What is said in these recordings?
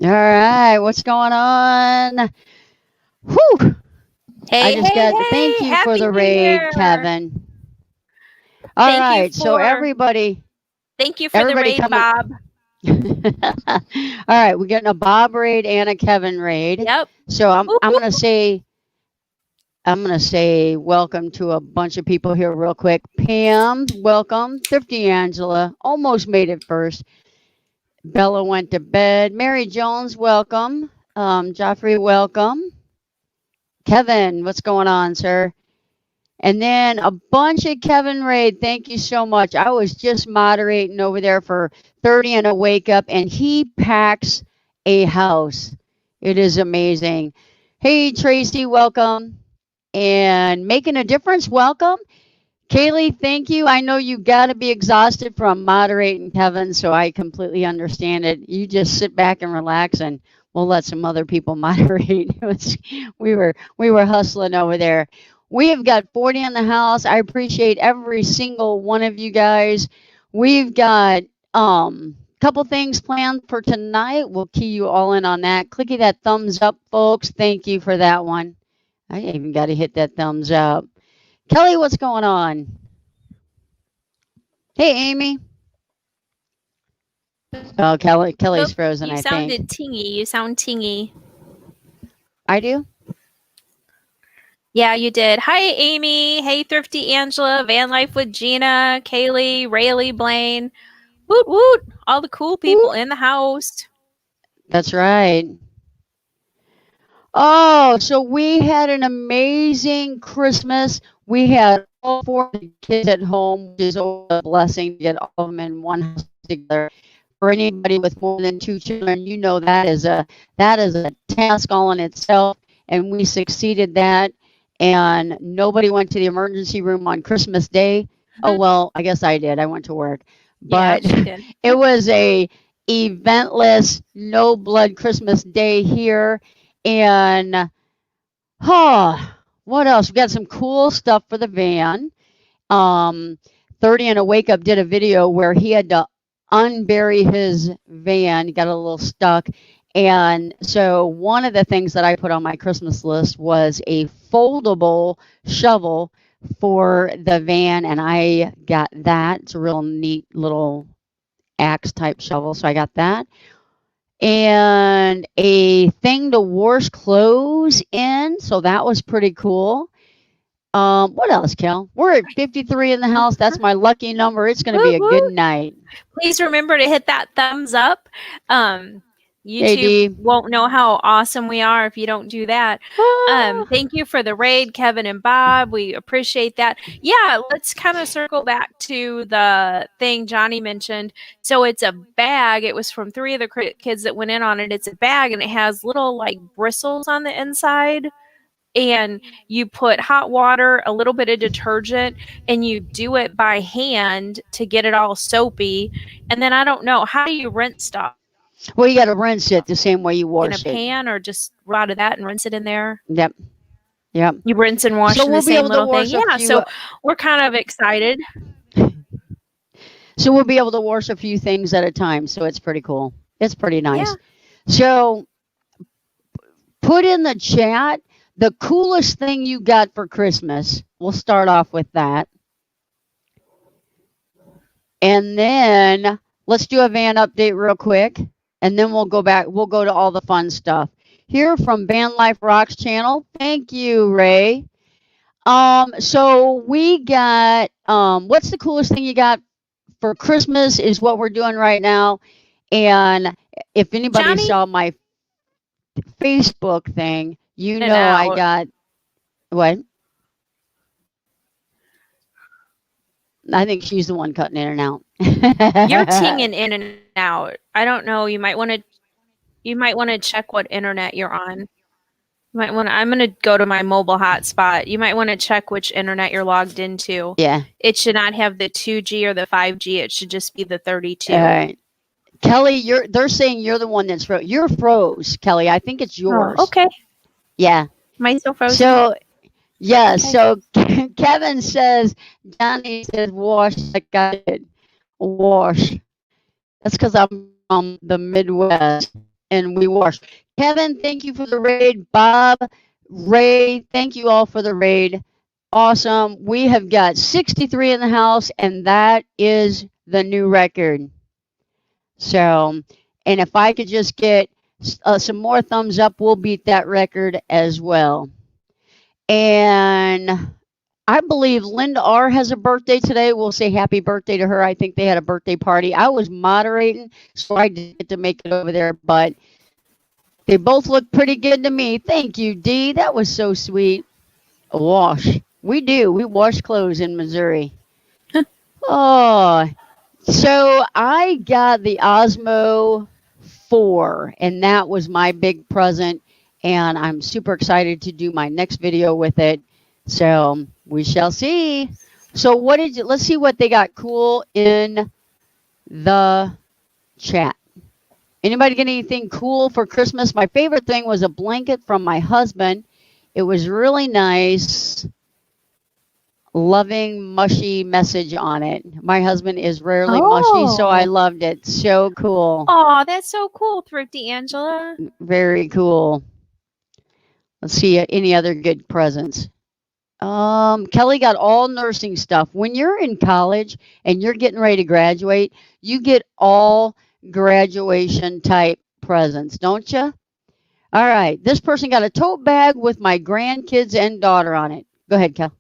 All right, what's going on? Whew! I Hey, just hey, got thank hey, you for Happy the New raid, Year. Kevin. All Thank you right, so for everybody, thank you for the everybody raid, coming. Bob. All right, we're getting a Bob raid and a Kevin raid. Yep. So I'm Whoop, I'm whoop. gonna say I'm gonna say welcome to a bunch of people here real quick. Pam, welcome. Thrifty Angela almost made it first. Bella went to bed. Mary Jones, welcome. Joffrey, welcome. Kevin, what's going on, sir? And then a bunch of Kevin Raid. Thank you so much. I was just moderating over there for 30 and a wake up, and he packs a house. It is amazing. Hey, Tracy, welcome. And making a difference, welcome. Kaylee, thank you. I know you got to be exhausted from moderating Kevin, so I completely understand it. You just sit back and relax, and we'll let some other people moderate. We were hustling over there. We have got 40 in the house. I appreciate every single one of you guys. We've got couple things planned for tonight. We'll key you all in on that. Clicky that thumbs up, folks. Thank you for that one. I even got to hit that thumbs up. Kelly, what's going on? Hey, Amy. Oh, Kelly's Oop, frozen, you I think. sounded tingy. You sound tingy. I do? Yeah, you did. Hi, Amy. Hey, Thrifty Angela. Van Life with Gina, Kaylee, Rayleigh, Blaine. Woot woot. All the cool people in the house. That's right. Oh, so we had an amazing Christmas. We had all four of the kids at home, which is always a blessing to get all of them in one house together. For anybody with more than two children, you know that is a task all in itself, and we succeeded that. And nobody went to the emergency room on Christmas Day. Oh well, I guess I did. I went to work, Yeah, but she did. it was a eventless, no blood Christmas Day here. And what else? We got some cool stuff for the van. Um, 30 and a Wake Up did a video where he had to unbury his van. He got a little stuck. And so one of the things that I put on my Christmas list was a foldable shovel for the van, and I got that. It's a real neat little axe type shovel, so I got that. And a thing to wash clothes in, so that was pretty cool. What else, Kel? We're at 53 in the house. That's my lucky number. It's going to be Woot a good woot. night. Please remember to hit that thumbs up. YouTube JD. won't know how awesome we are if you don't do that. Ah, Thank you for the raid, Kevin and Bob. We appreciate that. Yeah, let's kind of circle back to the thing Johnny mentioned. So it's a bag. It was from 3 of the kids that went in on it. It's a bag and it has little like bristles on the inside. And you put hot water, a little bit of detergent, and you do it by hand to get it all soapy. And then I don't know, how do you rinse stuff? well, you got to rinse it the same way you In a wash it. pan or just out of that and rinse it in there? Yep. Yep. You rinse and wash So in the we'll be same able to little thing. wash a Yeah, few. so we're kind of excited. So we'll be able to wash a few things at a time. So it's pretty cool. It's pretty nice. Yeah. So put in the chat the coolest thing you got for Christmas. We'll start off with that. And then let's do a van update real quick. And then we'll go back. We'll go to all the fun stuff. Here from Van Life Rocks channel. Thank you, Ray. So we got what's the coolest thing you got for Christmas is what we're doing right now. And if anybody Johnny? saw my Facebook thing, you In know and I out. got what? I think she's the one cutting in and out. You're tinging in and out. I don't know. You might want to check what internet you're on. You might want to, I'm going to go to my mobile hotspot. You might want to check which internet you're logged into. Yeah. It should not have the 2G or the 5G. It should just be the 32. All right. Kelly, they're saying you're the one that's froze. You're froze, Kelly. I think it's yours. Oh, okay. Yeah. Am I still frozen? So yeah, Okay. so Kevin says, Johnny says, wash like I did. Wash. That's because I'm from the Midwest. and we wash. Kevin, thank you for the raid. Bob, Ray, thank you all for the raid. Awesome. We have got 63 in the house, and that is the new record. So, and if I could just get some more thumbs up, we'll beat that record as well. And I believe Linda R has a birthday today. We'll say happy birthday to her. I think they had a birthday party. I was moderating, so I didn't get to make it over there, but they both look pretty good to me. Thank you, Dee. That was so sweet. A wash. We do. We wash clothes in Missouri. Oh, so I got the Osmo 4, and that was my big present, and I'm super excited to do my next video with it. So we shall see. So what did you, let's see what they got cool in the chat. Anybody get anything cool for Christmas? My favorite thing was a blanket from my husband. It was really nice. Loving mushy message on it. My husband is rarely mushy, so I loved it. So cool. Oh, that's so cool, Thrifty Angela. Very cool. Let's see any other good presents. Kelly got all nursing stuff. When you're in college and you're getting ready to graduate, you get all graduation type presents, don't you? All right. This person got a tote bag with my grandkids and daughter on it. Go ahead, Kel.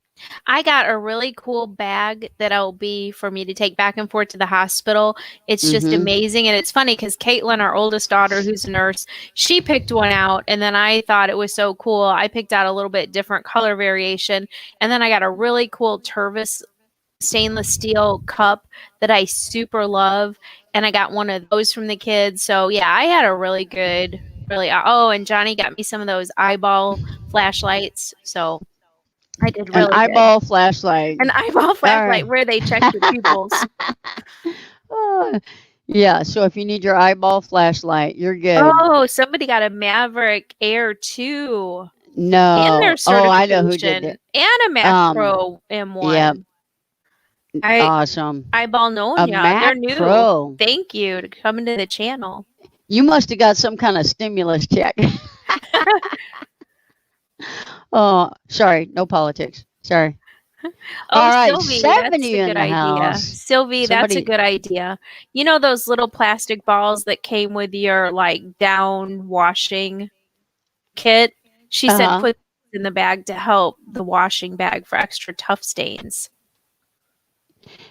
I got a really cool bag that'll be for me to take back and forth to the hospital. It's just amazing. And it's funny because Caitlin, our oldest daughter, who's a nurse, she picked one out. And then I thought it was so cool. I picked out a little bit different color variation. And then I got a really cool Tervis stainless steel cup that I super love. And I got one of those from the kids. So yeah, I had a really good, oh, and Johnny got me some of those eyeball flashlights. So I did really An eyeball flashlight. An eyeball flashlight where they check your pupils. Yeah, so if you need your eyeball flashlight, you're good. Oh, somebody got a Maverick Air 2. No. And their certification. Oh, I know who did it. And a Mac Pro M1. Yeah. Awesome. Eyeball Nonia. They're new. Pro. Thank you to come into the channel. You must have got some kind of stimulus check. Oh, sorry, no politics. Sorry. Oh, all right, Sylvie, 70 in the house. Sylvie, that's a good idea. You know those little plastic balls that came with your down washing kit? She said put in the bag to help the washing bag for extra tough stains.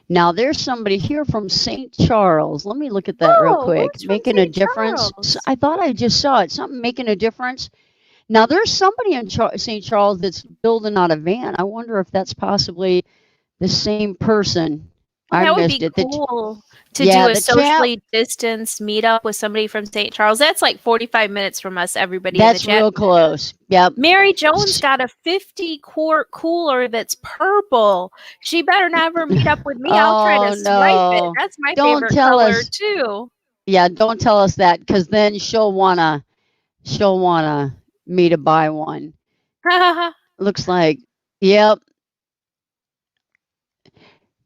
Now there's somebody here from St. Charles. Let me look at that real quick. Making a difference. Charles? I thought I just saw it. Something making a difference. Now, there's somebody in St. Charles that's building out a van. I wonder if that's possibly the same person. That would be cool to do a socially distanced meetup with somebody from St. Charles. That's like 45 minutes from us, everybody in the chat. That's real close. Yep. Mary Jones got a 50-quart cooler that's purple. She better never meet up with me. I'll try to swipe it. That's my favorite color, too. Yeah, don't tell us that, because then she'll wanna me to buy one. Looks like, yep.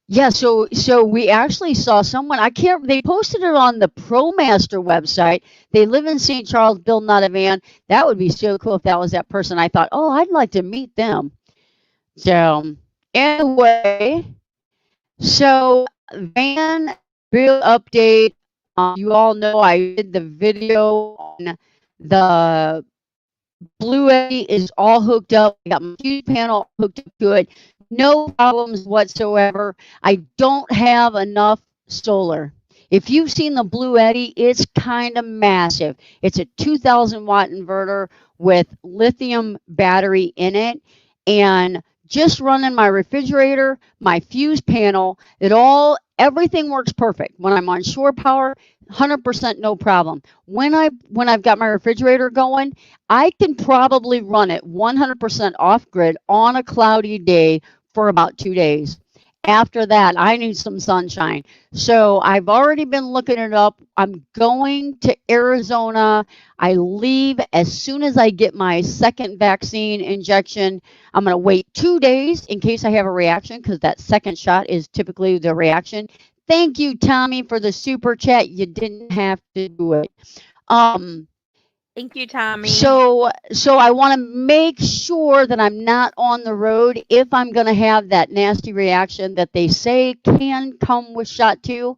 Yeah, so we actually saw someone, they posted it on the ProMaster website. They live in St. Charles, building out a van. That would be so cool if that was that person. I thought, oh, I'd like to meet them. So anyway, so van build update. You all know I did the video on the Bluetti is all hooked up. I got my fuse panel hooked up to it. No problems whatsoever. I don't have enough solar. If you've seen the Bluetti, it's kind of massive. It's a 2,000 watt inverter with lithium battery in it, and just running my refrigerator, my fuse panel, everything works perfect. When I'm on shore power, 100% no problem. When I've got my refrigerator going, I can probably run it 100% off grid on a cloudy day for about 2 days. After that, I need some sunshine. So I've already been looking it up. I'm going to Arizona. I leave as soon as I get my second vaccine injection. I'm going to wait 2 days in case I have a reaction, because that second shot is typically the reaction. Thank you, Tommy, for the super chat. You didn't have to do it. Thank you, Tommy. So I want to make sure that I'm not on the road if I'm going to have that nasty reaction that they say can come with shot 2.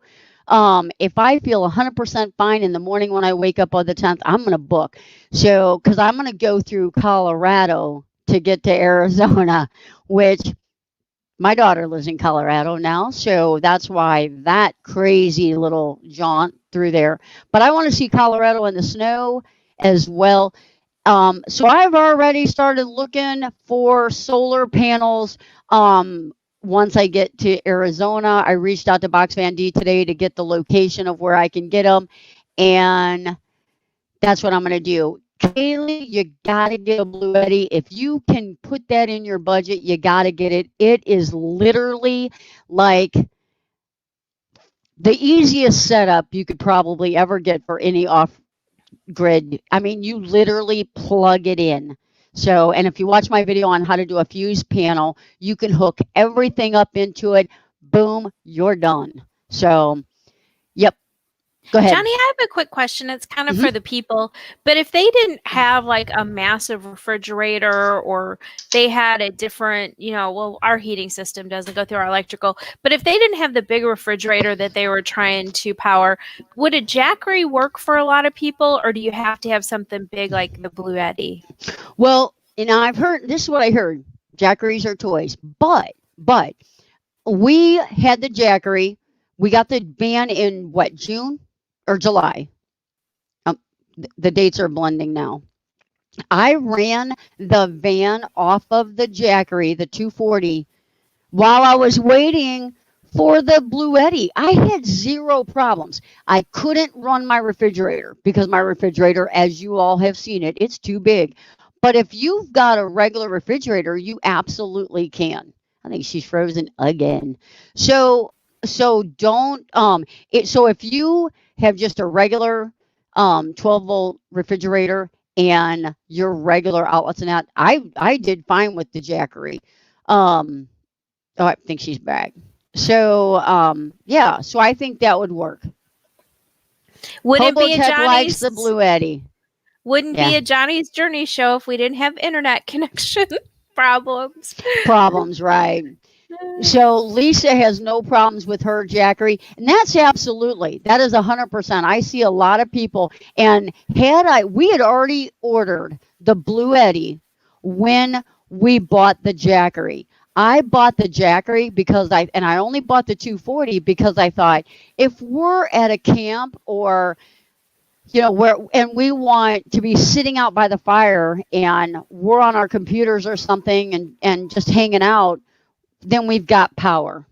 If I feel 100% fine in the morning when I wake up on the 10th, I'm going to book. So, because I'm going to go through Colorado to get to Arizona, which my daughter lives in Colorado now. So that's why that crazy little jaunt through there. But I want to see Colorado in the snow as well. So I've already started looking for solar panels. Once I get to Arizona, I reached out to Box Van D today to get the location of where I can get them. And that's what I'm going to do. Kaylee, you got to get a Bluetti. If you can put that in your budget, you got to get it. It is literally like the easiest setup you could probably ever get for any off grid. I mean, you literally plug it in. So, and if you watch my video on how to do a fuse panel, you can hook everything up into it. Boom, you're done. So, yep. Go ahead. Johnny, I have a quick question. It's kind of Mhm. for the people, but if they didn't have like a massive refrigerator, or they had a different, well, our heating system doesn't go through our electrical, but if they didn't have the big refrigerator that they were trying to power, would a Jackery work for a lot of people, or do you have to have something big like the Bluetti? Well, I've heard, this is what I heard. Jackeries are toys, but we had the Jackery. We got the van in what, June or July? The dates are blending now. I ran the van off of the Jackery, the 240, while I was waiting for the Bluetti. I had zero problems. I couldn't run my refrigerator because my refrigerator, as you all have seen it, it's too big. But if you've got a regular refrigerator, you absolutely can. I think she's frozen again. So don't so if you have just a regular 12-volt refrigerator and your regular outlets and that, I did fine with the Jackery. Oh, I think she's back. So yeah, so I think that would work. Would it be a Hobotech likes Johnny's? the Bluetti. Wouldn't be Yeah. a Johnny's Journey show if we didn't have internet connection problems. Problems, right? So Lisa has no problems with her Jackery, and that's absolutely, that is 100%. I see a lot of people, and we had already ordered the Bluetti when we bought the Jackery. I bought the Jackery because I only bought the 240 because I thought if we're at a camp or and we want to be sitting out by the fire and we're on our computers or something and just hanging out, then we've got power.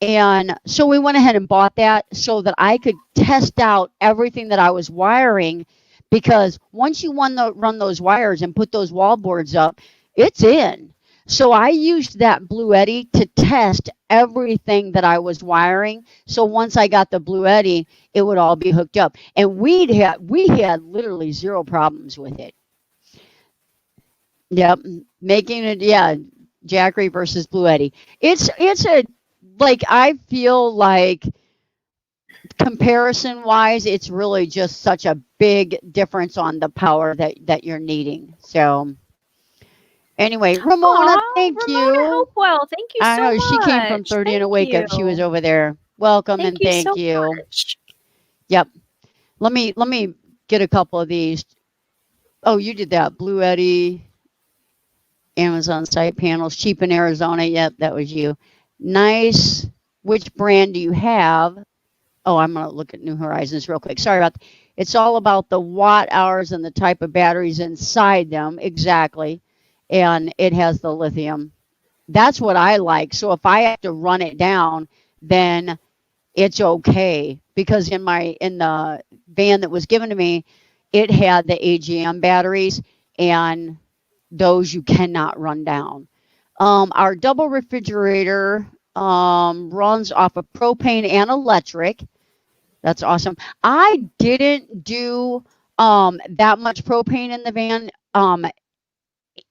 And so we went ahead and bought that so that I could test out everything that I was wiring, because once you run those wires and put those wall boards up, it's in. So I used that Bluetti to test everything that I was wiring. So once I got the Bluetti, it would all be hooked up. And we had literally zero problems with it. Yep. Making it, yeah. Jackery versus Bluetti. It's a, like, I feel like comparison wise, it's really just such a big difference on the power that you're needing. So anyway, Ramona, thank Ramona you. Hopewell, thank you so I know much. she came from 30 and a Wake Up. She was over there. Welcome and thank you. Much. Yep. Let me get a couple of these. Oh, you did that. Bluetti. Amazon site panels, cheap in Arizona. Yep, that was you. Nice. Which brand do you have? Oh, I'm going to look at New Horizons real quick. Sorry about that. It's all about the watt hours and the type of batteries inside them. Exactly. And it has the lithium. That's what I like. So if I have to run it down, then it's okay. Because in the van that was given to me, it had the AGM batteries, and those you cannot run down. Our double refrigerator runs off of propane and electric. That's awesome. I didn't do that much propane in the van. And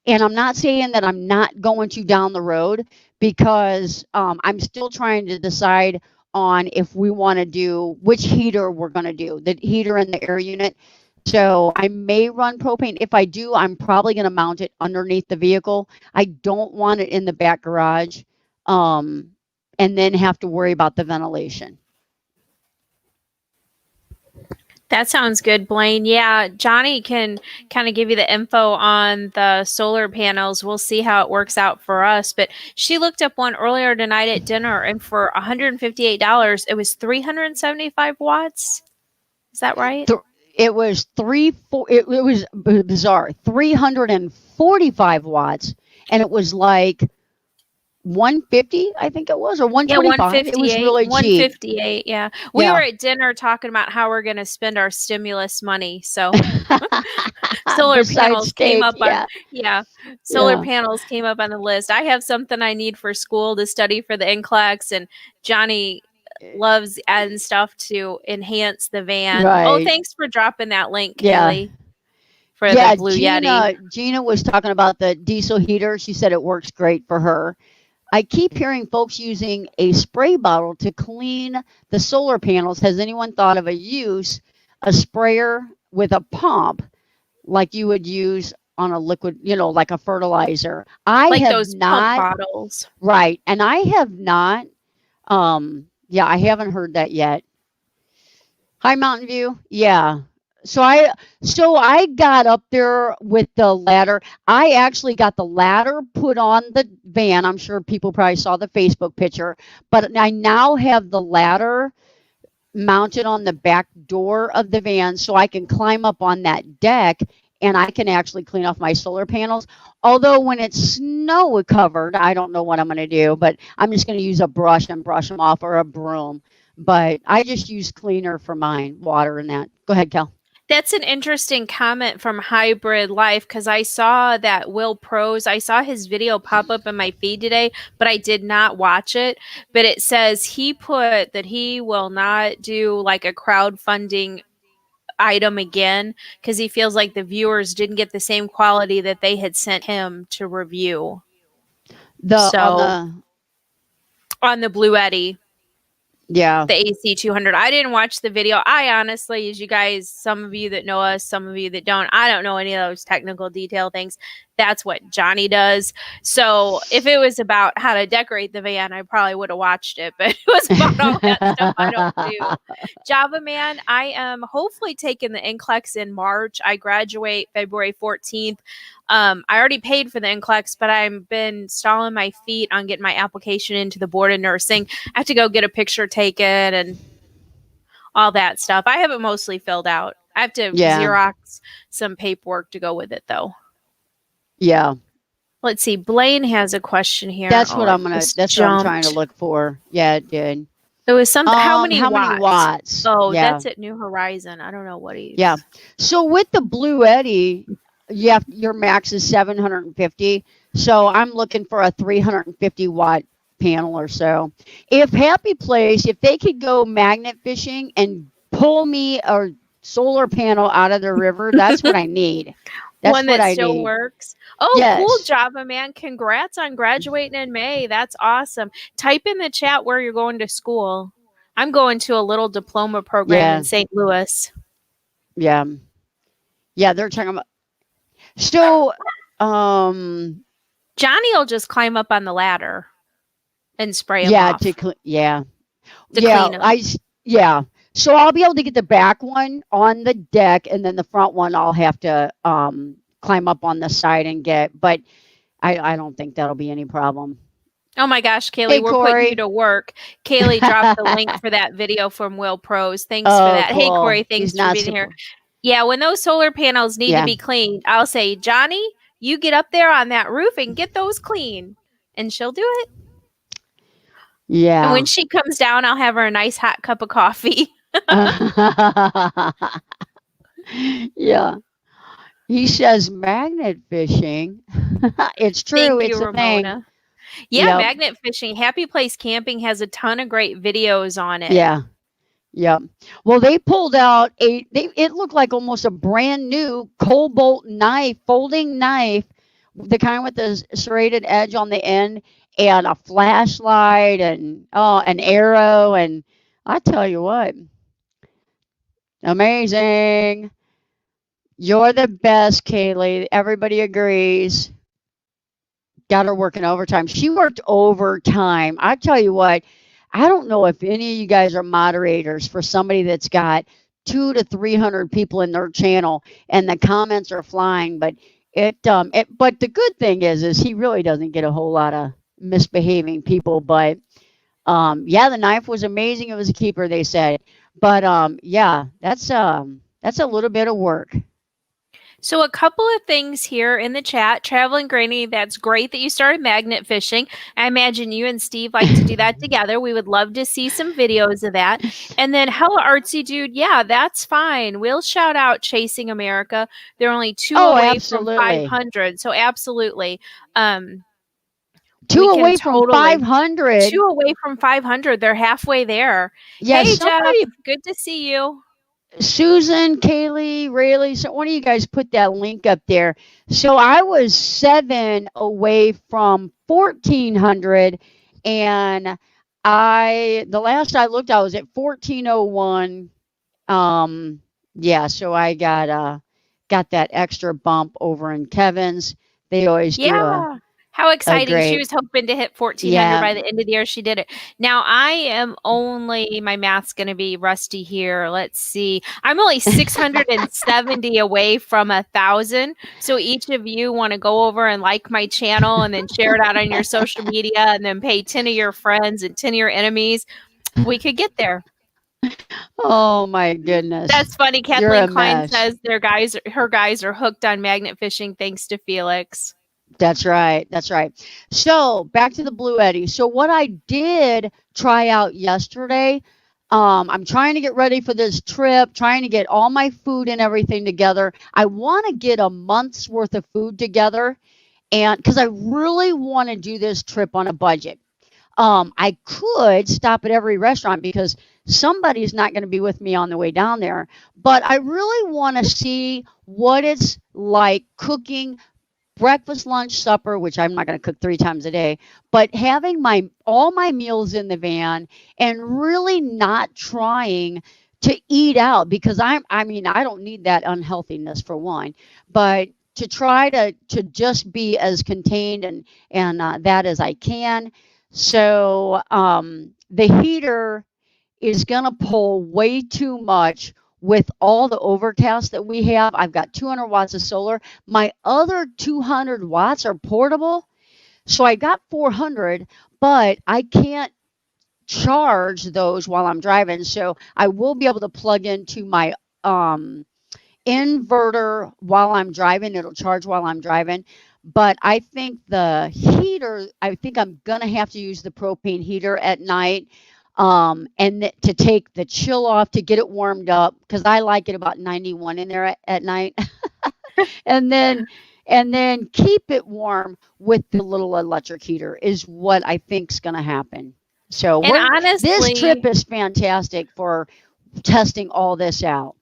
I'm not saying that I'm not going to down the road, because I'm still trying to decide on if we want to do which heater we're going to do, the heater and the air unit. So I may run propane. If I do, I'm probably going to mount it underneath the vehicle. I don't want it in the back garage, and then have to worry about the ventilation. That sounds good, Blaine. Yeah, Johnny can kind of give you the info on the solar panels. We'll see how it works out for us. But she looked up one earlier tonight at dinner, and for $158, it was 375 watts. Is that right? It was it was bizarre. 345 watts, and it was like 150, I think it was, or 125. It was really cheap. 158, yeah. We were at dinner talking about how we're going to spend our stimulus money. So solar panels came up on solar panels came up on the list. I have something I need for school to study for the NCLEX, and Johnny loves adding stuff to enhance the van. Right. Oh, thanks for dropping that link, Kaylee. For the Blue Yeti. Gina was talking about the diesel heater. She said it works great for her. I keep hearing folks using a spray bottle to clean the solar panels. Has anyone thought of a sprayer with a pump like you would use on a liquid, like a fertilizer? I have those not, pump bottles. Right. And I have not, I haven't heard that yet. Hi, Mountain View. Yeah. So I got up there with the ladder. I actually got the ladder put on the van. I'm sure people probably saw the Facebook picture, but I now have the ladder mounted on the back door of the van so I can climb up on that deck and I can actually clean off my solar panels. Although when it's snow covered, I don't know what I'm going to do, but I'm just going to use a brush and brush them off, or a broom. But I just use cleaner for mine, water and that. Go ahead, Kel. That's an interesting comment from Hybrid Life, because I saw that Will Pros, I saw his video pop up in my feed today, but I did not watch it. But it says he put that he will not do like a crowdfunding item again because he feels like the viewers didn't get the same quality that they had sent him to review. On the Blue Yeti. Yeah. The AC200. I didn't watch the video. I honestly, as you guys, some of you that know us, some of you that don't, I don't know any of those technical detail things. That's what Johnny does. So if it was about how to decorate the van, I probably would have watched it. But it was about all that stuff I don't do. Java Man, I am hopefully taking the NCLEX in March. I graduate February 14th. I already paid for the NCLEX, but I've been stalling my feet on getting my application into the Board of Nursing. I have to go get a picture taken and all that stuff. I have it mostly filled out. I have to Xerox some paperwork to go with it, though. Yeah. Let's see. Blaine has a question here. That's what I'm trying to look for. Yeah, it did. It was something. How many watts? Oh, that's at New Horizon. I don't know what he. Yeah. So with the Blue Yeti, your max is 750. So I'm looking for a 350 watt panel or so. If Happy Place, if they could go magnet fishing and pull me a solar panel out of the river, that's what I need. That's one that still works. Oh, yes. Cool, Java Man. Congrats on graduating in May. That's awesome. Type in the chat where you're going to school. I'm going to a little diploma program in St. Louis. Yeah. Yeah, they're talking about. So, Johnny will just climb up on the ladder and spray him off. To clean him. So I'll be able to get the back one on the deck, and then the front one I'll have to climb up on the side and get. But I don't think that'll be any problem. Oh my gosh, Kaylee, we're putting you to work. Kaylee dropped the link for that video from Will Pros. Thanks for that. Cool. Hey, Corey, thanks for being here. Yeah, when those solar panels need to be cleaned, I'll say, Johnny, you get up there on that roof and get those clean. And she'll do it. Yeah. And when she comes down, I'll have her a nice hot cup of coffee. Yeah. He says magnet fishing. It's true. It's a thing. Yeah, magnet fishing. Happy Place Camping has a ton of great videos on it. Yeah. Yeah. Well, they pulled out it looked like almost a brand new Cobalt knife, folding knife, the kind with the serrated edge on the end, and a flashlight and an arrow. And I tell you what, amazing. You're the best, Kaylee. Everybody agrees. Got her working overtime. She worked overtime. I tell you what, I don't know if any of you guys are moderators for somebody that's got 200 to 300 people in their channel and the comments are flying, but but the good thing is he really doesn't get a whole lot of misbehaving people. But yeah, the knife was amazing. It was a keeper, they said. But yeah, that's a little bit of work. So a couple of things here in the chat. Traveling Granny, that's great that you started magnet fishing. I imagine you and Steve like to do that together. We would love to see some videos of that. And then Hella Artsy Dude, yeah, that's fine. We'll shout out Chasing America. They're only two away Absolutely. from 500. So absolutely. Two we can away from totally- 500. 2 away from 500. They're halfway there. Yeah, Hey, somebody, Jeff, good to see you. Susan, Kaylee, Rayleigh, so one of you guys put that link up there. So I was 7 away from 1,400, and the last I looked, I was at 1,401. Yeah, so I got that extra bump over in Kevin's. They always do Yeah. How exciting. great- She was hoping to hit 1,400 Yeah. by the end of the year. She did it. Now, I am only, my math's going to be rusty here. Let's see. I'm only 670 away from 1,000. So each of you want to go over and like my channel and then share it out on your social media and then pay 10 of your friends and 10 of your enemies. We could get there. Oh my goodness. That's funny. You're a Kathleen Klein mess. says her guys are hooked on magnet fishing thanks to Felix. That's right. That's right. So back to the Blue Eddy. So what I did try out yesterday, I'm trying to get ready for this trip, trying to get all my food and everything together. I want to get a month's worth of food together, and because I really want to do this trip on a budget. I could stop at every restaurant because somebody's not going to be with me on the way down there, but I really want to see what it's like cooking breakfast, lunch, supper, which I'm not going to cook 3 times a day, but having all my meals in the van and really not trying to eat out because I don't need that unhealthiness for one, but to try to just be as contained and that as I can. So the heater is going to pull way too much with all the overcast that we have. I've got 200 watts of solar. My other 200 watts are portable. So I got 400, but I can't charge those while I'm driving. So I will be able to plug into my inverter while I'm driving. It'll charge while I'm driving. But I think the heater, I think I'm going to have to use the propane heater at night. And to take the chill off to get it warmed up because I like it about 91 in there at night, and then keep it warm with the little electric heater is what I think's going to happen. So And honestly, this trip is fantastic for testing all this out.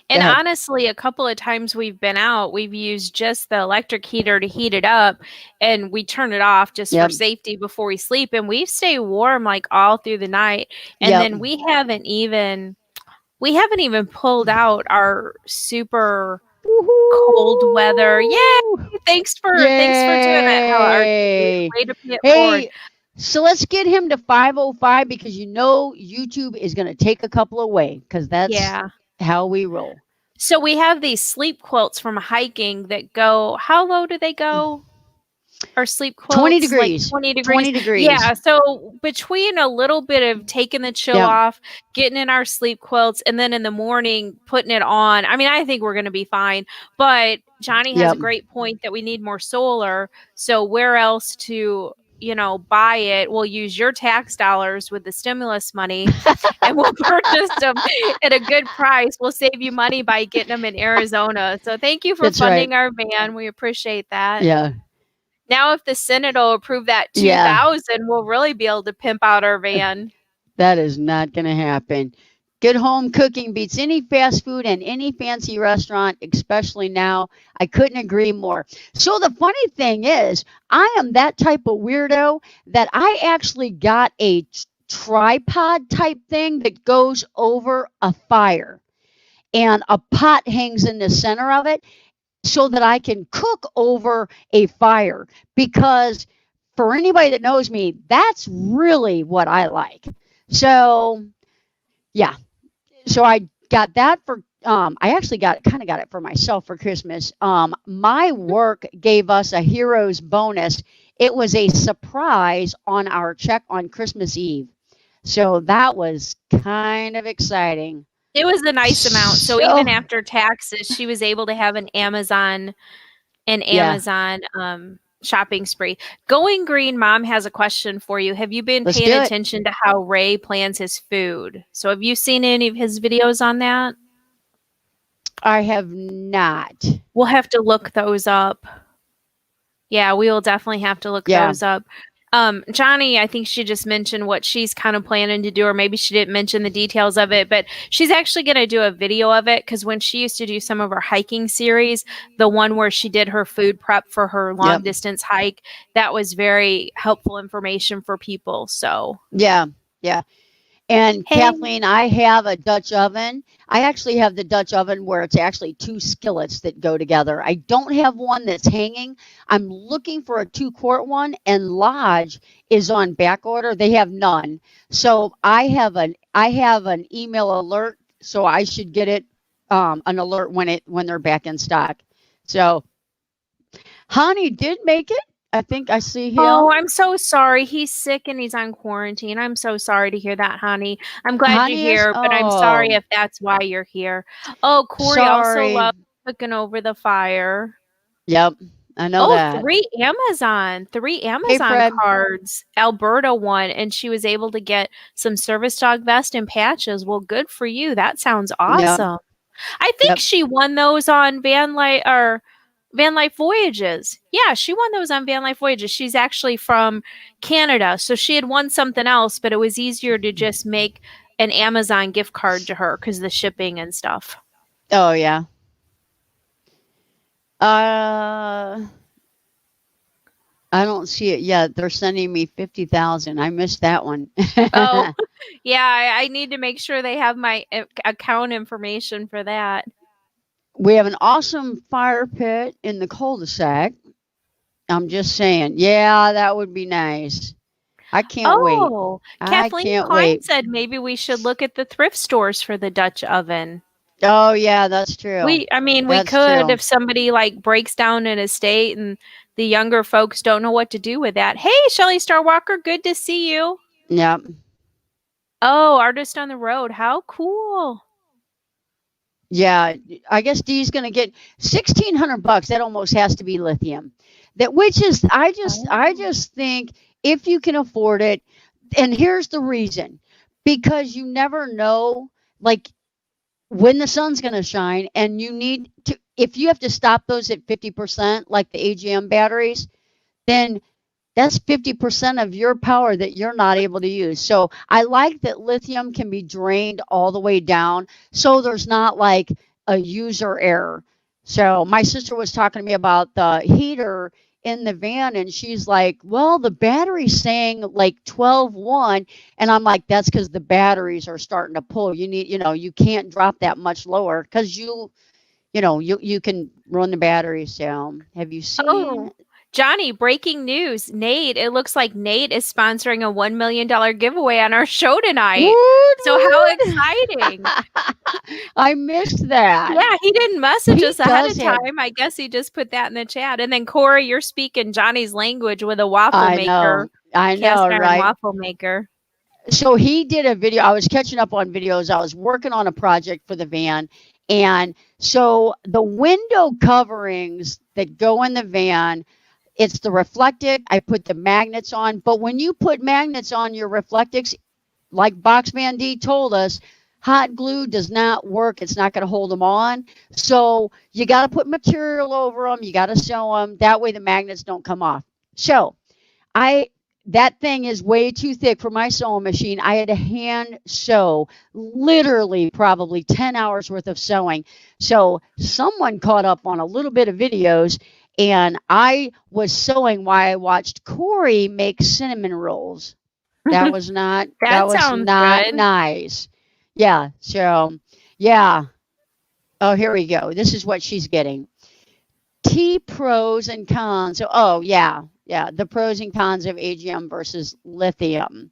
And Go ahead. honestly, a couple of times we've been out, we've used just the electric heater to heat it up and we turn it off just Yep. for safety before we sleep. And we stay warm like all through the night. And Yep. then we haven't even pulled out our super cold weather. Yay! Thanks for doing that, Howard. Yay. Way to pay it forward. Hey, so let's get him to 505 because YouTube is going to take a couple away because that's Yeah. how we roll. So we have these sleep quilts from hiking that go, how low do they go? Our sleep quilts? 20 Like degrees. 20 degrees. 20 degrees. Yeah. So between a little bit of taking the chill Yep. off, getting in our sleep quilts, and then in the morning putting it on, I mean, I think we're going to be fine. But Johnny has Yep. a great point that we need more solar. So where else to, buy it? We'll use your tax dollars with the stimulus money and we'll purchase them at a good price. We'll save you money by getting them in Arizona. So thank you for That's right. funding our van. We appreciate that. Yeah. Now, if the Senate will approve that Yeah. 2,000, we'll really be able to pimp out our van. That is not going to happen. Good home cooking beats any fast food and any fancy restaurant, especially now. I couldn't agree more. So the funny thing is, I am that type of weirdo that I actually got a tripod type thing that goes over a fire. and a pot hangs in the center of it so that I can cook over a fire. Because for anybody that knows me, that's really what I like. So, yeah. So I got that for I actually got it for myself for Christmas. My work gave us a hero's bonus. It was a surprise on our check on Christmas Eve. So that was kind of exciting. It was a nice amount. So So, even after taxes, she was able to have an Amazon yeah, shopping spree. Going Green Mom has a question for you. Have you been let's paying do it. attention to how Ray plans his food? So have you seen any of his videos on that? I have not. We'll have to look those up. Yeah, we will definitely have to look Yeah. those up. Johnny, I think she just mentioned what she's kind of planning to do, or maybe she didn't mention the details of it, but she's actually going to do a video of it because when she used to do some of her hiking series, the one where she did her food prep for her long Yep. distance hike, that was very helpful information for people. So, Yeah. And hey, Kathleen, I have a Dutch oven. I actually have the Dutch oven where it's actually two skillets that go together. I don't have one that's hanging. I'm looking for a 2-quart one, and Lodge is on back order. They have none. So I have an email alert, so I should get it an alert when they're back in stock. So Honey did make it. I think I see him. oh, I'm so sorry. He's sick and he's on quarantine. I'm so sorry to hear that, honey. I'm glad Honey you're here, is- but I'm sorry oh. if that's why you're here. Oh, Corey also Sorry. loves cooking over the fire. Yep, I know Oh, that. three Amazon Fred. cards. Alberta won, and she was able to get some service dog vest and patches. Well, good for you. That sounds awesome. I think Yep. she won those on Van Life Voyages. Yeah, she won those on Van Life Voyages. She's actually from Canada, so she had won something else, but it was easier to just make an Amazon gift card to her because of the shipping and stuff. Oh yeah. I don't see it yet. They're sending me 50,000. I missed that one. Oh, yeah, I need to make sure they have my account information for that. We have an awesome fire pit in the cul-de-sac. I'm just saying. Yeah, that would be nice. I can't wait. Oh, I Kathleen can't Klein wait. said maybe we should look at the thrift stores for the Dutch oven. Oh yeah, that's true. We That's could true. if somebody like breaks down an estate and the younger folks don't know what to do with that. Hey, Shelly Star Walker, good to see you. Yep. Oh, Artist on the Road. How cool. Yeah, I guess Dee's gonna get $1,600. That almost has to be lithium. Which is I just think if you can afford it, and here's the reason. Because you never know like when the sun's gonna shine, and you need to, if you have to stop those at 50%, like the AGM batteries, then that's 50% of your power that you're not able to use. So I like that lithium can be drained all the way down, so there's not like a user error. So my sister was talking to me about the heater in the van, and she's like, well, the battery's saying like 12.1, and I'm like, that's because the batteries are starting to pull. You need, you can't drop that much lower because you can run the batteries down. Have you seen? Oh, Johnny, breaking news. Nate, it looks like Nate is sponsoring a $1 million giveaway on our show tonight. Woot, So how woot. exciting. I missed that. Yeah, he didn't message He us ahead of does have- time. I guess he just put that in the chat. And then Corey, you're speaking Johnny's language with a waffle I maker. know, Cast iron right? waffle maker. So he did a video. I was catching up on videos. I was working on a project for the van. And so the window coverings that go in the van, it's the reflective. I put the magnets on. But when you put magnets on your reflectix, like Box Van D told us, hot glue does not work. It's not going to hold them on. So you got to put material over them. You got to sew them. That way the magnets don't come off. So that thing is way too thick for my sewing machine. I had to hand sew literally probably 10 hours worth of sewing. So someone caught up on a little bit of videos, and I was sewing while I watched Corey make cinnamon rolls. That was not That that was sounds not good. nice. Yeah. So yeah. Oh, here we go. This is what she's getting. T pros and cons. So, oh, yeah. Yeah. The pros and cons of AGM versus lithium.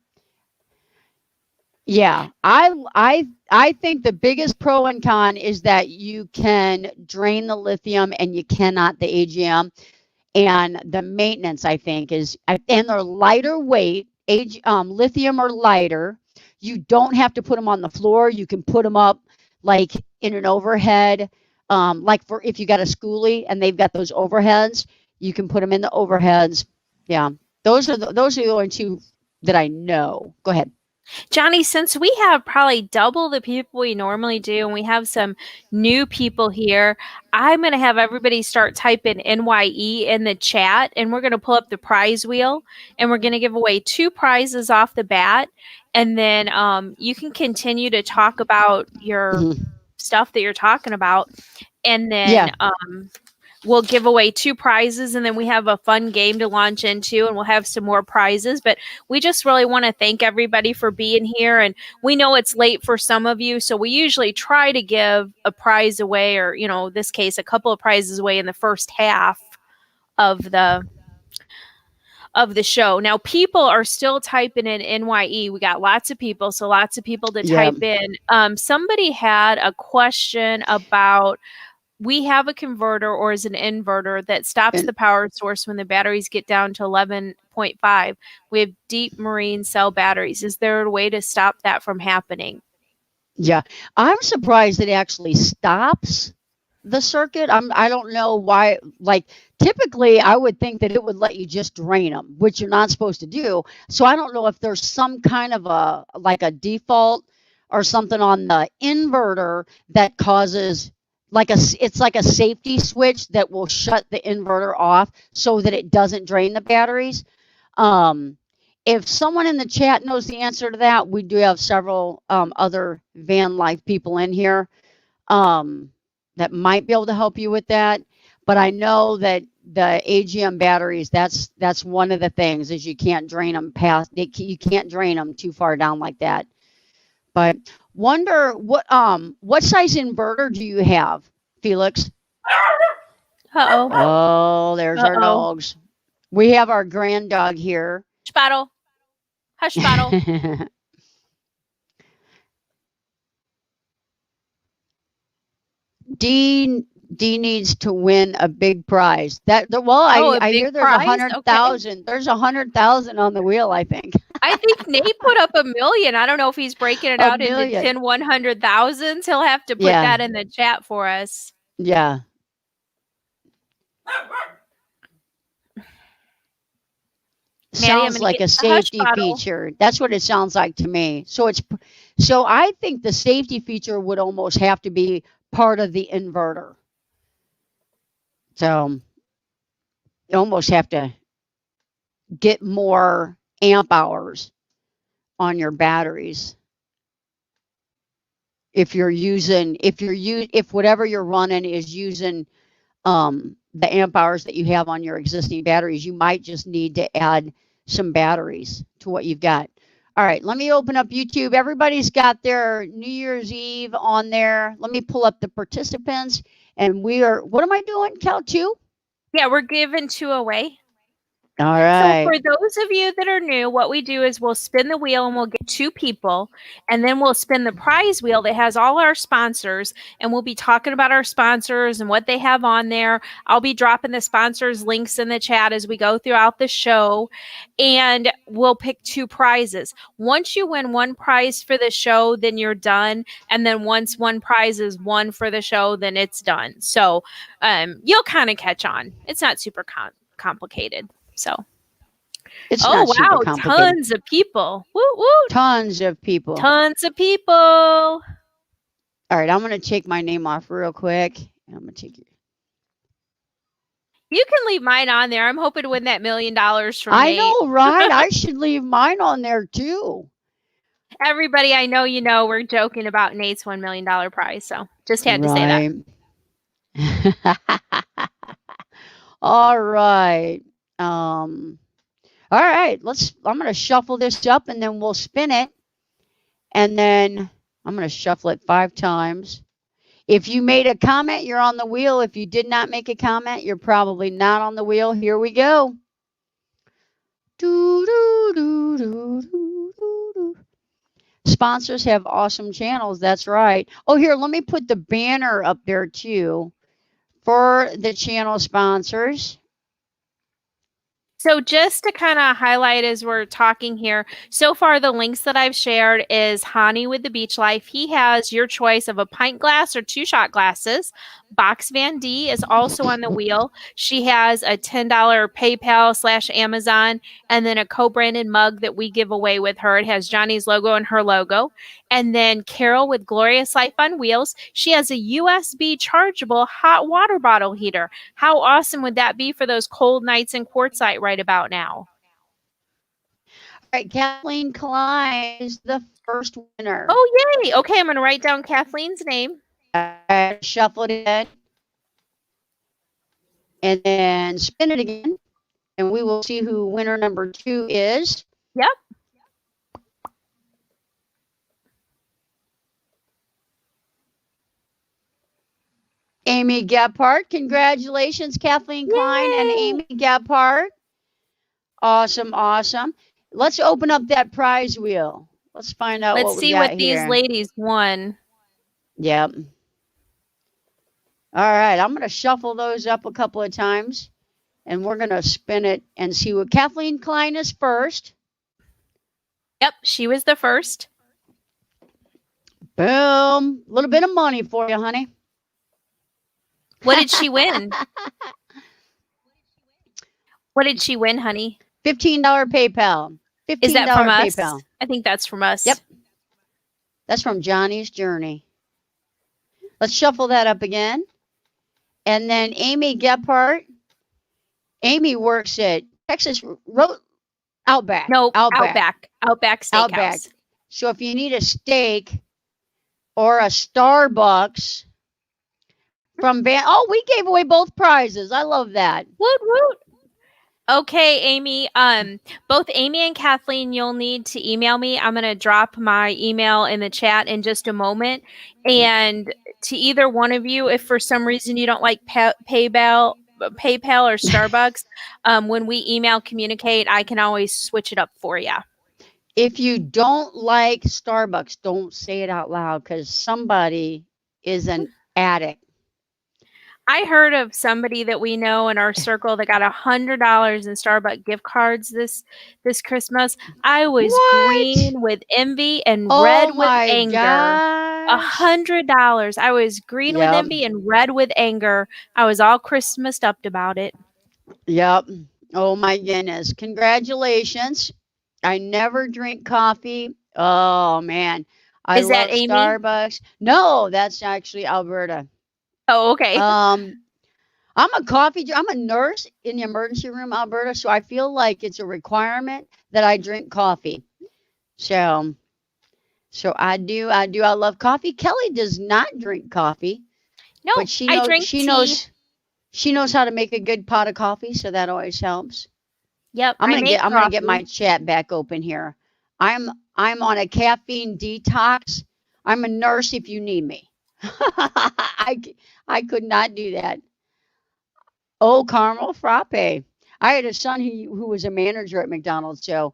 Yeah. I think the biggest pro and con is that you can drain the lithium and you cannot the AGM. And the maintenance, I think, is, and they're lighter weight. Lithium are lighter. You don't have to put them on the floor. You can put them up like in an overhead, like for if you got a schoolie and they've got those overheads, you can put them in the overheads. Yeah, those are the only two that I know. Go ahead. Johnny, since we have probably double the people we normally do, and we have some new people here, I'm going to have everybody start typing NYE in the chat, and we're going to pull up the prize wheel, and we're going to give away 2 prizes off the bat. And then you can continue to talk about your stuff that you're talking about. And then we'll give away 2 prizes, and then we have a fun game to launch into, and we'll have some more prizes. But we just really want to thank everybody for being here. And we know it's late for some of you, so we usually try to give a prize away, or, this case, a couple of prizes away in the first half of the show. Now, people are still typing in NYE. We got lots of people, so lots of people to type in. Somebody had a question about, we have a converter, or is an inverter, that stops the power source when the batteries get down to 11.5. We have deep marine cell batteries. Is there a way to stop that from happening? Yeah, I'm surprised it actually stops the circuit. I don't know why. Like, typically I would think that it would let you just drain them, which you're not supposed to do. So I don't know if there's some kind of a default or something on the inverter that causes it's like a safety switch that will shut the inverter off so that it doesn't drain the batteries. If someone in the chat knows the answer to that, we do have several other van life people in here that might be able to help you with that. But I know that the AGM batteries, that's one of the things, is you can't drain them you can't drain them too far down like that. But wonder what size inverter do you have, Felix? Uh-oh. Oh, there's our dogs. We have our grand dog here. Hush battle. Hush battle. D needs to win a big prize. I hear there's 100,000. Okay. There's 100,000 on the wheel, I think. I think Nate put up $1 million. I don't know if he's breaking it out into 10 100,000s. He'll have to put that in the chat for us. Yeah. Sounds like a safety feature. That's what it sounds like to me. So I think the safety feature would almost have to be part of the inverter. So you almost have to get more amp hours on your batteries. If whatever you're running is using the amp hours that you have on your existing batteries, you might just need to add some batteries to what you've got. All right, let me open up YouTube. Everybody's got their New Year's Eve on there. Let me pull up the participants. And what am I doing, Cal, 2? Yeah, we're giving 2 away. All right. So for those of you that are new, what we do is we'll spin the wheel and we'll get 2 people, and then we'll spin the prize wheel that has all our sponsors, and we'll be talking about our sponsors and what they have on there. I'll be dropping the sponsors links in the chat as we go throughout the show, and we'll pick 2 prizes. Once you win 1 prize for the show, then you're done. And then once 1 prize is won for the show, then it's done. So you'll kind of catch on. It's not super complicated. So, it's wow, tons of people. Woo, woo. Tons of people. Tons of people. All right, I'm going to take my name off real quick. I'm going to take it. You can leave mine on there. I'm hoping to win that $1 million from Nate. I know, right? I should leave mine on there too. Everybody I know, we're joking about Nate's $1 million prize. So just had to say that. All right. All right, I'm going to shuffle this up and then we'll spin it. And then I'm going to shuffle it 5 times. If you made a comment, you're on the wheel. If you did not make a comment, you're probably not on the wheel. Here we go. Do, do, do, do, do, do, do. Sponsors have awesome channels. That's right. Oh, here, let me put the banner up there too for the channel sponsors. So just to kind of highlight as we're talking here, so far the links that I've shared is Hani with the Beach Life. He has your choice of a pint glass or 2-shot glasses. Box Van D is also on the wheel. She has a $10 PayPal/Amazon and then a co-branded mug that we give away with her. It has Johnny's logo and her logo. And then Carol with Glorious Life on Wheels. She has a USB chargeable hot water bottle heater. How awesome would that be for those cold nights in Quartzsite right about now? All right, Kathleen Klein is the first winner. Oh, yay. Okay, I'm going to write down Kathleen's name. Shuffle it in. And then spin it again. And we will see who winner number 2 is. Yep. Amy Gephardt. Congratulations, Kathleen Klein and Amy Gephardt. Awesome, awesome. Let's open up that prize wheel. Let's find out Let's what we see got what here. these ladies won. Yep. All right, I'm going to shuffle those up a couple of times, and we're going to spin it and see what Kathleen Klein is first. Yep, she was the first. Boom. A little bit of money for you, honey. What did she win? What did she win, honey? $15 PayPal. $15 Is that from us? PayPal. I think that's from us. Yep. That's from Johnny's Journey. Let's shuffle that up again. And then Amy Gephardt. Amy works at Texas Outback. No, Outback Steakhouse. Outback. So if you need a steak or a Starbucks from we gave away both prizes. I love that. Woot woot. Okay, Amy. Both Amy and Kathleen, you'll need to email me. I'm going to drop my email in the chat in just a moment. And to either one of you, if for some reason you don't like PayPal or Starbucks, when we email communicate, I can always switch it up for you. If you don't like Starbucks, don't say it out loud because somebody is an addict. I heard of somebody that we know in our circle that got $100 in Starbucks gift cards this Christmas. I was green with envy and red with anger. $100. I was green with envy and red with anger. I was all Christmased up about it. Yep. Oh my goodness. Congratulations. I never drink coffee. Oh man. I Is that love Amy? Starbucks. No, that's actually Alberta. Oh, okay. I'm a nurse in the emergency room, Alberta, so I feel like it's a requirement that I drink coffee. So I do. I love coffee. Kelly does not drink coffee. No, but I drink tea. She knows how to make a good pot of coffee, so that always helps. Yep. I'm gonna get my chat back open here. I'm on a caffeine detox. I'm a nurse if you need me. I could not do that. Oh, caramel frappe. I had a son who was a manager at McDonald's, so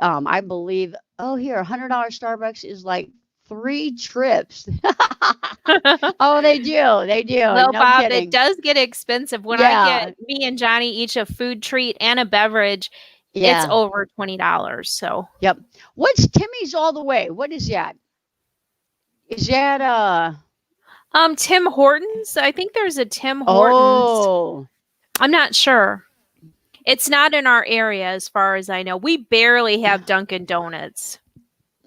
I believe. Oh, here, $100 Starbucks is like 3 trips. Oh, they do. Well, no Bob, kidding. it does get expensive. When I get me and Johnny each a food treat and a beverage, it's over $20. So. Yep. What's Timmy's All the Way? What is that? Is that Tim Hortons? I think there's a Tim Hortons. Oh. I'm not sure. It's not in our area as far as I know. We barely have Dunkin' Donuts.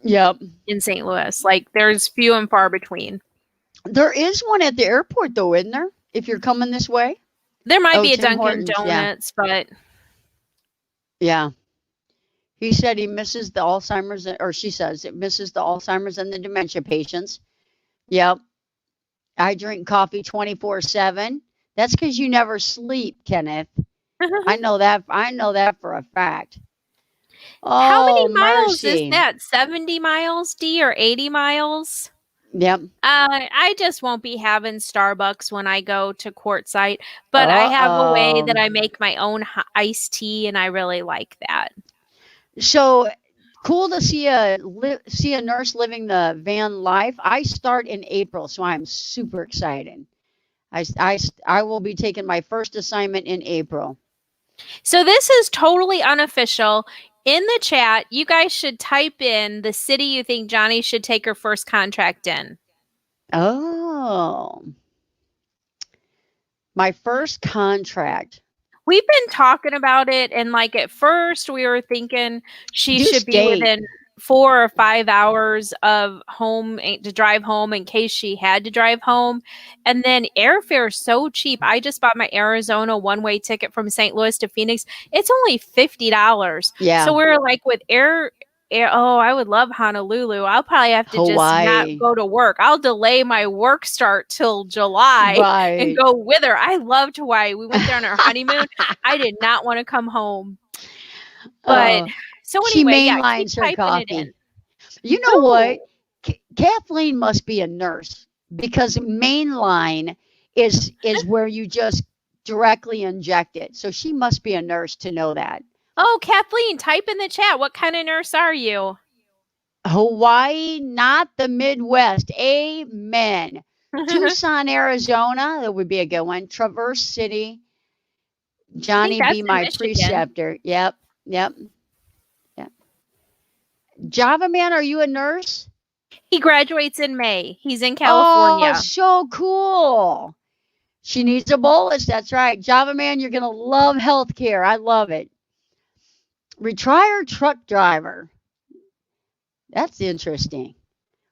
Yep. In St. Louis. Like there's few and far between. There is one at the airport though, isn't there? If you're coming this way. There might be a Tim Dunkin' Hortons, Donuts, but yeah. He said he misses the Alzheimer's, or she says it misses the Alzheimer's and the dementia patients. Yep. I drink coffee 24/7. That's because you never sleep, Kenneth. I know that for a fact. Oh, how many miles mercy. is that? 70 miles, D, or 80 miles? Yep. I just won't be having Starbucks when I go to Quartzsite, but I have a way that Uh-oh. I make my own iced tea, and I really like that. So cool to see a nurse living the van life. I start in April, so I'm super excited. I will be taking my first assignment in April. So this is totally unofficial. In the chat, you guys should type in the city you think Johnny should take her first contract in. Oh, my first contract. We've been talking about it, and like at first we were thinking she Do should be state. within 4 or 5 hours of home to drive home in case she had to drive home. And then airfare is so cheap. I just bought my Arizona one-way ticket from St. Louis to Phoenix. It's only $50. Yeah. So we're like with oh, I would love Honolulu. I'll probably have to just not Hawaii. go to work. I'll delay my work start till July and Right. go with her. I loved Hawaii. We went there on our honeymoon. I did not want to come home. But so She anyway, yeah, keep mainlines her typing it coffee. in. You know what? Ooh. Kathleen must be a nurse because mainline is where you just directly inject it. So she must be a nurse to know that. Oh, Kathleen, type in the chat. What kind of nurse are you? Hawaii, not the Midwest. Amen. Tucson, Arizona. That would be a good one. Traverse City. Johnny that's be in my Michigan. preceptor. Yep. Java Man, are you a nurse? He graduates in May. He's in California. Oh, so cool. She needs a bolus. That's right. Java Man, you're going to love healthcare. I love it. Retired truck driver. That's interesting.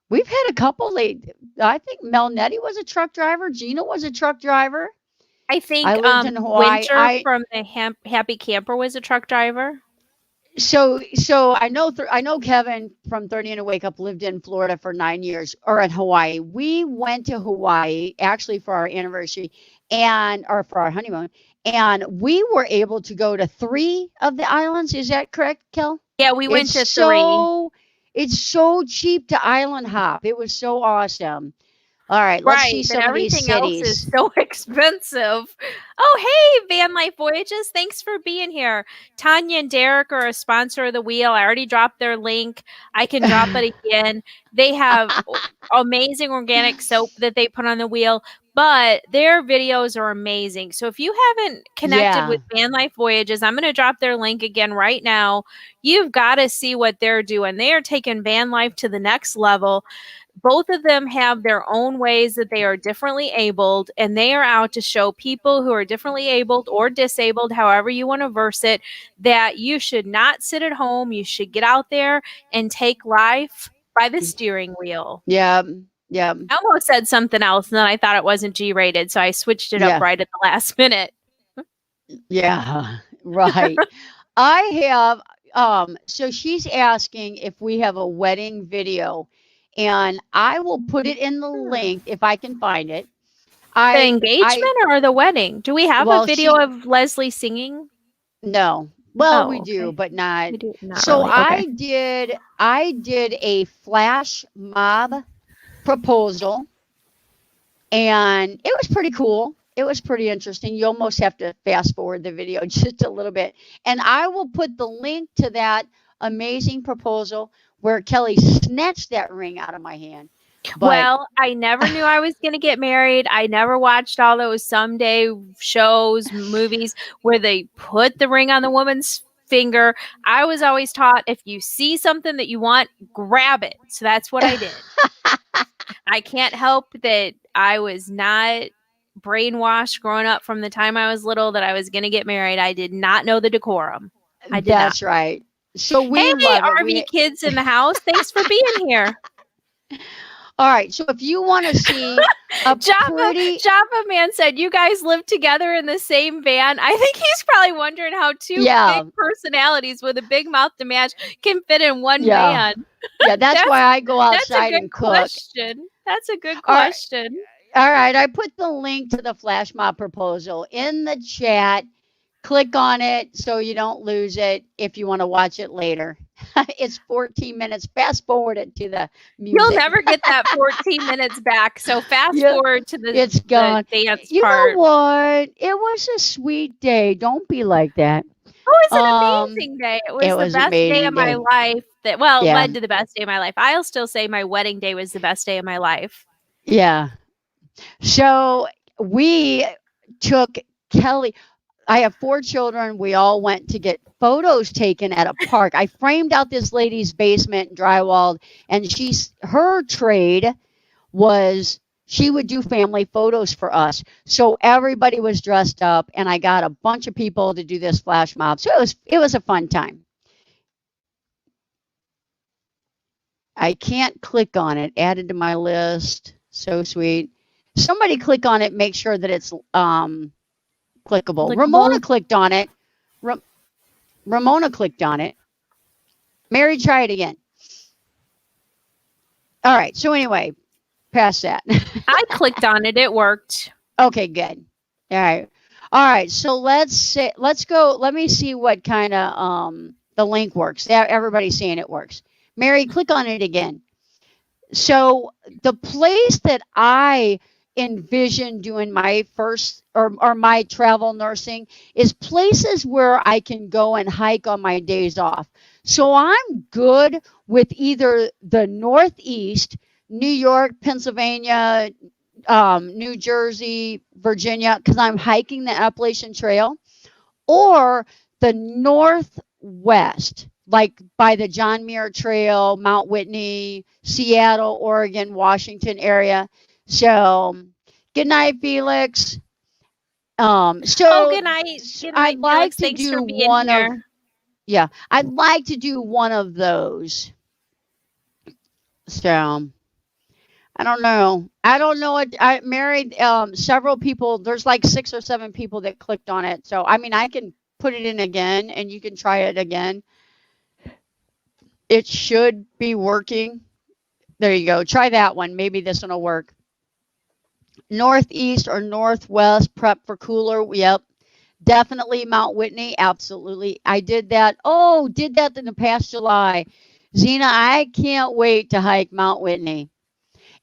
We've had a couple late. I think Mel Nettie was a truck driver. Gina was a truck driver. I think I lived in Hawaii. Winter from the Happy Camper was a truck driver. So I know Kevin from 30 and a Wake Up lived in Florida for 9 years, or in Hawaii. We went to Hawaii actually for our anniversary or for our honeymoon, and we were able to go to 3 of the islands. Is that correct, Kel? Yeah, we went to 3. It's so cheap to island hop. It was so awesome. All right, let's see some of these cities. Everything else is so expensive. Oh, hey, Van Life Voyages. Thanks for being here. Tanya and Derek are a sponsor of the wheel. I already dropped their link. I can drop it again. They have amazing organic soap that they put on the wheel, but their videos are amazing. So if you haven't connected with Van Life Voyages, I'm going to drop their link again right now. You've got to see what they're doing. They are taking van life to the next level. Both of them have their own ways that they are differently abled, and they are out to show people who are differently abled or disabled, however you want to verse it, that you should not sit at home. You should get out there and take life by the steering wheel. Yeah. I almost said something else, and then I thought it wasn't G-rated, so I switched it up right at the last minute. Yeah, right. I have, so she's asking if we have a wedding video. And I will put it in the link if I can find it. The engagement or the wedding? Do we have a video of Leslie singing? No. Well, we do, but not. So really. I did a flash mob proposal, and it was pretty cool. It was pretty interesting. You almost have to fast forward the video just a little bit. And I will put the link to that amazing proposal where Kelly snatched that ring out of my hand. But, well, I never knew I was going to get married. I never watched all those someday shows, movies where they put the ring on the woman's finger. I was always taught if you see something that you want, grab it. So that's what I did. I can't help that I was not brainwashed growing up from the time I was little that I was going to get married. I did not know the decorum. I did That's not. Right. So we love RV kids in the house. Thanks for being here. All right. So if you want to see Java Man said you guys live together in the same van. I think he's probably wondering how two big personalities with a big mouth to match can fit in one van. Yeah, that's why I go outside and cook. That's a good question. All right. I put the link to the flash mob proposal in the chat. Click on it so you don't lose it if you want to watch it later. It's 14 minutes. Fast forward it to the music. You'll never get that 14 minutes back. So fast Yeah, forward to it's the gone. dance You part. know what? It was a sweet day. Don't be like that. Oh, it's an amazing day. It was the was an best day amazing of my day. life. That well, it Yeah. led to the best day of my life. I'll still say my wedding day was the best day of my life. Yeah. So we took Kelly. I have 4 children. We all went to get photos taken at a park. I framed out this lady's basement, drywalled, and her trade was she would do family photos for us. So everybody was dressed up, and I got a bunch of people to do this flash mob. So it was a fun time. I can't click on it. Added to my list. So sweet. Somebody click on it. Make sure that it's clickable. Ramona clicked on it. Ramona clicked on it. Mary, try it again. All right. So anyway, past that. I clicked on it. It worked. Okay, good. All right. All right. So let's go. Let me see what kind of the link works. Everybody's saying it works. Mary, click on it again. So the place that I envision doing my first or my travel nursing is places where I can go and hike on my days off. So I'm good with either the Northeast, New York, Pennsylvania, New Jersey, Virginia, because I'm hiking the Appalachian Trail, or the Northwest, like by the John Muir Trail, Mount Whitney, Seattle, Oregon, Washington area. So, good night, Felix. Good night. I'd like to Thanks do for being one here. of, yeah, I'd like to do one of those. So, I don't know. I married several people. There's like 6 or 7 people that clicked on it. So, I mean, I can put it in again and you can try it again. It should be working. There you go. Try that one. Maybe this one will work. Northeast or Northwest, prep for cooler. Yep. Definitely Mount Whitney. Absolutely. I did that. Oh, did that in the past July. Zena, I can't wait to hike Mount Whitney.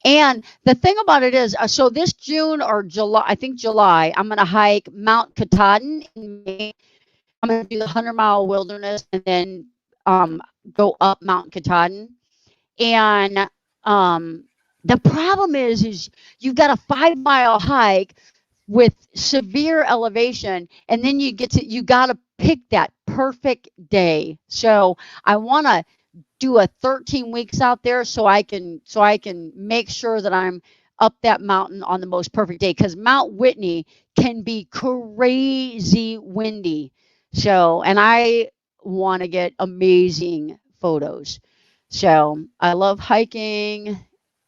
And the thing about it is, so this June or July, I think July, I'm going to hike Mount Katahdin in May. I'm going to do the 100-mile wilderness and then go up Mount Katahdin. And the problem is you've got a 5-mile hike with severe elevation, and then you got to pick that perfect day. So I want to do a 13 weeks out there so I can make sure that I'm up that mountain on the most perfect day, because Mount Whitney can be crazy windy. So, and I want to get amazing photos. So I love hiking,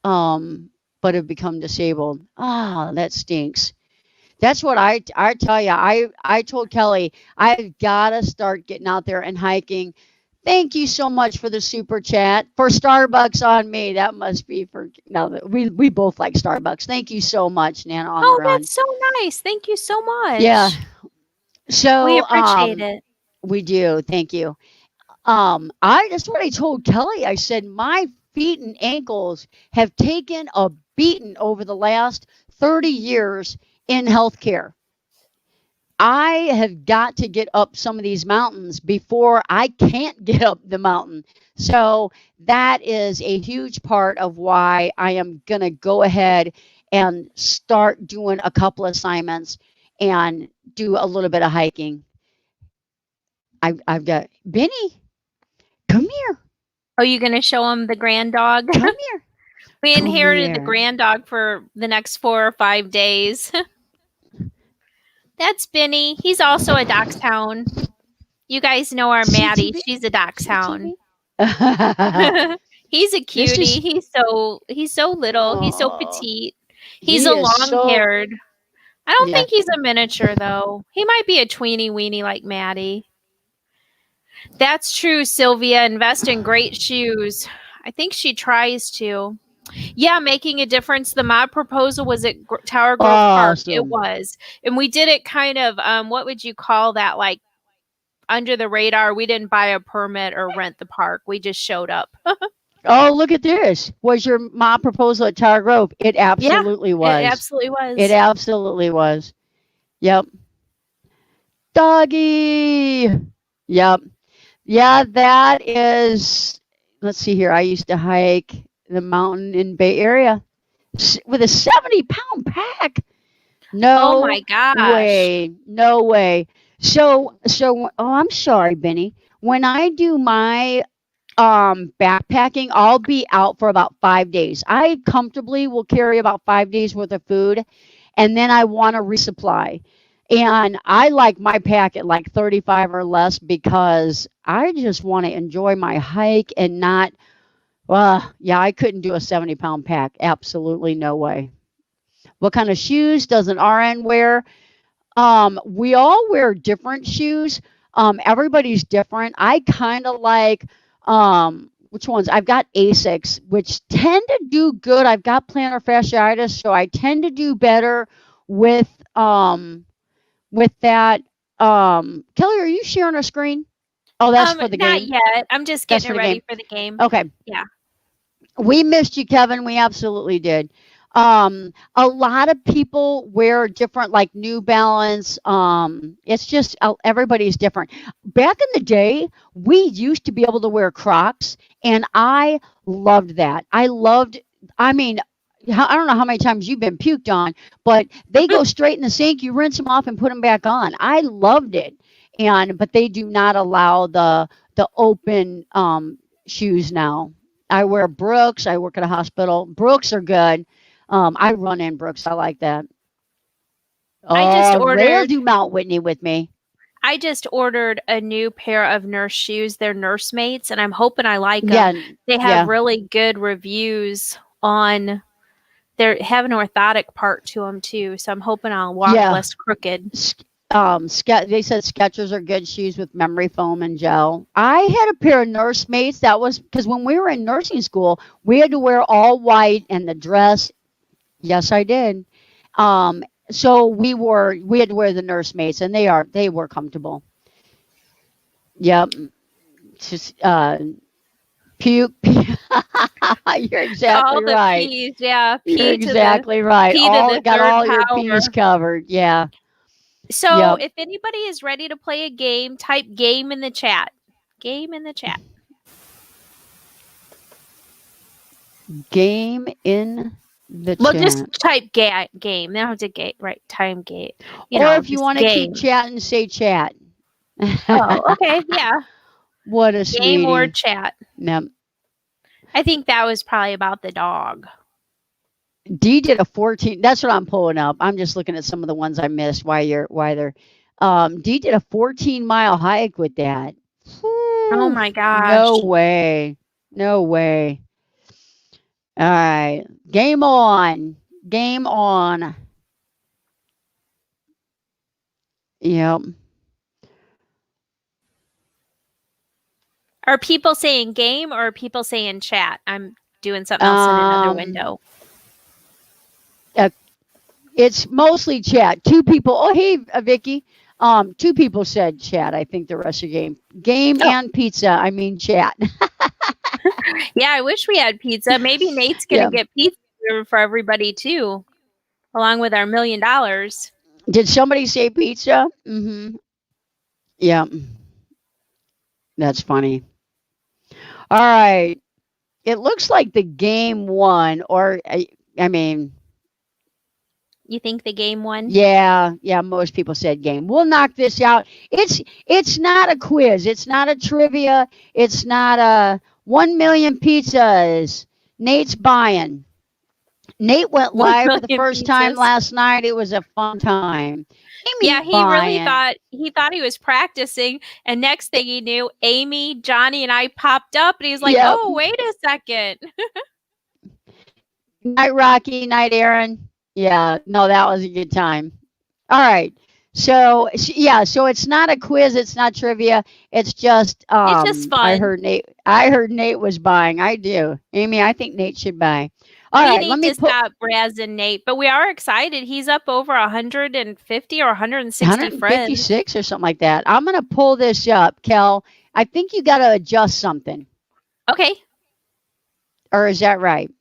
but have become disabled. Ah, that stinks. That's what I tell you. I told Kelly, I've got to start getting out there and hiking. Thank you so much for the super chat. For Starbucks on me. That must be for no. We both like Starbucks. Thank you so much, Nana. Oh, that's so nice. Thank you so much. Yeah. So we appreciate it. We do. Thank you. That's what I told Kelly. I said my feet and ankles have taken a beating over the last 30 years in healthcare. I have got to get up some of these mountains before I can't get up the mountain. So that is a huge part of why I am going to go ahead and start doing a couple assignments and do a little bit of hiking. I've got Benny. Come here. Are you going to show him the grand dog? Come here. We inherited the grand dog for the next 4 or 5 days. That's Benny. He's also a dachshund. You guys know our Maddie. She's a dachshund. He's a cutie. He's so little. He's so petite. He's a long-haired. I don't think he's a miniature though. He might be a tweeny weeny like Maddie. That's true, Sylvia. Invest in great shoes. I think she tries to. Yeah, making a difference. The mod proposal was at Tower Grove Park. It was. And we did it kind of, what would you call that? Like under the radar. We didn't buy a permit or rent the park. We just showed up. Oh, look at this. Was your mom proposal at Tower Grove? It absolutely It was. absolutely was. It absolutely was. Yep. Doggy. Yep. Yeah, that is. Let's see here. I used to hike the mountain in Bay Area with a 70-pound pack. Oh No my gosh. way. No way. So, oh, I'm sorry, Benny. When I do my backpacking, I'll be out for about 5 days. I comfortably will carry about 5 days worth of food, and then I want to resupply. And I like my pack at like 35 or less because I just want to enjoy my hike and not, yeah, I couldn't do a 70-pound pack. Absolutely no way. What kind of shoes does an RN wear? We all wear different shoes. Everybody's different. I kind of like, which ones? I've got Asics, which tend to do good. I've got plantar fasciitis, so I tend to do better with that. Kelly, are you sharing a screen? Oh, that's for the not game. yet. I'm just That's getting for it the ready game. for the game. Okay. Yeah. We missed you, Kevin. We absolutely did. A lot of people wear different, like New Balance. It's just everybody's different. Back in the day, we used to be able to wear Crocs, and I loved that. I mean, I don't know how many times you've been puked on, but they go straight in the sink. You rinse them off and put them back on. I loved it, but they do not allow the open shoes now. I wear Brooks. I work at a hospital. Brooks are good. I run in Brooks. I like that. I just Ray'll ordered do Mount Whitney with me. I just ordered a new pair of nurse shoes. They're Nursemates, and I'm hoping I like them. Yeah, They have really good reviews on. They have an orthotic part to them too, so I'm hoping I'll walk yeah. less crooked. They said Skechers are good shoes with memory foam and gel. I had a pair of Nursemates. That was because when we were in nursing school, we had to wear all white and the dress. Yes, I did. So we had to wear the Nursemates, and they were comfortable. Yep. Just puke. You're exactly All the right. P's, yeah. You're exactly right. P to the Got third all your power. P's covered. Yeah. So Yep. if anybody is ready to play a game, type game in the chat. Game in the chat. Game in the Well, chat. just type game. They don't have to time gate. Or if you just want to game. keep chatting, say chat. Oh, okay, yeah. What a Game sweetie. or chat. Yep. I think that was probably about the dog. Dee did a 14. That's what I'm pulling up. I'm just looking at some of the ones I missed. Why they're. Dee did a 14-mile hike with that. Oh my gosh. No way. No way. All right. Game on. Game on. Yep. Are people saying game or are people saying chat? I'm doing something else in another window. It's mostly chat. 2 people. Oh, hey, Vicky. 2 people said chat. I think the rest of the game and pizza. I mean chat. Yeah, I wish we had pizza. Maybe Nate's gonna get pizza for everybody too, along with our $1 million. Did somebody say pizza? Mm-hmm. Yeah. That's funny. All right. It looks like the game won, or I mean. You think the game won? Yeah, most people said game. We'll knock this out. It's not a quiz. It's not a trivia. It's not a 1 million pizzas. Nate's buying. Nate went live for the first time last night. It was a fun time. Yeah, he really thought he was practicing, and next thing he knew, Amy, Johnny, and I popped up, and he's like, "Oh, wait a second." Night, Rocky. Night, Aaron. Yeah, no, that was a good time. All right. So it's not a quiz, it's not trivia. It's just it's just fun. I heard Nate was buying. I do. Amy, I think Nate should buy. All We right, need let me to put stop razzing Nate, but we are excited. He's up over 150 or 160 friends. 156 or something like that. I'm going to pull this up, Kel. I think you got to adjust something. Okay. Or is that right?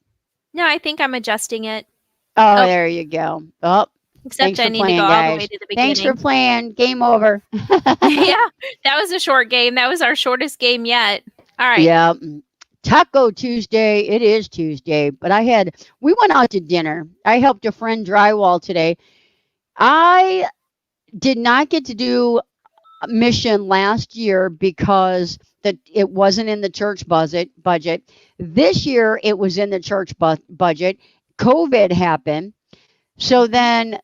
No, I think I'm adjusting it. Oh, there you go. Oh, Except thanks I for need to playing, go all the way guys. to the Thanks for beginning. playing. Game over. Yeah, that was a short game. That was our shortest game yet. All right. Yeah. Taco Tuesday. It is Tuesday, but we went out to dinner. I helped a friend drywall today. I did not get to do a mission last year because it wasn't in the church budget. This year it was in the church budget. COVID happened. So then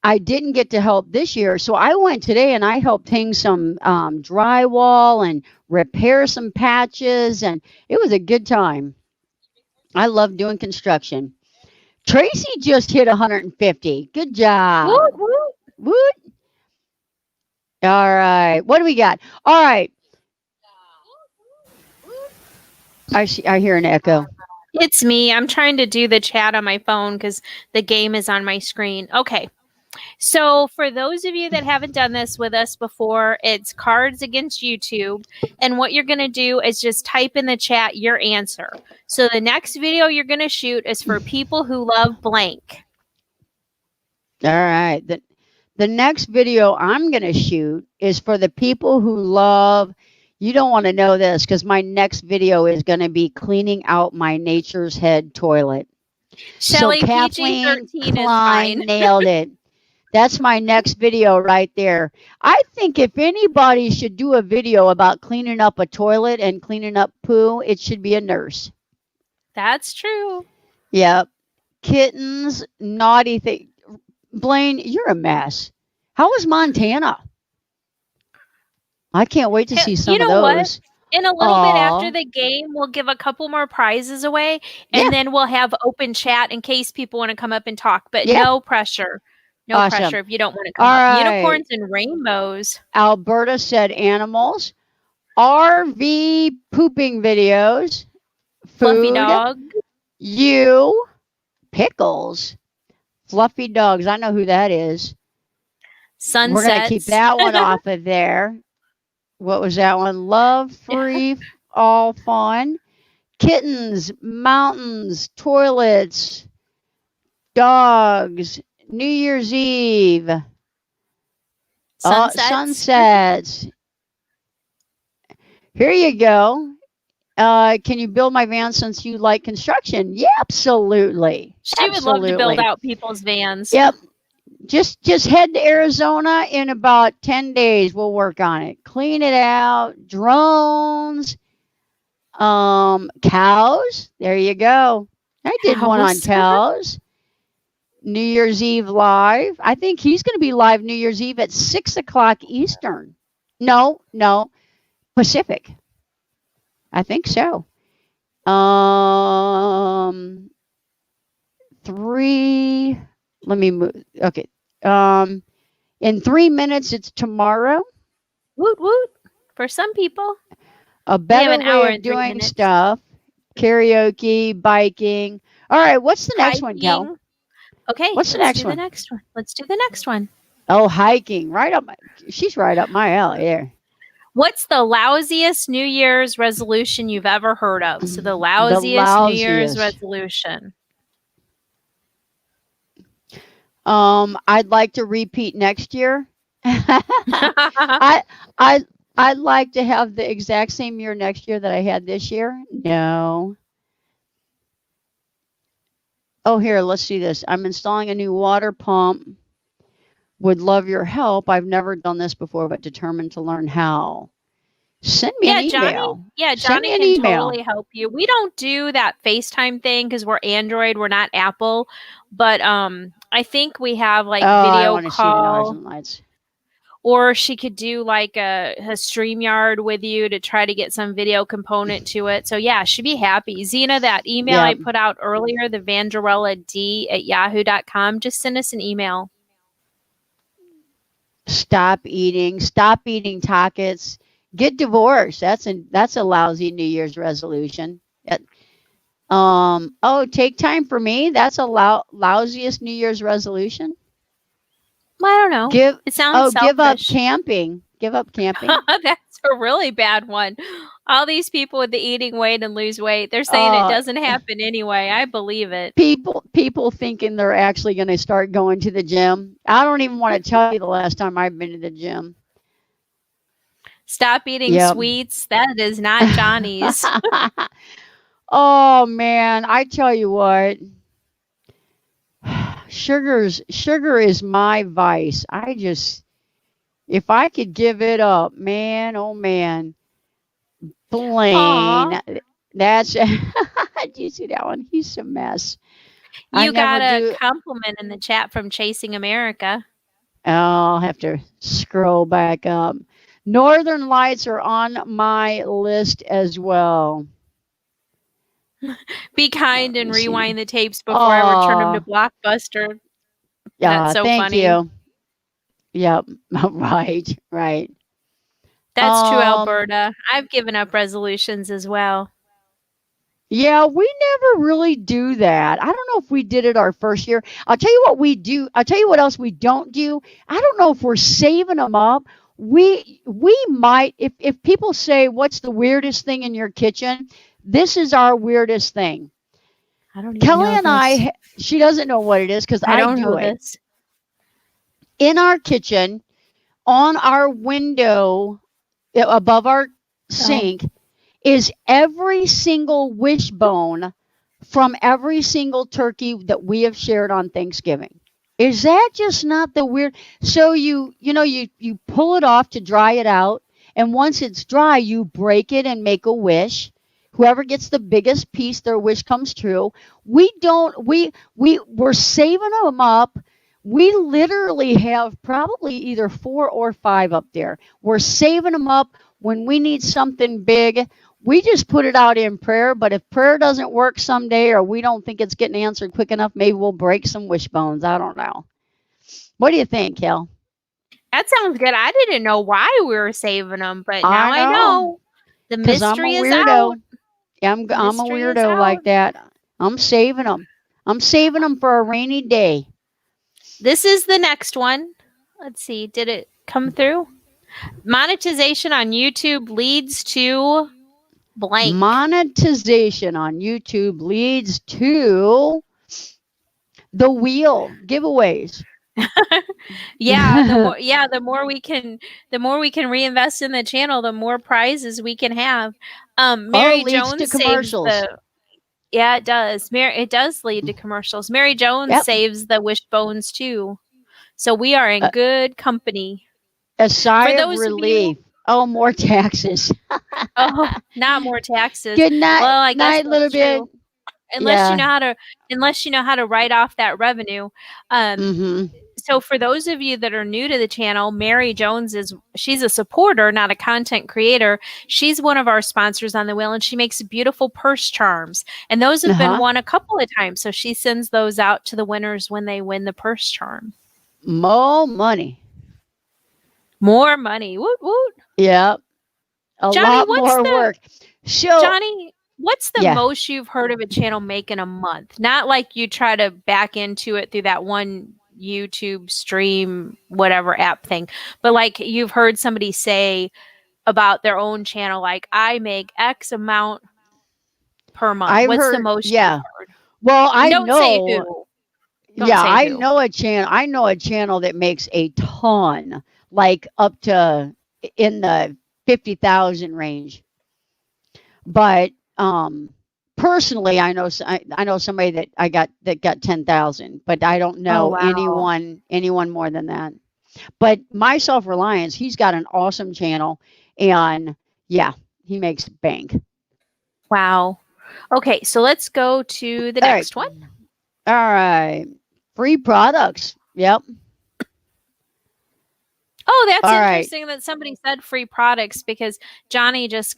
I didn't get to help this year. So I went today and I helped hang some drywall and repair some patches. And it was a good time. I love doing construction. Tracy just hit 150. Good job. Woot, woot. Woot. All right. What do we got? All right. I hear an echo. It's me. I'm trying to do the chat on my phone because the game is on my screen. Okay. So, for those of you that haven't done this with us before, it's Cards Against YouTube. And what you're going to do is just type in the chat your answer. So, the next video you're going to shoot is for people who love blank. All right. The next video I'm going to shoot is for the people who love. You don't want to know this because my next video is going to be cleaning out my Nature's Head toilet. Shelly, so Kathleen PG-13 is Klein fine. nailed it. That's my next video right there. I think if anybody should do a video about cleaning up a toilet and cleaning up poo, it should be a nurse. That's true. Yep. Kittens, naughty thing. Blaine, you're a mess. How was Montana? I can't wait to see some You know of what? those. In a little bit after the game, we'll give a couple more prizes away, and then we'll have open chat in case people want to come up and talk. But no pressure. No Awesome. pressure if you don't want to come All up. right. Unicorns and rainbows. Alberta said animals. RV pooping videos. Fluffy Food. dog. You. Pickles. Fluffy dogs. I know who that is. Sunsets. We're going to keep that one off of there. What was that one? Love free, all fun. Kittens, mountains, toilets, dogs, New Year's Eve, sunsets. Here you go. Can you build my van since you like construction? Yeah, absolutely. She would love to build out people's vans. Yep. Just head to Arizona in about 10 days. We'll work on it. Clean it out. Drones. Cows. There you go. I did one on cows. New Year's Eve live. I think he's going to be live New Year's Eve at 6 o'clock Eastern. No, Pacific. I think so. 3. Let me move. Okay. In 3 minutes, it's tomorrow. Woot woot. For some people. A better way of doing stuff. Karaoke, biking. All right. What's the next one, Kel? Okay. What's the next one? Let's do the next one. Oh, hiking. She's right up my alley there. What's the lousiest New Year's resolution you've ever heard of? So the lousiest. New Year's resolution. I'd like to repeat next year. I'd like to have the exact same year next year that I had this year. No. Oh, here, let's see this. I'm installing a new water pump. Would love your help. I've never done this before, but determined to learn how. Send me an email. Johnny can totally help you. We don't do that FaceTime thing because we're Android. We're not Apple. But I think we have like video call. Or she could do like a StreamYard with you to try to get some video component to it. So yeah, she'd be happy. Zena, that email I put out earlier, the vangerellaD@yahoo.com, just send us an email. Stop eating tacos. Get divorced. That's a lousy New Year's resolution. Oh, take time for me. That's a lousiest New Year's resolution. Well, I don't know. Give It sounds give up selfish. camping. Give up camping. That's a really bad one. All these people with the eating weight and lose weight, they're saying it Uh, doesn't happen anyway. I believe it. people thinking they're actually going to start going to the gym. I don't even want to tell you the last time I've been to the gym. Stop eating Yep. sweets. That is not Johnny's. Oh man, I tell you what. Sugar is my vice. If I could give it up, man, oh man. Aw. Blaine. That's do you see that one? He's a mess. I You got never a do. compliment in the chat from Chasing America. I'll have to scroll back up. Northern Lights are on my list as well. Be kind and Let me see. rewind the tapes before I return them to Blockbuster. Yeah, That's so thank funny. you. Yep. Right. That's true, Um, Alberta. I've given up resolutions as well. Yeah, we never really do that. I don't know if we did it our first year. I'll tell you what we do. I'll tell you what else we don't do. I don't know if we're saving them up. We might if people say what's the weirdest thing in your kitchen, this is our weirdest thing. I don't even Kelly know and this. she doesn't know what it is because I I don't do know it. this. In our kitchen, on our window above our sink is every single wishbone from every single turkey that we have shared on Thanksgiving. Is that just not the weird? So you pull it off to dry it out, and once it's dry, you break it and make a wish. Whoever gets the biggest piece, their wish comes true. We're saving them up. We literally have probably either 4 or 5 up there. We're saving them up when we need something big. We just put it out in prayer, but if prayer doesn't work someday or we don't think it's getting answered quick enough, maybe we'll break some wishbones. I don't know. What do you think, Kel? That sounds good. I didn't know why we were saving them, but now I know. The 'Cause I'm a mystery is weirdo. out. I'm a Mystery is weirdo like out. that. I'm saving them. I'm saving them for a rainy day. This is the next one. Let's see. Did it come through? Monetization on YouTube leads to blank. Monetization on YouTube leads to the wheel giveaways. The more we can reinvest in the channel, the more prizes we can have. Mary leads Jones to saves commercials. it does. It does lead to commercials. Mary Jones saves the wishbones too. So we are in good company. A sigh For of those relief. Oh, more taxes. Oh, not more taxes. Good night. Well, I guess night, little bit. true. Unless you know how to write off that revenue. So for those of you that are new to the channel, Mary Jones she's a supporter, not a content creator. She's one of our sponsors on the wheel, and she makes beautiful purse charms. And those have been won a couple of times. So she sends those out to the winners when they win the purse charm. More money. More money. Woot woot. Yep. Johnny, lot more work. Johnny, what's the most you've heard of a channel make in a month? Not like you try to back into it through that one YouTube stream, whatever app thing, but like you've heard somebody say about their own channel, like I make X amount per month. What's the most you've heard? Well, I Don't know. Say who. I know a channel. I know a channel that makes a ton, like up to in the 50,000 range. But personally, I know somebody that got 10,000, but I don't know anyone more than that. But My Self-Reliance, he's got an awesome channel, and he makes bank. Wow. Okay, so let's go to the next one. All right. Free products. Yep. Oh, that's interesting that somebody said free products, because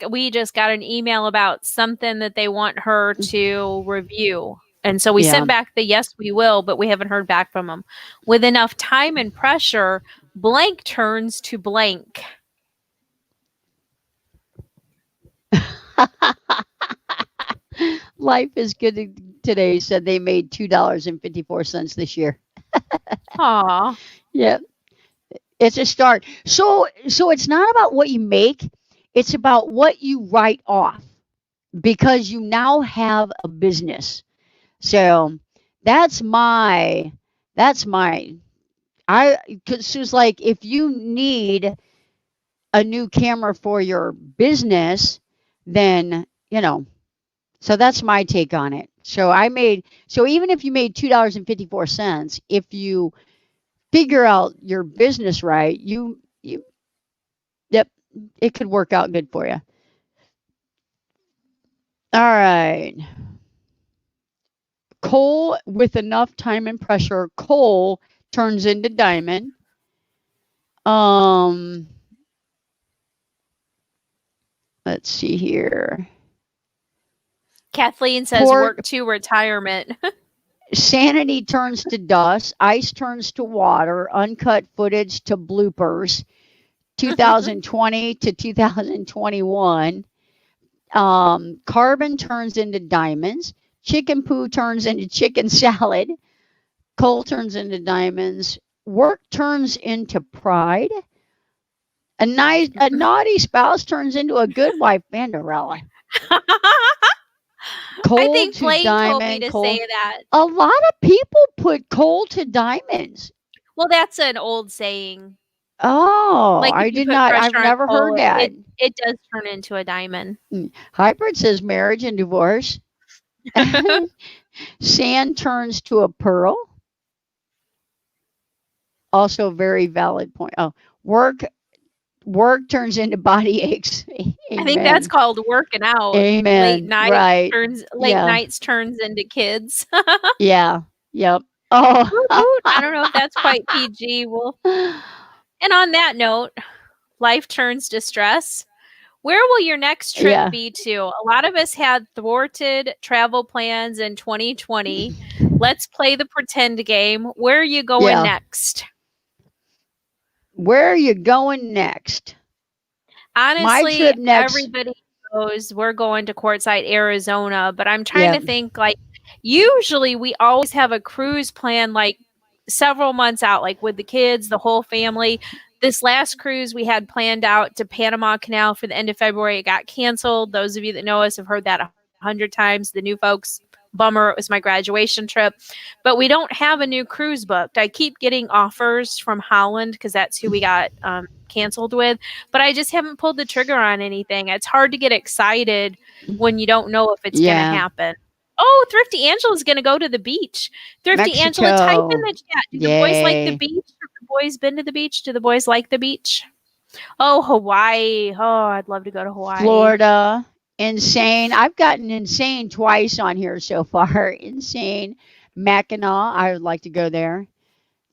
we just got an email about something that they want her to review. And so we sent back the yes, we will, but we haven't heard back from them. With enough time and pressure, blank turns to blank. Life is good today said they made $2.54 this year. Aw. Yeah, it's a start. So it's not about what you make, it's about what you write off because you now have a business. So that's my that's my I cuz it's like if you need a new camera for your business, then, so that's my take on it. So even if you made $2.54, if you figure out your business right, you yep, it could work out good for you. All right. Coal with enough time and pressure, coal turns into diamond. Um, let's see here. Kathleen says Pork, work to retirement. sanity turns to dust, ice turns to water, uncut footage to bloopers, 2020 to 2021. Carbon turns into diamonds, chicken poo turns into chicken salad, coal turns into diamonds, work turns into pride, a naughty spouse turns into a good wife, Vanderella. I Coal think to Blaine told me diamond, to coal. say that. A lot of people put coal to diamonds. Well, that's an old saying. Oh, Like if I you did put not. I've pressure on never coal, heard that. it does turn into a diamond. Hybrid says marriage and divorce. Sand turns to a pearl. Also, very valid point. Oh, work turns into body aches. I think that's Amen. called working out. Amen. Right. Late Yeah. nights turns into kids. Yeah. Yep. Oh. Woot woot. I don't know if that's quite PG. Well, and on that note, life turns to stress. Where will your next trip Yeah. be to? A lot of us had thwarted travel plans in 2020. Let's play the pretend game. Where are you going Yeah. next? Where are you going next? My Honestly, trip next. everybody knows we're going to Quartzsite, Arizona, but I'm trying Yep. to think like usually we always have a cruise plan like several months out, like with the kids, the whole family. This last cruise we had planned out to Panama Canal for the end of February. It got canceled. Those of you that know us have heard that 100 times. The new folks, bummer. It was my graduation trip. But we don't have a new cruise booked. I keep getting offers from Holland because that's who we got canceled with. But I just haven't pulled the trigger on anything. It's hard to get excited when you don't know if it's going to happen. Oh, Thrifty Angela's going to go to the beach. Thrifty Mexico. Angela, type in the chat. Do the boys like the Yay. beach? Have the boys been to the beach? Do the boys like the beach? Oh, Hawaii. Oh, I'd love to go to Hawaii. Florida. Insane. I've gotten insane twice on here so far. Insane. Mackinac. I would like to go there.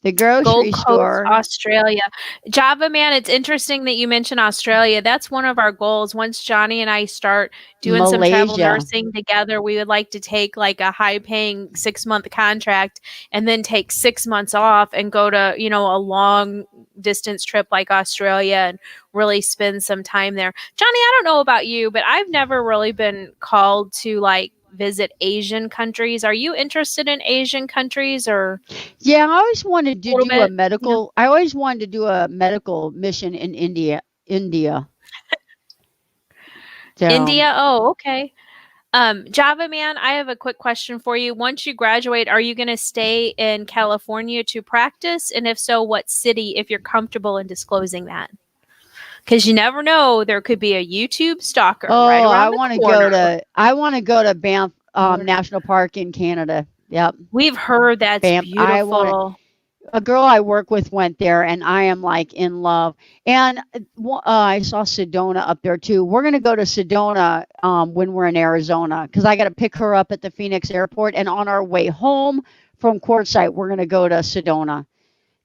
The grocery Gold Coast, store. Australia. Java Man, it's interesting that you mentioned Australia. That's one of our goals. Once Johnny and I start doing some travel Malaysia. nursing together, we would like to take like a high paying 6-month contract and then take 6 months off and go to, a long distance trip like Australia and really spend some time there. Johnny, I don't know about you, but I've never really been called to like visit Asian countries. Are you interested in Asian countries or? Yeah, I always wanted to Little do a bit, medical. I always wanted to do a medical mission in India. So, India? Oh, okay. Java Man, I have a quick question for you. Once you graduate, are you going to stay in California to practice? And if so, what city, if you're comfortable in disclosing that? Because you never know, there could be a YouTube stalker right around I the want to corner. go to Banff National Park in Canada. Yep. We've heard that's Banff. beautiful. A girl I work with went there, and I am like in love. And I saw Sedona up there too. We're gonna go to Sedona when we're in Arizona because I got to pick her up at the Phoenix airport, and on our way home from Quartzsite, we're gonna go to Sedona.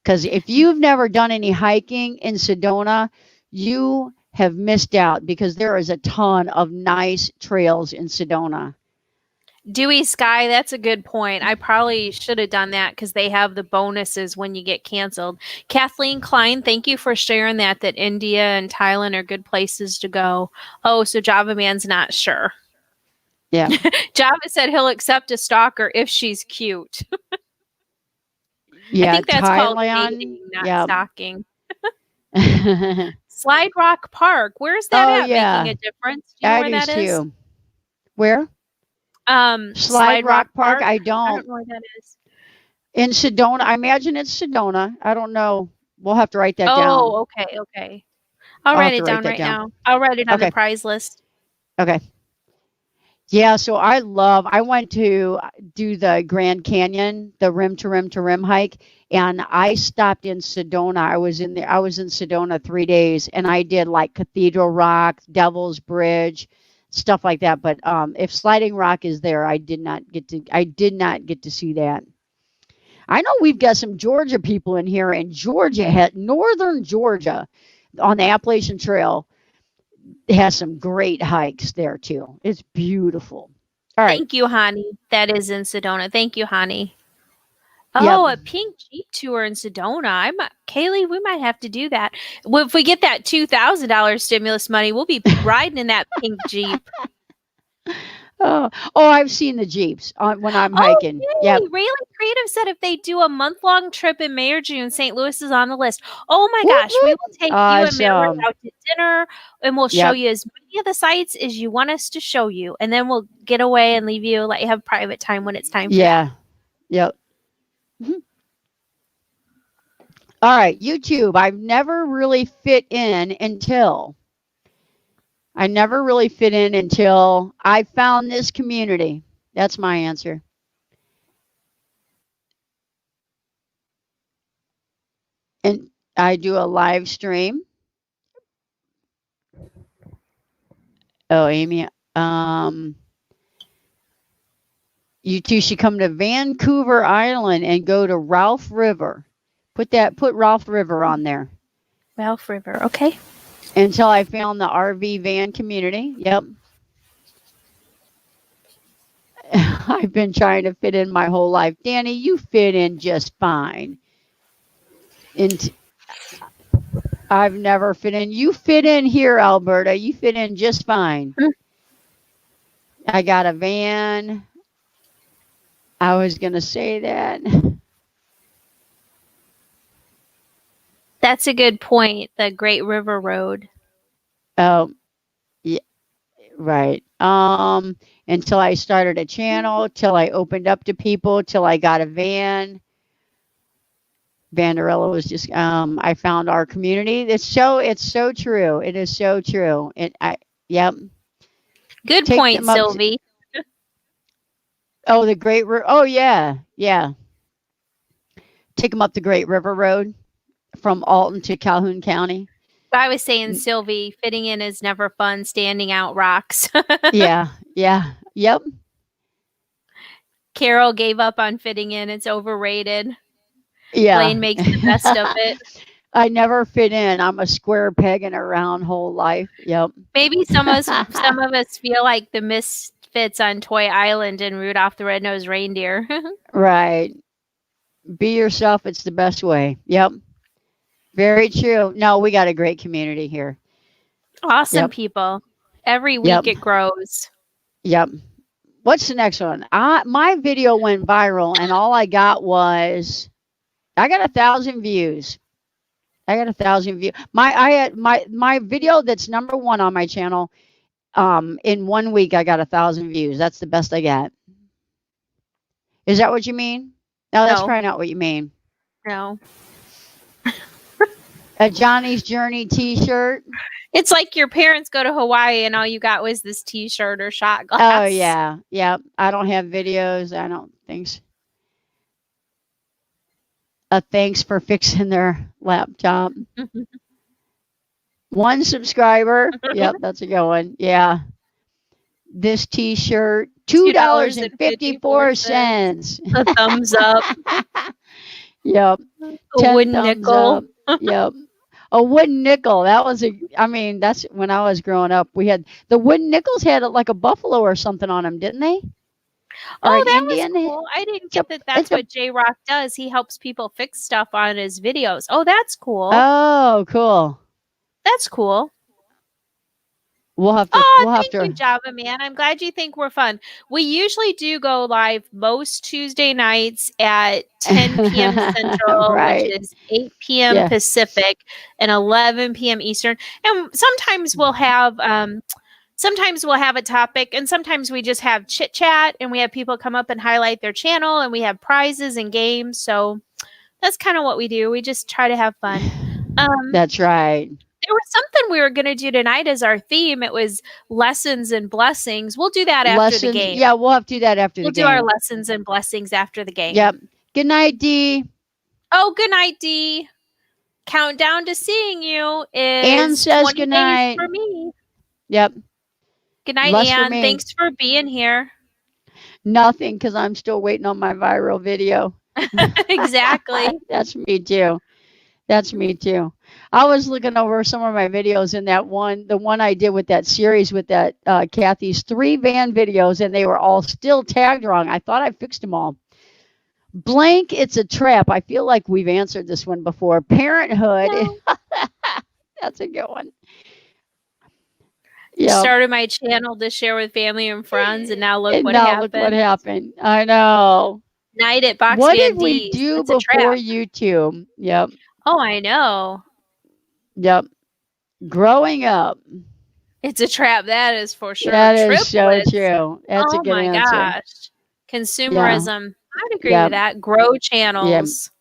Because if you've never done any hiking in Sedona, you have missed out because there is a ton of nice trails in Sedona. Dewy Sky, that's a good point. I probably should have done that because they have the bonuses when you get canceled. Kathleen Klein, thank you for sharing that India and Thailand are good places to go. Oh, so Java Man's not sure. Yeah. Java said he'll accept a stalker if she's cute. I Yeah. think that's called Thailand. dating, not Yeah. stalking. Slide Rock Park. Where's that Oh, at making yeah. a difference? Do you know I where do that is? too. Where? Slide Rock Park? I I don't. don't know where that is. In Sedona. I imagine it's Sedona. I don't know. We'll have to write that down. Oh, okay. I'll I'll have write to it write down that right down. now. I'll write it on the Okay. prize list. Okay. Yeah, so I went to do the Grand Canyon, the rim to rim to rim hike, and I stopped in Sedona. I was in Sedona 3 days, and I did like Cathedral Rock, Devil's Bridge, stuff like that. But if Sliding Rock is there, I did not get to see that. I know we've got some Georgia people in here, and northern Georgia on the Appalachian Trail has some great hikes there too. It's beautiful. All right. Thank you, Hani. That is in Sedona. Thank you, Hani. Yep. Oh, a pink Jeep tour in Sedona. Kaylee, we might have to do that. Well, if we get that $2,000 stimulus money, we'll be riding in that pink Jeep. Oh, I've seen the Jeeps when I'm hiking. Yay. Yep. Raylan Creative said if they do a month-long trip in May or June, St. Louis is on the list. Oh my Whoop, gosh, we whoop. will take you and Mallory Awesome. out to dinner, and we'll show Yep. you as many of the sites as you want us to show you, and then we'll get away and leave you, let you have private time when it's time for that. Yeah. Yep. Mhm. All right, YouTube. I never really fit in until I found this community. That's my answer. And I do a live stream. Oh, Amy. You two should come to Vancouver Island and go to Ralph River. Put Ralph River on there. Ralph River, okay. Until I found the RV van community. Yep. I've been trying to fit in my whole life. Danny, you fit in just fine. I've never fit in. You fit in here, Alberta. You fit in just fine. I got a van. I was going to say that. That's a good point. The Great River Road. Oh, yeah, right. Until I started a channel, till I opened up to people, till I got a van. Vanderella was just. I found our community. It's so true. It is so true. Yep. Good point, Sylvie. Oh, the Great River. Oh, yeah. Take them up the Great River Road from Alton to Calhoun County. I was saying, Sylvie, fitting in is never fun. Standing out rocks. Yeah. Yep. Carol gave up on fitting in. It's overrated. Yeah. Blaine makes the best of it. I never fit in. I'm a square peg in a round whole life. Yep. Maybe some of us feel like the misfits on Toy Island and Rudolph the Red-Nosed Reindeer. Right. Be yourself. It's the best way. Yep. Very true. No, we got a great community here. Awesome people. Every week it grows. Yep. What's the next one? My video went viral, and all I got was, I got 1,000 views. My video that's number one on my channel. In 1 week, I got 1,000 views. That's the best I got. Is that what you mean? No, that's probably not what you mean. No. A Johnny's Journey T-shirt. It's like your parents go to Hawaii and all you got was this T-shirt or shot glass. Oh, yeah. I don't have videos. I don't think so. Thanks for fixing their laptop. 1 subscriber. Yep, that's a good one. Yeah. This T-shirt, $2.54. A thumbs up. Yep. A wooden nickel. Yep. A wooden nickel. That's when I was growing up. We had the wooden nickels had like a buffalo or something on them, didn't they? Oh, that was cool. I didn't get that. That's what J-Rock does. He helps people fix stuff on his videos. Oh, that's cool. Oh, cool. That's cool. We'll have to. Oh, We'll have thank you, to. Java Man. I'm glad you think we're fun. We usually do go live most Tuesday nights at 10 p.m. Central, which Right. is 8 p.m. Yeah. Pacific and 11 p.m. Eastern. And sometimes we'll have a topic, and sometimes we just have chit chat, and we have people come up and highlight their channel, and we have prizes and games. So that's kind of what we do. We just try to have fun. That's right. There was something we were going to do tonight as our theme. It was lessons and blessings. We'll do that after the Lessons. game. Yeah, we'll have to do that after We'll the do our game. lessons and blessings after the game. Yep. Good night, Dee. Oh, good night, Dee. Countdown to seeing you is Ann says 20 good days night. for me. Yep. Good night, Less for Ann. me. Thanks for being here. Nothing, because I'm still waiting on my viral video. Exactly. That's me too. That's me too. I was looking over some of my videos in the one I did with that series with that Kathy's 3 van videos, and they were all still tagged wrong. I thought I fixed them all. Blank, it's a trap. I feel like we've answered this one before. Parenthood. No. That's a good one. Yeah. Started my channel to share with family and friends, and now look what Now happened. look what happened. I know. Night at Box What Van did we D's. do It's a before trap. YouTube? Yep. Oh, I know. Yep. Growing up. It's a trap, that is for sure. That is so Triplets. true. That's a Oh good my answer. gosh. Consumerism. I'd agree Yep. with that. Grow channels.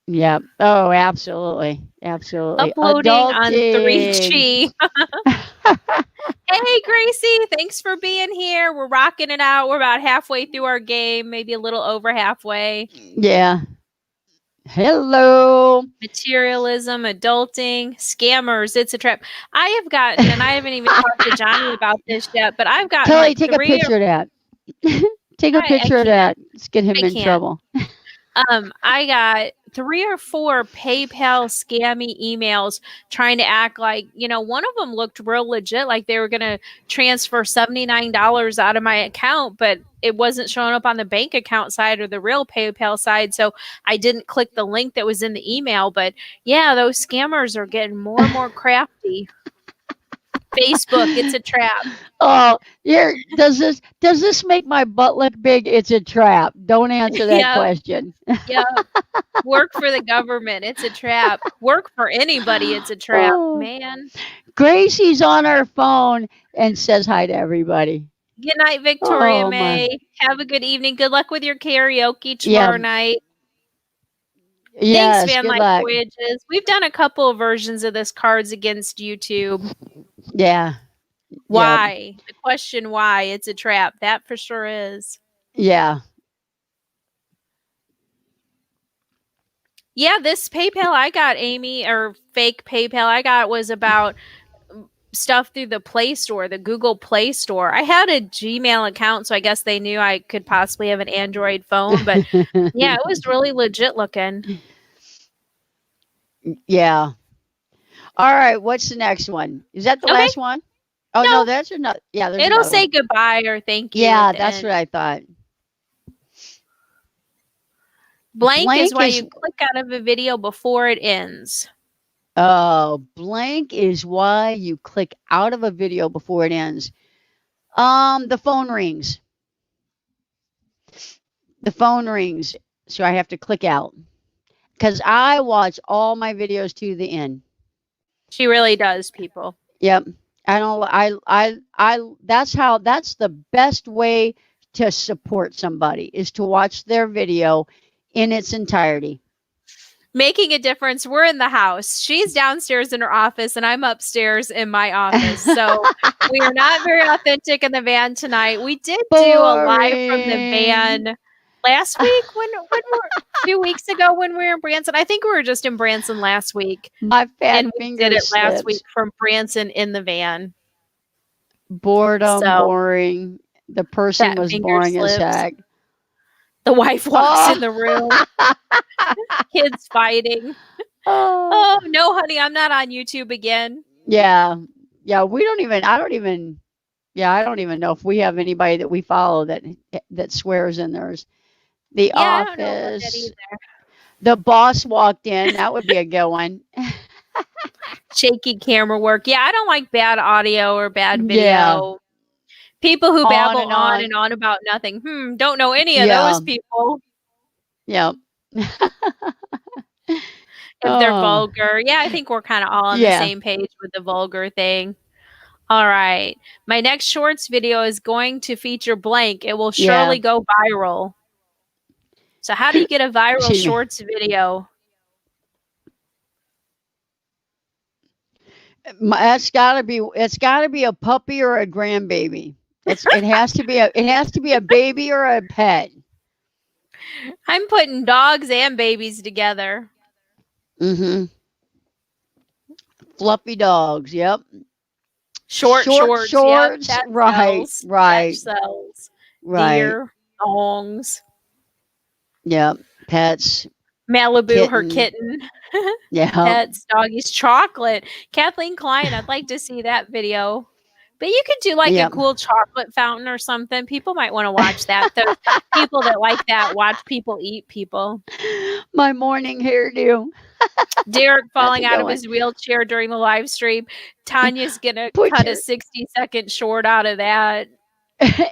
Yep. Oh, absolutely. Absolutely. Uploading on Adulting. 3G. Hey, Gracie. Thanks for being here. We're rocking it out. We're about halfway through our game, maybe a little over halfway. Yeah. Hello. Materialism, adulting, scammers. It's a trap. I have gotten, and I haven't even talked to Johnny about this yet, but I've gotten Kelly, like take a 3 picture of that. Take a I picture of that. can't. Let's get him I in can't. trouble. I got 3 or 4 PayPal scammy emails trying to act like, one of them looked real legit, like they were going to transfer $79 out of my account, but it wasn't showing up on the bank account side or the real PayPal side. So I didn't click the link that was in the email. But yeah, those scammers are getting more and more crafty. Facebook, it's a trap. Oh, here. Does this make my butt look big? It's a trap. Don't answer that Yep. question. Yeah. Work for the government. It's a trap. Work for anybody. It's a trap, Oh. man. Gracie's on her phone and says hi to everybody. Good night, Victoria Oh, May. Have a good evening. Good luck with your karaoke tomorrow night. Yes, Thanks, Van good Life luck. Voyages. We've done a couple of versions of this Cards Against YouTube. Yeah. Why? The question why. It's a trap. That for sure is. Yeah. Yeah, this PayPal I got, Amy, or fake PayPal I got was about stuff through the Play Store, the Google Play Store. I had a Gmail account, so I guess they knew I could possibly have an Android phone, but yeah, it was really legit looking. Yeah. All right. What's the next one? Is that the Okay. last one? Oh, No. no, that's another. Yeah, there's It'll another say one. goodbye or thank you. Yeah, at the that's end. what I thought. Blank is Blank why is- you click out of a video before it ends. Oh, blank is why you click out of a video before it ends. The phone rings. The phone rings, so I have to click out because I watch all my videos to the end. She really does, people. Yep. I don't. That's the best way to support somebody is to watch their video in its entirety. Making a difference. We're in the house. She's downstairs in her office, and I'm upstairs in my office. So we are not very authentic in the van tonight. We did do a live from the van last week when 2 weeks ago when we were in Branson. I think we were just in Branson last week. My fat And we finger did it last slips. week from Branson in the van. Boredom, So, boring. The person fat was finger boring as slips. heck. The wife walks Oh. in the room. Kids fighting. Oh. Oh, no, honey, I'm not on YouTube again. Yeah. Yeah, I don't even know if we have anybody that we follow that swears in theirs. The Yeah, I don't know about that Office. either. The boss walked in. That would be a good one. Shaky camera work. Yeah, I don't like bad audio or bad video. Yeah. People who On babble and on on. and on about nothing. Don't know any of Yeah. those people. Yep. If they're Oh, vulgar. Yeah, I think we're kind of all on the yeah. same page with the vulgar thing. All right. My next shorts video is going to feature blank. It will Yeah. surely go viral. So how do you get a viral Excuse me. shorts video? It's gotta be a puppy or a grandbaby. It has to be a baby or a pet. I'm putting dogs and babies together. Mm-hmm. Fluffy dogs. Yep. Short shorts. Yep, shorts. that Right. sells. That Right. sells. Right. Deer, thongs. Yep. Pets. Malibu, her Kitten. kitten. Yeah. Pets, doggies, chocolate. Kathleen Klein, I'd like to see that video. But you could do like a Yep. cool chocolate fountain or something. People might want to watch that. Those people that like that watch people eat people. My morning hairdo. Derek falling a out good of one. his wheelchair during the live stream. Tanya's gonna Put cut your- a 60-second short out of that.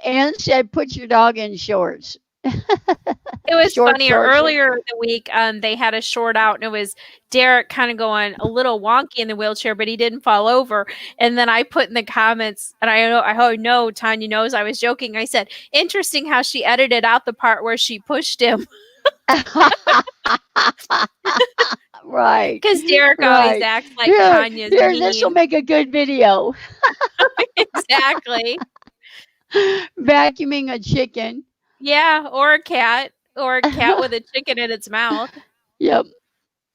Anne said, "Put your dog in shorts." It was Short funny. shorts. Earlier in the week, they had a short out, and it was Derek kind of going a little wonky in the wheelchair, but he didn't fall over. And then I put in the comments, and I know Tanya knows I was joking. I said, "Interesting how she edited out the part where she pushed him." Right. Because Derek always Right. acts like Here, Tanya's this will mean. make a good video. Exactly. Vacuuming a chicken. Yeah, or a cat with a chicken in its mouth. Yep.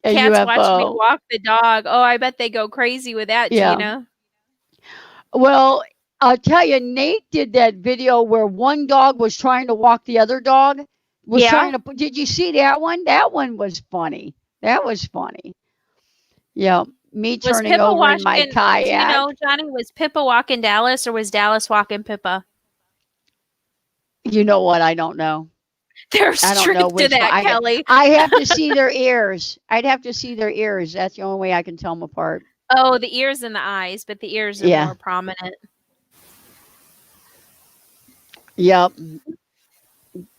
A Cats watch me UFO. walk the dog. Oh, I bet they go crazy with that, Yeah. Gina. Well, I'll tell you, Nate did that video where one dog was trying to walk the other dog. Yeah. Did you see that one? That one was funny. That was funny. Yeah. Me Was turning Pippa over in my walking? kayak. Do you know, Johnny, was Pippa walking Dallas or was Dallas walking Pippa? You know what? I don't know. They're I don't strict know to which that, one. Kelly. I have to see their ears. I'd have to see their ears. That's the only way I can tell them apart. Oh, the ears and the eyes, but the ears are Yeah. more prominent. Yep.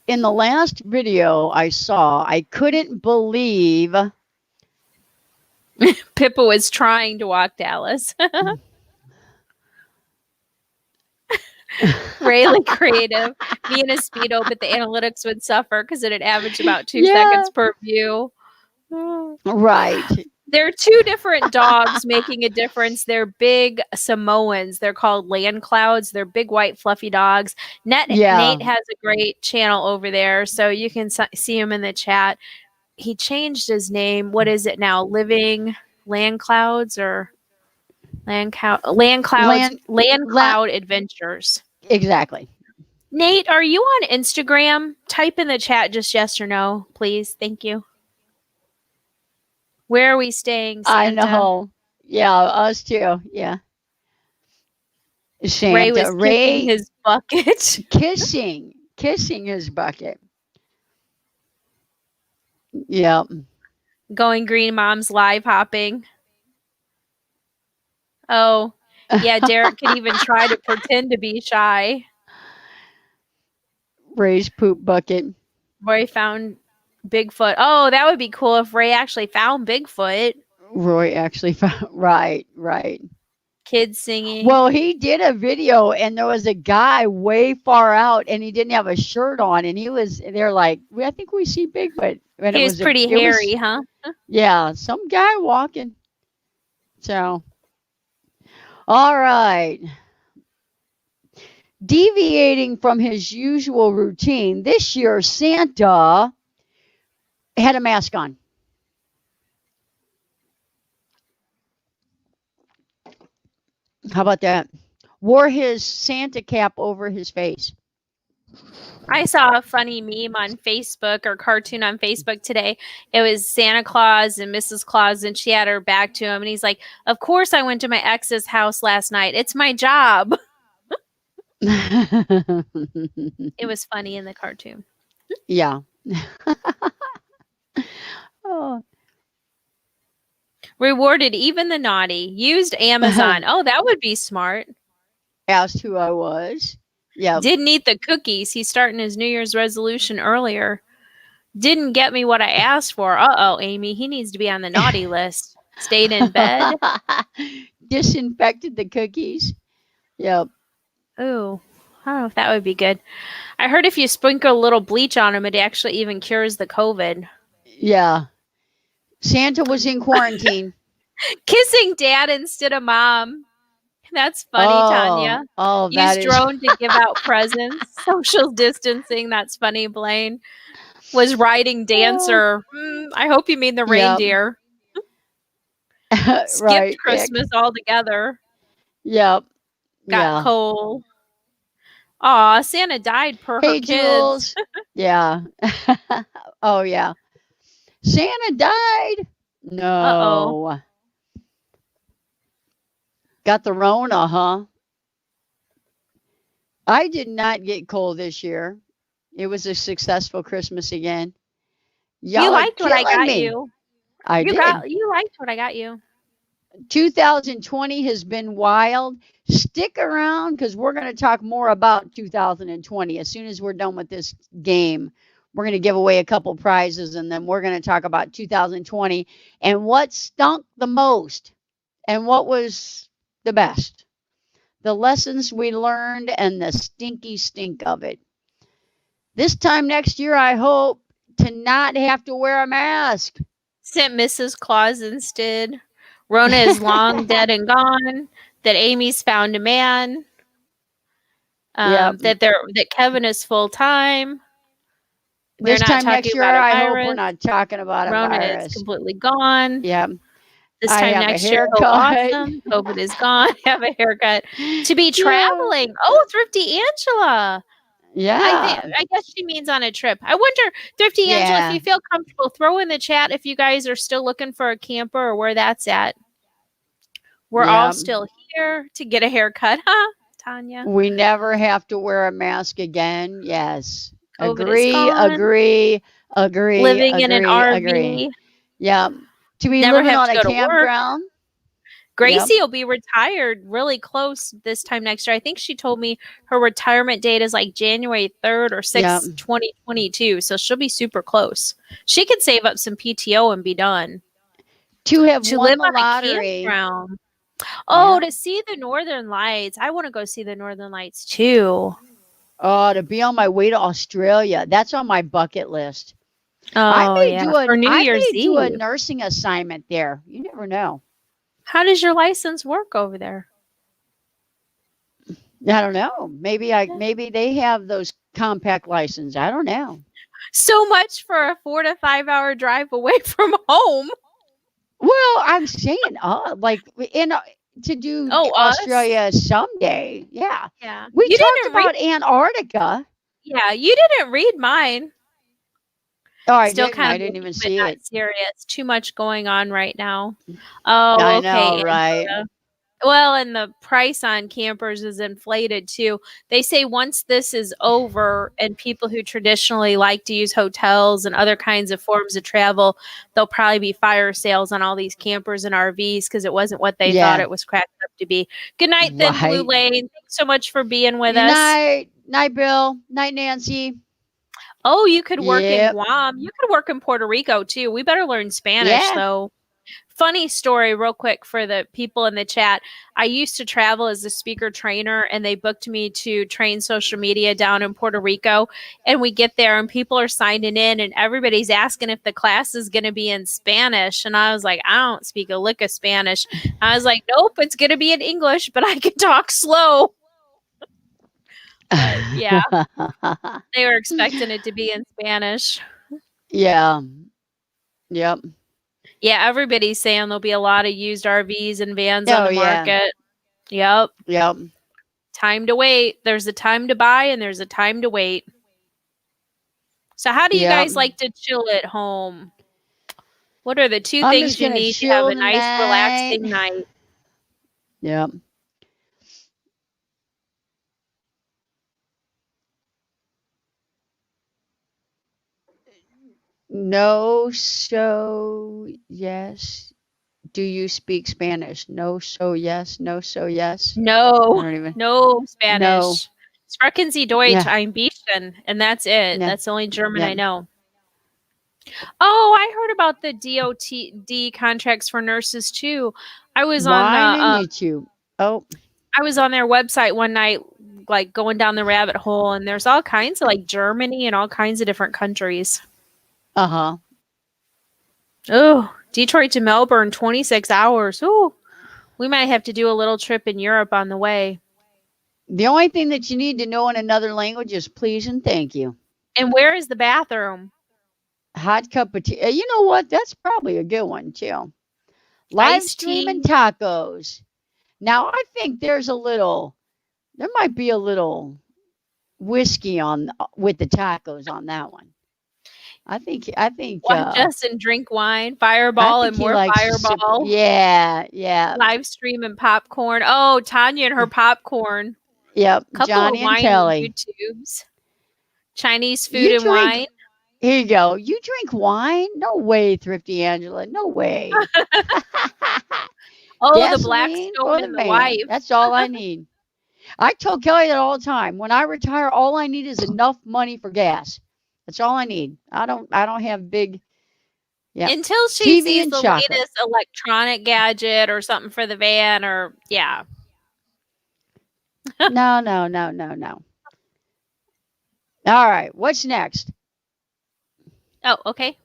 In the last video I saw, I couldn't believe Pippa was trying to walk Dallas. Really creative. Me and a Speedo, but the analytics would suffer because it'd average about 2 seconds per view. right. There are two different dogs making a difference. They're big Samoans. They're called land clouds. They're big, white, fluffy dogs. Yeah. Nate has a great channel over there, so you can see him in the chat. He changed his name. What is it now? Living Land Clouds or Land Cloud Adventures. Exactly. Nate, are you on Instagram? Type in the chat just yes or no, please. Thank you. Where are we staying, Santa? I know. Yeah, us too. Yeah. Santa. Ray was kissing his bucket. Kissing his bucket. Yep. Going green, mom's live hopping. Oh, yeah, Derek can even try to pretend to be shy. Ray's poop bucket. Roy found Bigfoot. Oh, that would be cool if Ray actually found Bigfoot. Roy actually found, right. Kids singing. Well, he did a video and there was a guy way far out and he didn't have a shirt on and they're like, I think we see Bigfoot. And he was pretty hairy, huh? Yeah, some guy walking. So, all right. Deviating from his usual routine, this year Santa had a mask on. How about that? Wore his Santa cap over his face. I saw a funny meme on Facebook or cartoon on Facebook today. It was Santa Claus and Mrs. Claus, and she had her back to him. And he's like, "Of course I went to my ex's house last night. It's my job." It was funny in the cartoon. Yeah. Oh. Rewarded even the naughty. Used Amazon. Oh, that would be smart. Asked who I was. Yep. Didn't eat the cookies. He's starting his New Year's resolution earlier. Didn't get me what I asked for. Uh-oh, Amy. He needs to be on the naughty list. Stayed in bed. Disinfected the cookies. Yep. Ooh, I don't know if that would be good. I heard if you sprinkle a little bleach on him, it actually even cures the COVID. Yeah. Santa was in quarantine. Kissing dad instead of mom. That's funny, Tanya. Oh, that Use is. drone to give out presents. Social distancing. That's funny, Blaine. Was riding dancer. I hope you mean the Yep. reindeer. Skipped Right. Christmas altogether. Yep. Got Yeah. cold. Aw, Santa died per Hey, her kids. Jules. Yeah. Oh, yeah. Santa died. No. Got the Rona, huh? I did not get cold this year. It was a successful Christmas again. Y'all You are liked what I killing got me. you. I did. You liked what I got you. 2020 has been wild. Stick around because we're going to talk more about 2020 as soon as we're done with this game. We're going to give away a couple prizes and then we're going to talk about 2020 and what stunk the most and what was the best. The lessons we learned and the stinky stink of it. This time next year, I hope to not have to wear a mask. Sent Mrs. Claus instead. Rona is long dead and gone. That Amy's found a man. Yep. That Kevin is full time. This time next year, I hope we're not talking about a Rona virus. is completely gone. Yep. This I time have a next year, oh, haircut. awesome. COVID is gone. Have a haircut. To be traveling. Oh, Thrifty Angela. Yeah. I guess she means on a trip. I wonder, Thrifty Angela, if you feel comfortable, throw in the chat if you guys are still looking for a camper or where that's at. We're all still here to get a haircut, huh, Tanya? We never have to wear a mask again. Yes. COVID Agree. Living in an RV. Yeah. To be Never living have on to a go to work. campground. Gracie will be retired really close this time next year. I think she told me her retirement date is like January 3rd or 6th, 2022. So she'll be super close. She could save up some PTO and be done. To have to won live the on lottery. A campground. Oh, to see the Northern Lights. I want to go see the Northern Lights too. Oh, to be on my way to Australia. That's on my bucket list. Oh, I may yeah. do a, For New Year's Eve. do a nursing assignment there. You never know. How does your license work over there? I don't know. Maybe they have those compact license. I don't know. So much for a 4 to 5 hour drive away from home. Well, I'm saying, like to do Australia someday. Yeah. Yeah. We talked about Antarctica. Yeah, you didn't read mine. Oh, I didn't even see it. Serious. Too much going on right now. Oh, I know, right? Well, and the price on campers is inflated too. They say once this is over and people who traditionally like to use hotels and other kinds of forms of travel, there'll probably be fire sales on all these campers and RVs because it wasn't what they thought it was cracked up to be. Good night, then, Blue Lane. Thanks so much for being with us. Night, Bill. Night, Nancy. Oh, you could work in Guam. You could work in Puerto Rico too. We better learn Spanish though. Funny story real quick for the people in the chat. I used to travel as a speaker trainer and they booked me to train social media down in Puerto Rico. And we get there and people are signing in and everybody's asking if the class is going to be in Spanish. And I was like, I don't speak a lick of Spanish. I was like, nope, it's going to be in English, but I can talk slow. Yeah. They were expecting it to be in Spanish. Yeah. Yep. Yeah, everybody's saying there'll be a lot of used RVs and vans on the market. Yep. Time to wait. There's a time to buy and there's a time to wait. So how do you guys like to chill at home? What are the two things you need to have a nice, relaxing night? Yep. No, so yes. Do you speak Spanish? No, so yes. No, so yes. I No, don't even. no No. Spanish. Sprechen Sie Deutsch, Yeah. ein bisschen, and that's it. Yeah. That's the only German Yeah. I know. Oh, I heard about the DOTD contracts for nurses too. I was on Why didn't you? Oh, I was on their website one night, like going down the rabbit hole, and there's all kinds of like Germany and all kinds of different countries. uh-huh. Oh, Detroit to Melbourne, 26 hours. Oh, we might have to do a little trip in Europe on the way. The only thing that you need to know in another language is please and thank you. And where is the bathroom? Hot cup of tea. You know what? That's probably a good one too. Live Iced streaming tea. tacos. Now I think there might be a little whiskey on with the tacos on that one. I think Watch us and drink wine, I fireball think and he more likes fireball. yeah. Live stream and popcorn. Oh, Tanya and her popcorn. Yep. Couple Johnny of and wine Kelly. YouTubes. Chinese food You and drink wine. Here you go. You drink wine? No way, Thrifty Angela. No way. Oh, the black Gasoline stone for the and the van. wife. That's all I need. I tell Kelly that all the time. When I retire, all I need is enough money for gas. That's all I need. I don't have big Until she TV sees and the chocolate. latest electronic gadget or something for the van or yeah. No. All right, what's next? Oh, okay.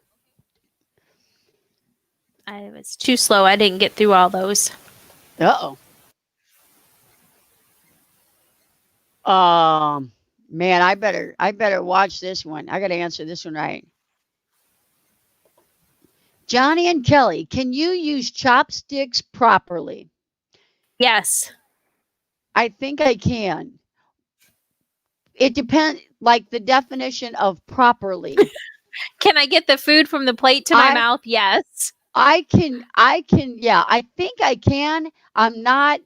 I was too slow. I didn't get through all those. Uh-oh. Man, I better watch this one. I got to answer this one right. Johnny and Kelly, can you use chopsticks properly? Yes. I think I can. It depends, like the definition of properly. Can I get the food from the plate to my mouth? Yes. I can, yeah, I think I can. I'm not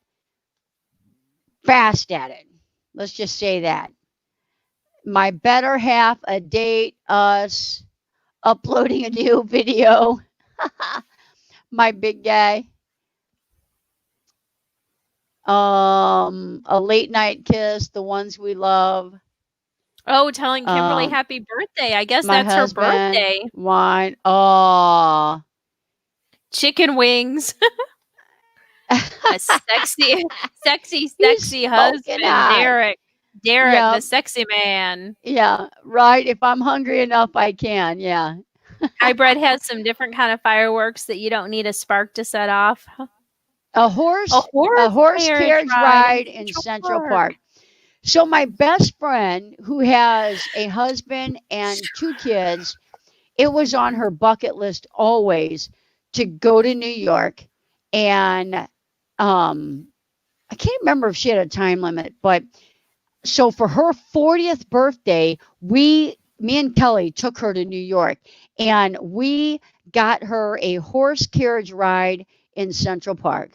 fast at it. Let's just say that. My better half, a date, us, uploading a new video. My big guy. A late night kiss, the ones we love. Oh, telling Kimberly happy birthday. I guess My that's husband, her birthday. Wine. Oh. Chicken wings. A sexy He's husband, hot. Derek, Yep. the sexy man. Yeah, right. If I'm hungry enough, I can. Yeah. Hybrid has some different kind of fireworks that you don't need a spark to set off. A horse carriage ride in Central Park. So my best friend, who has a husband and 2 kids, it was on her bucket list always to go to New York. And I can't remember if she had a time limit, but so for her 40th birthday, me and Kelly took her to New York, and we got her a horse carriage ride in Central Park.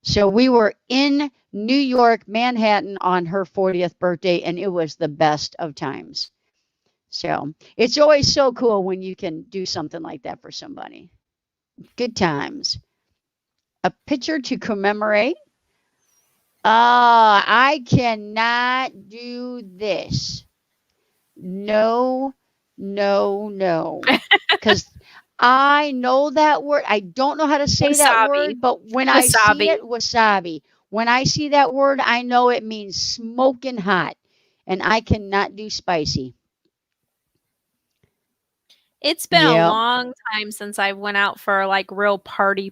So we were in New York, Manhattan on her 40th birthday, and it was the best of times. So it's always so cool when you can do something like that for somebody. Good times. A picture to commemorate. I cannot do this. No. Because I know that word. I don't know how to say that word, but when I see it, wasabi. When I see that word, I know it means smoking hot, and I cannot do spicy. It's been a long time since I went out for like real party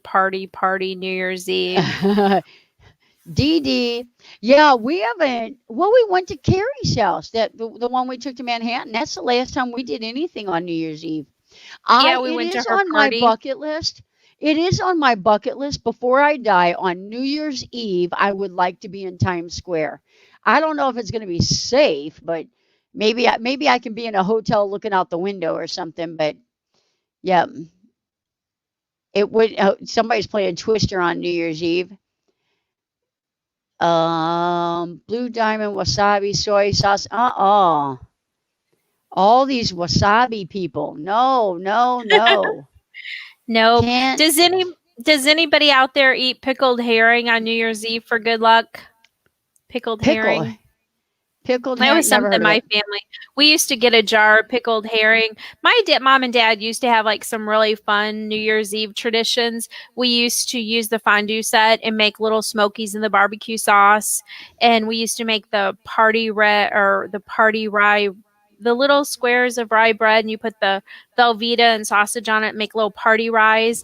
New Year's Eve. DD. Yeah, we haven't. Well, we went to Carrie's house. The one we took to Manhattan. That's the last time we did anything on New Year's Eve. We went to her on party. My bucket list. It is on my bucket list. Before I die on New Year's Eve, I would like to be in Times Square. I don't know if it's going to be safe, but maybe I can be in a hotel looking out the window or something. But yeah, it would. Somebody's playing Twister on New Year's Eve. Blue Diamond, wasabi, soy sauce. All these wasabi people. No. No. Does Does anybody out there eat pickled herring on New Year's Eve for good luck? Pickled herring. Pickled That herring. was Never something heard of my it. family. We used to get a jar of pickled herring. My mom and dad used to have like some really fun New Year's Eve traditions. We used to use the fondue set and make little smokies in the barbecue sauce, and we used to make the party rye, the little squares of rye bread, and you put the Velveeta and sausage on it. Make little party ryes,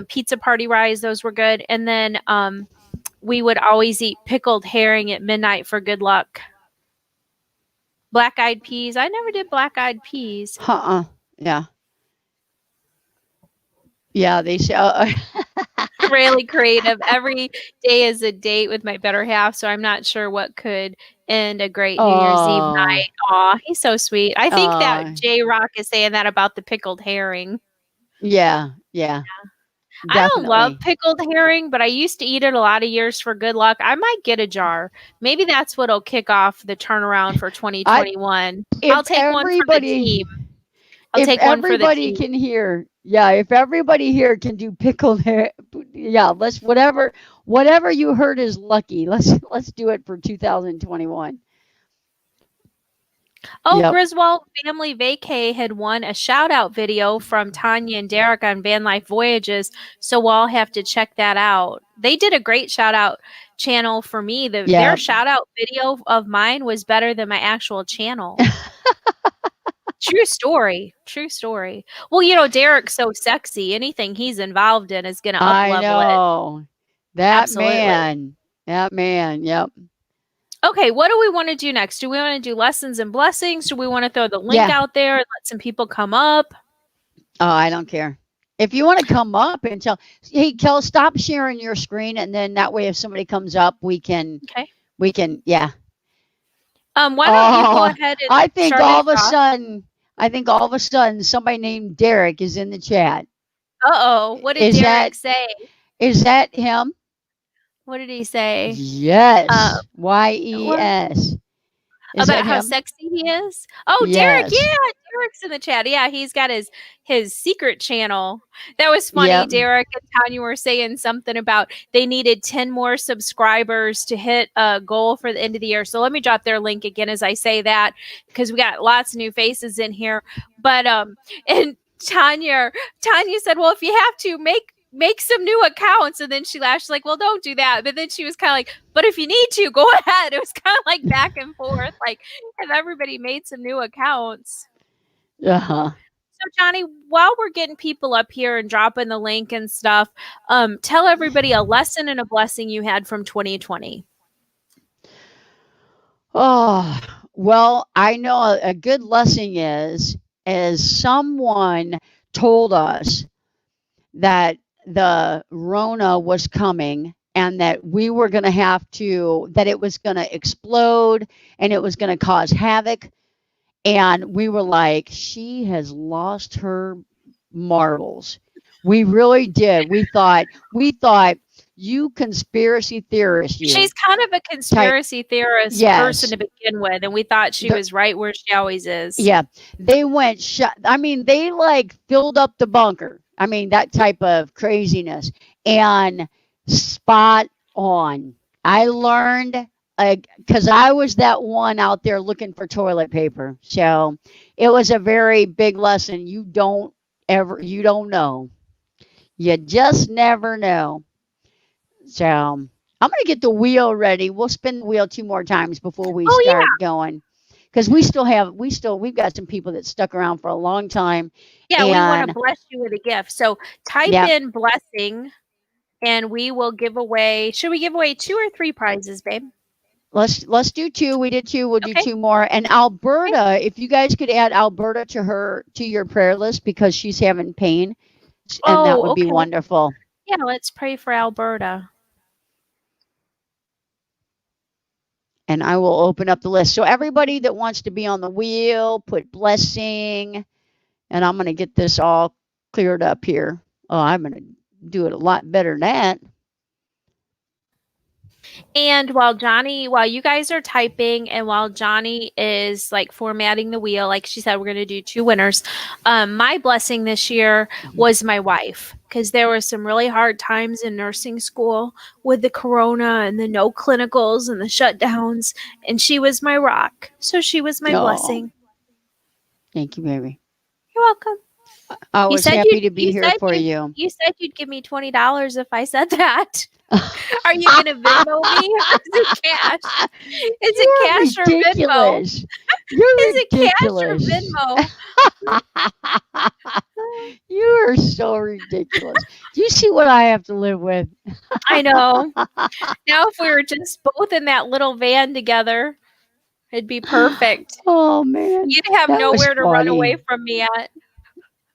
pizza party ryes. Those were good. And then we would always eat pickled herring at midnight for good luck. Black-eyed peas. I never did black-eyed peas. Yeah. Yeah, they say. Really creative. Every day is a date with my better half, so I'm not sure what could end a great New Year's Eve night. Aw, he's so sweet. I think that J-Rock is saying that about the pickled herring. Yeah. I don't love Definitely. pickled herring, but I used to eat it a lot of years for good luck. I might get a jar. Maybe that's what'll kick off the turnaround for 2021. I'll take one for the team. If everybody can hear, if everybody here can do pickled hair, let's whatever you heard is lucky. Let's do it for 2021. Oh, yep. Griswold Family Vacay had won a shout out video from Tanya and Derek on Van Life Voyages, so we'll all have to check that out. They did a great shout out channel for me. Their shout out video of mine was better than my actual channel. True story. Well, Derek's so sexy. Anything he's involved in is going to up-level it. I know. That man, yep. Okay, what do we want to do next? Do we want to do lessons and blessings? Do we want to throw the link out there and let some people come up? Oh, I don't care. If you want to come up and tell, hey, Kel, stop sharing your screen, and then that way, if somebody comes up, we can. Why don't you go ahead and I think all of a sudden, somebody named Derek is in the chat. Uh-oh. What did Derek say? Is that him? What did he say? Yes. YES. About how sexy he is? Oh, yes. Derek. Yeah, Derek's in the chat. Yeah, he's got his secret channel. That was funny. Yep. Derek and Tanya were saying something about they needed 10 more subscribers to hit a goal for the end of the year. So let me drop their link again as I say that, because we got lots of new faces in here. But and Tanya said, well, if you have to, make some new accounts. And then she laughed. She's like, well, don't do that. But then she was kind of like, but if you need to, go ahead. It was kind of like back and forth. Like, if everybody made some new accounts. Uh-huh. So, Johnny, while we're getting people up here and dropping the link and stuff, tell everybody a lesson and a blessing you had from 2020. Oh, well, I know a good lesson is, as someone told us that the Rona was coming and that we were going to that it was going to explode and it was going to cause havoc. And we were like, she has lost her marbles. We really did. We thought you conspiracy theorist. She's kind of a conspiracy theorist person to begin with. And we thought she was right where she always is. Yeah. They went, they like filled up the bunker. I mean, that type of craziness, and spot on. I learned because I was that one out there looking for toilet paper. So it was a very big lesson. You don't know. You just never know. So I'm going to get the wheel ready. We'll spin the wheel 2 more times before we start going. Because we've got some people that stuck around for a long time. Yeah, we want to bless you with a gift. So type in blessing and we will give away. Should we give away 2 or 3 prizes, babe? Let's do 2. We did 2. We'll do 2 more. And Alberta, if you guys could add Alberta to your prayer list because she's having pain, and that would be wonderful. Yeah, let's pray for Alberta. And I will open up the list. So everybody that wants to be on the wheel, put blessing. And I'm going to get this all cleared up here. Oh, I'm going to do it a lot better than that. And while you guys are typing and while Johnny is like formatting the wheel, like she said, we're going to do 2 winners. My blessing this year was my wife, because there were some really hard times in nursing school with the corona and the no clinicals and the shutdowns. And she was my rock. So she was my Oh, blessing. thank you, baby. You're welcome. I You was said happy you to be here said for you you. you said you'd give me $20 if I said that. Are you gonna Venmo me or is it cash? Is it You're cash or Venmo? ridiculous. You're Is it cash or ridiculous. Venmo? You are so ridiculous. Do you see what I have to live with? I know. Now if we were just both in that little van together, it'd be perfect. Oh man, You'd have that was nowhere to run away funny. from me at.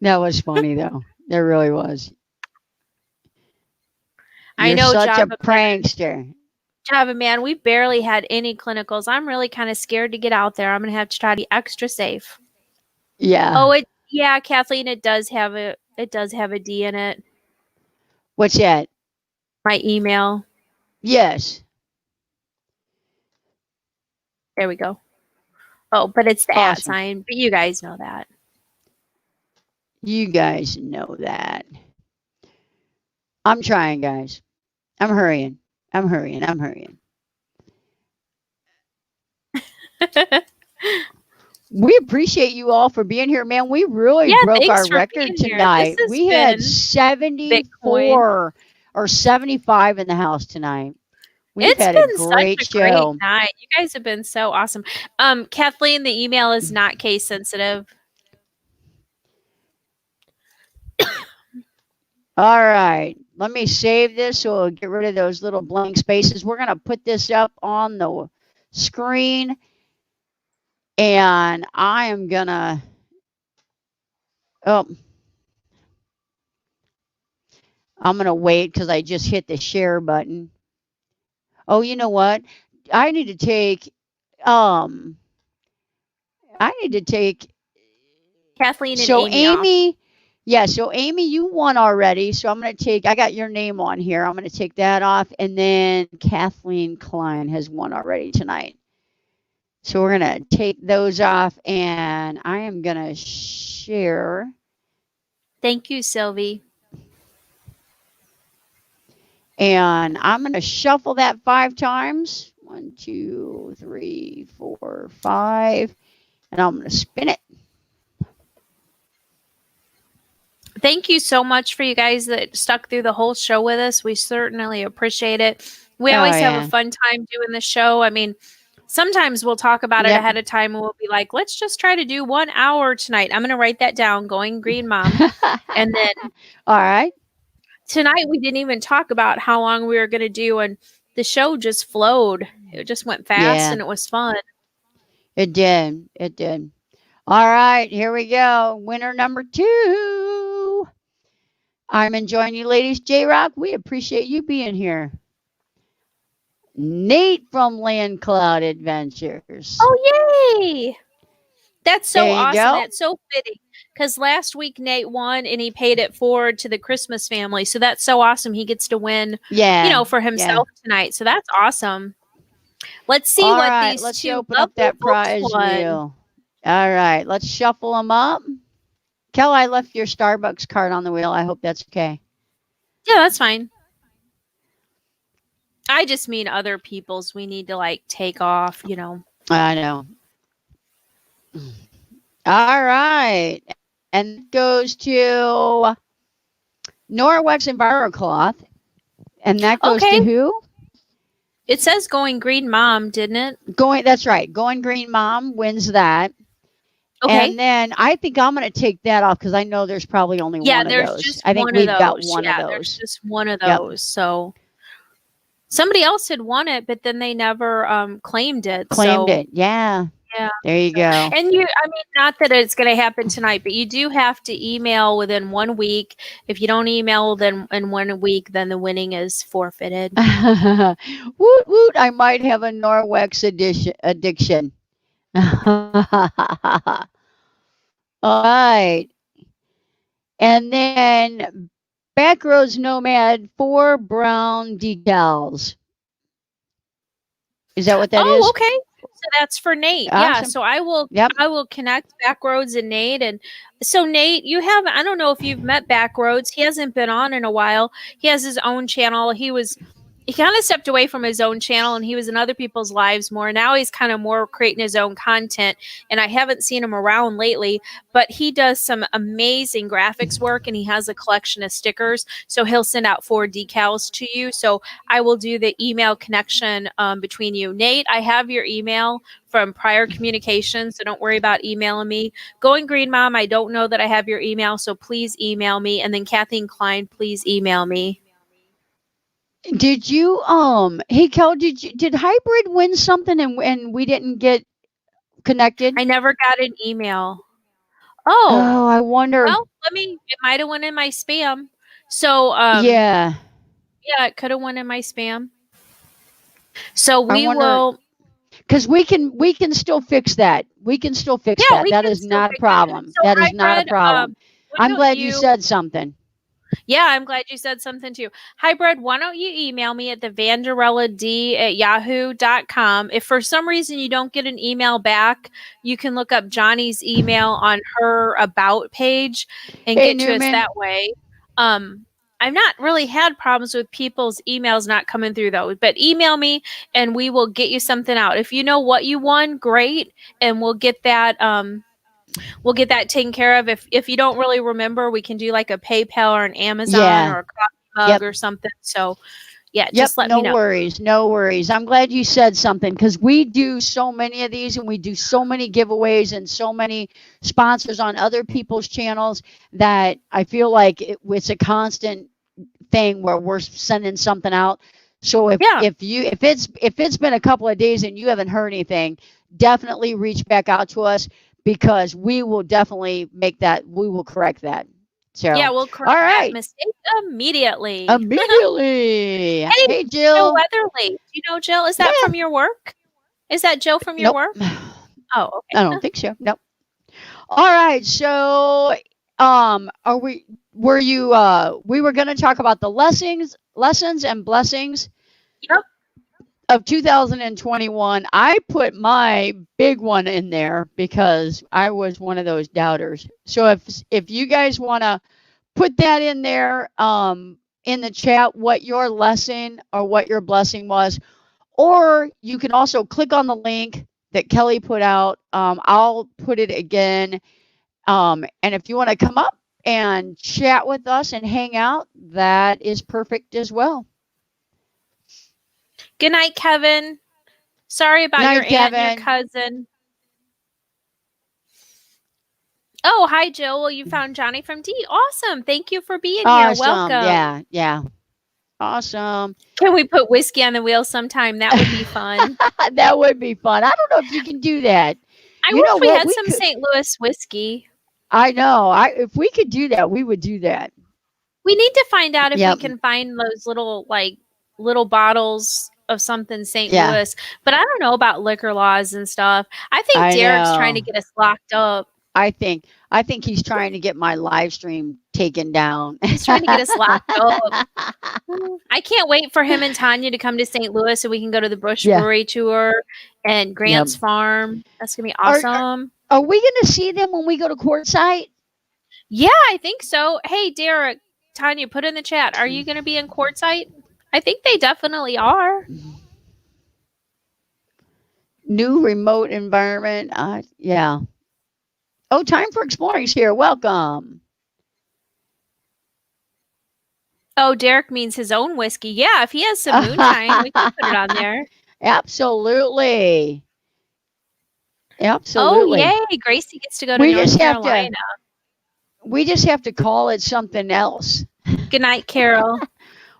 That was funny though. That really was. I You're know, such a Java prankster. Man, we've barely had any clinicals. I'm really kind of scared to get out there. I'm gonna have to try to be extra safe. Yeah. Oh, yeah, Kathleen, it does have a D in it. What's that? My email. Yes. There we go. Oh, but it's the @ Awesome. sign. But you guys know that. You guys know that. I'm trying, guys. I'm hurrying. I'm hurrying. I'm hurrying. We appreciate you all for being here, man. We really Yeah, broke our thanks for record being here. tonight. This has We had been 74 or 75 in the house tonight. We've It's had a been such great a great show. night. You guys have been so awesome. Kathleen, the email is not case sensitive. All right. Let me save this so we'll get rid of those little blank spaces. We're going to put this up on the screen. And I am going to, I'm going to wait because I just hit the share button. Oh, you know what? I need to take, Kathleen and so Amy off. Amy, yeah, so Amy, you won already. So I'm going to take, I got your name on here. I'm going to take that off. And then Kathleen Klein has won already tonight. So we're going to take those off and I am going to share. Thank you, Sylvie. And I'm going to shuffle that 5 times. 1, 2, 3, 4, 5. And I'm going to spin it. Thank you so much for you guys that stuck through the whole show with us. We certainly appreciate it. We always have a fun time doing the show. I mean, sometimes we'll talk about it ahead of time and we'll be like, let's just try to do 1 hour tonight. I'm going to write that down, Going Green Mom. And then all right. Tonight we didn't even talk about how long we were going to do, and the show just flowed. It just went fast and it was fun. It did. It did. All right, here we go. Winner number 2. I'm enjoying you ladies. J-Rock, we appreciate you being here. Nate from Land Cloud Adventures. Oh, yay! That's so awesome. Go. That's so fitting. Because last week Nate won and he paid it forward to the Christmas family. So that's so awesome. He gets to win, for himself tonight. So that's awesome. Let's see what these let's 2 open up that prize wheel. All right, let's shuffle them up. Kel, I left your Starbucks card on the wheel. I hope that's okay. Yeah, that's fine. I just mean other people's. We need to take off, I know. All right. And it goes to Norwex EnviroCloth. And that goes to who? It says Going Green Mom, didn't it? That's right. Going Green Mom wins that. Okay. And then I think I'm going to take that off because I know there's probably only one of those. Just I think one we've of those. got one of those. There's just one of those. Yep. So somebody else had won it, but then they never claimed it. Yeah. Yeah. There you go. And not that it's going to happen tonight, but you do have to email within 1 week. If you don't email then in 1 week, then the winning is forfeited. Woot woot! I might have a Norwex addiction. All right. And then Backroads Nomad 4 brown decals. Is that what that is? Oh, okay. So that's for Nate. Yeah. Awesome. So I will Yep. connect Backroads and Nate. And so Nate, I don't know if you've met Backroads. He hasn't been on in a while. He has his own channel. He kind of stepped away from his own channel and he was in other people's lives more. Now he's kind of more creating his own content. And I haven't seen him around lately, but he does some amazing graphics work and he has a collection of stickers. So he'll send out 4 decals to you. So I will do the email connection between you. Nate, I have your email from prior communication, so don't worry about emailing me. Going Green Mom, I don't know that I have your email, so please email me. And then Kathleen Klein, please email me. Did you hey Kel, did Hybrid win something and we didn't get connected? I never got an email. Oh, I wonder. well, it might have went in my spam. So yeah, it could have went in my spam. So we will, because we can still fix that. We can still fix that. That is not a problem. So that is not a problem. I'm glad you said something. Yeah, I'm glad you said something too. Hybrid, why don't you email me at thevanderellad@yahoo.com. If for some reason you don't get an email back, you can look up Johnny's email on her about page and get to us that way. I've not really had problems with people's emails not coming through though, but email me and we will get you something out. If you know what you won, great, and we'll get that taken care of. If you don't really remember, we can do like a PayPal or an Amazon or a coffee mug or something. So just let me know. No worries. I'm glad you said something because we do so many of these and we do so many giveaways and so many sponsors on other people's channels that I feel like it's a constant thing where we're sending something out. So if it's been a couple of days and you haven't heard anything, definitely reach back out to us because we will definitely we will correct that. So we'll correct that mistake immediately. Hey, Jill. Jill Weatherly. Do you know Jill? Is that from your work? Is that Jill from your work? Oh, okay. I don't think so. Nope. All right. So, we were going to talk about the lessons and blessings. Yep. Of 2021. I put my big one in there because I was one of those doubters. So if you guys want to put that in there in the chat, what your lesson or what your blessing was, or you can also click on the link that Kelly put out. I'll put it again. And if you want to come up and chat with us and hang out, that is perfect as well. Good night, Kevin. Sorry about your aunt and your cousin. Oh, hi, Jill. Well, you found Johnny from D. Awesome. Thank you for being here. Welcome. Yeah. Awesome. Can we put whiskey on the wheel sometime? That would be fun. That would be fun. I don't know if you can do that. I wish we had some St. Louis whiskey. I know. If we could do that, we would do that. We need to find out if we can find those little bottles of something St. Louis, but I don't know about liquor laws and stuff. I think Derek's trying to get us locked up. I think he's trying to get my live stream taken down. He's trying to get us locked up. I can't wait for him and Tanya to come to St. Louis so we can go to the Bush Brewery tour and Grant's Farm. That's gonna be awesome. Are we gonna see them when we go to Quartzsite? Yeah, I think so. Hey, Derek, Tanya, put in the chat. Are you gonna be in Quartzsite? I think they definitely are. New remote environment. Yeah. Oh, Time for Exploring's here. Welcome. Oh, Derek means his own whiskey. Yeah, if he has some moonshine, we can put it on there. Absolutely. Oh, yay. Gracie gets to go to North Carolina. We just have to call it something else. Good night, Carol.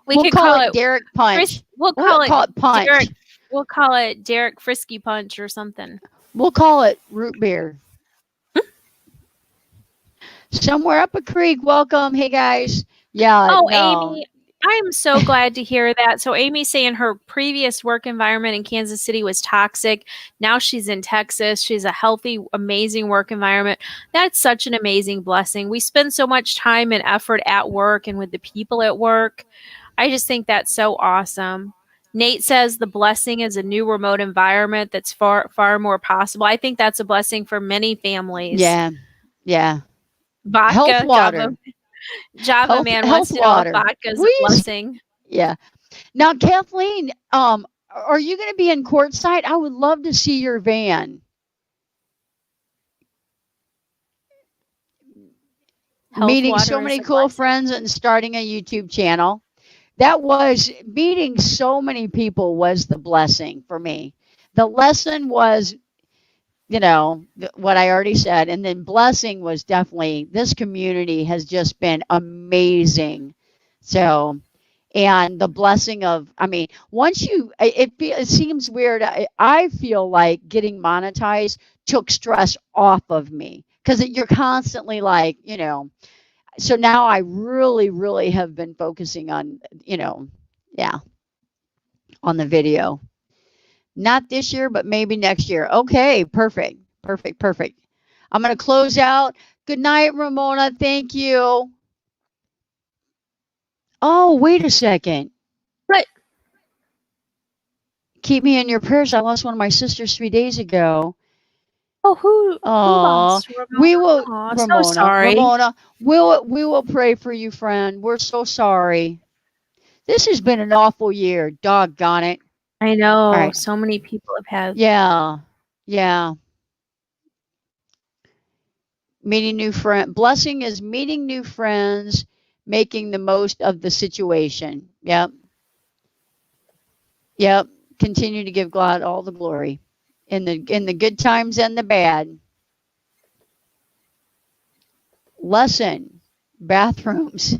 We'll call it Derek Punch. We'll call it Punch. Derek. We'll call it Derek Frisky Punch or something. We'll call it root beer. Somewhere up a creek. Welcome. Hey, guys. Yeah. Oh, no. Amy, I'm so glad to hear that. So Amy's saying her previous work environment in Kansas City was toxic. Now she's in Texas. She's a healthy, amazing work environment. That's such an amazing blessing. We spend so much time and effort at work and with the people at work. I just think that's so awesome. Nate says the blessing is a new remote environment that's far more possible. I think that's a blessing for many families. Yeah. Yeah. Health Vodka, water. Java Man wants Health to know if water. vodka is a Wheeze. blessing. Yeah. Now, Kathleen, are you going to be in courtside? I would love to see your van. Meeting so many cool friends and starting a YouTube channel. That was meeting so many people was the blessing for me. The lesson was, what I already said. And then blessing was definitely this community has just been amazing. So, and the blessing of, I mean, once it seems weird. I feel like getting monetized took stress off of me because you're constantly like, so now I really, really have been focusing on, yeah, on the video. Not this year, but maybe next year. Okay, perfect. Perfect. Perfect. I'm going to close out. Good night, Ramona. Thank you. Oh, wait a second. What? Keep me in your prayers. I lost one of my sisters 3 days ago. Oh, who lost? Ramona? We will, Aw, Ramona. so sorry. Ramona, we will pray for you, friend. We're so sorry. This has been an awful year. Doggone it. I know. All right. So many people have had. Yeah. Yeah. Meeting new friends. Blessing is meeting new friends, making the most of the situation. Yep. Yep. Continue to give God all the glory in the good times and the bad. Lesson. Bathrooms.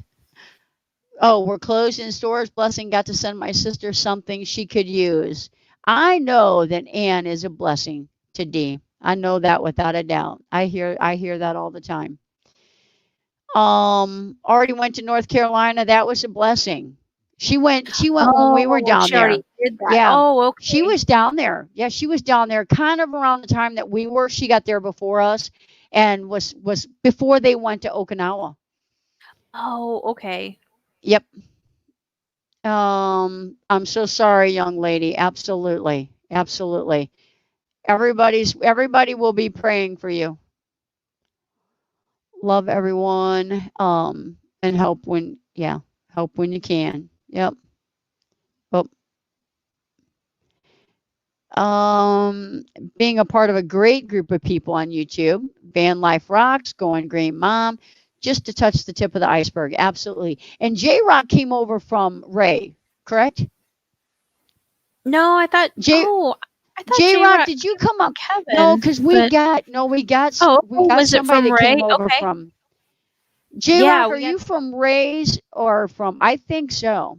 Oh, we're closed in stores. Blessing got to send my sister something she could use. I know that Ann is a blessing to Dee. I know that without a doubt. I hear that all the time. Already went to North Carolina. That was a blessing. She went when we were down she there. already did that. Yeah. Oh, okay. She was down there. Yeah, she was down there kind of around the time that we were. She got there before us and was before they went to Okinawa. Oh, okay. Yep. I'm so sorry, young lady. Absolutely. Absolutely. Everybody will be praying for you. Love everyone. And help when you can. Yep. Being a part of a great group of people on YouTube, Van Life Rocks, Going Green Mom, just to touch the tip of the iceberg. Absolutely. And J Rock came over from Ray, correct? No, I thought J Rock, did you come up? Kevin, no, because we got was it somebody from that came Ray? over Okay. from J Rock. Are you from Ray's or from? I think so.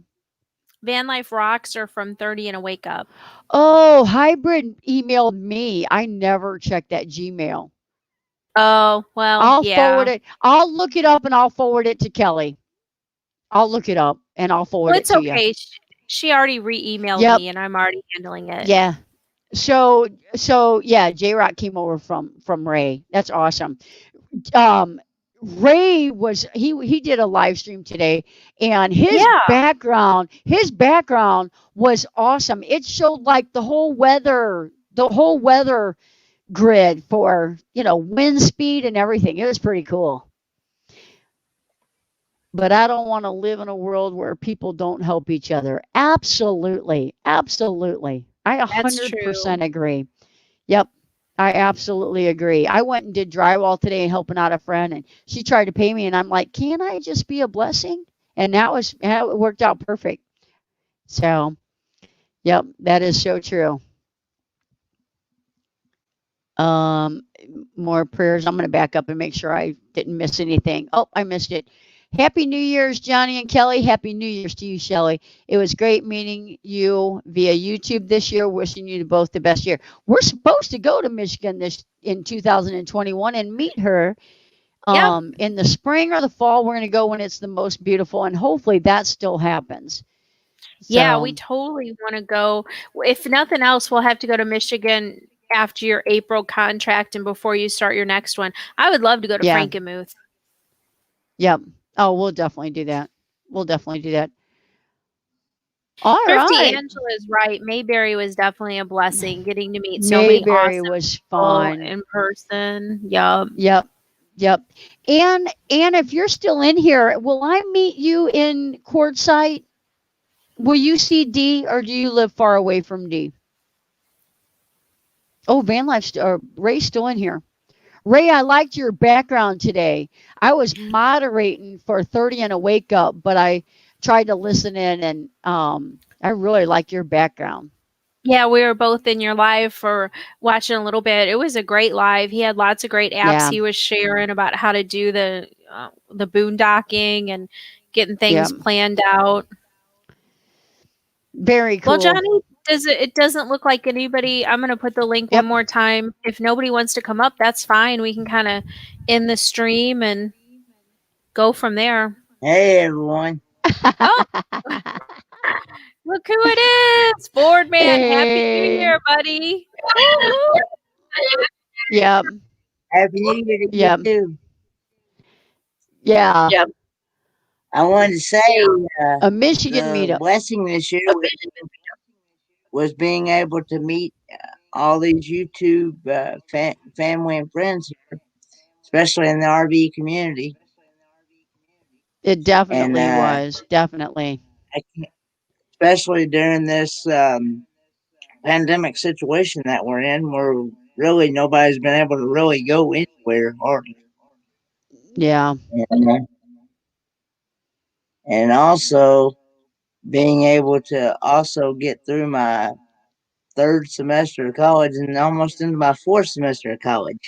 Van Life Rocks are from 30 and a Wake Up. Oh, Hybrid emailed me. I never checked that Gmail. Oh, well, I'll forward it. I'll look it up and I'll forward it to Kelly. I'll look it up and I'll forward it to you. It's okay. She already re-emailed me and I'm already handling it. Yeah. So yeah, J Rock came over from Ray. That's awesome. Ray he did a live stream today and his background was awesome. It showed like the whole weather grid for, wind speed and everything. It was pretty cool. But I don't want to live in a world where people don't help each other. Absolutely. Absolutely. I 100% agree. Yep. I absolutely agree. I went and did drywall today helping out a friend and she tried to pay me and I'm like, can I just be a blessing? And it worked out perfect. So, yep, that is so true. More prayers. I'm going to back up and make sure I didn't miss anything. Oh, I missed it. Happy New Year's, Johnny and Kelly. Happy New Year's to you, Shelly. It was great meeting you via YouTube this year. Wishing you both the best year. We're supposed to go to Michigan in 2021 and meet her in the spring or the fall. We're going to go when it's the most beautiful, and hopefully that still happens. Yeah, we totally want to go. If nothing else, we'll have to go to Michigan after your April contract and before you start your next one. I would love to go to Frankenmuth. Yep. Oh, we'll definitely do that. All Thrifty right. Angela is right. Mayberry was definitely a blessing. Getting to meet so many Mayberry awesome was people fun. in person. Yup. Yep. Yep. And if you're still in here, will I meet you in Quartzsite? Will you see D, or do you live far away from D? Oh, Van Life or Ray's still in here. Ray, I liked your background today. I was moderating for 30 and a wake up, but I tried to listen in, and I really like your background. Yeah, we were both in your live for watching a little bit. It was a great live. He had lots of great apps Yeah. he was sharing about how to do the boondocking and getting things Yeah. planned out. Very Well, cool. Johnny, it doesn't look like anybody. I'm going to put the link one Yep. more time. If nobody wants to come up, that's fine. We can kind of end the stream and go from there. Hey, everyone. Oh, look who it is. Ford Man. Happy New Hey. Year, buddy. Woo-hoo. Yep. Happy New Year to Yep. you too. Yeah. I wanted to say A Michigan the meetup. blessing this year was being able to meet all these YouTube family and friends here, especially in the RV community. It definitely And was. Definitely. especially during this pandemic situation that we're in, where really nobody's been able to really go anywhere hardly. Yeah. And also being able to also get through my third semester of college and almost into my fourth semester of college.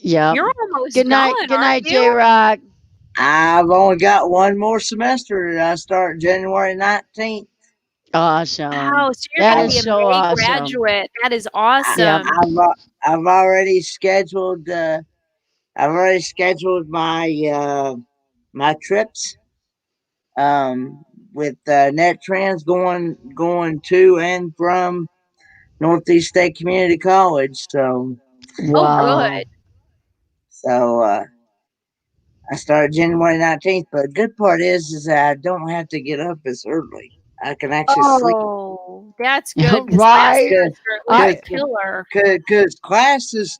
Yep. You're almost Good night. done, Good aren't night, you? J Rock. I've only got one more semester. I start January 19th. Awesome. Oh, so you're That going to is be a so May awesome. graduate. That is Yep. awesome. I've already scheduled. I've already scheduled my my trips. With NetTrans going to and from Northeast State Community College. So Oh, Wow. good. I started January 19th, but the good part is that I don't have to get up as early. I can actually sleep. Oh, that's good because last Right. semester it was I a killer. Because classes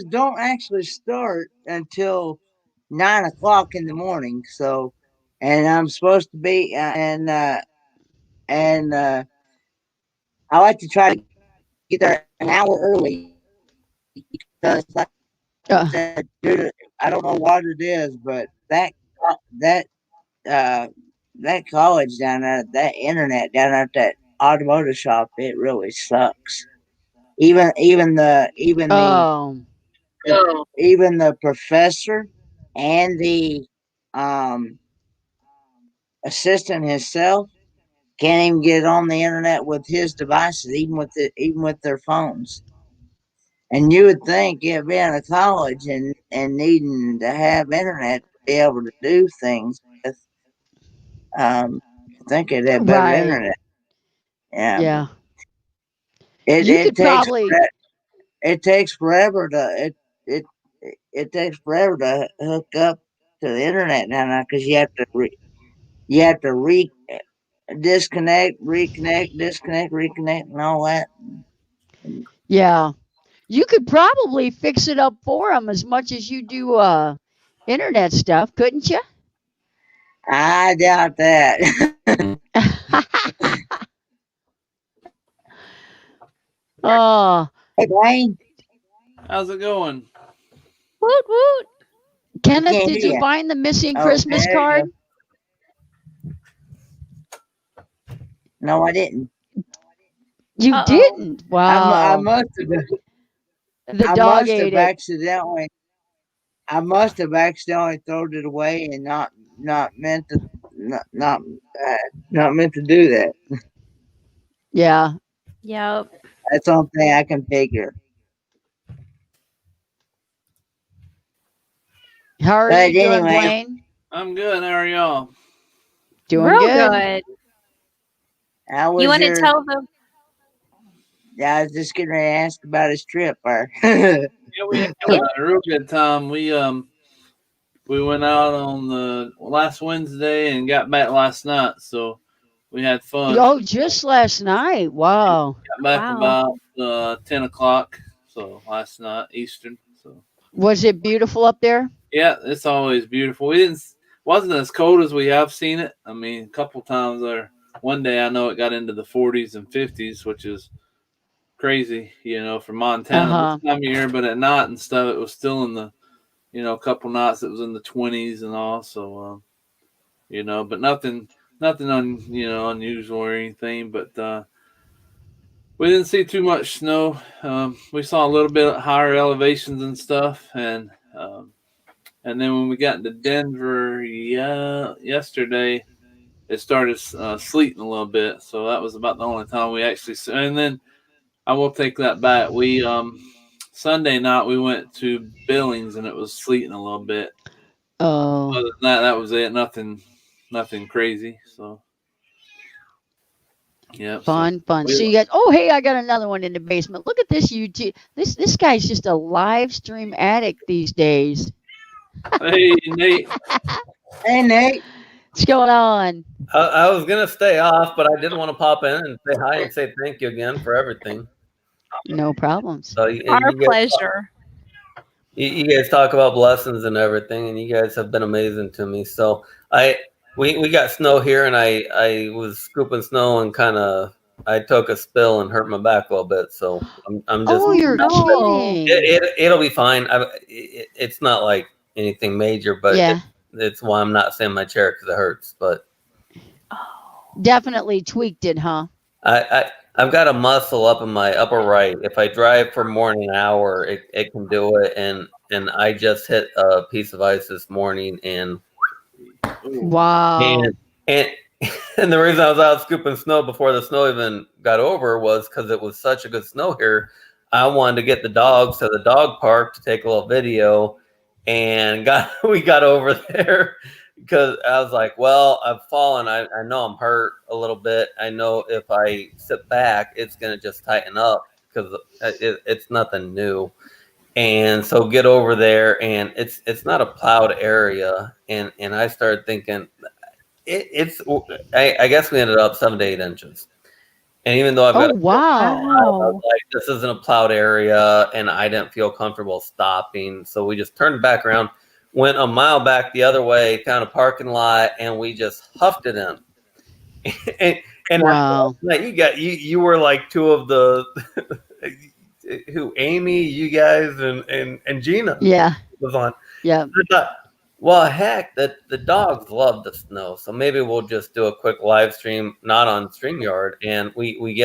don't actually start until 9 o'clock in the morning. So, and I'm supposed to be and I like to try to get there an hour early because, like I uh, said, I don't know what it is, but that that college down there, that internet down there at that automotive shop, it really sucks. Even oh. even the professor and the um, assistant himself can't even get on the internet with his devices, even with their phones. And you would think, yeah, being a college and needing to have internet to be able to do things with, I think it'd have better Right. internet. Yeah, Yeah. it You it could takes probably. it takes forever to it takes forever to hook up to the internet now because you have to disconnect, reconnect, disconnect, reconnect, and all that. Yeah. You could probably fix it up for them as much as you do internet stuff, couldn't you? I doubt that. Oh, Hey, Dwayne, How's it going? Woot woot. Kenneth, can't did hear you ya. find the missing Oh, Christmas there you card? go. No, I didn't. You Uh-oh. didn't. I Wow. must have. The I dog must ate have it. accidentally. I must have accidentally thrown it away and not meant to not meant to do that. Yeah. Yep. That's the only thing I can figure. How are But you doing, anyway, Blaine? I'm good. How are y'all? Doing Real good. good. how was You want to your? tell them? I was just getting ready to ask about his trip. Yeah, we had a real good time. We went out on the last Wednesday and got back last night. So we had fun. Oh, just last night. Wow. Got back Wow. about 10 o'clock. So last night Eastern. So Was it beautiful up there? yeah, it's always beautiful. Wasn't as cold as we have seen it. I mean, a couple times there. One day I know it got into the 40s and 50s, which is crazy, for Montana Uh-huh. this time of year. But at night and stuff, it was still in the, a couple nights it was in the 20s and all. So, but nothing unusual or anything. But we didn't see too much snow. We saw a little bit higher elevations and stuff, and then when we got into Denver, yesterday, it started sleeting a little bit. So that was about the only time we actually. And then I will take that back. We Sunday night we went to Billings and it was sleeting a little bit. Oh, Other than that, that was it. Nothing crazy. So yeah, fun. So you got, oh, hey, I got another one in the basement. Look at this YouTube. This guy's just a live stream addict these days. Hey Nate. Hey, Nate. What's going on? I was gonna stay off, but I did want to pop in and say hi and say thank you again for everything. No problems. So Our pleasure. You guys talk about blessings and everything, and you guys have been amazing to me. So we got snow here, and I was scooping snow and I took a spill and hurt my back a little bit. So I'm just. Oh, you're kidding. It'll be fine. It's not like anything major, but Yeah. it's why I'm not sitting in my chair because it hurts. But Definitely tweaked it, huh? I've got a muscle up in my upper right. If I drive for more than an hour, it can do it. And I just hit a piece of ice this morning, and Wow. and the reason I was out scooping snow before the snow even got over was because it was such a good snow here. I wanted to get the dogs to the dog park to take a little video, and we got over there. Because I was like, well, I've fallen. I know I'm hurt a little bit. I know if I sit back, it's going to just tighten up because it's nothing new. And so get over there, and it's not a plowed area. And I started thinking, I guess we ended up 7 to 8 inches. And even though I've got wow. I was like, this isn't a plowed area, and I didn't feel comfortable stopping. So we just turned back around, went a mile back the other way, found a parking lot, and we just huffed it in. and Wow. You were like two of the who Amy, you guys, and Gina Yeah. was on. Yeah. I thought, well, heck, the dogs love the snow, so maybe we'll just do a quick live stream, not on StreamYard. And we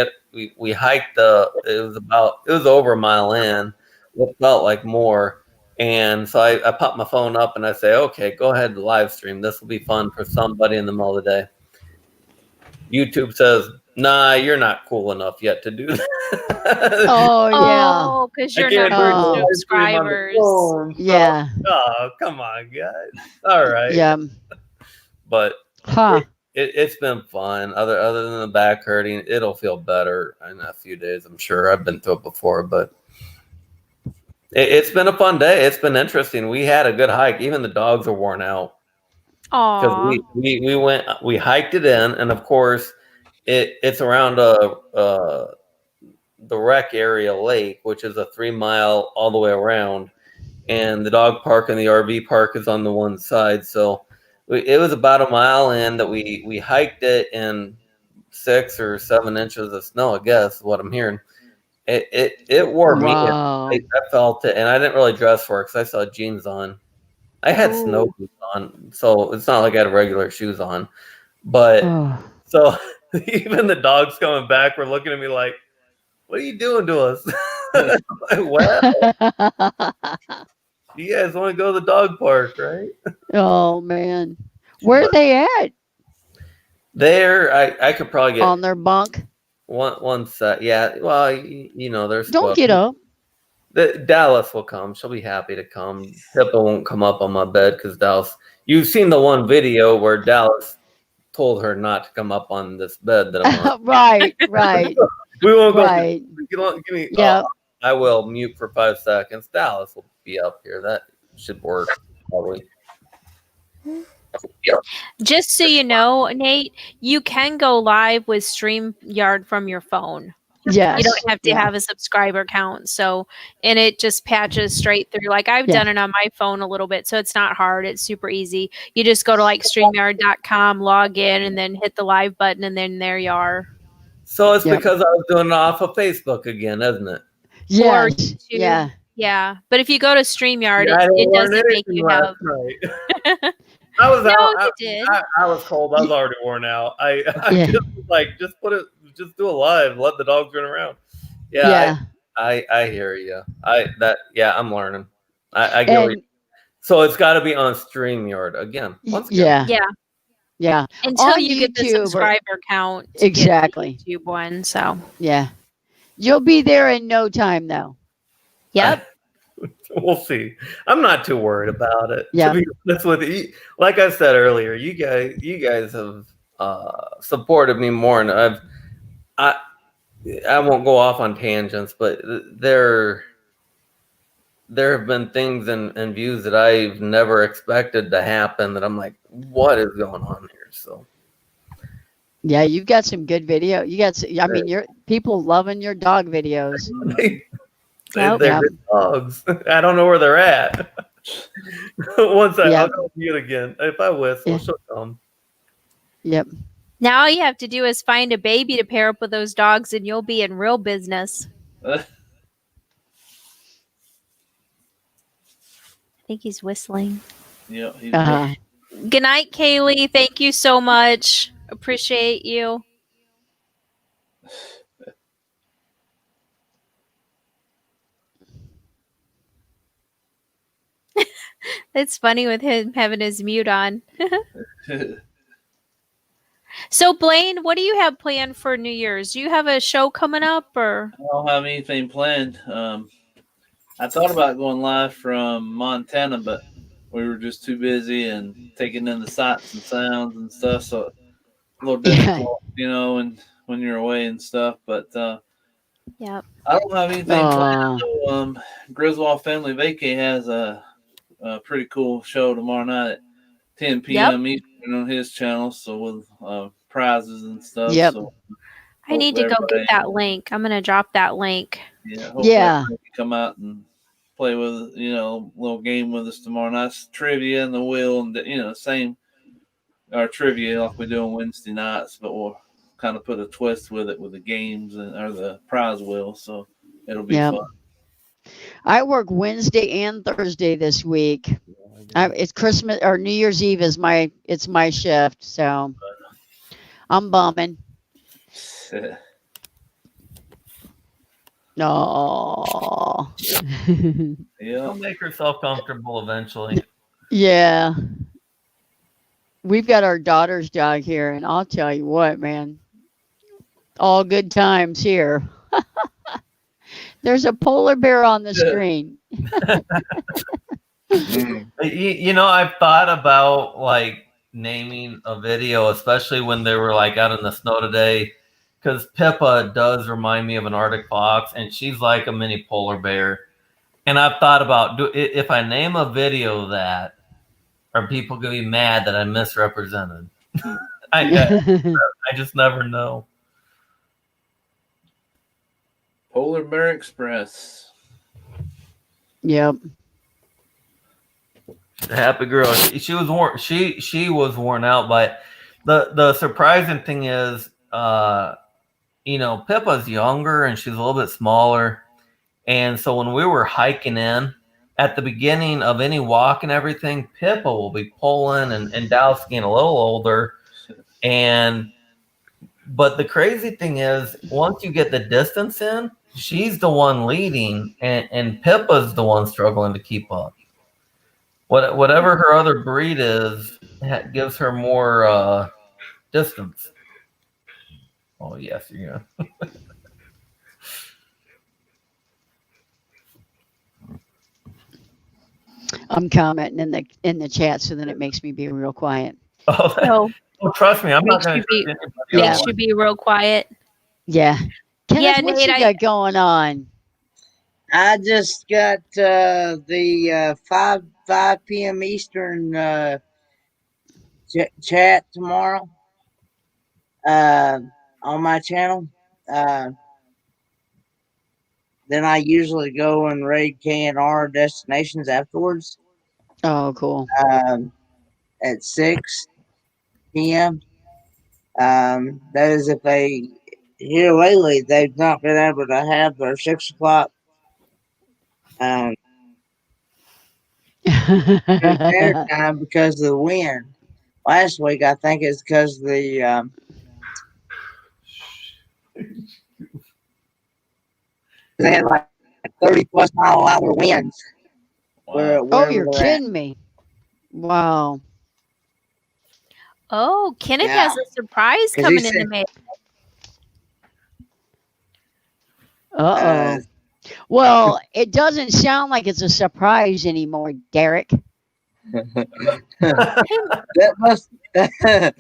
hiked it was over a mile in. It felt like more. And so I pop my phone up and I say, okay, go ahead and live stream. This will be fun for somebody in the middle of the day. YouTube says, nah, you're not cool enough yet to do that. Oh, yeah. Oh, because you're can't not bring the our live stream on the subscribers. phone, so- Yeah. Oh, come on, guys. All right. Yeah. But Huh. it's been fun. Other than the back hurting, it'll feel better in a few days, I'm sure. I've been through it before, but it's been a fun day. It's been interesting. We had a good hike. Even the dogs are worn out because Aw. we hiked it in, and of course it's around the rec area lake, which is a 3 mile all the way around, and the dog park and the RV park is on the one side. So it was about a mile in that we hiked it in 6 or 7 inches of snow, I guess is what I'm hearing. It wore me. Wow. I felt it, and I didn't really dress for it because I saw jeans on. I had snow boots on, so it's not like I had regular shoes on. But Oh. so even the dogs coming back were looking at me like, "What are you doing to us?" Well, you guys want to go to the dog park, right? Oh, man. Where are they at? There, I could probably get On their bunk? one set. Yeah, well, there's Don't 12. get up. Dallas will come. She'll be happy to come. Pippa won't come up on my bed because Dallas. You've seen the one video where Dallas told her not to come up on this bed that I'm on. Right. We won't go. Right. Give me. Yeah. I will mute for 5 seconds. Dallas will be up here. That should work probably. Just so you know, Nate, you can go live with StreamYard from your phone. Yes. You don't have to yeah. have a subscriber count. So, and it just patches straight through. Like I've Yeah. done it on my phone a little bit. So it's not hard. It's super easy. You just go to like StreamYard.com, log in, and then hit the live button, and then there you are. So it's Yep. because I was doing it off of Facebook again, isn't it? Or Yes. YouTube. Yeah. Yeah. But if you go to StreamYard, Yeah, I didn't it learn doesn't make anything you last have. night. I was No, out. you did. I was cold. I was already worn out. I Yeah. just was like, just do a live. Let the dogs run around. Yeah, Yeah. I hear you. I'm learning. I get. And So it's got to be on StreamYard again. Once again. yeah. Yeah. Yeah. Until On you get the YouTube or- subscriber count. to get the Exactly. YouTube one. So, Yeah. You'll be there in no time, though. yep. We'll see. I'm not too worried about it. Yeah. To be honest with you, like I said earlier, you guys have supported me more, and I won't go off on tangents, but there have been things and views that I've never expected to happen that I'm like, what is going on here? So Yeah, you've got some good video. You got. I mean, you're people loving your dog videos. Yep. they're Yep. good dogs. I don't know where they're at. Once Yep. I'll go mute again. If I whistle, Yeah. she'll come. Yep. Now all you have to do is find a baby to pair up with those dogs, and you'll be in real business. I think he's whistling. Yeah. He's Uh-huh. Good night, Kaylee. Thank you so much. Appreciate you. It's funny with him having his mute on. So, Blaine, what do you have planned for New Year's? Do you have a show coming up, or? I don't have anything planned. I thought about going live from Montana, but we were just too busy and taking in the sights and sounds and stuff. So a little Yeah. difficult, and when you're away and stuff. But Yep. I don't have anything Aw. planned. So, Griswold Family Vacay has a pretty cool show tomorrow night at 10 p.m. Eastern on his channel. So with prizes and stuff. Yep. So I need to go get that link. I'm going to drop that link. hopefully Yeah. everybody can come out and play with, a little game with us tomorrow night. Trivia and the wheel, and same our trivia like we do on Wednesday nights, but we'll kind of put a twist with it with the games or the prize wheel. So it'll be Yep. fun. I work Wednesday and Thursday this week. It's Christmas or New Year's Eve is my shift, so I'm bumming. No. Yeah. She'll make herself comfortable eventually. Yeah. We've got our daughter's dog here, and I'll tell you what, man. All good times here. There's a polar bear on the screen. I've thought about like naming a video, especially when they were like out in the snow today, because Pippa does remind me of an Arctic fox, and she's like a mini polar bear. And I've thought about if I name a video that, are people gonna be mad that I misrepresented? I just never know. Polar Bear Express. Yep. Happy girl. She was worn. She was worn out. But the surprising thing is, Pippa's younger and she's a little bit smaller. And so when we were hiking in at the beginning of any walk and everything, Pippa will be pulling and Dallas getting a little older. But the crazy thing is, once you get the distance in, she's the one leading, and Pippa's the one struggling to keep up. Whatever her other breed is, gives her more distance. Oh yes, you're gonna. I'm commenting in the chat, so then it makes me be real quiet. So Trust me, I'm not going to. it should be real quiet. Yeah. Kenneth, Yeah, what Nate, you got going on? I just got the 5 p.m. Eastern chat tomorrow on my channel. Then I usually go and raid KNR destinations afterwards Oh, cool. at 6 p.m. That is if they here lately they've not been able to have their 6 o'clock standard time because of the wind. Last week I think it's because of the they had like 30+ mile-an-hour winds. Wow. Oh, you're we're at. kidding me. Wow. Oh, Kenneth Yeah. has a surprise 'Cause he coming in said- the mail. Uh-oh. Well, it doesn't sound like it's a surprise anymore, Derek. That must that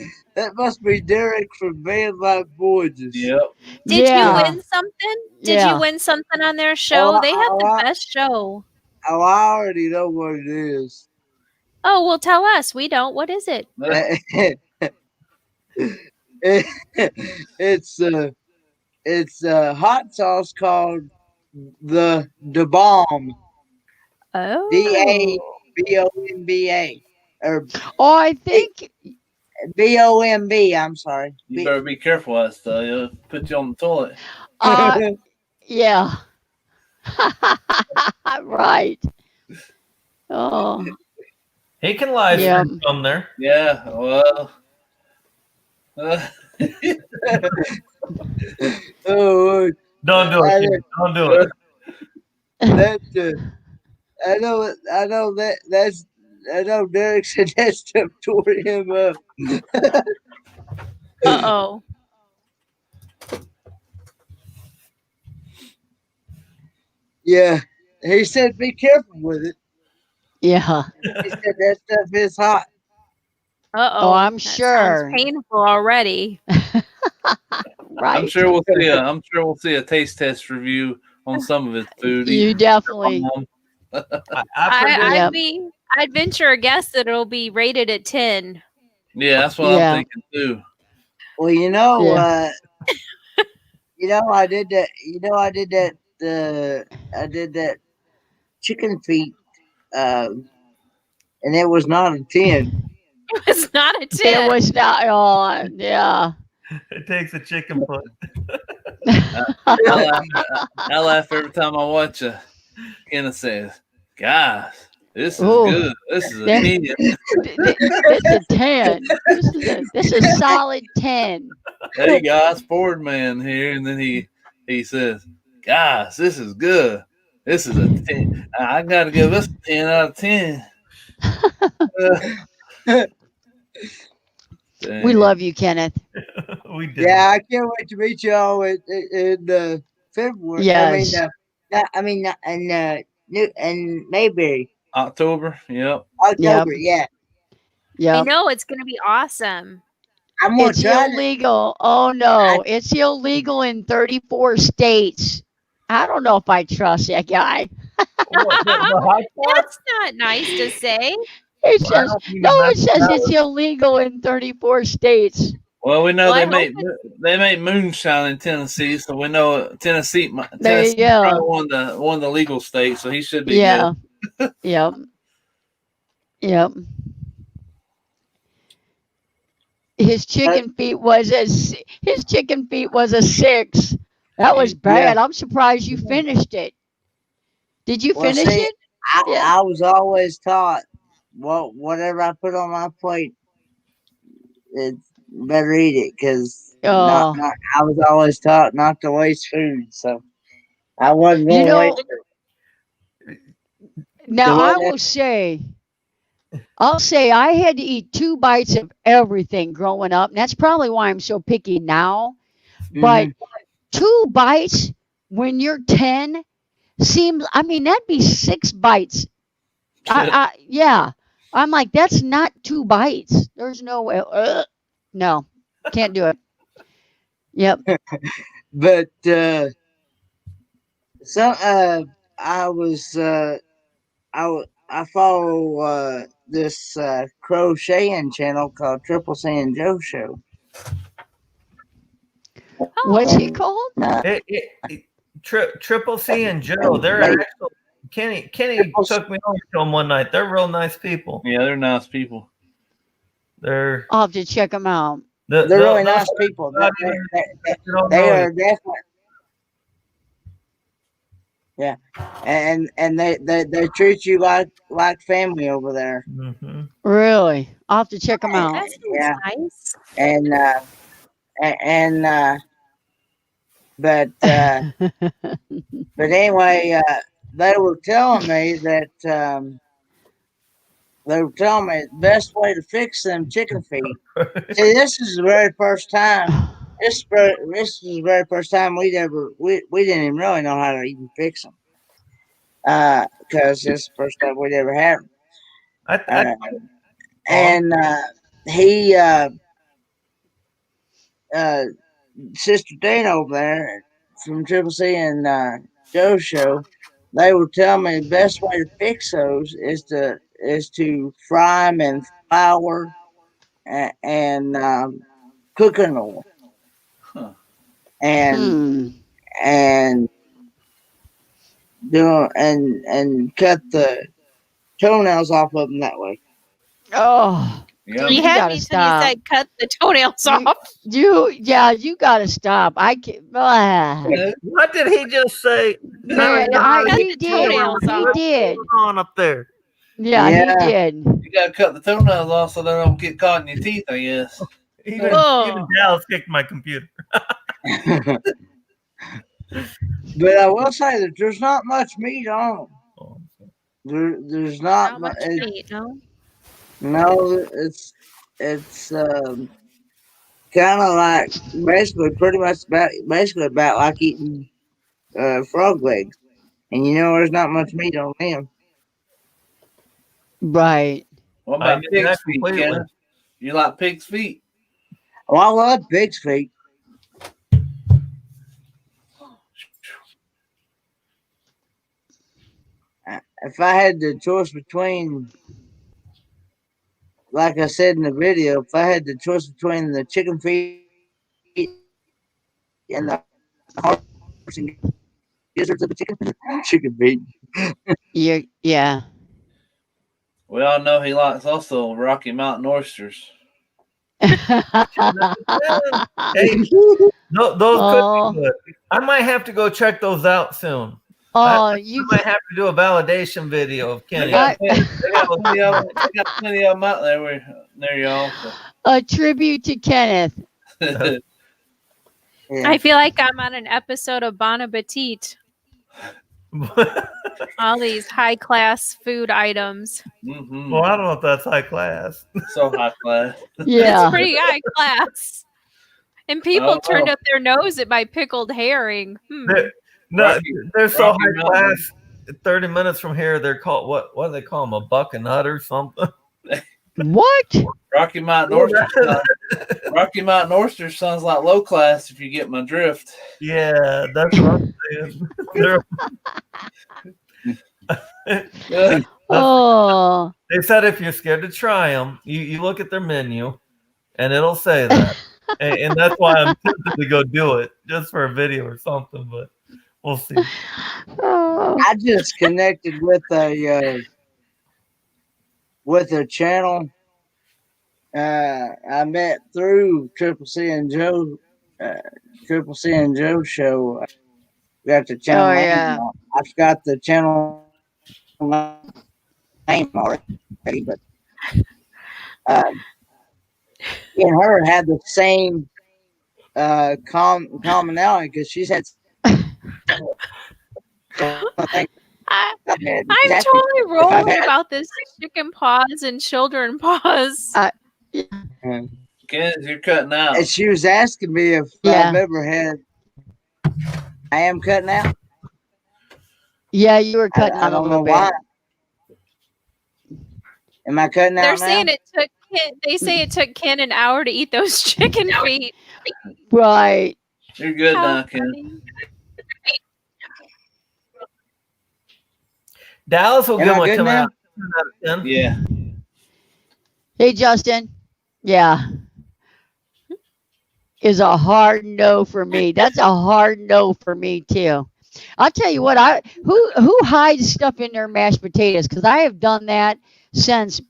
must be Derek from Band Like Voyages. Yep. Did Yeah. you win something? Did Yeah. you win something on their show? Oh, They have the oh, best show. Oh, I already know what it is. Oh, well, tell us. We don't. What is it? It's a hot sauce called the Bomb. Oh. DABOMBA or Oh, I think BOMB. I'm sorry. You better be careful with that stuff. It'll put you on the toilet. yeah. Right. Oh, He can live Yeah. stream from there. Yeah. Well. Oh, Don't do it. Kid. Don't do it. that I know Derek said that stuff tore him up. Uh-oh. Yeah, he said be careful with it. yeah. He said that stuff is hot. Uh-oh. Oh, I'm That sure. sounds painful already. Right. I'm sure we'll see. I'm sure we'll see a taste test review on some of his food. You definitely. I'd venture a guess that it'll be rated at 10. Yeah, that's what Yeah. I'm thinking too. Well, I did that. I did that chicken feet, and it was not a 10. It's not a 10. It was not. Oh, yeah. It takes a chicken foot. I laugh every time I watch a Kenneth says, "Guys, this is Ooh. good. This is a That- 10." It's a 10. This is a solid 10. Hey guys, Ford man here, and then he says, "Guys, this is good. This is a 10. I got to give this a 10 out of 10." We love you, Kenneth. We did. Yeah, I can't wait to meet y'all in February. Yes. In Mayberry, October. Yep. October. Yeah, I Yeah. know it's going to be awesome. I'm gonna It's try. illegal. Oh, no. It's illegal in 34 states. I don't know if I trust that guy. That's not nice to say. It says, it says it's illegal in 34 states. Well, we know Well, I they make moonshine in Tennessee, so we know Tennessee There you Tennessee's probably go. one of the legal states, so he should be Yeah. Yep. Yep. His chicken feet was a 6. That was bad. I'm surprised you finished it. Did you Well, finish see, it? I, Yeah. I was always taught, whatever I put on my plate, it's better eat it because Oh. I was always taught not to waste food, so I wasn't going to waste it. Now So I what- will say, I had to eat 2 bites of everything growing up. And that's probably why I'm so picky now. But 2 bites when you're 10 seems, that'd be 6 bites. Yeah. I'm like, that's not 2 bites. There's no way. No, can't do it. Yep. But I follow this crocheting channel called Triple C and Joe Show. What's he called? Triple C and Joe, they're actual. Kenny took me over to them one night. They're real nice people. Yeah, they're nice people. They're I'll have to check them out. They're really nice people. They are definitely. Yeah, and they treat you like family over there. Mm-hmm. Really? I'll have to check them out. That seems Yeah. nice. But anyway, they were telling me that the best way to fix them chicken feet. See, this is the very first time. This is the very first time we didn't even really know how to even fix them. Because this is the first time we'd ever had them. Sister Dana over there from Triple C and Joe's show, they were telling me the best way to fix those is to fry them in flour and cooking oil, and cut the toenails off of them that way. Oh, Yeah. You You had gotta me till you stop. said cut the toenails You- off. you gotta stop. I can't. What did he just say? Man, Cut he the did. toenails He off. did. What's going on up there? Yeah, Yeah. he did. You gotta cut the toenails off so they don't get caught in your teeth, I guess. Even Oh. Dallas kicked my computer. But I will say that there's not much meat on them. There's not Not much meat, no? No, it's kind of like basically about like eating frog legs, and there's not much meat on them. Right. What I about knew pig's that feet, completely. Kenneth? You like pig's feet? Oh, I love pig's feet. If I had the choice between, like I said in the video, if I had the choice between the chicken feet and the hearts and gizzards of the chicken feet. Yeah. We all know he likes also Rocky Mountain oysters. Hey, those Oh. could be good. I might have to go check those out soon. Oh, I might have to do a validation video of They Kenny. got plenty of them out there near y'all. a tribute to Kenneth. So. Yeah. I feel like I'm on an episode of Bon Appetit. All these high class food items. Mhm. Well, I don't know if that's high class. So high class. Yeah. It's pretty high class. And people Oh. turned up their nose at my pickled herring. No, they're so Rocky high Mountain. class. 30 minutes from here, they're called what do they call them? A buck and nut or something? What? Rocky Mountain oysters. Rocky Mountain oysters sounds like low class if you get my drift. Yeah, that's what I'm saying. They're- Oh. They said if you're scared to try them, you look at their menu, and it'll say that. and that's why I'm tempted to go do it, just for a video or something. But we'll see. Oh. I just connected with a channel. I met through Triple C and Joe show. Got the channel. Oh, name. yeah. I forgot the channel name already, but me and her had the same commonality because she's had. I'm totally rolling about this chicken paws and children paws. Kenneth, you're cutting out. And she was asking me if Yeah. I've ever had. I am cutting out. Yeah, you were cutting I out a don't know little bit. why. Am I cutting out They're now? saying it took Ken, they say it took Ken an hour to eat those chicken feet. Right. You're good How now, Kenneth. funny. Dallas will Am give I my good 10 now? out of 10. Yeah. Hey, Justin. Yeah, is a hard no for me. That's a hard no for me too. I'll tell you what. Who hides stuff in their mashed potatoes? Because I have done that since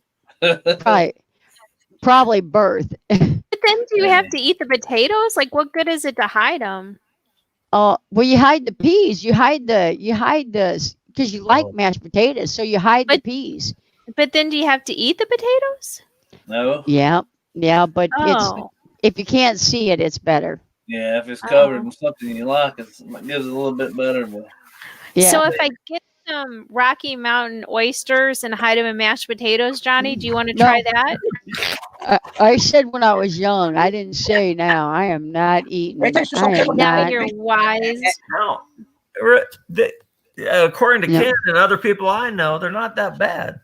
probably birth. But then do you have to eat the potatoes? Like, what good is it to hide them? Oh, well, you hide the peas. You hide the because you like Oh. mashed potatoes, so you hide the But- peas. But then do you have to eat the potatoes? No. Yeah, yeah, but it's Oh, if you can't see it, it's better. Yeah, if it's covered Oh. in something you like, it gives it a little bit better. But Yeah. so if I get some Rocky Mountain oysters and hide them in mashed potatoes, Johnny, do you want to No. try that? I said when I was young. I didn't say now. I am not eating. Wait, that's just I okay. am Now not. you're wise. No, according to Yeah. Ken and other people I know, they're not that bad.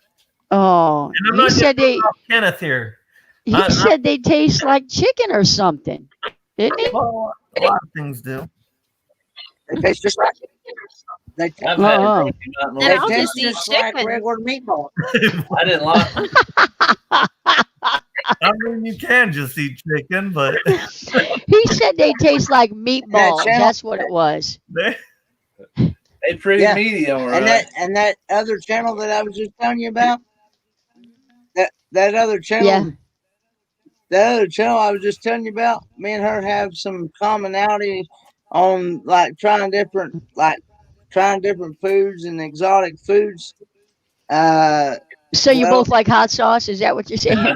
Oh, And I'm he not said just Kenneth here. he said they taste like chicken or something, didn't he? Well, a lot of things do. They taste just like they, I've had Uh-oh. Rocky Mountain Then they I'll oysters. taste just eat just like chicken. regular meatball. I didn't like them. I mean, you can just eat chicken, but He said they taste like meatballs. channel- That's what it was. they, They pretty Yeah. meaty, all And right. that other channel that I was just telling you about, that other channel, Yeah. that other channel I was just telling you about, me and her have some commonality on like trying different foods and exotic foods. So you Well- both like hot sauce? Is that what you're saying?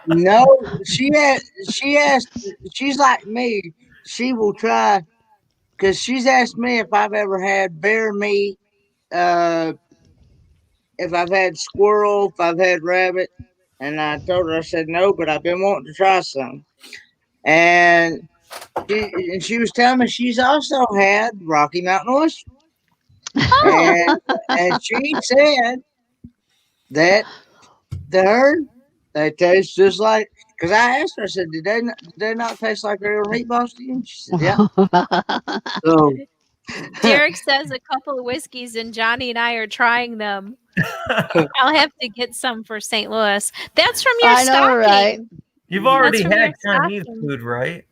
No, she asked, she's like me. She will try, because she's asked me if I've ever had bear meat, if I've had squirrel, if I've had rabbit. And I told her, I said no, but I've been wanting to try some. And she was telling me she's also had Rocky Mountain oyster. And she said that they taste just like. Because I asked her, I said, did they not taste like regular meatballs to you? And she said, yeah. So Derek says a couple of whiskeys, and Johnny and I are trying them. I'll have to get some for St. Louis. That's from your I know, stocking. right? you've already from your had Chinese stocking. food, right?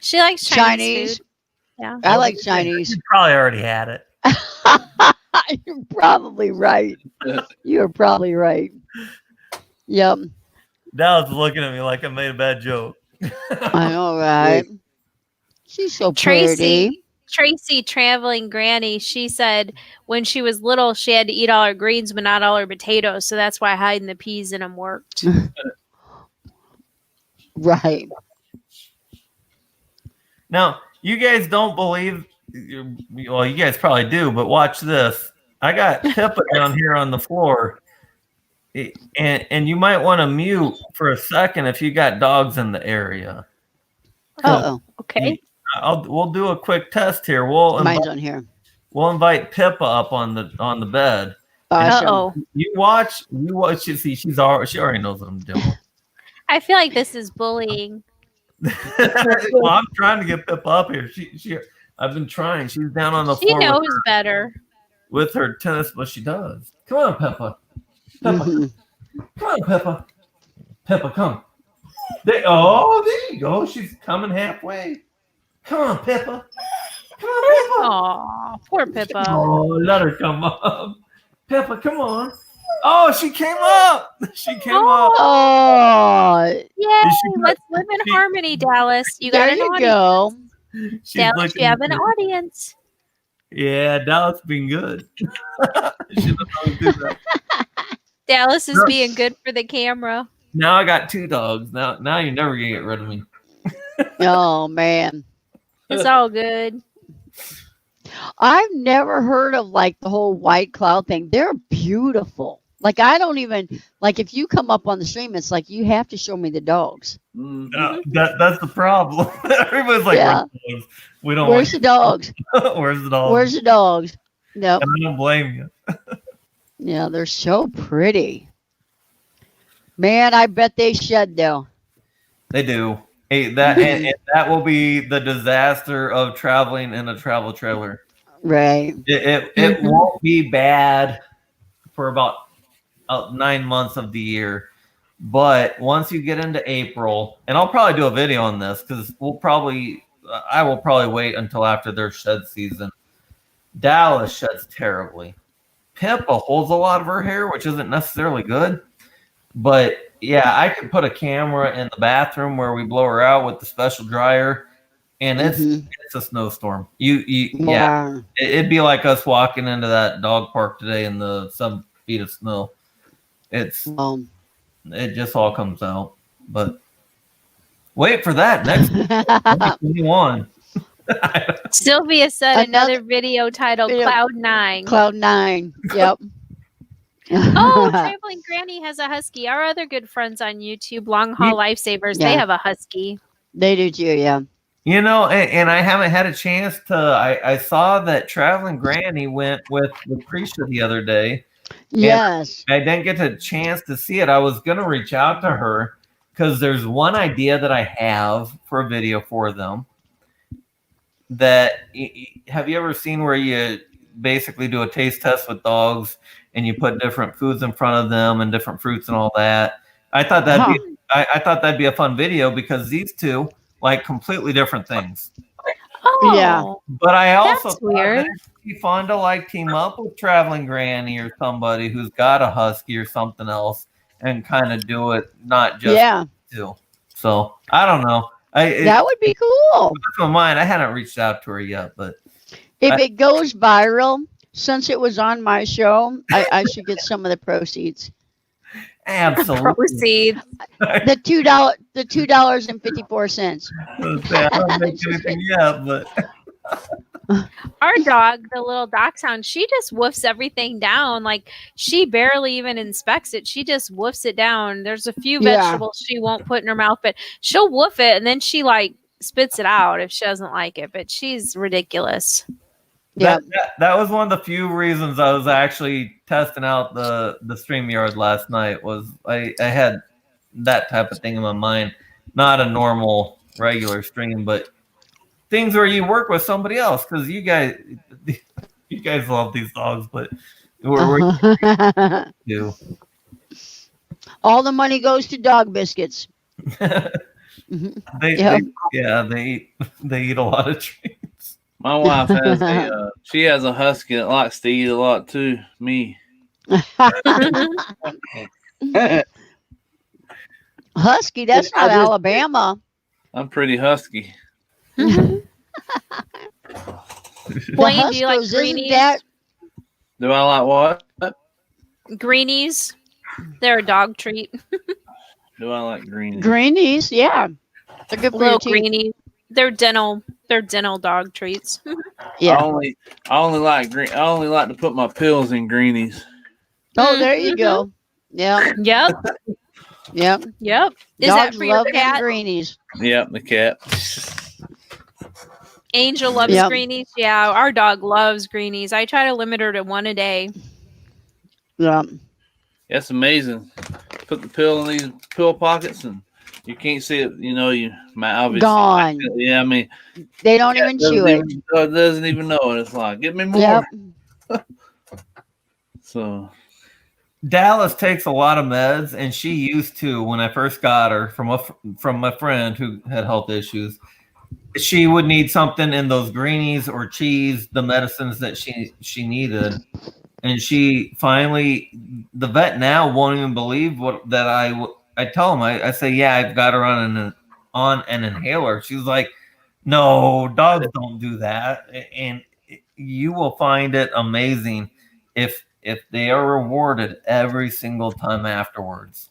She likes Chinese, food. Yeah. I like Chinese. You probably already had it. You're probably right. You're probably right. Yep. Dallas was looking at me like I made a bad joke. I know, right? She's so pretty. Tracy, traveling granny, she said when she was little, she had to eat all her greens, but not all her potatoes. So that's why hiding the peas in them worked. Right. Now, you guys don't believe, well, you guys probably do, but watch this. I got Pippa down here on the floor. And you might want to mute for a second if you got dogs in the area. Uh-oh. Okay. We'll do a quick test here. We'll Mine's on here. invite Pippa up on the bed. Awesome. Uh-oh. You watch. You see, she already knows what I'm doing. I feel like this is bullying. Well, I'm trying to get Pippa up here. I've been trying. She's down on the She floor knows better. with her tennis, but she does. Come on, Pippa. Pippa. Mhm. Come on, Pippa. Pippa, come. There you go. She's coming halfway. Come on, Pippa. Come on, Aw, poor Pippa. Pippa. Oh, let her come up. Pippa, come on. Oh, she came up. She came up. Oh, Yay! she- Let's live in she- harmony, Dallas. You there got an you audience. go. She's Dallas, looking you have an good. audience. Yeah, Dallas being good. She doesn't always do that. Dallas is No. being good for the camera. Now I got 2 dogs. Now you're never gonna get rid of me. Oh, man. It's all good. I've never heard of like the whole white cloud thing. They're beautiful. Like I don't even like if you come up on the stream, it's like you have to show me the dogs. Mm. That's the problem. Everybody's like, Yeah. "Where's the dogs?" We don't. Where's the dogs? Where's the dogs? Where's the dogs? Nope. And I don't blame you. Yeah, they're so pretty. Man, I bet they shed though. They do. Hey, and that will be the disaster of traveling in a travel trailer. Right. It won't be bad for about 9 months of the year. But once you get into April, and I'll probably do a video on this because I will probably wait until after their shed season. Dallas sheds terribly. Pippa holds a lot of her hair, which isn't necessarily good. But yeah, I could put a camera in the bathroom where we blow her out with the special dryer, and it's a snowstorm. Yeah, it'd be like us walking into that dog park today in the 7 feet of snow. It just all comes out. But wait for that next 2021. Sylvia said another video titled Cloud 9. Cloud 9. Yep. Oh, Traveling Granny has a husky. Our other good friends on YouTube, Long Haul Lifesavers, they have a husky. They do too, yeah. You know, and I haven't had a chance to. I saw that Traveling Granny went with Lucretia the other day. Yes. I didn't get a chance to see it. I was going to reach out to her because there's one idea that I have for a video for them. That have you ever seen where you basically do a taste test with dogs and you put different foods in front of them and different fruits and all that? I thought that'd be a fun video because these two like completely different things. Oh, yeah. But I also that's thought weird. that it'd be fun to like team up with Traveling Granny or somebody who's got a husky or something else and kind of do it not just two. So I don't know. That would be cool. That's my mind. I hadn't reached out to her yet, but if it goes viral, since it was on my show, I should get some of the proceeds. absolutely. Proceed. The $2.54. I don't make anything yet, but Our dog, the little dachshund, she just woofs everything down. Like she barely even inspects it. She just woofs it down. There's a few vegetables she won't put in her mouth, but she'll woof it and then she like spits it out if she doesn't like it. But she's ridiculous. that was one of the few reasons I was actually testing out the StreamYard last night. Was I had that type of thing in my mind, not a normal regular stream, but things where you work with somebody else because you guys love these dogs, but we're do. All the money goes to dog biscuits. They eat a lot of treats. My wife has she has a husky that likes to eat a lot too. Me. Husky, that's not Alabama. I'm pretty husky. Blaine, do you like Huskos, greenies? Do I like what? Greenies. They're a dog treat. Do I like greenies? Greenies, yeah. They're good for your Little teeth. greenies. They're dental dog treats. Yeah. I only like green. I only like to put my pills in greenies. Oh, there you go. Yeah. Yep. Yep. Yep. Is Dogs that for your love them cat? greenies. Yep, the cat. Angel loves Yep. greenies. Yeah, our dog loves greenies. I try to limit her to one a day. Yeah. That's amazing. Put the pill in these pill pockets and you can't see it. You know, you my obviously. Gone. Yeah, I mean, They don't even chew it. Doesn't even know it. It's like, get me more. Yep. So Dallas takes a lot of meds, and she used to when I first got her from my friend who had health issues. She would need something in those greenies or cheese, the medicines that she needed, and she finally, the vet now won't even believe that I tell him. I say, yeah, I've got her on an inhaler. She's like, no, dogs don't do that, and you will find it amazing if they are rewarded every single time afterwards,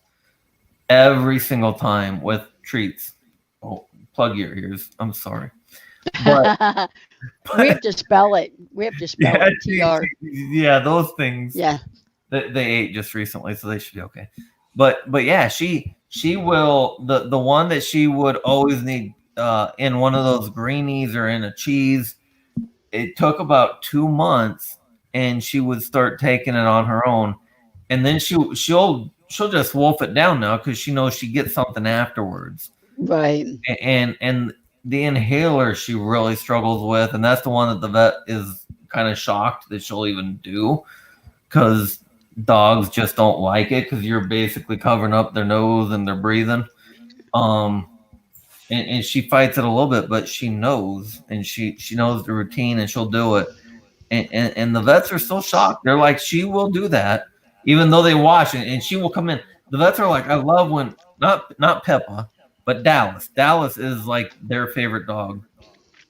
every single time with treats. Oh, plug your ears. I'm sorry. But, we have to spell it. We have to spell it. TR. Yeah, those things. Yeah. They ate just recently, so they should be okay. But yeah, she will the one that she would always need in one of those greenies or in a cheese. It took about 2 months. And she would start taking it on her own, and then she'll just wolf it down now because she knows she gets something afterwards. Right. And the inhaler she really struggles with, and that's the one that the vet is kind of shocked that she'll even do because dogs just don't like it because you're basically covering up their nose and their breathing. And she fights it a little bit, but she knows, and she knows the routine, and she'll do it. And the vets are still shocked. They're like, she will do that, even though they watch it, and she will come in. The vets are like, I love when not Pippa, but Dallas. Dallas is like their favorite dog.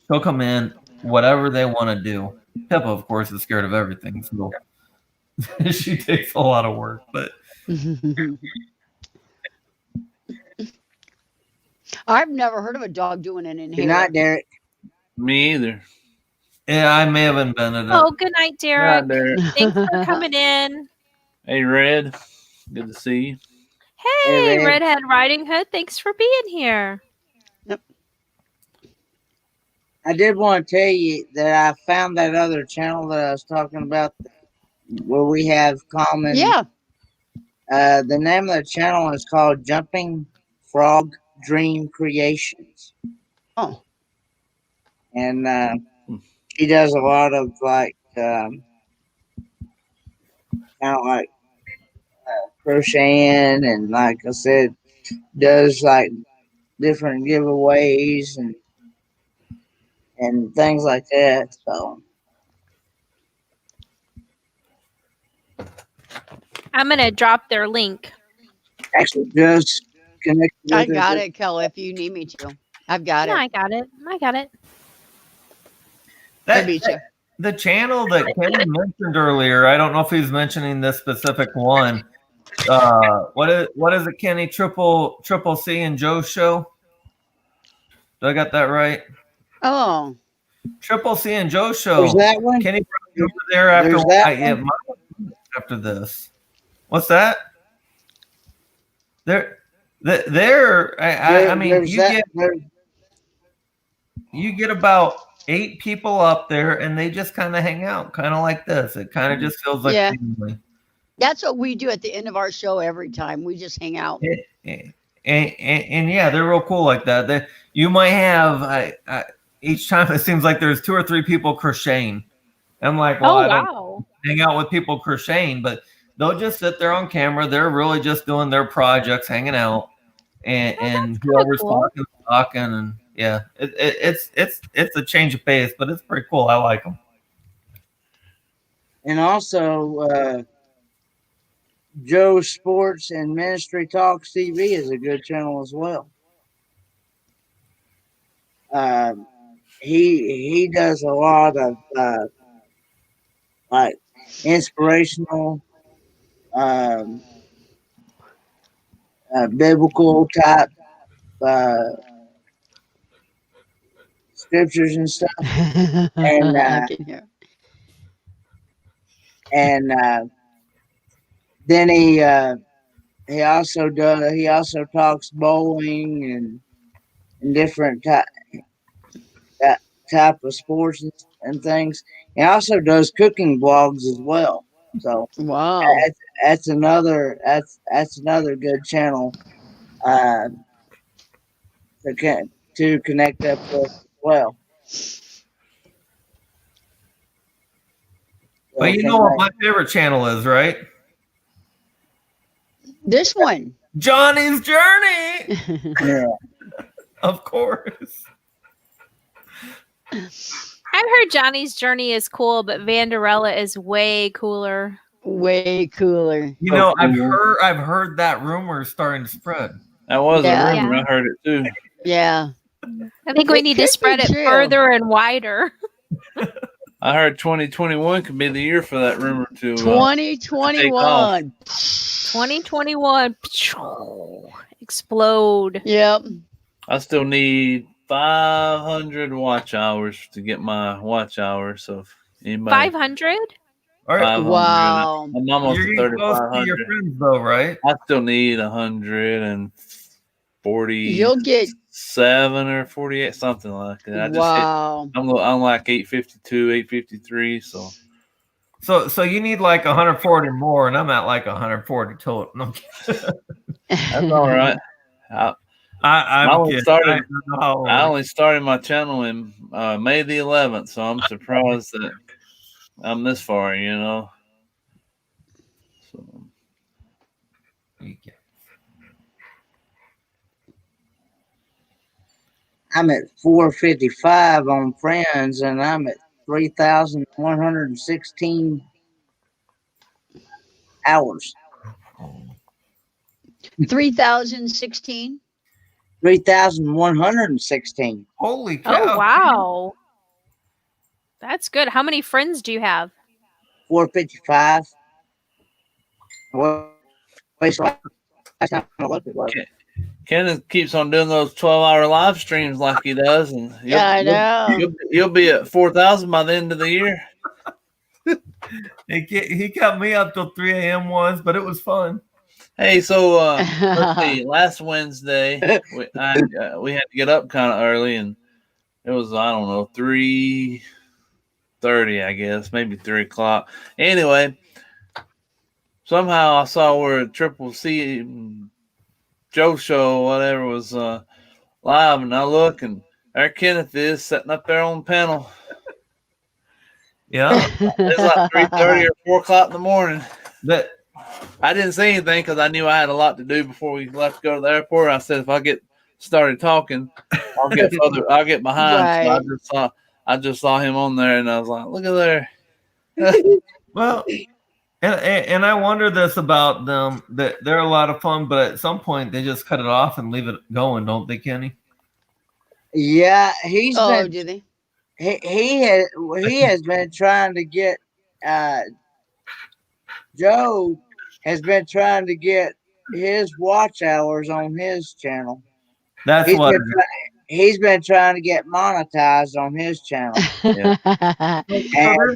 She'll come in, whatever they want to do. Pippa, of course, is scared of everything, so she takes a lot of work. But I've never heard of a dog doing an Good inhaler. night, Derek. Me either. yeah, I may have invented it. Oh, good night, Derek. Right there. Thanks for coming in. Hey, Red. Good to see you. Hey, Red. Redhead Riding Hood. Thanks for being here. I did want to tell you that I found that other channel that I was talking about where we have common. Yeah. The name of the channel is called Jumping Frog Dream Creations. Oh. And he does a lot of like kind of like crocheting, and like I said, does like different giveaways and things like that. So I'm going to drop their link. actually just connected. I got it, Kelly, if you need me to. I've got Yeah, it. I got it. I got it. I beat you. The channel that Kenny mentioned earlier, I don't know if he's mentioning this specific one. What is it, Kenny? Triple C and Joe show? Do I got that right? Oh. Triple C and Joe show. There's that one. Kenny brought me over there after There's that yeah, one? after this. What's that? I mean, There's that- you get about 8 people up there, and they just kind of hang out, kind of like this. It kind of just feels like Yeah. family. That's what we do at the end of our show every time. We just hang out. And yeah, they're real cool like that. You might have each time it seems like there's 2 or 3 people crocheting. I'm like, well, Oh, I don't wow. hang out with people crocheting, but they'll just sit there on camera. They're really just doing their projects, hanging out, and whoever's cool. talking, and yeah, it's a change of pace, but it's pretty cool. I like them. And also, Joe Sports and Ministry Talks TV is a good channel as well. He does a lot of like inspirational, biblical type scriptures and stuff. And, I can hear. And then he also talks bowling and different type of sports and things. He also does cooking vlogs as well. So Wow. that's another good channel to connect up with as well. But you know what my favorite channel is, right? This one. Johnny's Journey, Yeah. of course. I've heard Johnny's Journey is cool, but Vanderella is way cooler. Way cooler. You know, I've heard that rumor starting to spread. That was Yeah. a rumor. Yeah. I heard it too. Yeah. I think we It need could to spread be it true. further and wider. I heard 2021 could be the year for that rumor to 2021. 2021. Explode. Yep. I still need 500 watch hours to get my watch hours. So if anybody 500? All right, 500, Wow. I'm almost you're at getting close to your 3,500. friends, though, right? I still need 147 You'll get or 48, something like that. I just hit, wow. I'm like 852, 853. So So you need like 140 more, and I'm at like 140 total. No, I'm kidding. that's all right. I'm I only kidding. started- I don't know how I only started my channel in May the 11th, so I'm surprised that I'm this far, you know. So I'm at 455 on friends, and I'm at 3,116 hours. 3,016. 3,116. Holy cow! Oh wow, that's good. How many friends do you have? 455. Well, last time I looked, it was. Kenneth keeps on doing those 12-hour live streams like he does, and Yeah, I know. you'll be at 4,000 by the end of the year. He kept me up till 3 a.m. once, but it was fun. Hey, so let's see. Last Wednesday, we had to get up kind of early, and it was, I don't know, 3:30, I guess, maybe 3 o'clock. Anyway, somehow I saw where Triple C Joe Show, whatever, was live, and I look, and there Kenneth is sitting up there on the panel. Yeah, It's like 3:30 or 4 o'clock in the morning. that I didn't say anything because I knew I had a lot to do before we left to go to the airport. I said if I get started talking, I'll get behind. Right. So I just saw him on there, and I was like, look at there. well, and I wonder this about them, that they're a lot of fun, but at some point they just cut it off and leave it going, don't they, Kenny? Yeah, he's Oh, been do they? he has been trying to get Joe has been trying to get his watch hours on his channel. That's He's what. been, he's been trying to get monetized on his channel. So there's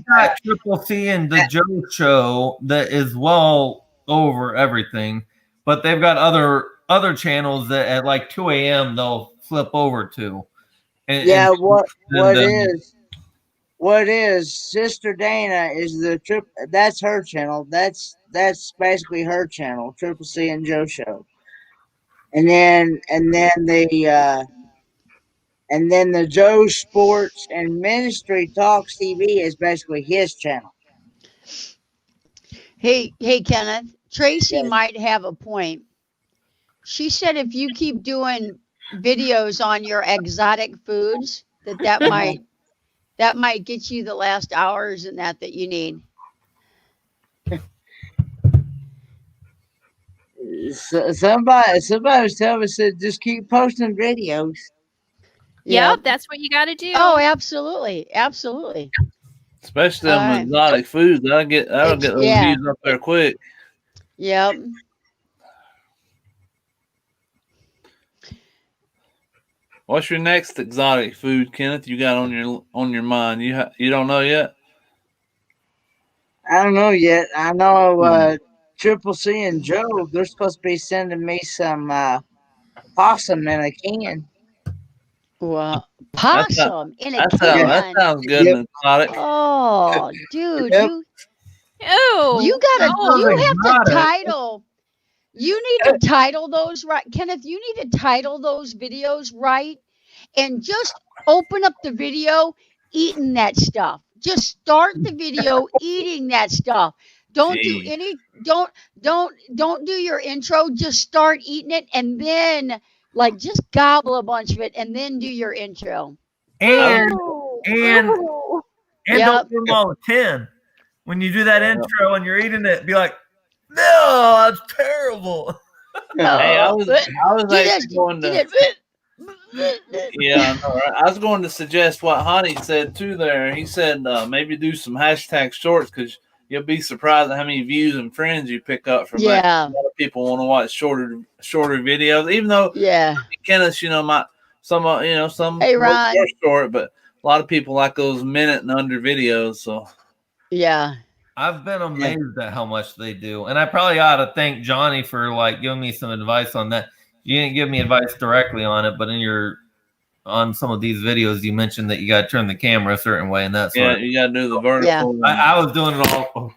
that Triple C and the Joe Show that is well over everything, but they've got other channels that at like 2 a.m. they'll flip over to. And, Yeah, and- what is Sister Dana is the trip? That's her channel. That's basically her channel, Triple C and Joe Show. And then the Joe Sports and Ministry Talks TV is basically his channel. Hey, Kenneth. Tracy Yes. might have a point. She said if you keep doing videos on your exotic foods, that might get you the last hours and that you need. Somebody was telling me, said just keep posting videos. Yep, that's what you got to do. Oh, absolutely, absolutely. Especially them Alright. exotic foods. That'll get those Yeah. views up there quick. Yep. What's your next exotic food, Kenneth? You got on your mind? You don't know yet? I don't know yet. I know Triple C and Joe, they're supposed to be sending me some possum in a can. Well, possum in a That can. sounds good Yep. and exotic. Oh, dude, Yep. Ew. you gotta no. you have Exotic. to title. You need to title those right, Kenneth. You need to title those videos right, and just open up the video eating that stuff. Just start the video eating that stuff. Don't do Gee. any. Don't do your intro. Just start eating it, and then just gobble a bunch of it, and then do your intro. and Ew. and- Ew. and Yep. don't do them all at 10. When you do that intro and you're eating it, be like, no, that's terrible. Hey, I was Do actually this, going do to. this. Yeah, I know, right? I was going to suggest what Honey said too. There, he said maybe do some hashtag shorts because you'll be surprised at how many views and friends you pick up from that. Yeah, A lot of people want to watch shorter videos, even though yeah. Kenneth, some Hey, Ron. are short, but a lot of people like those minute and under videos. So Yeah. I've been amazed at how much they do. And I probably ought to thank Johnny for giving me some advice on that. You didn't give me advice directly on it, but on some of these videos, you mentioned that you got to turn the camera a certain way, and that's yeah, what you got to do the vertical. I was doing it all. Oh,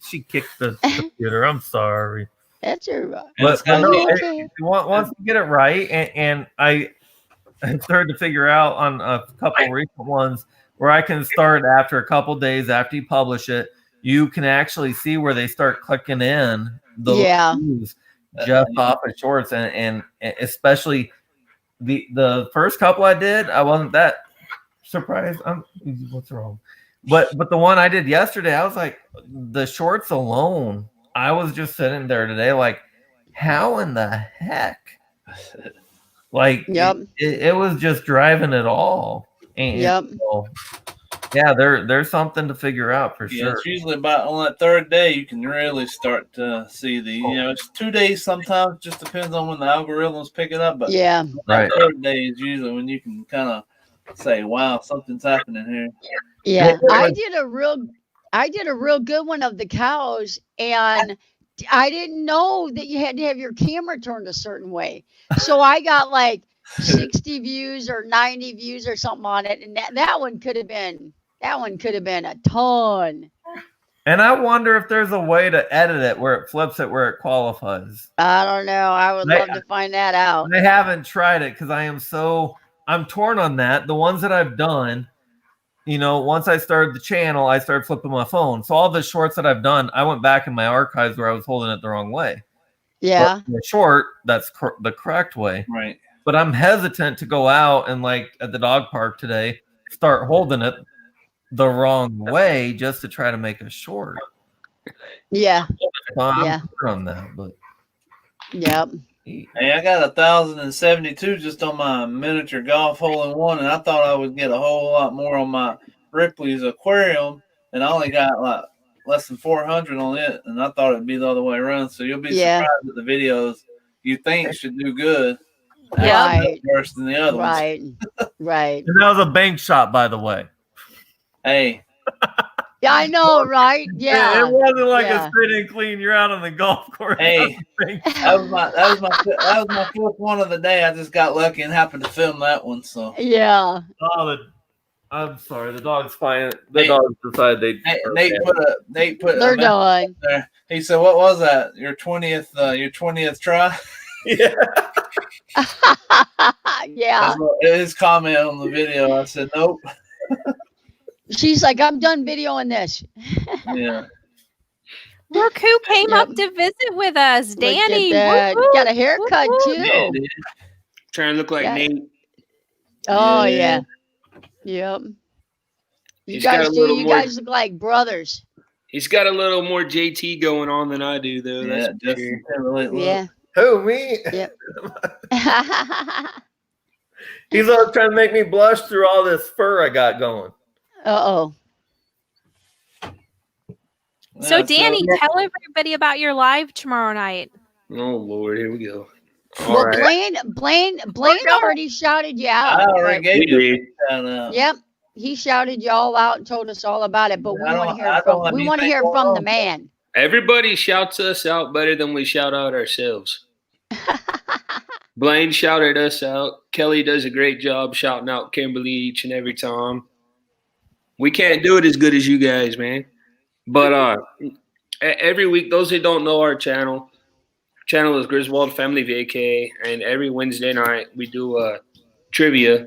she kicked the computer. I'm sorry. That's all right. And it's But gotta no, be- Okay. once you get it right, and I started to figure out on a couple recent ones where I can start after a couple days after you publish it you can actually see where they start clicking in the Yeah. views just off of shorts, and especially the first couple I did, I wasn't that surprised. What's wrong? But the one I did yesterday, I was like, the shorts alone, I was just sitting there today like, how in the heck? Like, Yep. it was just driving it all. And Yep. so, yeah, there's something to figure out for Yeah, sure. it's usually about on that third day you can really start to see it's 2 days sometimes, just depends on when the algorithms pick it up. But Yeah. Right. that third day is usually when you can kind of say, wow, something's happening here. Yeah. Yeah. I did a real good one of the cows, and I didn't know that you had to have your camera turned a certain way. So I got like 60 views or 90 views or something on it, and that one could have been a ton. And I wonder if there's a way to edit it where it flips it where it qualifies. I don't know. I would love to find that out. I haven't tried it because I'm torn on that. The ones that I've done, once I started the channel, I started flipping my phone. So all the shorts that I've done, I went back in my archives where I was holding it the wrong way. Yeah. But the short, that's the correct way. Right. But I'm hesitant to go out and, like at the dog park today, start holding it the wrong way just to try to make a short. Yeah. So I'm Yeah. torn on that, but Yep. Hey, I got 1,072 just on my miniature golf hole-in-one, and I thought I would get a whole lot more on my Ripley's aquarium, and I only got like less than 400 on it, and I thought it'd be the other way around. So you'll be Yeah. surprised at the videos you think should do good. Yeah. Right. Worse than the other ones. Right. Right. and that was a bank shot, by the way. Hey, Yeah, I know, right? Yeah. It wasn't like Yeah. a straight and clean. You're out on the golf course. Hey. Bank that was my fourth one of the day. I just got lucky and happened to film that one. So Yeah. I'm sorry. The dog's fine. The dogs decided they. Nate put They're a message done. there. He said, "What was that? Your 20th try?" Yeah. Yeah. His comment on the video. I said, "Nope." She's like, I'm done videoing this. Yeah. Look who came Yep. up to visit with us, Look at Danny. that. Woo-hoo. Got a haircut Woo-hoo. too. Yeah, dude. Trying to look like Yeah. Nate. Oh Yeah. yeah. Yep. You He's got guys a do. little You more- guys look like brothers. He's got a little more JT going on than I do, though. Yeah, That's for sure. Justin Timberlake. Look. Yeah. Who, me? Yep. He's always trying to make me blush through all this fur I got going. Uh-oh. So, Yeah, Danny, tell everybody about your live tomorrow night. Oh Lord, here we go. All Well, right. Blaine already shouted you I out. already but- gave We you a did. big shout out. Yep. He shouted you all out and told us all about it, but we I want don't- to hear I don't from have we want to anything hear going from the on. man. Everybody shouts us out better than we shout out ourselves. Blaine shouted us out. Kelly does a great job shouting out Kimberly each and every time. We can't do it as good as you guys, man. But every week, those who don't know our channel is Griswold Family VK, and every Wednesday night we do trivia.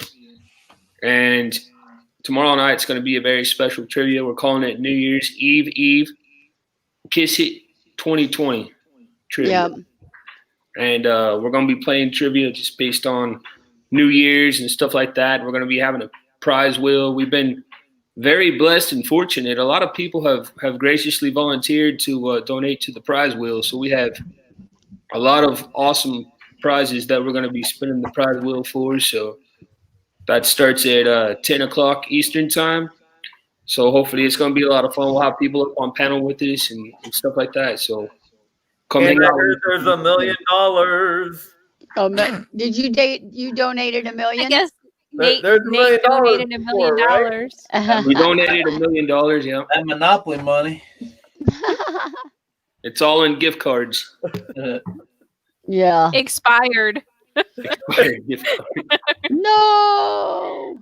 And tomorrow night it's going to be a very special trivia. We're calling it New Year's Eve Kiss It 2020 trivia. Yep. And we're going to be playing trivia just based on New Year's and stuff like that. We're going to be having a prize wheel. We've been very blessed and fortunate. A lot of people have graciously volunteered to donate to the prize wheel. So we have a lot of awesome prizes that we're going to be spinning the prize wheel for. So that starts at 10 o'clock Eastern time. So hopefully it's going to be a lot of fun. We'll have people up on panel with us and stuff like that. So come And hang I out. heard there's $1 million. Did you donated $1 million? I guess Nate, There's $1 million Nate donated $1 million. right? We donated $1 million. Yeah, That Monopoly money. it's all in gift cards. Yeah. Expired. Gift cards. No.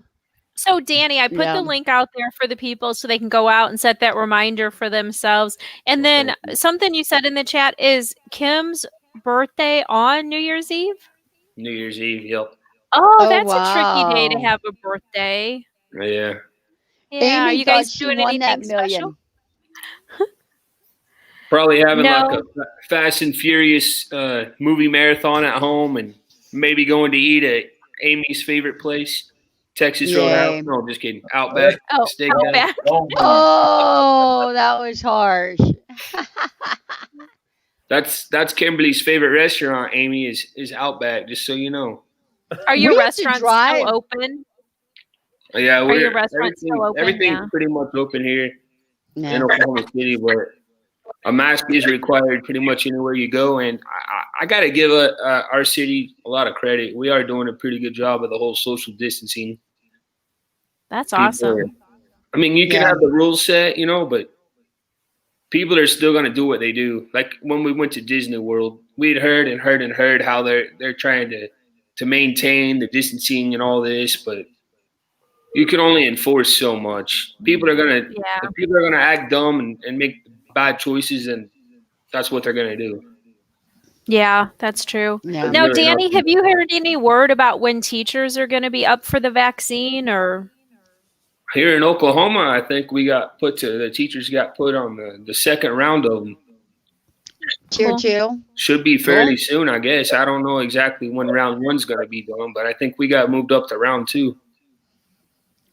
So, Danny, I put Yeah. the link out there for the people so they can go out and set that reminder for themselves. And then something you said in the chat is Kim's birthday on New Year's Eve. New Year's Eve. Yep. Oh, Oh, that's a tricky day to wow. have a birthday. Yeah. Yeah, are Amy you guys thought she doing won that anything $1 million. special? Probably having No. like a Fast and Furious movie marathon at home, and maybe going to eat at Amy's favorite place, Texas Yay. Roadhouse. No, just kidding. Outback Oh, Steakhouse. Outback. Oh, that was harsh. That's Kimberly's favorite restaurant. Amy is Outback. Just so you know. Are your We have to restaurants drive. still open? Yeah, Are your restaurants still open? everything's Yeah. pretty much open here in Yeah. Oklahoma City, but a mask is required pretty much anywhere you go. And I got to give our city a lot of credit. We are doing a pretty good job of the whole social distancing. That's People awesome. are- I mean, you can Yeah. have the rules set, but people are still going to do what they do. Like when we went to Disney World, we'd heard how they're trying to maintain the distancing and all this, but you can only enforce so much. People are gonna Yeah. if people are gonna act dumb and make bad choices, and that's what they're gonna do. Yeah, that's true. Yeah. Now, Really Danny, not- have you heard any word about when teachers are going to be up for the vaccine or? Here in Oklahoma, I think the teachers got put on the second round of them. Cheer, Cool. cheer. Should be fairly soon, I guess. I don't know exactly when round one's gonna be done, but I think we got moved up to round 2.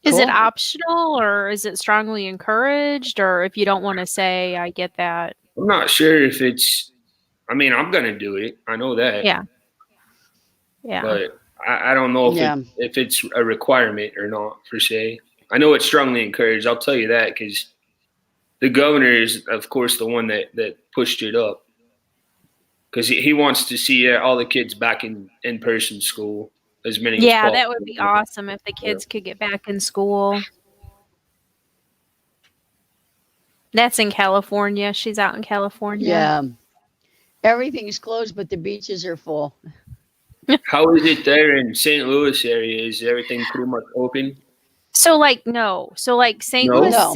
Is it Cool. optional or is it strongly encouraged? Or if you don't want to say, I get that. I'm not sure if it's. I mean, I'm gonna do it. I know that. Yeah. Yeah. But I don't know if it's a requirement or not per se. I know it's strongly encouraged. I'll tell you that because the governor is, of course, the one that pushed it up because he wants to see all the kids back in person school as many. Yeah, as that would be possible. awesome if the kids could get back in school. That's in California. She's out in California. Yeah. Everything's closed, but the beaches are full. How is it there in St. Louis area? Is everything pretty much open? So no. So St. No? Louis No.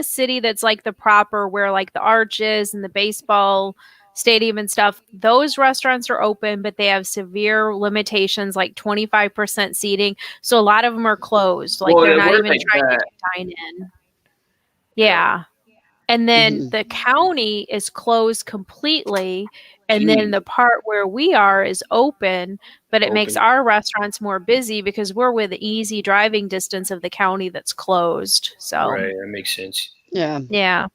City, that's like the proper where like the arches and the baseball stadium and stuff, those restaurants are open, but they have severe limitations like 25% seating. So a lot of them are closed. Like Well, they're they not were even like trying that. to dine in. Yeah. And then Mhm. the county is closed completely. And then Jeez. the part where we are is open, but it makes Open. our restaurants more busy because we're within easy driving distance of the county that's closed. So, Right, that makes sense. Yeah. yeah.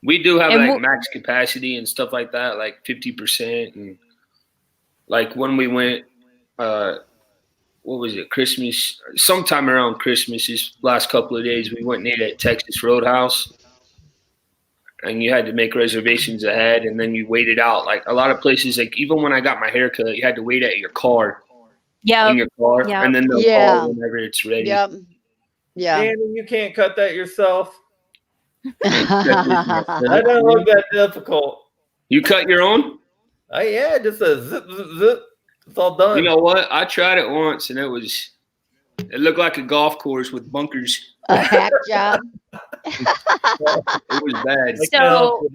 We do have And like we're- max capacity and stuff like that, like 50%. And like when we went, what was it, Christmas? Sometime around Christmas, this last couple of days, we went and ate at Texas Roadhouse. And you had to make reservations ahead, and then you waited out. Like a lot of places, like even when I got my haircut, you had to wait at your car, Yeah. in your car, Yep. and then they'll Yeah. call whenever it's ready. Yep. Yeah. Danny, you can't cut that yourself. Yeah. That doesn't look that difficult. You cut your own? Yeah, just a zip, zip, zip. It's all done. You know what? I tried it once, and it looked like a golf course with bunkers. A hack job. It was bad. Like, So-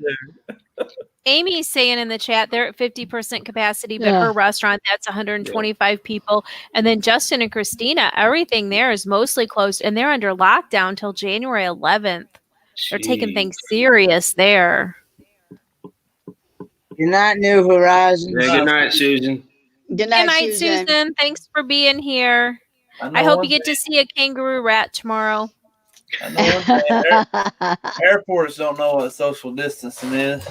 there. Amy's saying in the chat they're at 50% capacity, but Yeah. her restaurant, that's 125 people. And then Justin and Christina, everything there is mostly closed and they're under lockdown till January 11th. They're taking Jeez. things serious there. Good night, New Horizons. Yeah, good night, Susan. Good Good night, night, Susan. Thanks for being here. I hope you get to see a kangaroo rat tomorrow. I know one thing, airports don't know what social distancing is.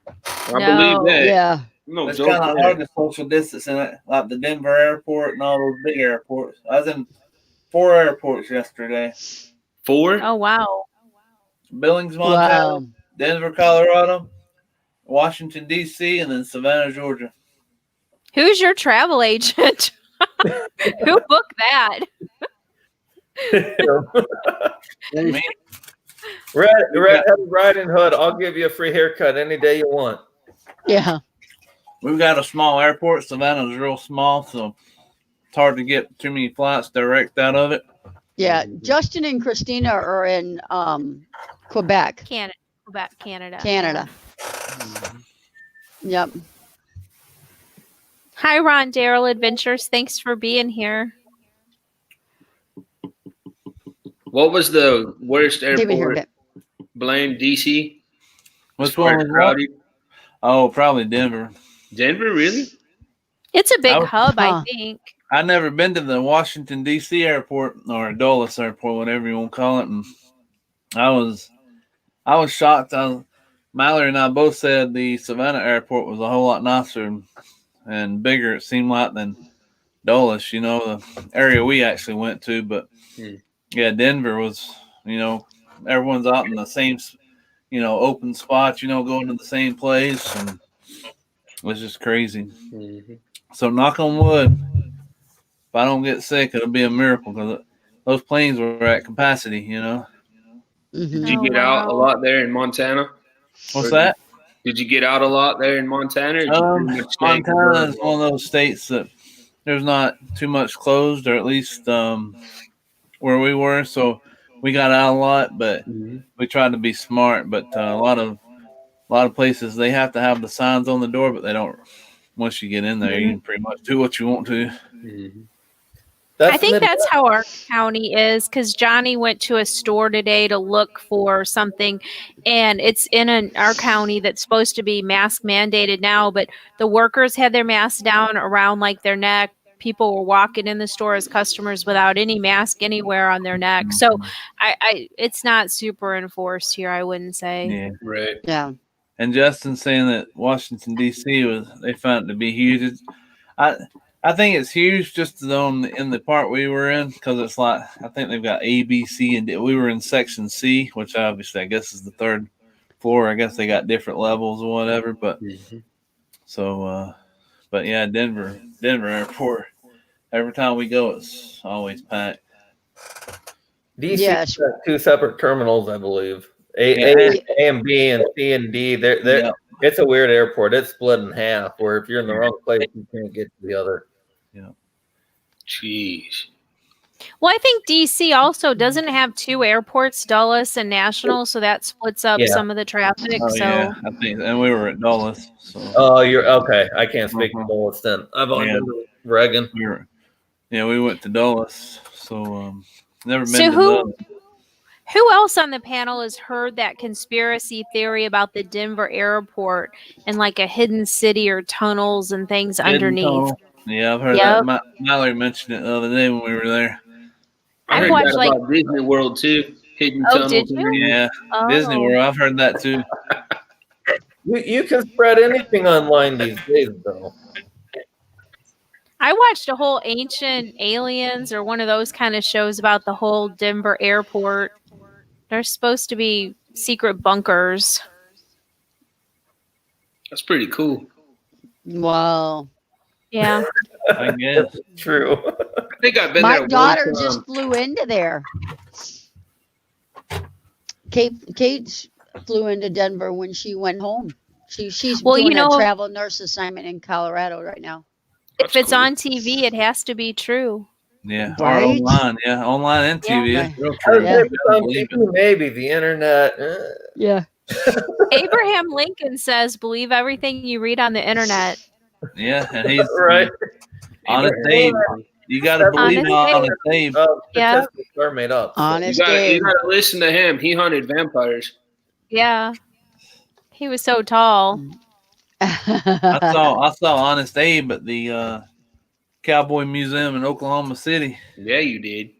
I No. believe that. Yeah. No It's joke. kind of hard to social distance in it, like the Denver airport and all those big airports. I was in 4 airports yesterday: 4? Oh, wow. Billings, Montana, Wow. Denver, Colorado, Washington D.C., and then Savannah, Georgia. Who's your travel agent? Who booked that? Me, Red Riding Hood, I'll give you a free haircut any day you want. Yeah. we've got a small airport. Savannah's real small, so it's hard to get too many flights direct out of it. Yeah. Justin and Christina are in Quebec, Canada. Quebec, Canada. Canada. Yep. Hi, Ron Daryl Adventures. Thanks for being here. What was the worst Give me a airport? haircut. Blaine, DC? Which one was what? crowded. Oh, probably Denver. Denver, really? It's a big Oh, hub, I huh. think. I never been to the Washington D.C. airport or Dulles airport, whatever you want to call it, and I was shocked. Mallory and I both said the Savannah airport was a whole lot nicer and bigger. It seemed like than Dulles, the area we actually went to. But yeah, Denver was, everyone's out in the same, open spots, going to the same place, and it was just crazy. Mm-hmm. So knock on wood, if I don't get sick, it'll be a miracle because those planes were at capacity. Mhm. Did you Oh, get out a wow. lot there in Montana? What's Or that? Did you get out a lot there in Montana? Or did you pretty much stay Montana is one of those states that there's not too much closed, or at least where we were. So we got out a lot, but we tried to be smart. But a lot of places they have to have the signs on the door, but they don't. Once you get in there, you can pretty much do what you want to. I think that's how our county is, because Johnny went to a store today to look for something, and it's in our county that's supposed to be mask mandated now, but the workers had their masks down around like their neck. People were walking in the store as customers without any mask anywhere on their neck. So it's not super enforced here, I wouldn't say. Yeah. Right. Yeah. And Justin's saying that Washington D.C. they found it to be huge. I think it's huge just in the part we were in, because it's like I think they've got A, B, C, and D. We were in section C, which obviously I guess is the third floor. I guess they got different levels or whatever. But but yeah, Denver Airport. Every time we go, it's always packed. DC Yes. has 2 separate terminals, I believe. A and B and C and D. Yeah. It's a weird airport. It's split in half, where if you're in the wrong place, you can't get to the other. Yeah. Jeez. Well, I think DC also doesn't have 2 airports, Dulles and National, so that splits up Yeah. some of the traffic. Oh, so yeah, I think, and we were at Dulles. So Oh, you're okay. I can't speak to Dulles then. I've only Yeah. been to Reagan. we went to Dulles. So never been So to Dulles. who else on the panel has heard that conspiracy theory about the Denver airport and like a hidden city or tunnels and things Hidden underneath? tunnel. Yeah, I've heard Yep. that. Mallory mentioned it the other day when we were there. I I've heard watched, that like- about Disney World too. Hidden Oh, tunnels. did you? underneath. Yeah, Oh. Disney World. I've heard that too. You can spread anything online these days, though. I watched a whole Ancient Aliens or one of those kind of shows about the whole Denver airport. There's supposed to be secret bunkers. That's pretty cool. Wow. Yeah. I guess. True. I think I've been My there. daughter one time. just flew into there. Kate flew into Denver when she went home. She's Well, doing you know- a travel nurse assignment in Colorado right now. If it's cool. on TV, it has to be true. Yeah, Right? or online. Yeah, online and TV. Yeah. It's real I true. was Yeah. thinking on Believe TV, maybe the internet. Yeah. Abraham Lincoln says, "Believe everything you read on the internet." Yeah, and he's Right. Honest Dave. You got to believe in Honest Honest Dave. Yeah. Statistics are made up. so. Honest You Dave. gotta listen to him. He hunted vampires. Yeah. He was so tall. I saw Honest Abe at the Cowboy Museum in Oklahoma City. Yeah, you did.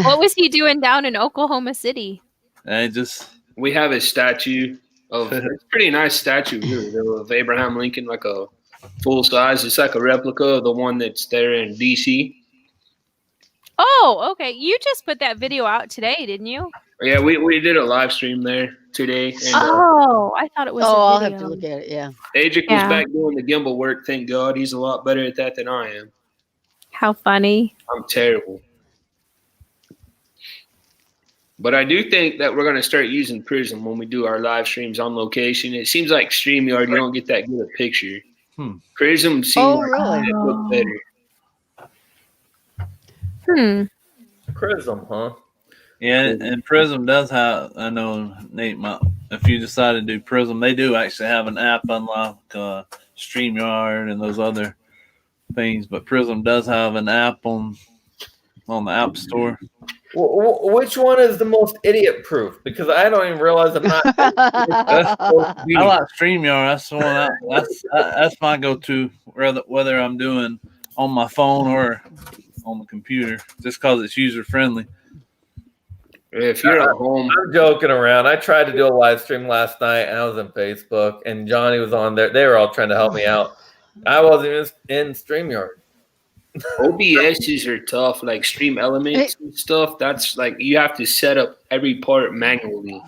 What was he doing down in Oklahoma City? And just We have a statue of it's a pretty nice statue really, though, of Abraham Lincoln, like a full size. It's like a replica of the one that's there in DC. Oh, okay. You just put that video out today, didn't you? Yeah, we did a live stream there today. And Oh, I thought it was. Oh, a I'll video. have to look at it. Yeah. Adric Yeah. was back doing the gimbal work. Thank God, he's a lot better at that than I am. How funny. I'm terrible. But I do think that we're going to start using Prism when we do our live streams on location. It seems like StreamYard, you don't get that good a picture. Prism seems Oh, like really? it look better. Prism, huh? yeah, and Prism does have. I know Nate might. If you decide to do Prism, they do actually have an app unlike StreamYard and those other things. But Prism does have an app on the App Store. Which one is the most idiot-proof? Because I don't even realize I'm not. I like StreamYard. That's the one. That's my go-to. Whether I'm doing on my phone or on the computer, just because it's user-friendly. If you're at home, I'm joking around. I tried to do a live stream last night, and I was on Facebook, and Johnny was on there. They were all trying to help me out. I wasn't even in StreamYard. OBSs are tough, like Stream Elements and stuff. That's like you have to set up every part manually.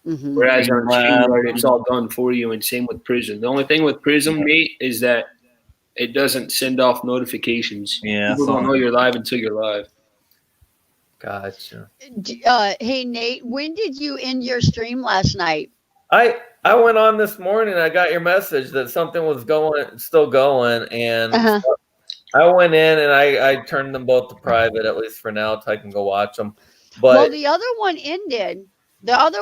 Mhm. Whereas on StreamYard, it's all done for you, and same with Prism. The only thing with Prism, Nate, is that it doesn't send off notifications. Yeah, People don't know you're live until you're live. Gotcha. Hey Nate, when did you end your stream last night? I went on this morning. I got your message that something was still going, and Uh-huh. I went in and I turned them both to private, at least for now, so I can go watch them. But Well, the other one ended. But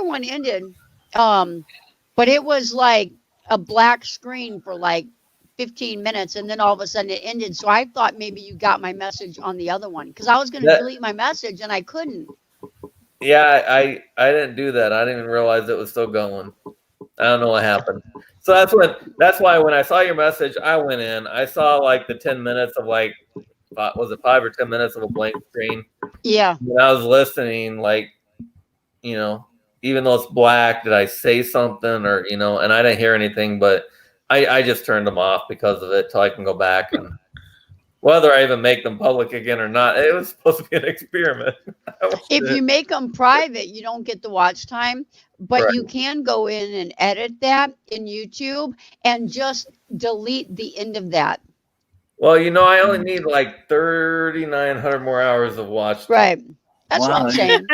it was like a black screen for like 15 minutes, and then all of a sudden it ended. So I thought maybe you got my message on the other one because I was going to delete my message and I couldn't. yeah, I didn't do that. I didn't even realize it was still going. I don't know what happened. So that's why when I saw your message, I went in. I saw like the 10 minutes of like, was it 5 or 10 minutes of a blank screen? Yeah. When I was listening, like, even though it's black, did I say something or, and I didn't hear anything, but I just turned them off because of it till I can go back and whether I even make them public again or not. It was supposed to be an experiment. If you make them private, you don't get the watch time, but Right. you can go in and edit that in YouTube and just delete the end of that. Well, I only need like 3,900 more hours of watch time. Right. That's what Wow. I'm saying.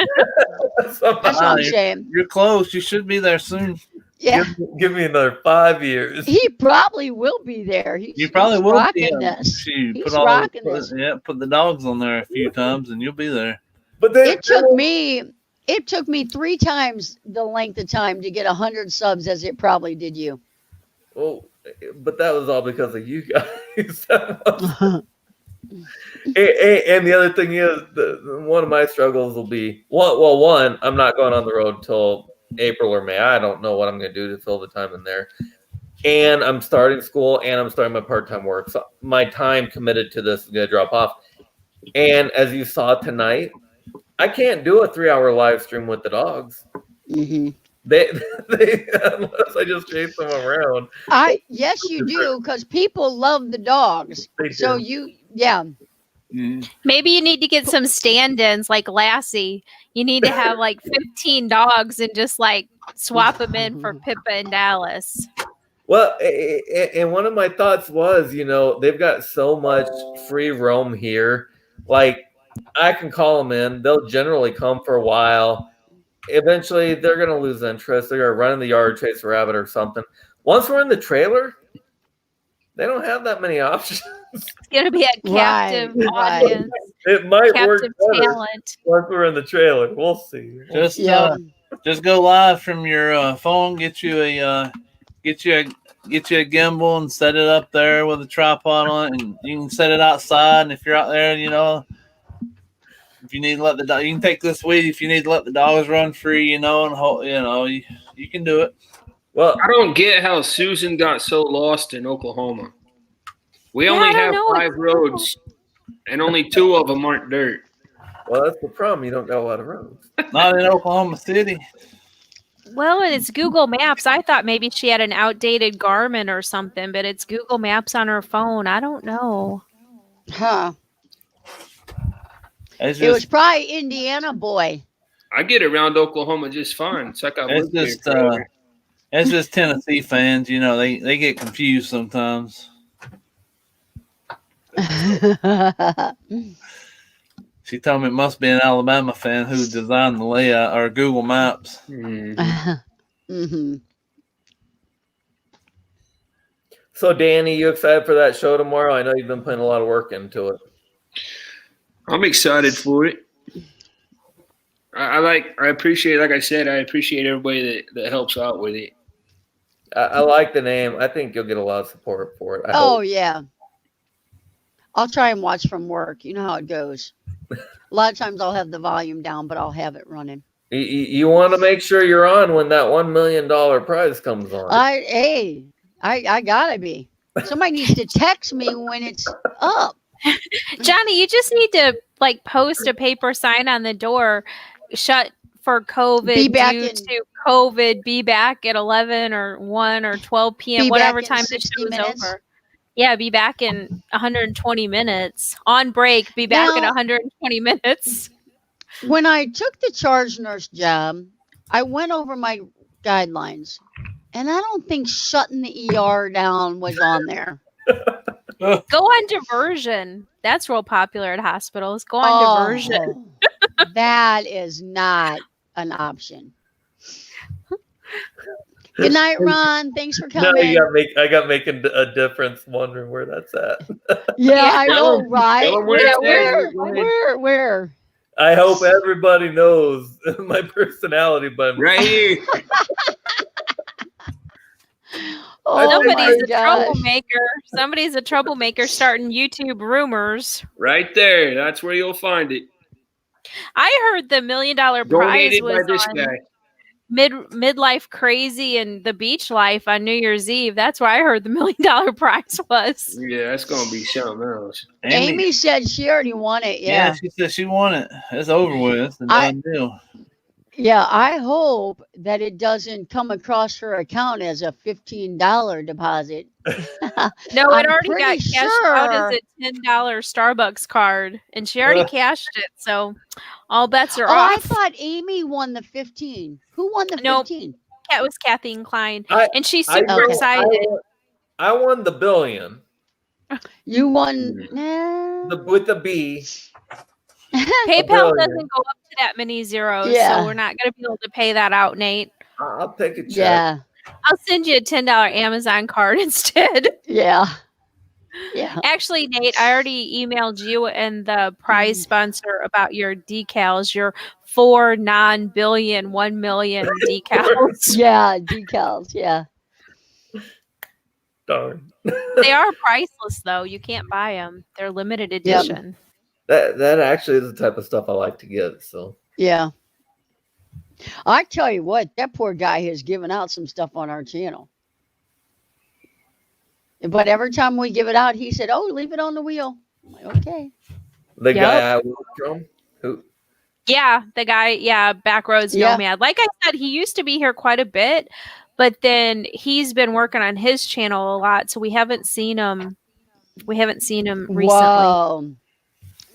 That's what I'm saying. You're close. You should be there soon. Yeah. Give me another 5 years. He probably will be there. You probably he's will rocking be. this. Shoot, He's put all rocking this. put the dogs on there a few times, and you'll be there. But then It took me 3 times the length of time to get 100 subs as it probably did you. Well, but that was all because of you guys. And the other thing is, one of my struggles will be one. I'm not going on the road till April or May. I don't know what I'm going to do to fill the time in there. And I'm starting school and I'm starting my part-time work. So my time committed to this is going to drop off. And as you saw tonight, I can't do a 3-hour live stream with the dogs. Mm-hmm. They unless I just chase them around. Yes, you do, because people love the dogs. They So do. Maybe you need to get some stand-ins like Lassie. You need to have like 15 dogs and just like swap them in for Pippa and Dallas. Well, and one of my thoughts was, they've got so much free roam here. Like, I can call them in. They'll generally come for a while. Eventually, they're going to lose interest. They're going to run in the yard, chase a rabbit or something. Once we're in the trailer, they don't have that many options. It's going to be a captive Right. audience, It might work captive better talent. once we're in the trailer. We'll see. Just go live from your phone. Get you a gimbal and set it up there with a tripod on it, and you can set it outside. And if you're out there, if you need to let the dog, you can take this weed. If you need to let the dogs run free, and you can do it. Well, I don't get how Susan got so lost in Oklahoma. We only have 5 roads, and only 2 of them aren't dirt. Well, that's the problem. You don't got a lot of roads. Not in Oklahoma City. Well, and it's Google Maps. I thought maybe she had an outdated Garmin or something, but it's Google Maps on her phone. I don't know. Huh. It's It was probably Indiana boy. I get around Oklahoma just fine. It's like I lived here just forever. it's just Tennessee fans. They get confused sometimes. She told me it must be an Alabama fan who designed the layout or Google Maps. Mm-hmm. So, Danny, you excited for that show tomorrow? I know you've been putting a lot of work into it. I'm excited for it. I appreciate, like I said, I appreciate everybody that helps out with it. I like the name. I think you'll get a lot of support for it. I Oh hope. yeah. I'll try and watch from work. You know how it goes. A lot of times I'll have the volume down, but I'll have it running. You want to make sure you're on when that $1 million prize comes on. I gotta be. Somebody needs to text me when it's up. Johnny, you just need to like post a paper sign on the door, shut for COVID, Be back due in- to COVID, be back at 11 or 1 or 12 p.m., Be whatever back in time the 60 show is minutes. over. Yeah, be back in 120 minutes. On break, be back in Now- 120 minutes. When I took the charge nurse job, I went over my guidelines, and I don't think shutting the ER down was on there. Go on diversion. That's real popular at hospitals. Go on diversion. Oh, that is not an option. Good night, Ron. Thanks for No, coming. I got making a difference wondering where that's at. Yeah, I know, Tell 'em- right? tell 'em where it's at. Where? I hope everybody knows my personality, but Right here. Oh Somebody's my a gosh. troublemaker. Somebody's a troublemaker starting YouTube rumors. Right there. That's where you'll find it. I heard the $1 million prize Donated by was this on guy. midlife crazy and the beach life on New Year's Eve. That's where I heard the $1 million prize was. Yeah, that's gonna be something else. Amy said she already won it. Yeah, Yeah. she said she won it. It's over with. It's a I- done deal. Yeah, I hope that it doesn't come across her account as a $15 deposit. No, it I'm already got pretty cashed out sure- as a $10 Starbucks card, and she already cashed it. So all bets are Oh, I off. thought Amy won the 15. Who won the Nope. 15? That was Kathleen Klein, I- and she's I super Okay. excited. I won the billion You won. Nah. with the B. PayPal billion. doesn't go up to that many zeros, Yeah. so we're not going to be able to pay that out, Nate. I'll take a check. Yeah. I'll send you a $10 Amazon card instead. Yeah. Yeah. Actually, Nate, I already emailed you and the prize sponsor about your decals, your 4 non-billion, 1 million decals. Yeah. Decals. Yeah. Darn. They are priceless, though. You can't buy them. They're limited edition. That actually is the type of stuff I like to get. So Yeah. I tell you what, that poor guy has given out some stuff on our channel. But every time we give it out, he said, "Oh, leave it on the wheel." I'm like, okay. the Yep. guy I work from, who Yeah, the guy, Backroads Yeah. Nomad. Like I said, he used to be here quite a bit, but then he's been working on his channel a lot, so we haven't seen him. We haven't seen him recently. Wow.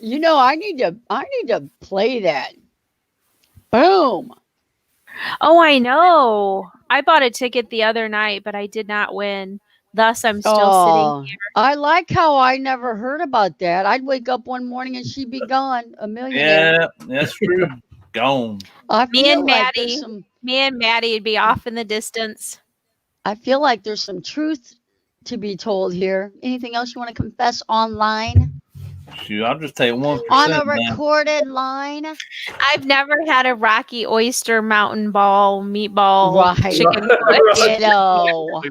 You know, I need to play that. Boom. Oh, I know. I bought a ticket the other night, but I did not win. Thus, I'm still sitting here. I like how I never heard about that. I'd wake up one morning and she'd be gone, a millionaire. Yeah, that's true. Gone. I Me feel and like Maddie. there's some. Me and Maddie would be off in the distance. I feel like there's some truth to be told here. Anything else you want to confess online? Shoot, I'll just take 1%. On a now. recorded line? I've never had a Rocky Oyster Mountain Ball meatball Right. chicken foot. Ditto.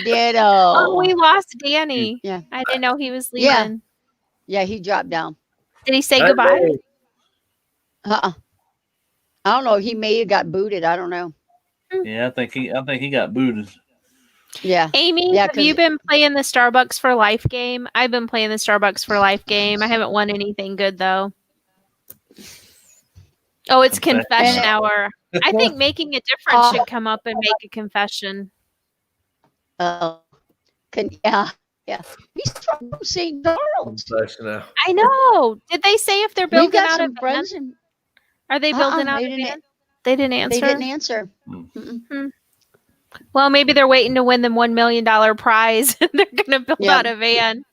Ditto. Oh, we lost Danny. Yeah. I didn't know he was leaving. Yeah. Yeah, he dropped down. Did he say goodbye? Uh-uh. I don't know. He may have got booted. I don't know. Yeah, I think he got booted. Yeah. Amy, Yeah, have you 'cause- been playing the Starbucks for Life game? I've been playing the Starbucks for Life game. I haven't won anything good though. Oh, it's Confession. confession hour. I think making a difference should come up and make a confession. Yeah. Yeah. He's from St. Charles. Confession now. I know. Did they say if they're We've building got out a some van? friends and Are they building out they a didn't- van? They didn't answer. they didn't answer. Hmm. Mm-mm. Well, maybe they're waiting to win the $1 million prize. And they're going to build Yeah. out a van.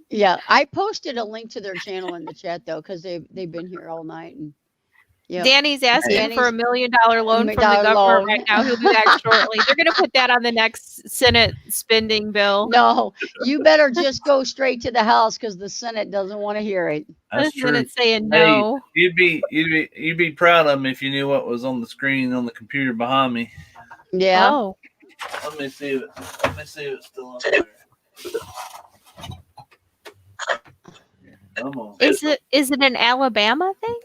Yeah. I posted a link to their channel in the chat though, because they've been here all night. And yeah. Danny's asking Danny's- for $1 million loan from the $1 government loan. right now. He'll be back shortly. They're going to put that on the next Senate spending bill. No, you better just go straight to the House because the Senate doesn't want to hear it. That's The true. Senate's saying no. You'd be proud of me if you knew what was on the screen on the computer behind me. Yeah. Oh, Let me see if it's still on there. Come on. Is it an Alabama thing?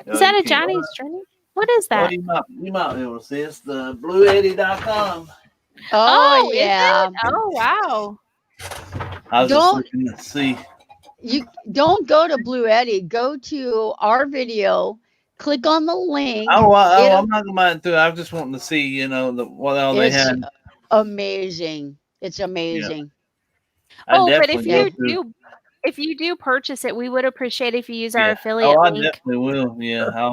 Is that a Johnny's Journey? What is that? You might be able to see. It's the BlueEddie.com. Oh, is yeah. it? Oh, wow. I was just looking to see. You don't go to Blue Eddie. Go to our video. Click on the link. I'm not going to. I was just wanting to see, what all they It's had. amazing. It's amazing. Oh, but if definitely you do purchase it, we would appreciate if you use our Yeah. affiliate I link. definitely will. Yeah.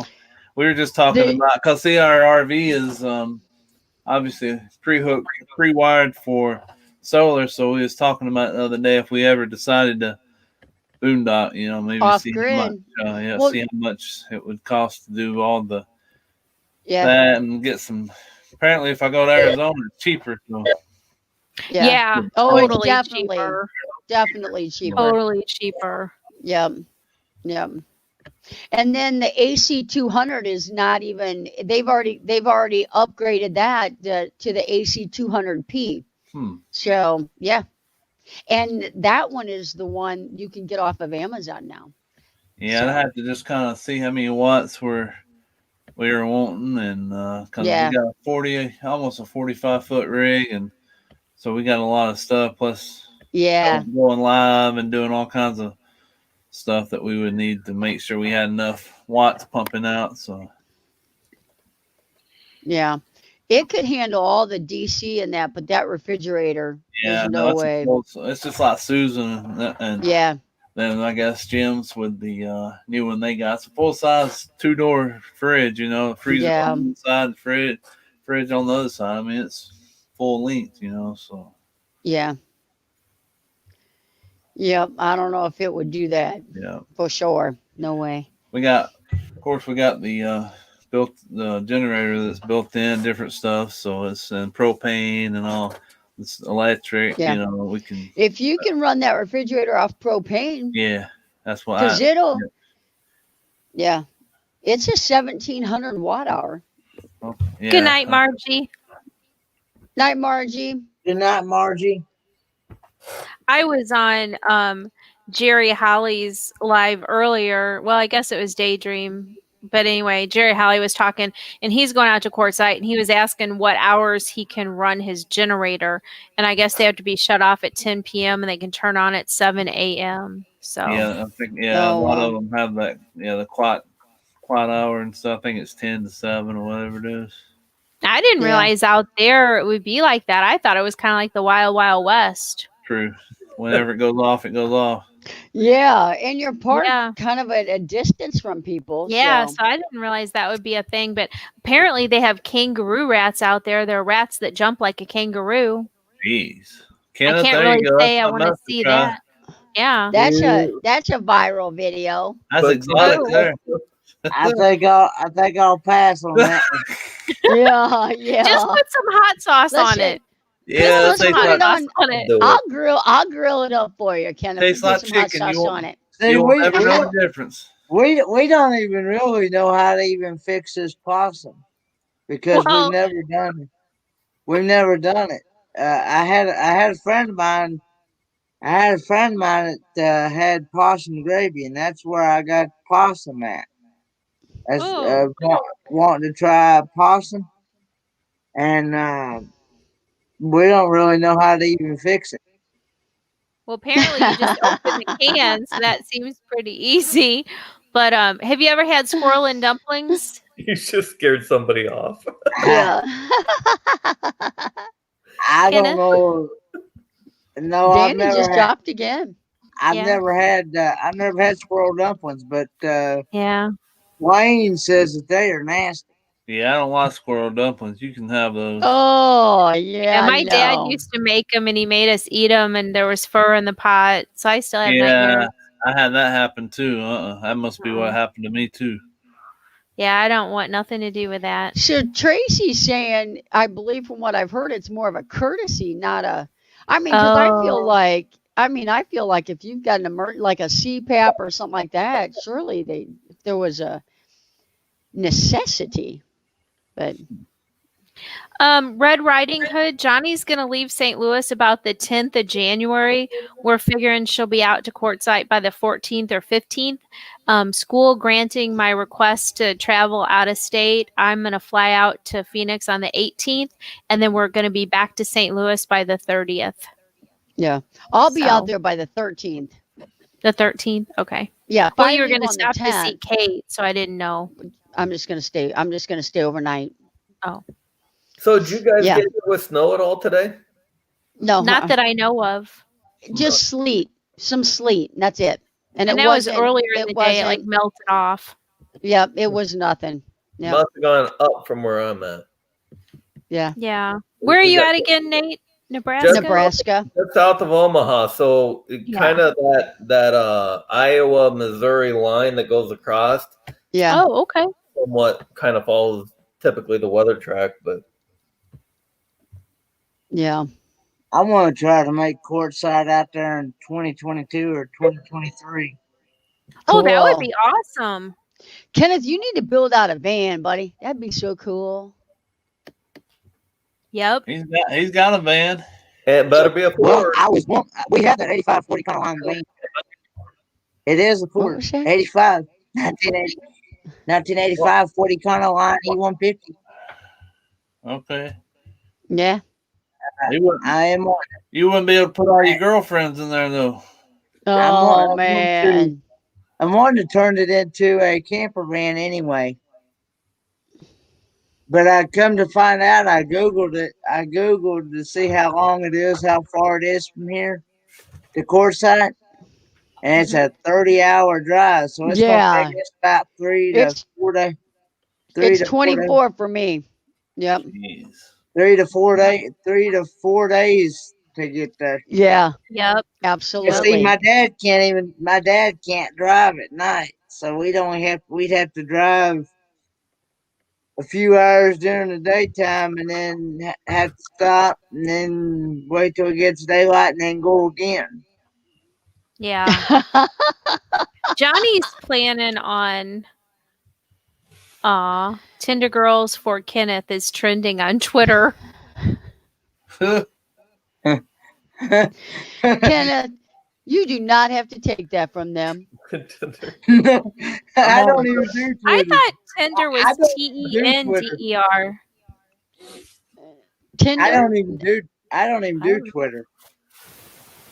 We were just talking about, because see, our RV is obviously pre-wired for solar. So we was talking about the other day if we ever decided to boondock, maybe Off see grid. see how much it would cost to do all the Yeah. that and get some. Apparently, if I go to Arizona, it's cheaper. So. Yeah. Oh, it's totally definitely cheaper. Totally cheaper. Yep. And then the AC 200 is not even. They've already upgraded that to the AC 200P. So yeah, and that one is the one you can get off of Amazon now. Yeah, I had to just kind of see how many watts we were wanting, and because we got almost a 45-foot rig, and so we got a lot of stuff. Plus, going live and doing all kinds of stuff that we would need to make sure we had enough watts pumping out. So, yeah, it could handle all the DC and that, but that refrigerator, there's no way. It's just like Susan and then I guess Jim's with the new one they got. It's a full size 2-door fridge, freezer on one side, fridge on the other side. I mean, it's full length, so. Yeah. Yep. I don't know if it would do that. Yeah. For sure. No way. We got the the generator that's built in, different stuff. So it's in propane and all. It's electric. Yeah. We can. If you can run that refrigerator off propane. Yeah, that's what. Because it'll. Yeah, it's a 1,700 watt hour. Well, yeah. Good night, Margie. Night, Margie. Good night, Margie. I was on Jerry Holly's live earlier. Well, I guess it was Daydream. But anyway, Jerry Holly was talking, and he's going out to Quartzsite, and he was asking what hours he can run his generator. And I guess they have to be shut off at 10 p.m. and they can turn on at 7 a.m. So yeah, I think a lot of them have that. Yeah, the quiet hour and stuff. I think it's 10 to 7 or whatever it is. I didn't realize out there it would be like that. I thought it was kind of like the Wild Wild West. True. Whenever it goes off, it goes off. Yeah, and you're parked kind of at a distance from people. Yeah, so I didn't realize that would be a thing. But apparently they have kangaroo rats out there. They're rats that jump like a kangaroo. Jeez. I can't really say I want to see that. Yeah. That's a viral video. That's exotic there. I think I'll pass on that. Yeah. Just put some hot sauce on it. Yeah, let's put it on it. I'll grill it up for you, Kenneth. Tastes like some chicken. hot sauce on it. You won't never know the difference. We don't even really know how to even fix this possum because we've never done it. We've never done it. I had a friend of mine. That had possum gravy, and that's where I got possum at. That's wanting to try possum, and we don't really know how to even fix it. Well, apparently you just open the can, so that seems pretty easy. But have you ever had squirrel and dumplings? You just scared somebody off. Yeah. I don't know. No, Danny I've never just dropped again. I've never had squirrel dumplings, but yeah, Wayne says that they are nasty. Yeah, I don't like squirrel dumplings. You can have those. Oh, yeah. My dad used to make them, and he made us eat them, and there was fur in the pot. So I still have nightmares. I had that happen too. That must be what happened to me too. Yeah, I don't want nothing to do with that. So Tracy's saying, I believe from what I've heard, it's more of a courtesy, not a. I mean, because I feel like if you've got an like a CPAP or something like that, surely there was a necessity. But Red Riding Hood, Johnny's going to leave St. Louis about the 10th of January. We're figuring she'll be out to Quartzsite by the 14th or 15th. School granting my request to travel out of state. I'm going to fly out to Phoenix on the 18th, and then we're going to be back to St. Louis by the 30th. Yeah. I'll be out So- there by the 13th. The 13th? Okay. Yeah. if Well, I you were leave going to on the stop to see 10th, Kate, so I didn't know. I'm just going to stay. I'm just going to stay overnight. So did you guys Yeah. get hit with snow at all today? No, Not that I know of. just sleet, some sleet. And that's it. And it that was wasn't- earlier in it the day. It like wasn't- melted off. Yeah, it was nothing. Yeah. Must have gone up from where I'm at. Yeah. Yeah. Where are We you got- at again, Nate? Nebraska? Nebraska. Just south of Omaha, so Yeah. kind of that Iowa Missouri line that goes across. Yeah. Oh, okay. Somewhat kind of follows typically the weather track, but Yeah. I want to try to make Quartzsite out there in 2022 or 2023. Oh, that would Cool. be awesome. Kenneth, you need to build out a van, buddy. That'd be so cool. Yep. He's got a van. it better be a Well, Ford. we had that 85 40 kind of line van. It is a What Ford. was that? 85, 1980, 1985 40 kind of line E150. Okay. Yeah. I am on. You wouldn't be able to put all your girlfriends in there though. Oh I'm man. I wanted to turn it into a camper van anyway. But I come to find out, I Googled it. I Googled to see how long it is, how far it is from here to Quartzsite. And it's a 30-hour drive. So it's Yeah. going to take us about 3 to It's- 4 days. It's 24 for me. Yep. Jeez. 3 to 4 days. 3 to 4 days to get there. Yeah. Yep. You Absolutely. see, my dad can't drive at night. So we'd have to drive a few hours during the daytime and then have to stop and then wait till it gets daylight and then go again. Yeah. Johnny's planning on Tinder Girls for Kenneth is trending on Twitter. Kenneth, you do not have to take that from them. I don't even do Twitter. I thought Tinder was I don't TENDER. Tinder. I don't even do Twitter.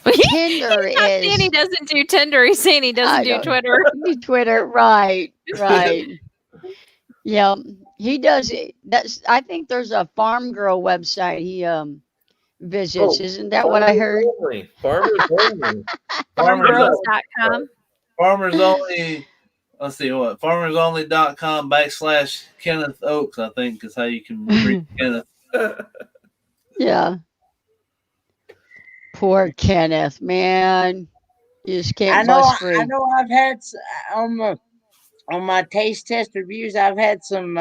Tinder He's not saying he is doesn't do Tinder. He's saying he I doesn't do don't- Twitter. Twitter. Right. Right. Yeah. He does. That's. I think there's a Farm Girl website he visits. Oh, Isn't that what I heard? Farmers only. Farmgirls.com. Farmers only. Let's see what farmersonly.com / Kenneth Oaks, I think is how you can reach Kenneth. Yeah. Poor Kenneth, man. You just can't bust free. I know. I've had on my taste test reviews. I've had some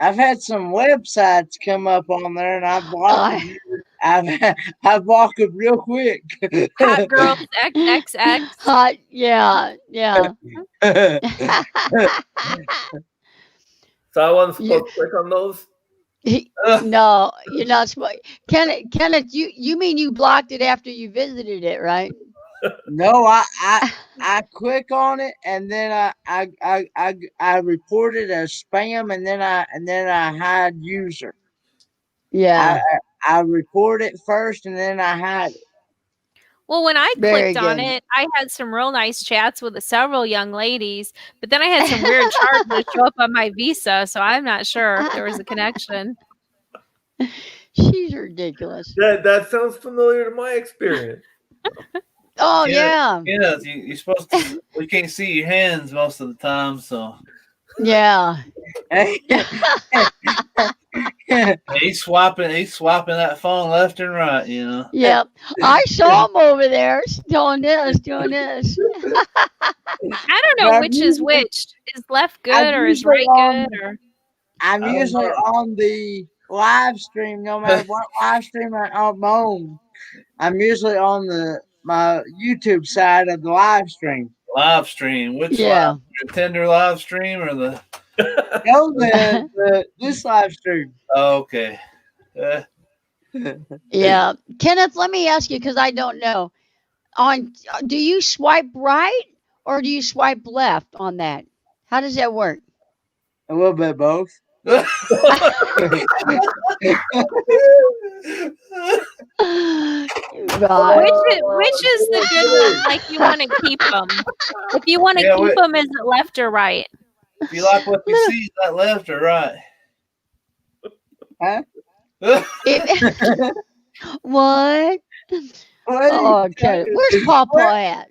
websites come up on there, and I've blocked them. I've blocked them real quick. Hot Girls XXX. Hot, yeah, yeah. So I wasn't supposed to click on those. No, you're not supposed. Kenneth, you mean you blocked it after you visited it, right? No, I click on it, and then I report it as spam, and then I hide user. Yeah. I report it first, and then I hide it. Well, when I Very clicked on good. it, I had some real nice chats with several young ladies, but then I had some weird charges show up on my Visa, so I'm not sure if there was a connection. She's ridiculous. That sounds familiar to my experience. Oh Yeah. yeah, Kenneth, you're supposed to. We can't see your hands most of the time, so yeah. he's swiping that phone left and right. You know. Yep. I saw him over there doing this, doing this. I don't know Yeah, which is usually- which. Is left good I'm or is usually right good? Or I'm I don't usually know. on the live stream, no matter what live stream I'm on. I'm usually on my YouTube side of the live stream. Live stream. Which Yeah. live? Your Tinder live stream or the? No, this live stream. Oh, okay. Yeah. Kenneth, let me ask you because I don't know. Do you swipe right or do you swipe left on that? How does that work? A little bit both. Right. Which is the good one? Like you want to keep them. If you want to Yeah, keep wait. them, is it left or right? If you like what you see, is that left or right? Huh? What? What? Oh, Kenneth. Where's Papa at?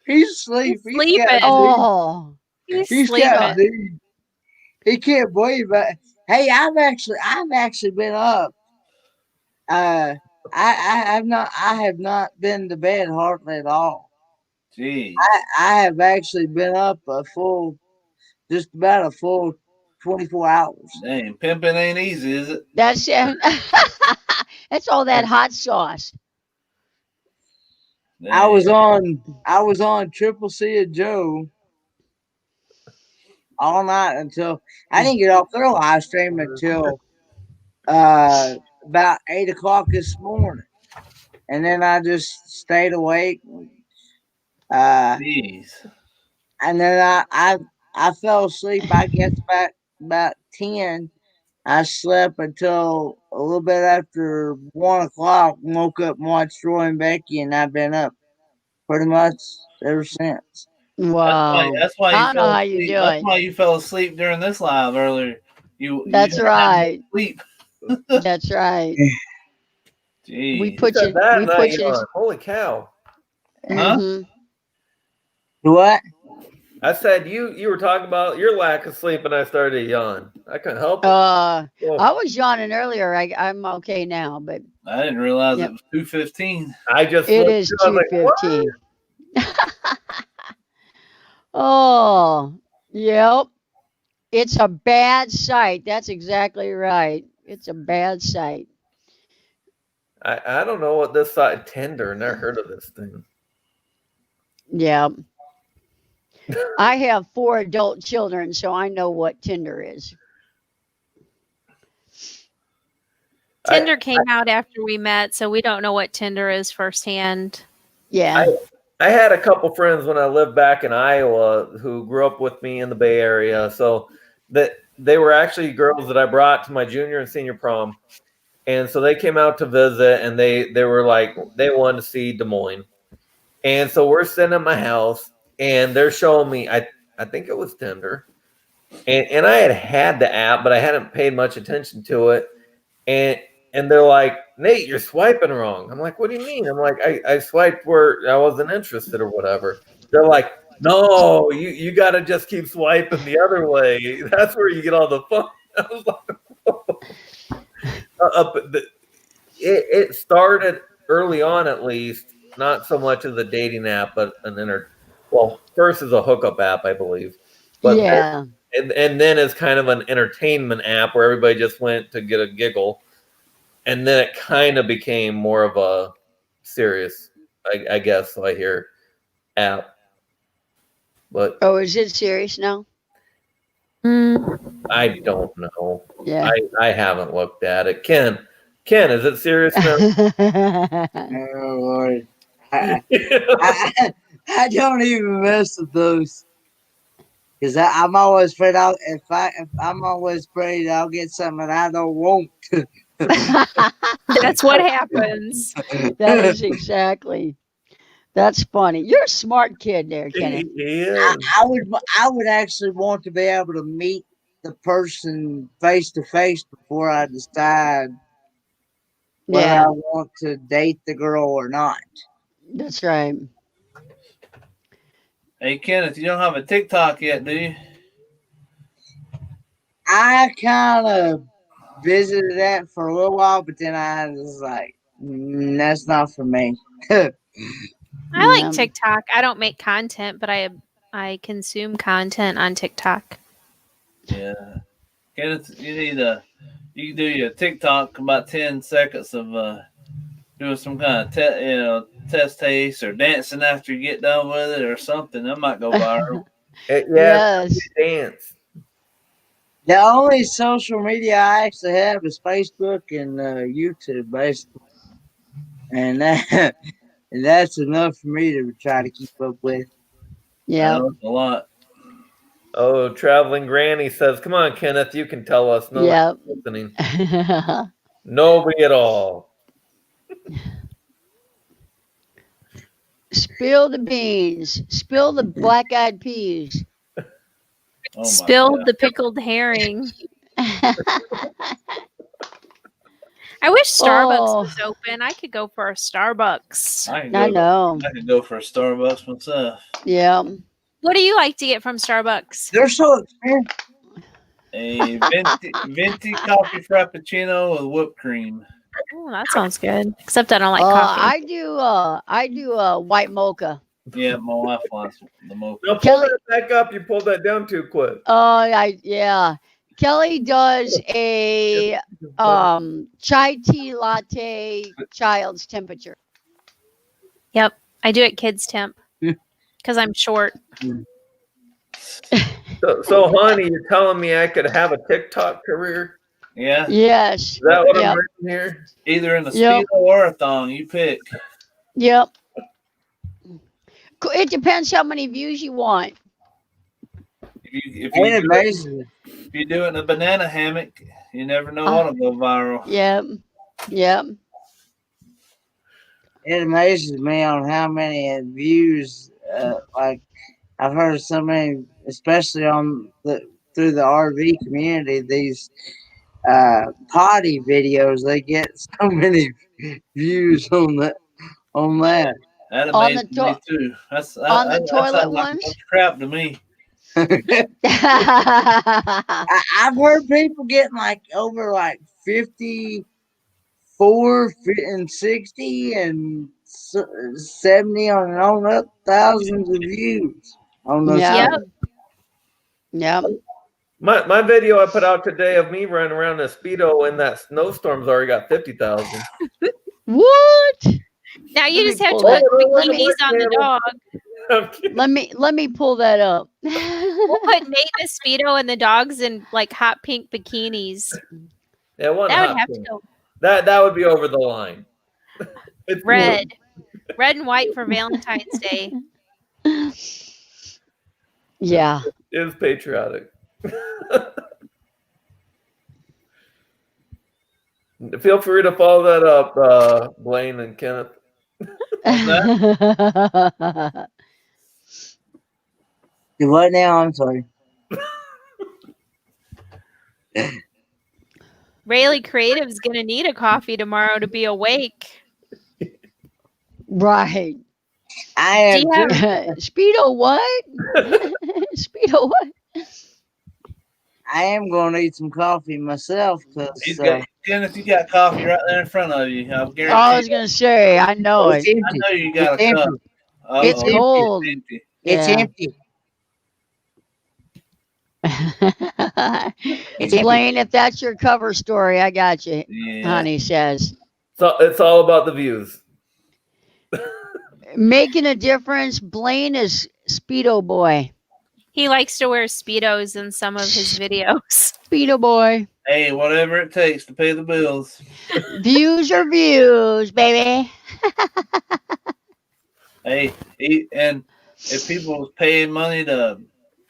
He's asleep. He's sleeping. Oh. He's He's sleeping. got dude. He can't believe it. Hey, I've actually been up. I have not been to bed hardly at all. Jeez. I have actually been up just about a full 24 hours. Dang, pimping ain't easy, is it? That's it. That's all that hot sauce. I was on Triple C and Joe all night until I didn't get off their live stream until about 8 o'clock this morning, and then I just stayed awake. Jeez. And then I fell asleep. I guess about 10. I slept until a little bit after 1 o'clock. Woke up and watched Roy and Becky, and I've been up pretty much ever since. Wow. That's why I you don't know fell how you asleep. do That's it. why you fell asleep during this live earlier. That's you right. Sleep. That's right. Jeez. We put Said you. that We night, put you. Jan. Holy cow! Huh? Mhm. What? I said you were talking about your lack of sleep, and I started to yawn. I couldn't help it. I Oh, was yawning earlier. I'm okay now, but I didn't realize Yep. it was 2:15. I just it looked is through, I was like, what? 2:15. Oh, yep. It's a bad sight. That's exactly right. It's a bad sight. I don't know what this side Tinder. Never heard of this thing. Yeah. I have 4 adult children, so I know what Tinder is. Tinder came out after we met, so we don't know what Tinder is firsthand. Yeah. I had a couple friends when I lived back in Iowa who grew up with me in the Bay Area. So that they were actually girls that I brought to my junior and senior prom. And so they came out to visit, and they were like, they wanted to see Des Moines. And so we're sitting at my house, and they're showing me, I think it was Tinder. And I had the app, but I hadn't paid much attention to it. And they're like, Nate, you're swiping wrong. I'm like, what do you mean? I'm like, I swiped where I wasn't interested or whatever. They're like, no, you got to just keep swiping the other way. That's where you get all the fun. I was like, it started early on, at least, not so much as a dating app, but first as a hookup app, I believe. But Yeah. and then as kind of an entertainment app where everybody just went to get a giggle. And then it kind of became more of a serious, I guess, I hear, app. But Oh, is it serious now? I don't know. Yeah. I haven't looked at it. Ken, is it serious now? Oh Lord, I don't even mess with those because I'm always afraid I'm always afraid I'll get something I don't want. That's what happens. That is exactly. That's funny. You're a smart kid there, Kenneth. Yeah. I would actually want to be able to meet the person face to face before I decide whether Yeah, I want to date the girl or not. that's right. Hey, Kenneth, you don't have a TikTok yet, do you? I kind of visited that for a little while, but then I was like, that's not for me. I Yeah. like TikTok. I don't make content, but I consume content on TikTok. Yeah. Kenneth, you can do your TikTok about 10 seconds of doing some kind of test taste or dancing after you get done with it or something. That might go viral. Yeah. Yes. Dance. The only social media I actually have is Facebook and YouTube, basically, and that and that's enough for me to try to keep up with. Yeah. That was a lot. Oh, traveling granny says, "Come on, Kenneth, you can tell us." No, Yep. listening. Nobody at all. Spill the beans. Spill the black-eyed peas. Oh my Spilled God. the pickled herring. I wish Starbucks Oh. was open. I could go for a Starbucks. I I can know. go for a Starbucks myself. Yeah. What do you like to get from Starbucks? They're so expensive. A venti coffee frappuccino with whipped cream. Oh, that sounds good. Except I don't like coffee. I do white mocha. Yeah, my wife likes the mocha. No, pull Kelly- that back up. You pulled that down too quick. Yeah. Kelly does a chai tea latte child's temperature. Yep, I do it kids temp because I'm short. So, honey, you're telling me I could have a TikTok career? Yeah, Yes. Is that what Yep. I'm reading here? either in the Yep. Speedo or a thong, you pick. Yep. It depends how many views you want. If Ain't you, it do it, amazing? if you do it in a banana hammock, you never know what'll go viral. Yep. Yep. It amazes me on how many views. Like I've heard so many, especially on through the RV community. These potty videos, they get so many views on that. That On amazes the me too. That's on the that toilet sounds like a ones? bunch of crap to me. I've heard people getting like over like 54 and 60 and 70 on up, thousands of views on those. Yeah. things. Yep. My video I put out today of me running around in a Speedo in that snowstorm's already got 50,000. What? Now you just have to Let put me- bikinis on the dog. I'm kidding. Let me pull that up. We'll put Nate in a Speedo and the dogs in like hot pink bikinis. Yeah, one That would hot have to pink. go That would be over the line. It's red. Red and white for Valentine's Day. Yeah. It was patriotic. Feel free to follow that up, Blaine and Kenneth. What now? I'm sorry. Rayleigh Creative's gonna need a coffee tomorrow to be awake. Right. I am Do you have- too. Speedo what? Speedo what? I am going to eat some coffee myself He's because got, Kenneth, you got coffee right there in front of you. I I was guarantee. gonna say, I know it's it. I empty. know you got It's a cup. empty. It's Uh-oh. cold. It's empty. It's Yeah. empty. It's empty. Blaine, if that's your cover story, I got you. Yeah. Honey says. So it's all about the views. Making a difference. Blaine is Speedo boy. He likes to wear Speedos in some of his videos. Speedo boy. Hey, whatever it takes to pay the bills. Views are views, baby. Hey, and if people was paying money to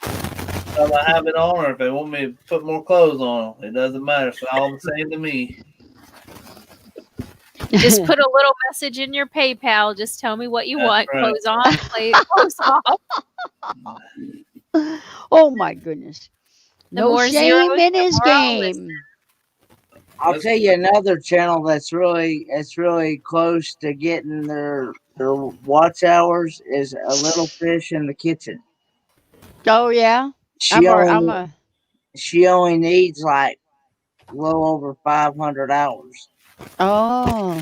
tell I have it on, or if they want me to put more clothes on, it doesn't matter. It's all the same to me. Just put a little message in your PayPal. Just tell me what you That's want. right. Clothes on, clothes off. Oh my goodness. The No more shame zeros, in the his more I'll game. I'll tell you another channel that's really close to getting their watch hours is A Little Fish in the Kitchen. Oh yeah. She only needs like a little over 500 hours. Oh.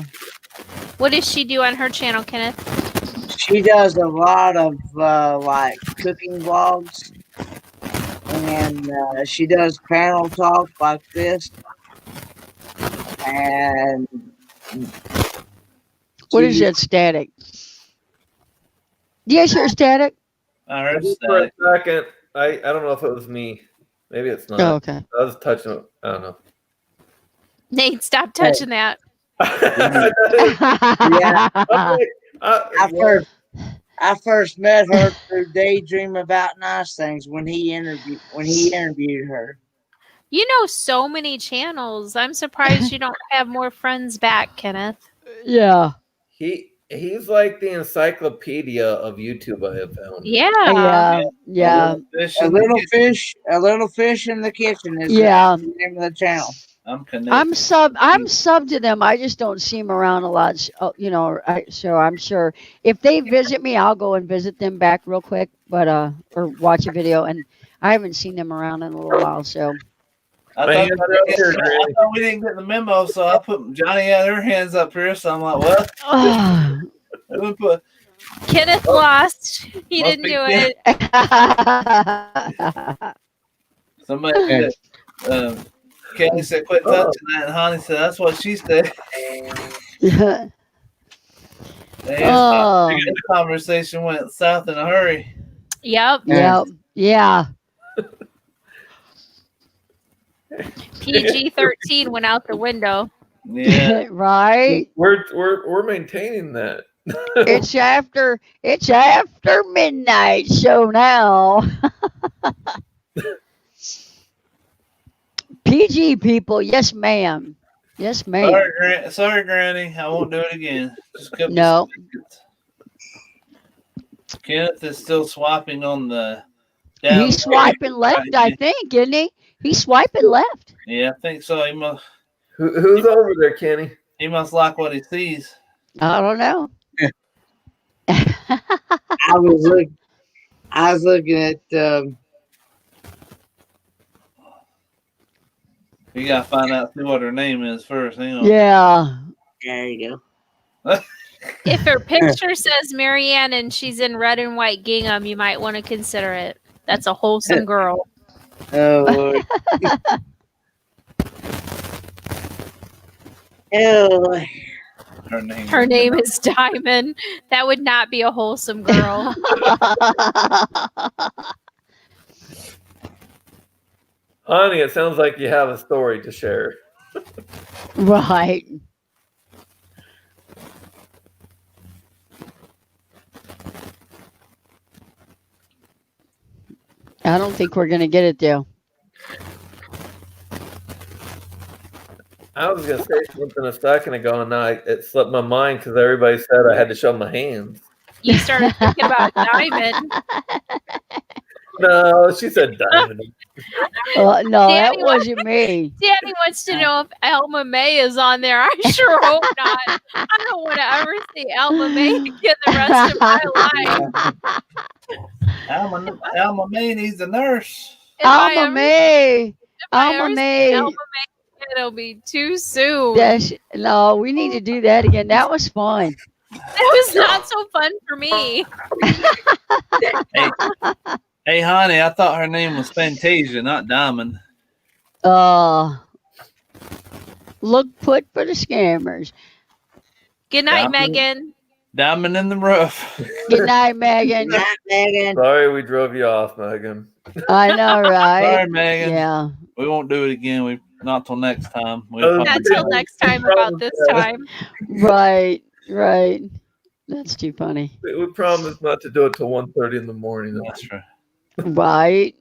What does she do on her channel, Kenneth? She does a lot of like cooking vlogs, and she does panel talk like this. And What is that static? Do you guys hear static? I heard Just for a that. second, I don't know if it was me. Maybe it's not. Oh, okay. I was touching it. I don't know. Nate, stop touching that. Okay. I first met her through Daydream About Nice Things when he interviewed her. You know so many channels. I'm surprised you don't have more friends back, Kenneth. Yeah. He's like the encyclopedia of YouTube, I have found. Yeah. Yeah. A little fish in the kitchen is Yeah. the name of the channel. I'm connected. I'm sub to them. I just don't see them around a lot. So I'm sure if they visit me, I'll go and visit them back real quick, but or watch a video. And I haven't seen them around in a little while. So I Man, thought we didn't get the memo, so I put Johnny had her hands up here. So I'm like, well, we put Kenneth lost. He Must didn't be do Kenneth. it. somebody said, Kenny said, quit touching that. And Honey said, that's what she said. And the conversation went south in a hurry. Yep. Yeah. PG-13 went out the window. Yeah. Right. We're maintaining that. It's after midnight, so now PG people, yes ma'am. Yes ma'am. Sorry, Granny. I won't do it again. Just a couple No. seconds. Kenneth is still swiping on the down. He's swiping left, I think, isn't he? He's swiping left. Yeah, I think so. Who's over there, Kenny? He must like what he sees. I don't know. I was looking at You gotta find out what her name is first. Hang on. Yeah. there you go. If her picture says Marianne and she's in red and white gingham, you might want to consider it. That's a wholesome girl. Oh Lord. Ew. Her name is Diamond. That would not be a wholesome girl. Honey, it sounds like you have a story to share. Right. I don't think we're gonna get it though. I was gonna say something a second ago, and it slipped my mind because everybody said I had to show my hands. You started thinking about Diamond. No, she said diamond. No, that Danny wasn't me. Danny wants to know if Elma May is on there. I sure hope not. I don't want to ever see Elma May again the rest of my life. Alma May needs a nurse. If I Alma ever- May. if I Alma ever see May. Elma May, it'll be too soon. Yes. No, we need to do that again. That was fun. It was not so fun for me. Hey, honey, I thought her name was Fantasia, not Diamond. Look put for the scammers. Good night, Diamond. Megan. Diamond in the rough. Good night, Megan. Not Megan. Sorry, we drove you off, Megan. I know, right? Sorry, Megan. Yeah. We won't do it again. Not till next time. Not till next time about this time. Right. That's too funny. We promised not to do it till 1:30 in the morning. That's true. Right.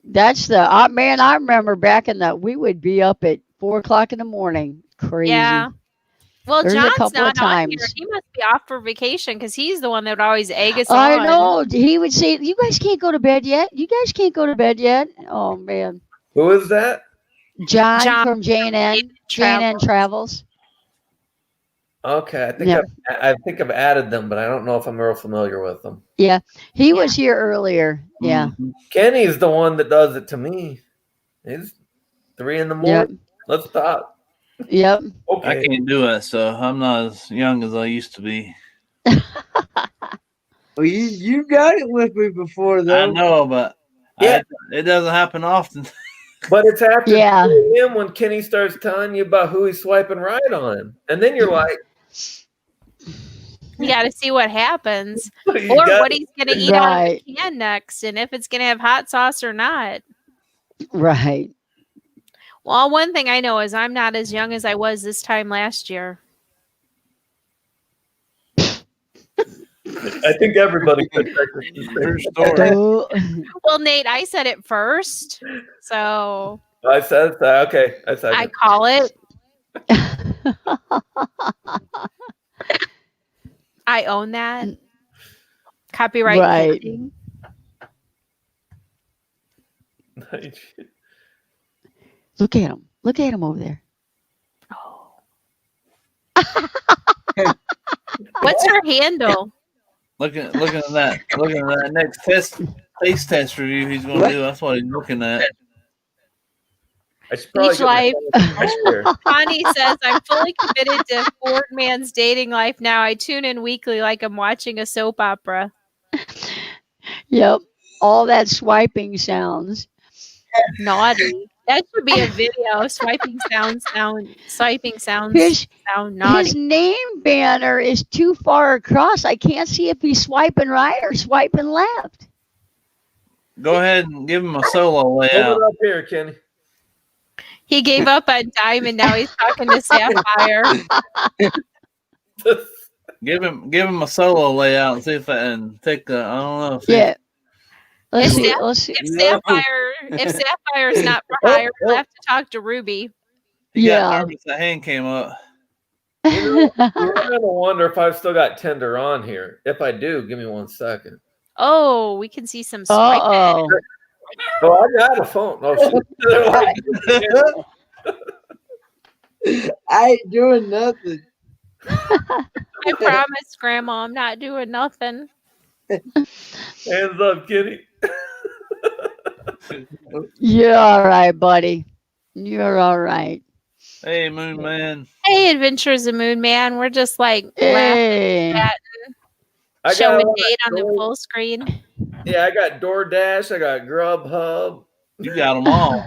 That's the man. I remember back in we would be up at 4:00 in the morning. Crazy. Yeah. Well, There's a John's couple not of on here. times. He must be off for vacation because he's the one that would always egg us I on. know. He would say, "You guys can't go to bed yet. You guys can't go to bed yet." Oh man. Who is that? John from J&N Travels. Okay, I think I've added them, but I don't know if I'm real familiar with them. Yeah, he was here earlier. Yeah. Kenny's the one that does it to me. It's 3 in the morning. Let's talk. Yep. Okay. I can't do it, so I'm not as young as I used to be. Well, you got it with me before, though. I know, but it doesn't happen often. But it's after 2 Yeah. a.m. when Kenny starts telling you about who he's swiping right on. And then you're like, You got to see what happens, you or got what he's going to eat out of Right. the can next, and if it's going to have hot sauce or not. Right. Well, one thing I know is I'm not as young as I was this time last year. I think everybody could practice the True same. story. Oh, Well, Nate, I said it first, so I said that. Okay, I said I it. call it. I own that. Copyright Right. pending. Look at him. Look at him over there. Oh. What's her handle? Looking at that next taste test review he's going to do. That's what he's looking at. I should probably Beach get my life. phone next year. Connie says, I'm fully committed to Ford Man's dating life now. I tune in weekly like I'm watching a soap opera. Yep. All that swiping sounds. Naughty. That should be a video. Swiping sounds sound His naughty. name banner is too far across. I can't see if he's swiping right or swiping left. Go ahead and give him a solo Hold layout. it up here, Kenny. He gave up on Diamond. Now he's talking to Sapphire. Give him a solo layout and see if I can take the. I don't know. See Yeah. Let's If see. Sap- Let's see. If Sapphire's not for hire, we'll have to talk to Ruby. He got Yeah. nervous. That hand came up. I'm gonna wonder if I've still got Tinder on here. If I do, give me 1 second. Oh, we can see some swiping. Uh-oh. Oh, I got a phone. Oh, shit. I ain't doing nothing. I promise, Grandma, I'm not doing nothing. Hands up, Kenny. You're all right, buddy. You're all right. Hey, Moon Man. Hey, Adventures of Moon Man. We're just like laughing Hey. at I showing got, Nate on the full screen. yeah, I got DoorDash. I got Grubhub. You got them all.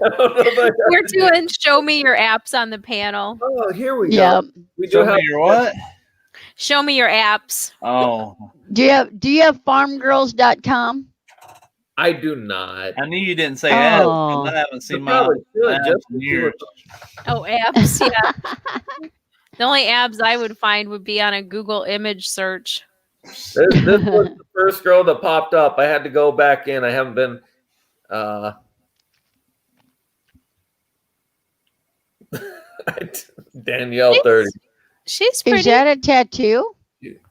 I don't know if I got- We're doing show me your apps on the panel. Oh, here we Yep. go. We do Show have me your what? Show me your apps. Oh, Do you have farmgirls.com? I do not. I knew you didn't say that. Oh. 'Cause I haven't I seen my probably should, apps just in to see years. Oh, apps. Yeah. The only apps I would find would be on a Google image search. This was the first girl that popped up. I had to go back in. I haven't been. Danielle 30. She's pretty. Is that a tattoo?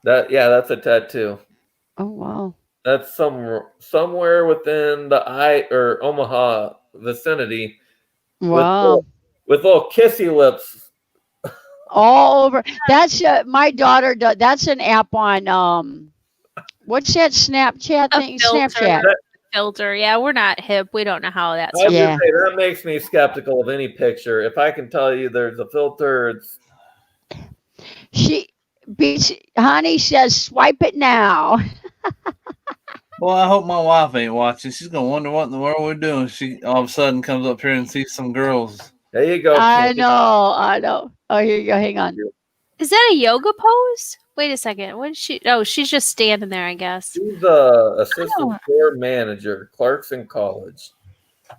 That's a tattoo. Oh wow. That's somewhere within the Omaha vicinity Wow. with little kissy lips. All over. That's my daughter does. That's an app on what's that Snapchat A thing? filter. Snapchat. Filter. Yeah, we're not hip. We don't know how that's. I would Yeah. say that makes me skeptical of any picture. If I can tell you there's a filter, it's Honey says swipe it now. Well, I hope my wife ain't watching. She's gonna wonder what in the world we're doing. She all of a sudden comes up here and sees some girls. there you go. I Kenny. know. Oh, here you go. Hang on. Is that a yoga pose? Wait a second. What is she? Oh, she's just standing there, I guess. She's a assistant store manager, Clarkson College.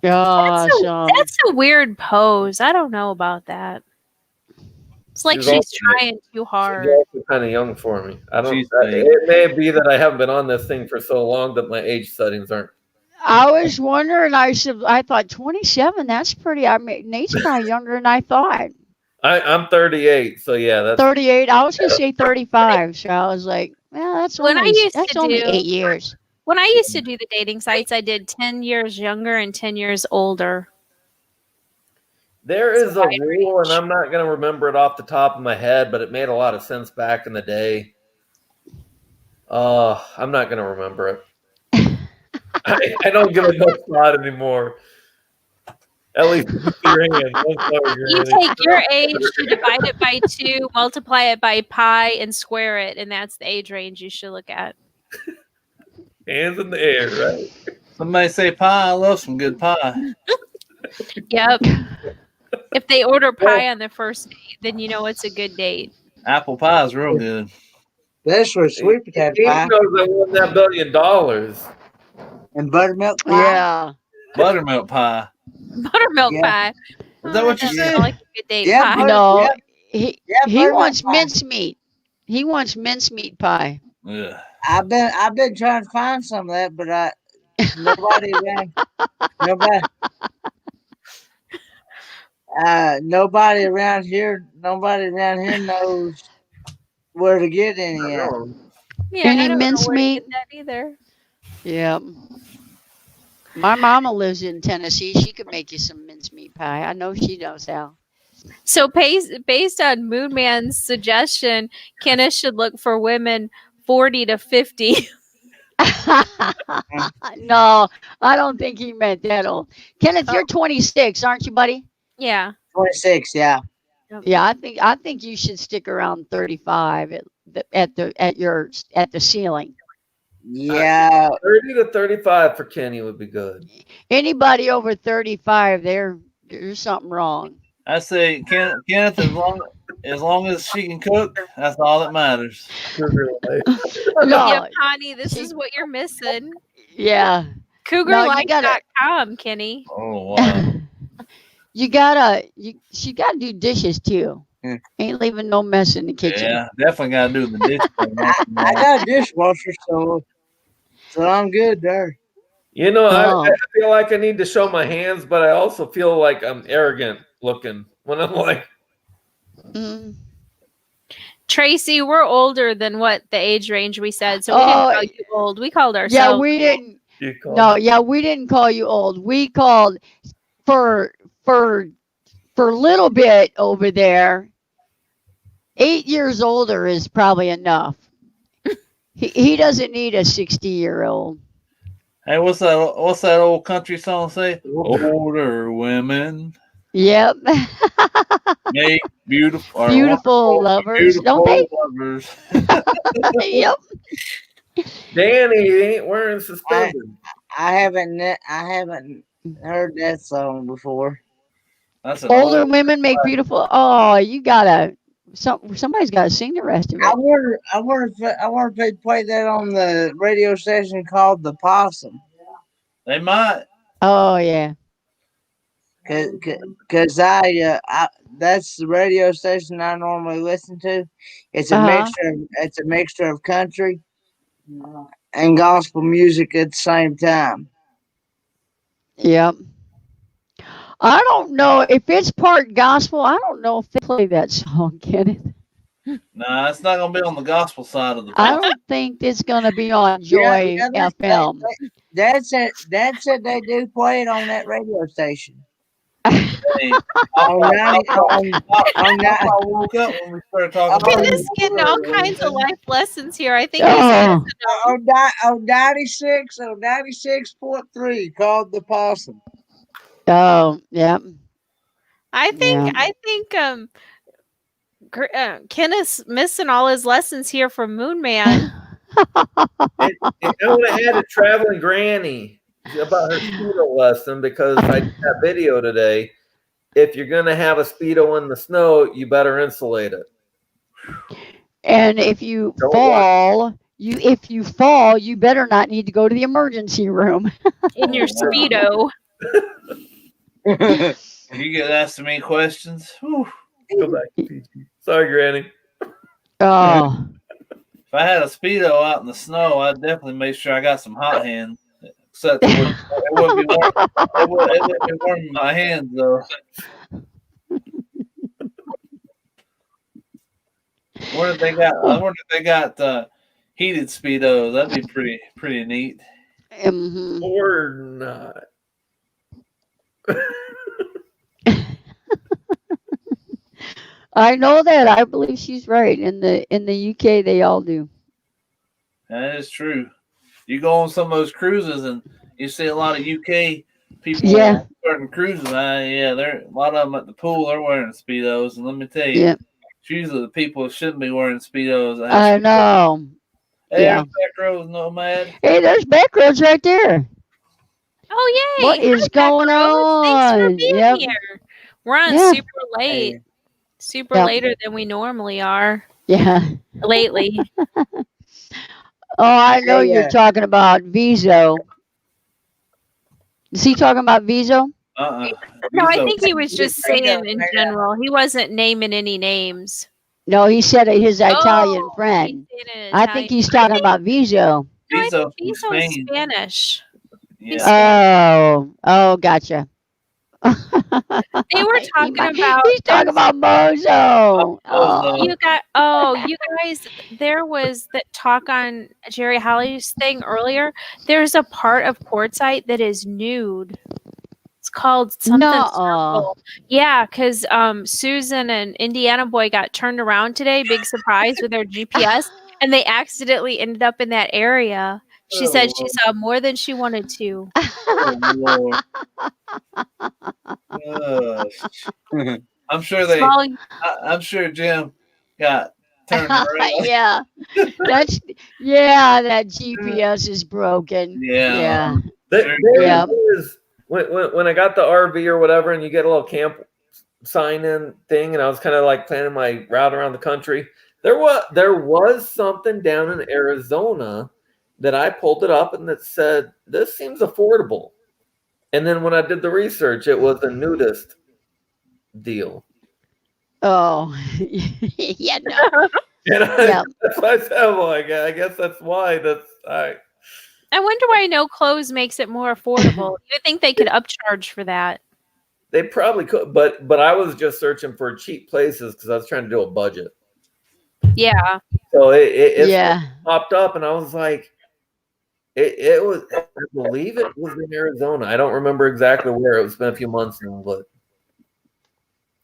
Awesome. That's a weird pose. I don't know about that. It's like She's she's also- trying too hard. She's also kind of young for me. I don't. She's big. It may be that I haven't been on this thing for so long that my age settings aren't. I was wondering. I thought 27. That's pretty. I mean, Nate's probably younger than I thought. I'm 38, so yeah, that's 38. I was gonna say 35. So I was like, well, that's When I only used that's to only do- 8 years. When I used to do the dating sites, I did 10 years younger and 10 years older. there is a wide rule, and I'm not gonna remember it off the top of my head, but it made a lot of sense back in the day. I'm not gonna remember it. I don't give it no thought anymore. At least with your hand. You take your age, you divide it by 2, multiply it by pi, and square it, and that's the age range you should look at. Hands in the air, right? Somebody say pie. I love some good pie. Yep. If they order pie on the first date, then you know it's a good date. Apple pie is real good. That's for sweet potato He pie knows I won that $1 billion. and buttermilk pie. Yeah. Buttermilk pie. Buttermilk Yeah. pie. Is that what you That said? sounds like a good date Yeah, pie. No, yeah. he Yeah, he buttermilk wants pie. mincemeat. He wants mincemeat pie. Yeah. I've been trying to find some of that, but nobody around nobody around here knows where to get any at. Yeah, Any I don't know where to mincemeat? get that either. Yep. My mama lives in Tennessee. She could make you some mincemeat pie. I know she knows how. So based on Moonman's suggestion, Kenneth should look for women 40 to 50. No, I don't think he meant that old. Kenneth, you're 26, aren't you, buddy? Yeah. 26, yeah. Yeah, I think you should stick around 35 at the ceiling. Yeah. 30 to 35 for Kenny would be good. Anybody over 35, there's something wrong. I say, Kenneth, as long as she can cook, that's all that matters. Yeah, No, Connie, this she- is what you're missing. yeah. CougarLife.com, Kenny. Oh wow. She gotta do dishes too. Yeah. Ain't leaving no mess in the kitchen. Yeah, definitely got to do the dish. I got a dishwasher, so I'm good there. You know, Oh. I feel like I need to show my hands, but I also feel like I'm arrogant looking when I'm like, Mm. Tracy, we're older than what the age range we said, so we Oh, didn't call you old. We called Yeah, ourselves. we didn't. you call No, yeah, we didn't call you old. We called for a little bit over there. 8 years older is probably enough. He doesn't need a 60-year-old. Hey, what's that old country song say? Older women Yep. make beautiful, or Beautiful lovers, don't they? lovers. Yep. Danny, he ain't wearing suspenders. I haven't heard that song before. That's an Older old, women make beautiful. Oh, you gotta. Somebody's gotta sing the rest of I it. wonder if they play that on the radio station called the Possum. They might. Oh yeah. Cause that's the radio station I normally listen to. It's a Uh-huh. mixture of country and gospel music at the same time. Yep. I don't know if it's part gospel. I don't know if they play that song, Kenneth. Nah, it's not gonna be on the gospel side of the I bus. don't think it's gonna be on Joy FM. Dad said they do play it on that radio station. Hey, On 90 on I woke up when we started talking about Kenneth's getting all kinds of life lessons here. I think Oh, on 96.3 called the Possum. oh, yep. I think Yeah. Kenneth's missing all his lessons here from Moonman. I would have had a traveling granny about her Speedo lesson because I did that video today. If you're going to have a Speedo in the snow, you better insulate it. And if you fall, you better not need to go to the emergency room. In your Speedo. You get asked me questions. Whew. Go back to PG. Sorry, Granny. Oh, If I had a Speedo out in the snow, I'd definitely make sure I got some hot hands. Except it wouldn't be warming my hands though. I wonder if they got heated Speedos. That'd be pretty neat. mhm. Or not. I know that. I believe she's right. In the UK, they all do. That is true. You go on some of those cruises and you see a lot of UK people Yeah. starting cruises. They're a lot of them at the pool. They're wearing Speedos, and let me tell you, Yeah, it's usually the people who shouldn't be wearing Speedos. I know. Hey, Yeah. Back Rows Nomad. Hey, there's Backroads right there. Oh yay! What is Hi, going Backroads. Thanks for on? being Yep. here. We're on Yeah. super late. Super Yep. later than we normally are Yeah. lately. Oh, I know Hey, you're talking about Viso. Is he talking about Viso? No, I think he was just saying in general. He wasn't naming any names. No, he said his Italian Oh, friend. he said it in I think Italian. he's talking about Viso. No, I Viso think from Viso is Spain. Spanish. Yeah. Oh, gotcha. They were talking about. He's talking about Mozo. Oh. You guys, there was that talk on Jerry Holly's thing earlier. There's a part of Quartzite that is nude. It's called something Nuh-uh. circle. Yeah, because Susan and Indiana Boy got turned around today, big surprise with their GPS, and they accidentally ended up in that area. She said she saw more than she wanted to. Oh, Lord. I'm sure they. Small- I'm sure Jim got turned around. Yeah, that GPS is broken. Yeah. There Yeah. is when I got the RV or whatever, and you get a little camp sign in thing, and I was kind of like planning my route around the country. There was something down in Arizona that I pulled it up and that said this seems affordable. And then when I did the research, it was a nudist deal. Oh, yeah, no. And Yeah. that's why I said, well, I guess that's why. I wonder why no clothes makes it more affordable. You think they could upcharge for that? They probably could, but I was just searching for cheap places because I was trying to do a budget. Yeah. So it Yeah. popped up, and I was like, it was. I believe it was in Arizona. I don't remember exactly where. It's been a few months now, but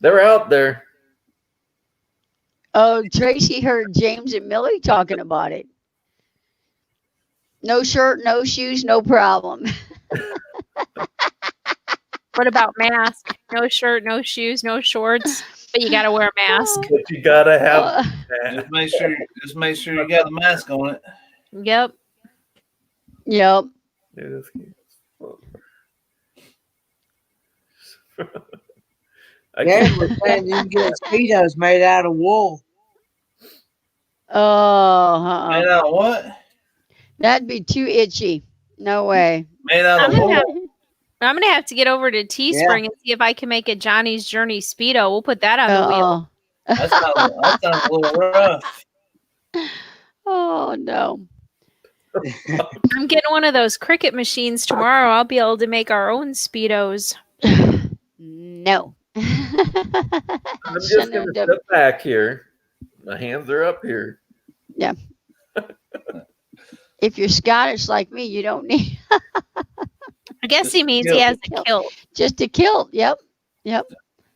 they're out there. Oh, Tracy heard James and Millie talking about it. No shirt, no shoes, no problem. What about mask? No shirt, no shoes, no shorts, but you got to wear a mask. But you gotta have. Just make sure you got the mask on it. Yep. Yep. Gary was saying you can get Speedos made out of wool. Oh, Made out of what? that'd be too itchy. No way. Made out I'm of gonna, wool. have to get over to Teespring and see if I can make a Johnny's Journey Speedo. We'll put that on the wheel. That sounds a little rough. Oh no. I'm getting one of those Cricut machines tomorrow. I'll be able to make our own Speedos. No. I'm just gonna step back here. My hands are up here. Yeah. If you're Scottish like me, you don't need I guess he means he has a kilt. just a kilt. Yep.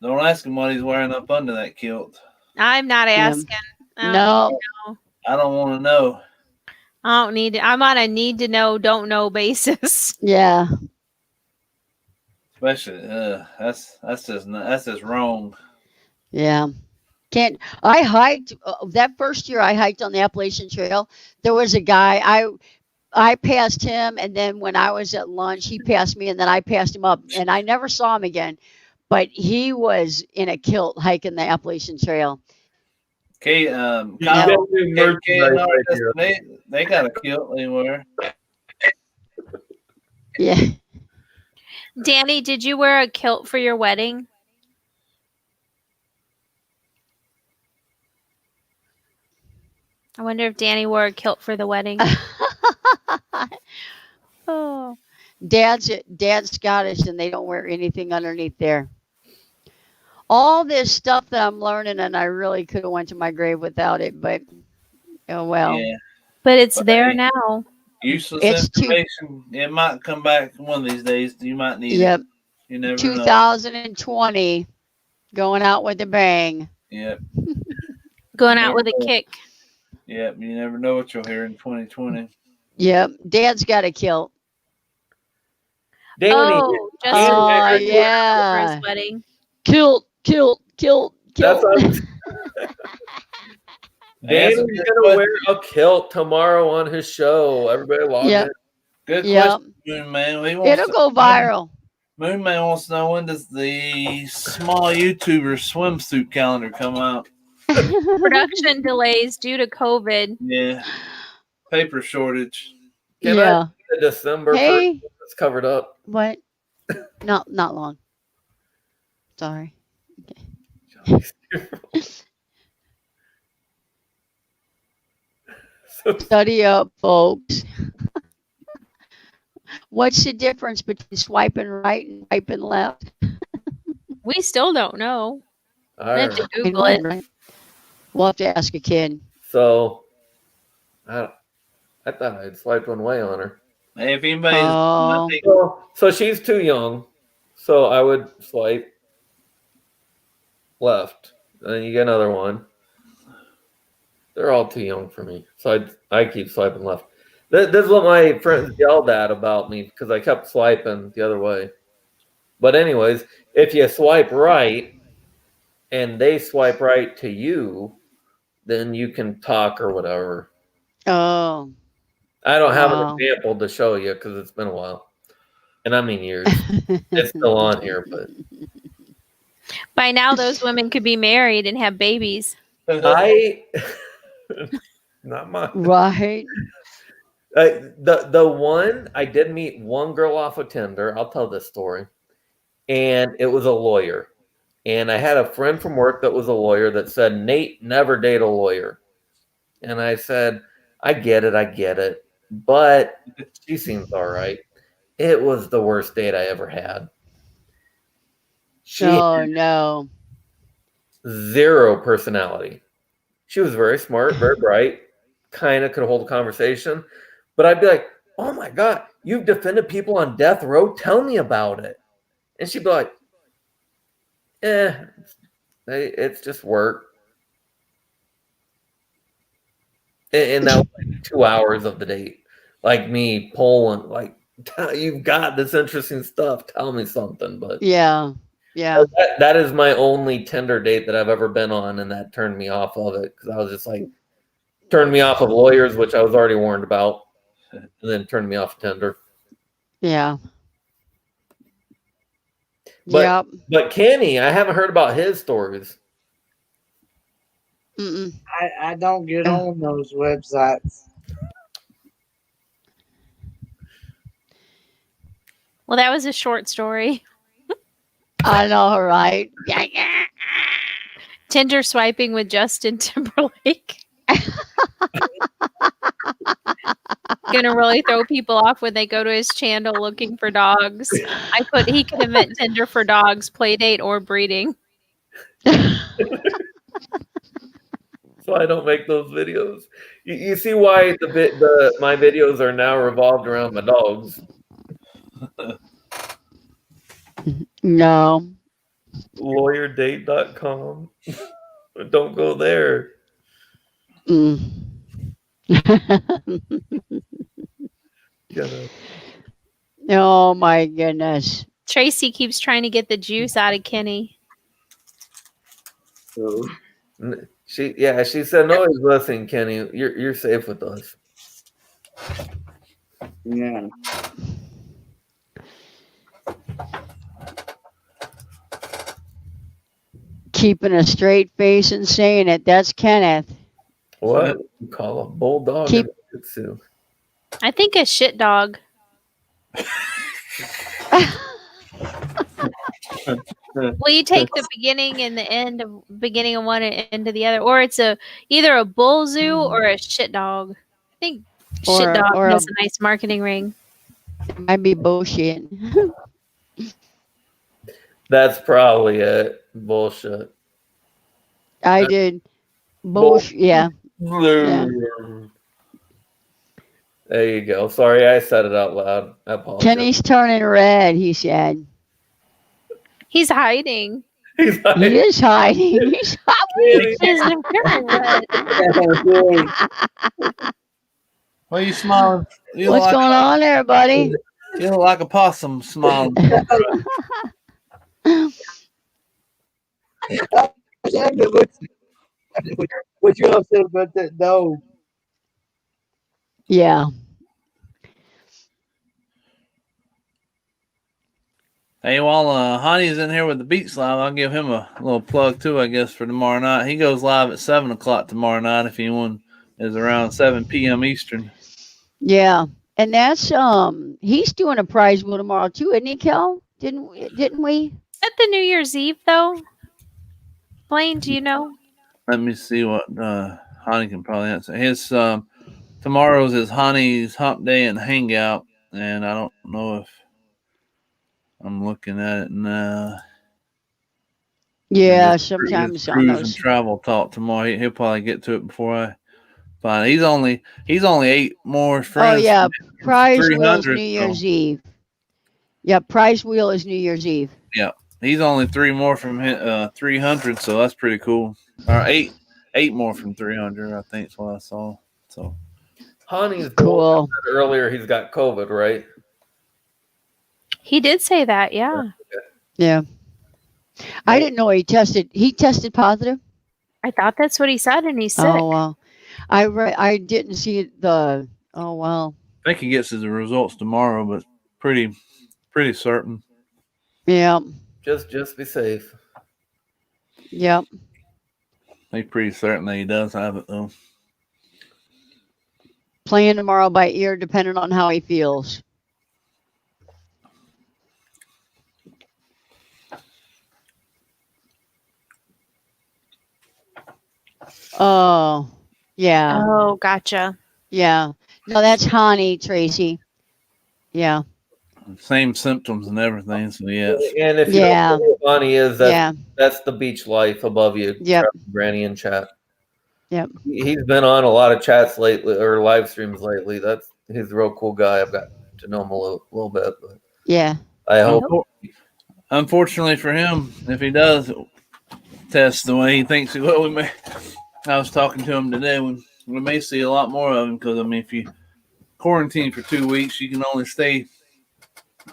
Don't ask him what he's wearing up under that kilt. I'm not asking. No. I don't want to know. I don't need. I'm on a need to know, don't know basis. Yeah. Especially, that's just wrong. Yeah. I hiked that first year I hiked on the Appalachian Trail. There was a guy, I passed him, and then when I was at lunch, he passed me, and then I passed him up, and I never saw him again. But he was in a kilt hiking the Appalachian Trail. Okay, Kyle, they got a kilt anywhere. Yeah. Danny, did you wear a kilt for your wedding? I wonder if Danny wore a kilt for the wedding. Oh, Dad's Scottish, and they don't wear anything underneath there. All this stuff that I'm learning, and I really could have went to my grave without it, but oh well. Yeah. But it's there now. Useless It's information. It might come back one of these days. You might need Yep. it. You never know. 2020, going out with a bang. Yep. Going out with a kick. Yep. You never know what you'll hear in 2020. Yep. Dad's got a kilt. Danny, Oh, just Oh, for yeah. his wedding. Kilt. that's what That's Danny's a good gonna question. wear a kilt tomorrow on his show. Everybody log Yep. in. Good Yep. question, Moon Man. He wants It'll to- go viral. Moon Man wants to know, when does the small YouTuber swimsuit calendar come out? Production delays due to COVID. Yeah. Paper shortage. Can Yeah. The December Hey. first, it's covered up. What? Not long. Sorry. Study up, folks. What's the difference between swiping right and swiping left? We still don't know. All We have to right. Google it. Right? We'll have to ask a kid. So, I thought I'd swiped one way on her. Hey, if anybody's, Oh. I think, So she's too young. So I would swipe left. Then you get another one. They're all too young for me. So I keep swiping left. This is what my friends yelled at about me because I kept swiping the other way. But anyways, if you swipe right and they swipe right to you, then you can talk or whatever. Oh. I don't have Wow. an example to show you because it's been a while. And I mean years. It's still on here, but By now, those women could be married and have babies. I not mine. Right. The one I did meet one girl off of Tinder. I'll tell this story, and it was a lawyer. And I had a friend from work that was a lawyer that said, "Nate, never date a lawyer." And I said, "I get it, but she seems all right." It was the worst date I ever had. She Oh no. zero personality. She was very smart, very bright, kind of could hold a conversation. But I'd be like, "Oh my God, you've defended people on death row? Tell me about it." And she'd be like, it's just work. And that was like 2 hours of the date. Like me polling, like, "You've got this interesting stuff. Tell me something." But Yeah. Yeah. that is my only Tinder date that I've ever been on, and that turned me off of it because I was just like, turned me off of lawyers, which I was already warned about, and then turned me off of Tinder. Yeah. But- Yep. But Kenny, I haven't heard about his stories. Mm-mm. I don't get on those websites. Well, that was a short story. I know, right? Tinder swiping with Justin Timberlake. Gonna really throw people off when they go to his channel looking for dogs. He could invent Tinder for dogs, play date, or breeding. So I don't make those videos. You see why my videos are now revolved around my dogs. No. Lawyerdate.com. Don't go there. Mm. Oh my goodness. Tracy keeps trying to get the juice out of Kenny. So She said, "No, he's listening, Kenny. You're safe with us." yeah. Keeping a straight face and saying it. That's Kenneth. What you call a bulldog? Keep- and a Shih Tzu? I think a shit dog. Well, you take the beginning and the end of beginning of one and end of the other, or it's either a bull zoo or a shit dog. I think Or shit a- dog or a- has a nice marketing ring. It might be bullshit. That's probably it. Bullshit. I did bullshit. Yeah. There you go. Sorry, I said it out loud. I apologize. Kenny's turning red, he said. He's hiding. He's like, He is hiding. He's hiding. He's very red. What are you smiling? You What's look going on there, buddy? You look like a possum smiling. What you upset about that dog? Yeah. Hey, while Honey's in here with the Beats Live, I'll give him a little plug too, I guess, for tomorrow night. He goes live at 7 o'clock tomorrow night if anyone is around 7 p.m. Eastern. Yeah. And that's he's doing a prize wheel tomorrow too, isn't he, Kel? Didn't we? At the New Year's Eve, though? Blaine, do you know? Let me see what Honey can probably answer. His tomorrow's his Honey's hump day and hangout, and I don't know if I'm looking at it now. Yeah, His sometimes on cruise and those. travel talk tomorrow. He'll probably get to it before I find it. He's only 8 more Oh friends. yeah, from prize wheel is 300, New Year's so- Eve. Yeah, prize wheel is New Year's Eve. He's only 3 more from 300, so that's pretty cool. Or 8 more from 300, I think is what I saw. So Honey's Cool. earlier. He's got COVID, right? He did say that, yeah. Yeah. I didn't know he tested. He tested positive. I thought that's what he said, and he's sick. Oh well, I didn't see the. Oh well. I think he gets his results tomorrow, but pretty certain. Yeah. Just be safe. Yep. He's pretty certain that he does have it though. Playing tomorrow by ear, depending on how he feels. Oh, yeah, Oh, gotcha. yeah. No, that's Honey, Tracy. Yeah, Same symptoms and everything. So yes. And if you Yeah. don't know what Honey is, yeah, that's the beach life above you. Yep. Granny in chat. Yep. He's been on a lot of chats lately or live streams lately. He's a real cool guy. I've got to know him a little bit, but yeah. I hope. Unfortunately for him, if he does test the way he thinks he will, I was talking to him today. We may see a lot more of him because I mean, if you quarantine for 2 weeks, you can only stay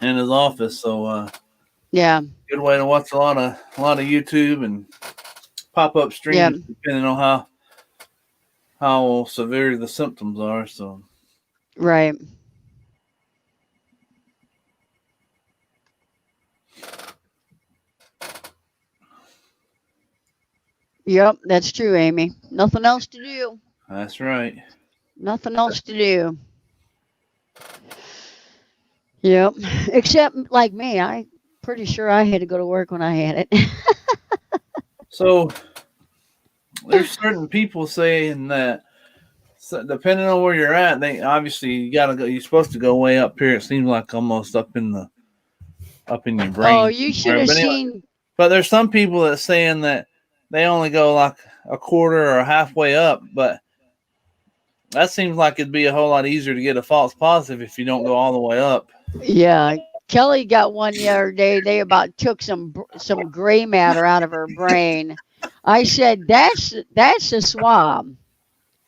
in his office. So, Yeah, good way to watch a lot of YouTube and pop up streams, Yeah. depending on how severe the symptoms are. So, right. Yep, that's true, Amy. Nothing else to do. that's right. Nothing else to do. Yep. Except like me, I pretty sure I had to go to work when I had it. So there's certain people saying that depending on where you're at, they obviously you gotta go. You're supposed to go way up here. It seems like almost up in your brain. Oh, you should have But anyway, seen. But there's some people that saying that they only go like a quarter or halfway up. But that seems like it'd be a whole lot easier to get a false positive if you don't go all the way up. Yeah, Kelly got one the other day. They about took some gray matter out of her brain. I said, "That's a swab."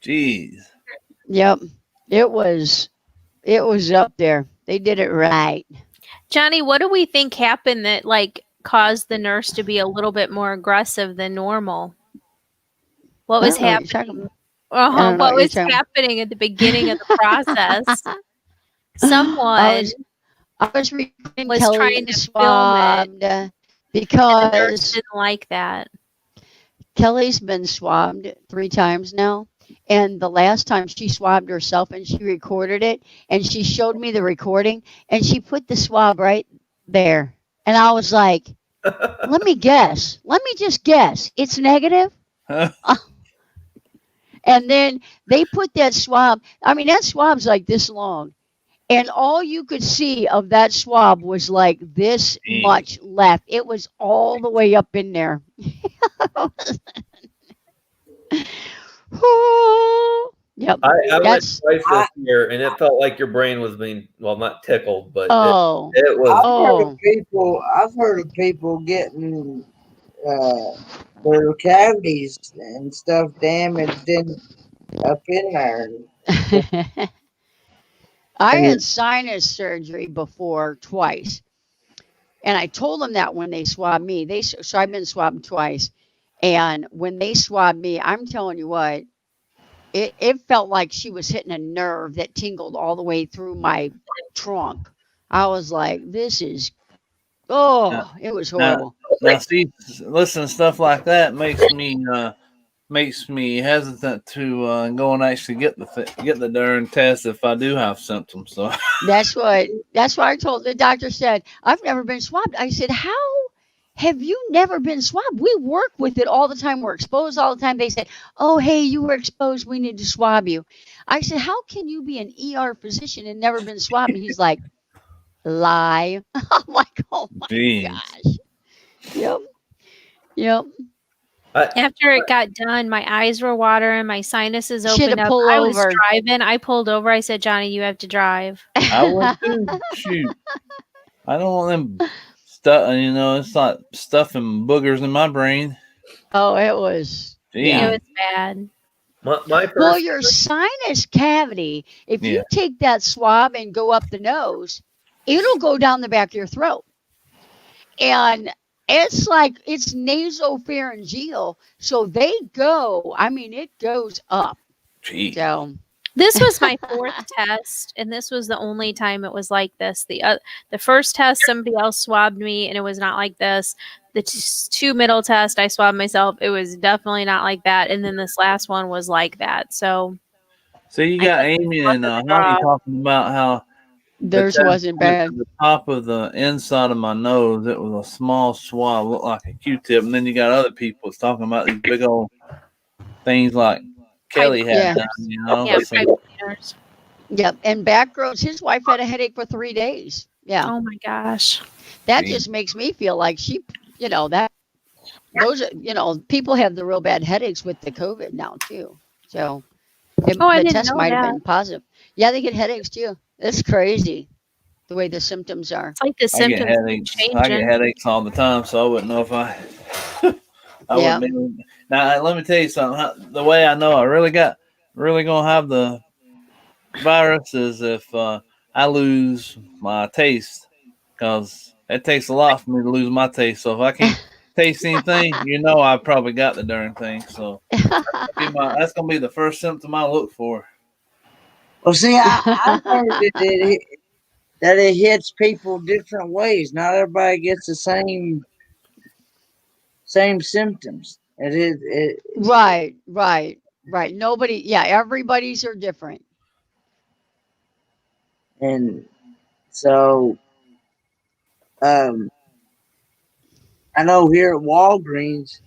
Jeez. Yep, it was up there. They did it right. Johnny, what do we think happened that caused the nurse to be a little bit more aggressive than normal? What was I don't know what you're happening? talking about. don't know What what you're was talking- happening at the beginning of the process? Someone I was recording was Kelly trying getting to film swabbed the nurse because didn't like that. Kelly's been swabbed 3 times now. And the last time she swabbed herself and she recorded it and she showed me the recording and she put the swab right there. And I was like, let me guess. Let me just guess. It's negative. And then they put that swab. I mean, that swab's like this long. And all you could see of that swab was like this Jeez. much left. It was all the way up in there. Yep. I went That's- twice this year, and it felt like your brain was being not tickled, but Oh. it was. I've heard of people getting their cavities and stuff damaged up in there. I had sinus surgery before twice. And I told them that when they swabbed me. So I've been swabbed twice. And when they swabbed me, I'm telling you what, it felt like she was hitting a nerve that tingled all the way through my trunk. I was like, this is, it was horrible. Now, see, listen to stuff like that makes me makes me hesitant to go and actually get the darn test if I do have symptoms. So That's what I told the doctor said, I've never been swabbed. I said, how have you never been swabbed? We work with it all the time. We're exposed all the time. They said, oh, hey, you were exposed. We need to swab you. I said, how can you be an ER physician and never been swabbed? And he's like, lie. I'm like, oh my Jeez. gosh. Yep. Yep. After it got done, my eyes were watering, my sinuses She had opened to up. pull I was over. driving. I pulled over. I said, Johnny, you have to drive. I would too. Shoot, I don't want them stuff. You know, it's like stuffing boogers in my brain. Oh, it was. Jeez. Yeah. It was bad. My first, Well, your sinus cavity, if you Yeah. take that swab and go up the nose, it'll go down the back of your throat. And it's like it's nasopharyngeal. So they go, I mean, it goes up. Jeez. So, This was my fourth test, and this was the only time it was like this. The first test, somebody else swabbed me, and it was not like this. The two middle test, I swabbed myself. It was definitely not like that. And then this last one was like that. So So you got Amy and Honey talking about how theirs the test wasn't went bad. to the top of the inside of my nose. It was a small swab, looked like a Q-tip, and then you got other people that's talking about these big old things like Kelly had Yeah. done. You know, yeah, So- pipe cleaners. Yep. And back roads, his wife had a headache for 3 days. Yeah. Oh my gosh. That Jeez. just makes me feel like she, you know, that those are, you know, people have the real bad headaches with the COVID now too. So I the didn't test know might have that. been positive. Yeah, they get headaches too. It's crazy the way the symptoms are. It's like the I get symptoms keep headaches. I get changing. headaches all the time, so I wouldn't know if I. Yeah. Wouldn't be. Now let me tell you something. The way I know I really gonna have the virus is if I lose my taste, because it takes a lot for me to lose my taste. So if I can't taste anything, you know I probably got the darn thing. So that's gonna be the first symptom I look for. Well, see, I heard that it hits people different ways. Not everybody gets the same symptoms. Right. Nobody, yeah, everybody's are different. And so, I know here at Walgreens,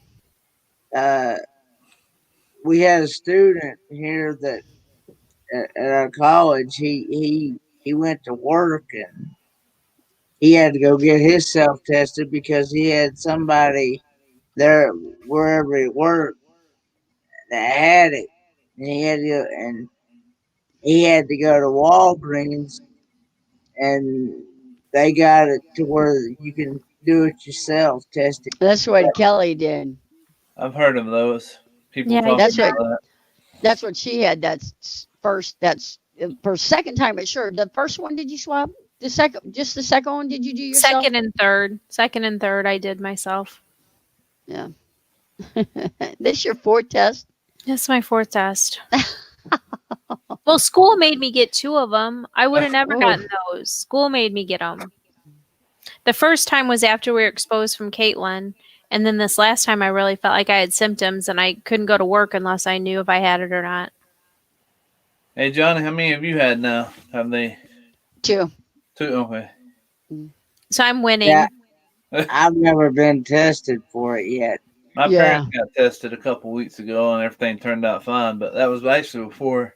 we had a student here that at our college. He went to work and he had to go get himself tested because he had somebody there wherever he worked that had it, and he had to go to Walgreens, and they got it to where you can do it yourself, test it. That's what Kelly did. I've heard of those people. Yeah, talking that's about what- that. That's what she had. That's for second time. But sure, the first one did you swab? The second one did you do yourself? Second and third, I did myself. Yeah. This your fourth test? That's my fourth test. Well, school made me get 2 of them. I would have never Oh. gotten those. School made me get them. The first time was after we were exposed from Caitlin. And then this last time I really felt like I had symptoms and I couldn't go to work unless I knew if I had it or not. Hey Johnny, how many have you had now? Have they 2. 2? Okay. So I'm winning. Yeah. I've never been tested for it yet. My Yeah. parents got tested a couple weeks ago and everything turned out fine, but that was actually before.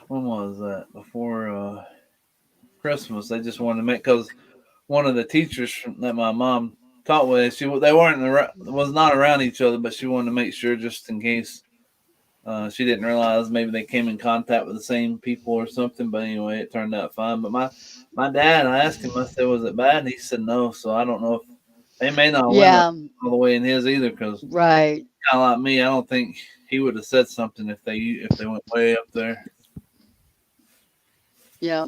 When was that? Before Christmas. They just wanted to make, because one of the teachers that my mom taught with, was not around each other, but she wanted to make sure just in case. She didn't realize maybe they came in contact with the same people or something, but anyway, it turned out fine. But my dad, I asked him, I said, was it bad? And he said no. So I don't know if they may not win Yeah. all the way in his either, because Right. kind of like me, I don't think he would have said something if they went way up there. Yeah.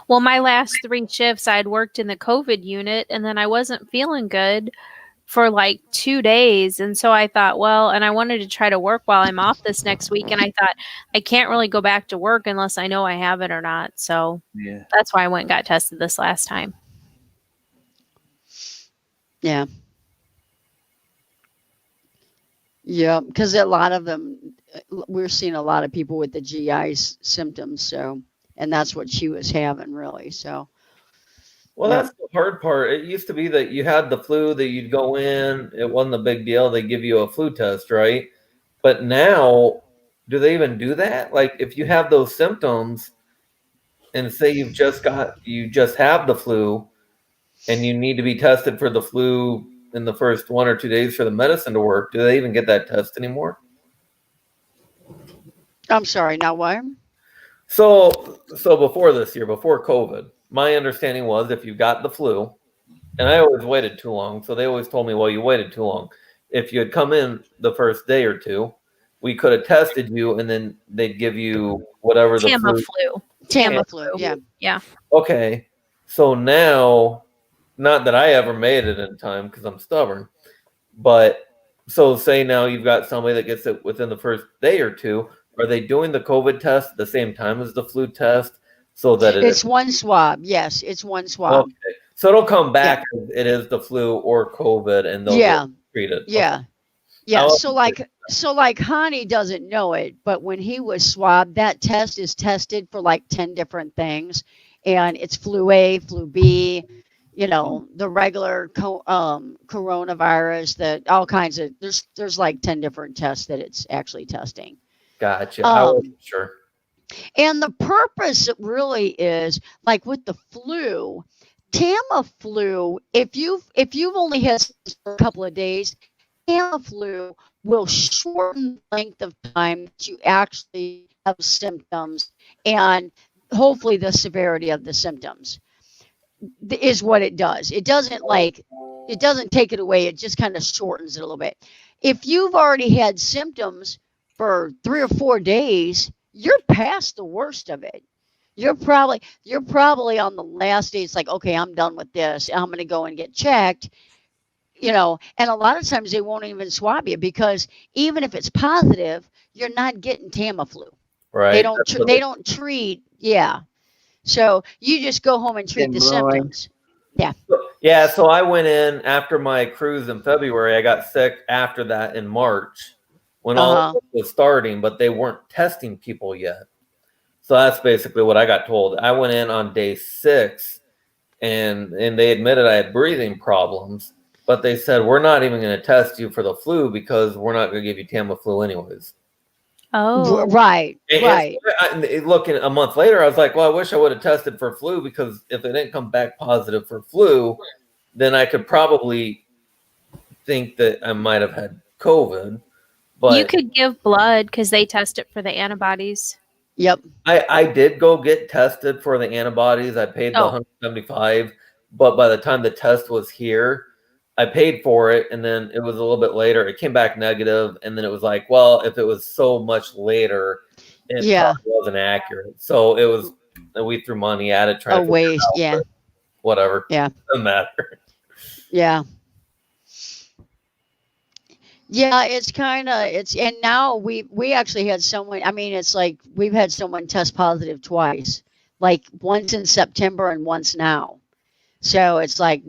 Well, my last 3 shifts, I had worked in the COVID unit and then I wasn't feeling good for like 2 days. And so I thought, well, and I wanted to try to work while I'm off this next week. And I thought, I can't really go back to work unless I know I have it or not. So Yeah. that's why I went and got tested this last time. Yeah. Yeah, because a lot of them, we're seeing a lot of people with the GI symptoms. So, and that's what she was having, really. So, Well, yep. that's the hard part. It used to be that you had the flu, that you'd go in, it wasn't a big deal. They give you a flu test, right? But now, do they even do that? Like, if you have those symptoms and say you just have the flu and you need to be tested for the flu in the first 1 or 2 days for the medicine to work, do they even get that test anymore? I'm sorry. Now what? So before this year, before COVID, my understanding was if you got the flu, and I always waited too long, so they always told me, well, you waited too long. If you had come in the first day or two, we could have tested you, and then they'd give you whatever the flu. Tamiflu. Tamiflu. Yeah. Okay, so now, not that I ever made it in time because I'm stubborn, but so say now you've got somebody that gets it within the first day or two. Are they doing the COVID test at the same time as the flu test so that It's one swab. Yes, it's one swab. Okay. So it'll come back as it is the flu or COVID and they'll Yeah. get treated. Yeah. Okay. Yeah. I'll- So like Hani doesn't know it, but when he was swabbed, that test is tested for like 10 different things. And it's flu A, flu B, the regular coronavirus, that all kinds of there's like 10 different tests that it's actually testing. Gotcha. I Um, wasn't sure. And the purpose really is like with the flu, Tamiflu, if you've only had symptoms for a couple of days, Tamiflu will shorten the length of time that you actually have symptoms and hopefully the severity of the symptoms is what it does. It doesn't take it away. It just kind of shortens it a little bit. If you've already had symptoms for 3 or 4 days, you're past the worst of it. You're probably on the last day. It's like, okay, I'm done with this. I'm going to go and get checked. And a lot of times they won't even swab you because even if it's positive, you're not getting Tamiflu. Right. They don't treat. Yeah. So you just go home and treat the symptoms. Yeah. So I went in after my cruise in February. I got sick after that in March when all of this was starting, but they weren't testing people yet. So that's basically what I got told. I went in on day 6 and they admitted I had breathing problems, but they said, we're not even going to test you for the flu because we're not going to give you Tamiflu anyways. Oh, Right. Right. Looking a month later, I was like, well, I wish I would have tested for flu because if it didn't come back positive for flu, then I could probably think that I might have had COVID. But you could give blood because they test it for the antibodies. Yep. I did go get tested for the antibodies. I paid the $175, but by the time the test was here, I paid for it, and then it was a little bit later. It came back negative, and then it was like, well, if it was so much later, it probably wasn't accurate. So it was, we threw money at it, trying to figure it out, but whatever. Yeah. Doesn't matter. Yeah. Yeah, and now we actually had someone, I mean, it's like we've had someone test positive twice, like once in September and once now. So it's like,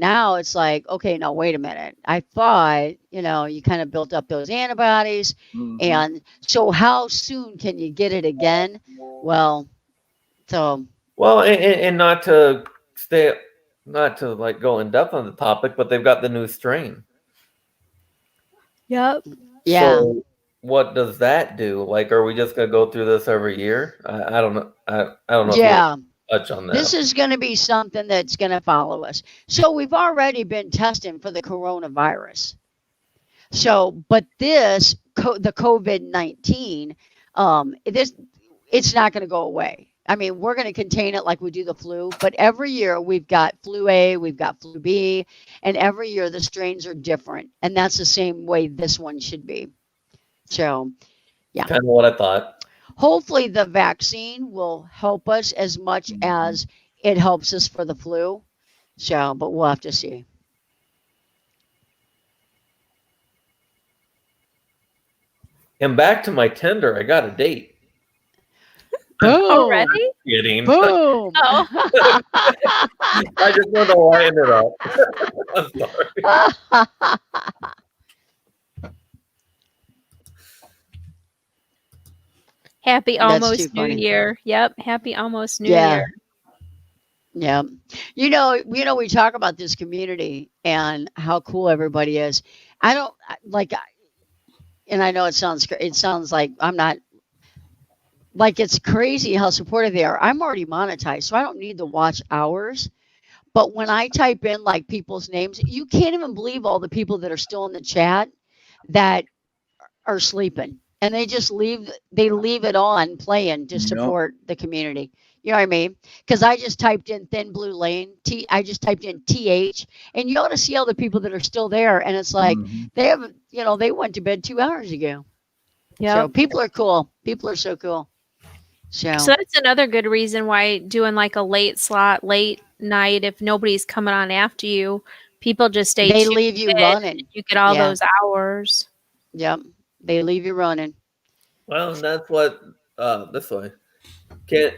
okay, no, wait a minute. I thought, you kind of built up those antibodies. Mhm. And so how soon can you get it again? Well, and not to like go in depth on the topic, but they've got the new strain. Yep. yeah. So what does that do? Like, are we just going to go through this every year? I don't know. I don't know. Yeah. If we'll touch on that. This is going to be something that's going to follow us. So we've already been testing for the coronavirus. So, but the COVID-19, it's not going to go away. I mean, we're going to contain it like we do the flu, but every year we've got flu A, we've got flu B, and every year the strains are different. And that's the same way this one should be. So, yeah. Kind of what I thought. Hopefully the vaccine will help us as much as it helps us for the flu. So, but we'll have to see. And back to my Tinder, I got a date. Boom. Already? Kidding. Boom. Oh. I just want to line it up. I'm sorry. Happy That's almost too New funny. Year. Yep. Happy almost New Yeah. Year. Yeah. We talk about this community and how cool everybody is. I don't like, and I know it sounds like I'm not, like, it's crazy how supportive they are. I'm already monetized, so I don't need to watch hours. But when I type in like people's names, you can't even believe all the people that are still in the chat that are sleeping, and they leave it on playing to Yep. support the community. You know what I mean? Because I just typed in Thin Blue Lane. I just typed in TH, and you ought to see all the people that are still there. And it's like Mhm. they have, they went to bed 2 hours ago. So Yep. people are cool. People are so cool. So So that's another good reason why doing like a late slot, late night, if nobody's coming on after you, people just stay they tuned leave you in running. and you get all Yeah. those hours. Yep. They leave you running. Well, and that's what this way.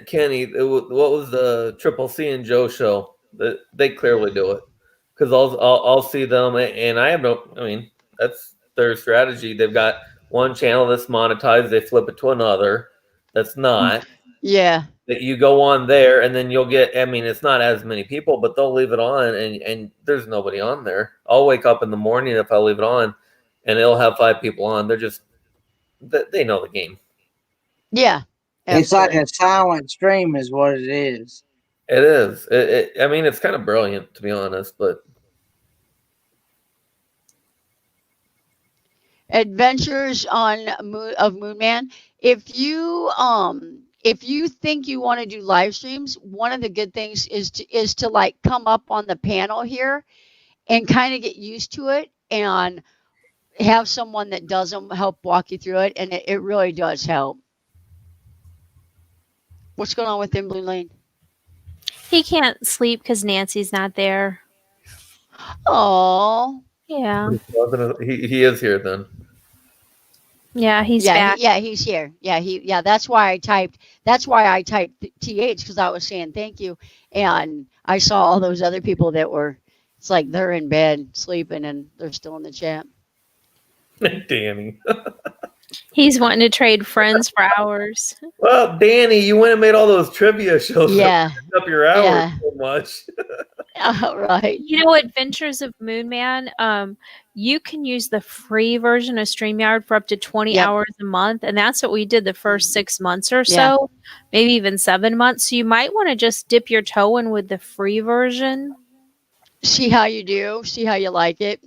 Kenny, what was the Triple C and Joe show? They clearly do it because I'll see them, and I have no. I mean, that's their strategy. They've got one channel that's monetized. They flip it to another that's not. Yeah. That you go on there, and then you'll get. I mean, it's not as many people, but they'll leave it on, and there's nobody on there. I'll wake up in the morning if I leave it on, and it'll have 5 people on. They're just they know the game. Yeah. It's like Absolutely. a silent stream, is what it is. It is. I mean, it's kind of brilliant, to be honest, but Adventures of Moonman. If you think you want to do live streams, one of the good things is to like come up on the panel here and kind of get used to it and have someone that does them help walk you through it, and it really does help. What's going on with Thin Blue Lane? He can't sleep because Nancy's not there. Oh, Yeah. he is here then. Yeah, he's back. He's here. That's why I typed TH, because I was saying thank you, and I saw all those other people that were. It's like they're in bed sleeping and they're still in the chat. Danny. He's wanting to trade friends for hours. Well, Danny, you went and made all those trivia shows. Yeah. Up your hours Yeah. so much. Right. You know, Adventures of Moonman, you can use the free version of StreamYard for up to 20 Yep. hours a month. And that's what we did the first 6 months or Yeah. so, maybe even 7 months. So you might want to just dip your toe in with the free version. See how you do. See how you like it.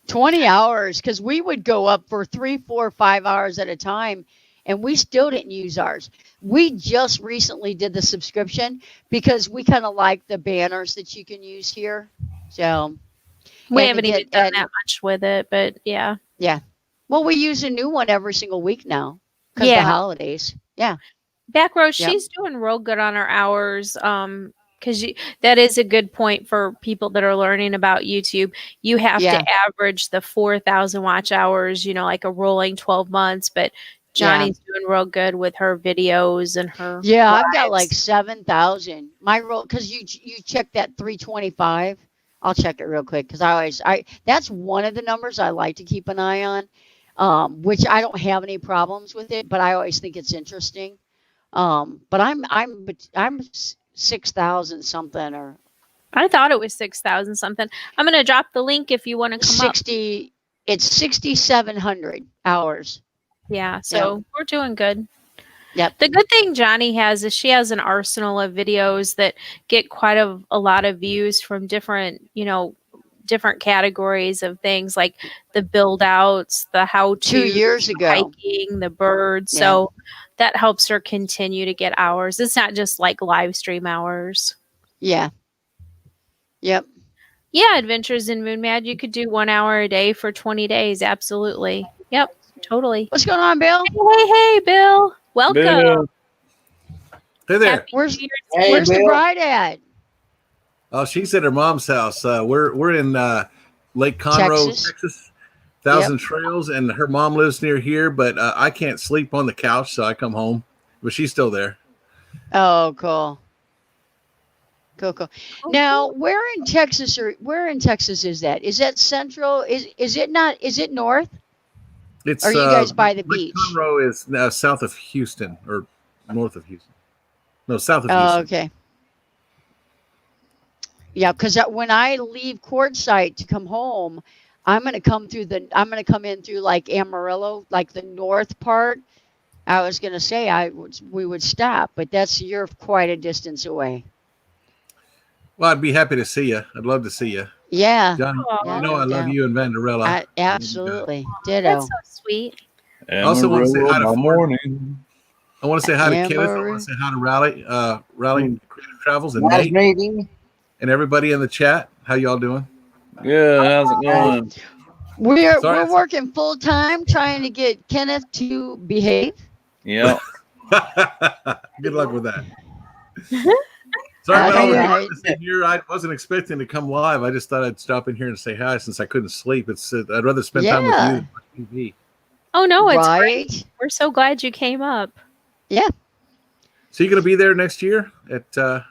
20 hours, because we would go up for 3, 4, 5 hours at a time, and we still didn't use ours. We just recently did the subscription because we kind of like the banners that you can use here. So We and haven't to even get- done and- that much with it, but yeah. well, we use a new one every single week now because Yeah. the holidays. Yeah. Backrow, Yep. she's doing real good on her hours. Because that is a good point for people that are learning about YouTube. You have Yeah. to average the 4,000 watch hours, like a rolling 12 months. But Johnny's doing real good with her videos and her. Yeah, I've got like lives. 7,000. My roll, because you check that 325. I'll check it real quick because that's one of the numbers I like to keep an eye on, which I don't have any problems with it, but I always think it's interesting. But I'm 6,000 something or I thought it was 6,000 something. I'm going to drop the link if you want to come up. 60. It's 6,700 hours. Yeah, so we're doing good. Yep. The good thing Johnny has is she has an arsenal of videos that get quite a lot of views from different categories of things like the build outs, the how to 2 years ago. hiking, the birds. Yeah. So that helps her continue to get hours. It's not just like live stream hours. Yeah. Yep. Yeah, Adventures in Moonmad, you could do 1 hour a day for 20 days. Absolutely. Yep, totally. What's going on, Bill? Hey, Bill. Welcome. Bill. Hey there. Happy Where's New Year's to Hey, you. Where's the Bill. bride at? Oh, she's at her mom's house. We're in Lake Conroe, Texas. Texas. Thousand Trails, and her mom lives near here, but I can't sleep on the couch, so I come home. But she's still there. Oh, cool. Cool. Now, where in Texas is that? Is that central? Is it not? Is it north? It's Or are you guys by the Lake beach? Conroe is south of Houston or north of Houston. No, south of Oh, Houston. okay. Yeah, because when I leave Quartzsite to come home, I'm gonna come in through like Amarillo, like the north part. I was gonna say we would stop, but you're quite a distance away. Well, I'd be happy to see you. I'd love to see you, Yeah, Johnny. Aw. You know I no love doubt. you and Vanderella. Absolutely, That's ditto. so sweet. Also want to say hi to Amarillo by Ford. morning. I want to say hi to Kenneth. I Amarillo. want to say hi to Rally Creative Travels and Nice Nate meeting. and everybody in the chat. How y'all doing? Good. How's it going? We're Sorry, we're working full time trying to get Kenneth to behave. Yep. Good luck with that. Sorry That's about all the right. darkness in here. I wasn't expecting to come live. I just thought I'd stop in here and say hi since I couldn't sleep. I'd rather spend time with you Yeah. than watch TV. Oh no, it's great. Right? We're so glad you came up. So you going to be there next year at?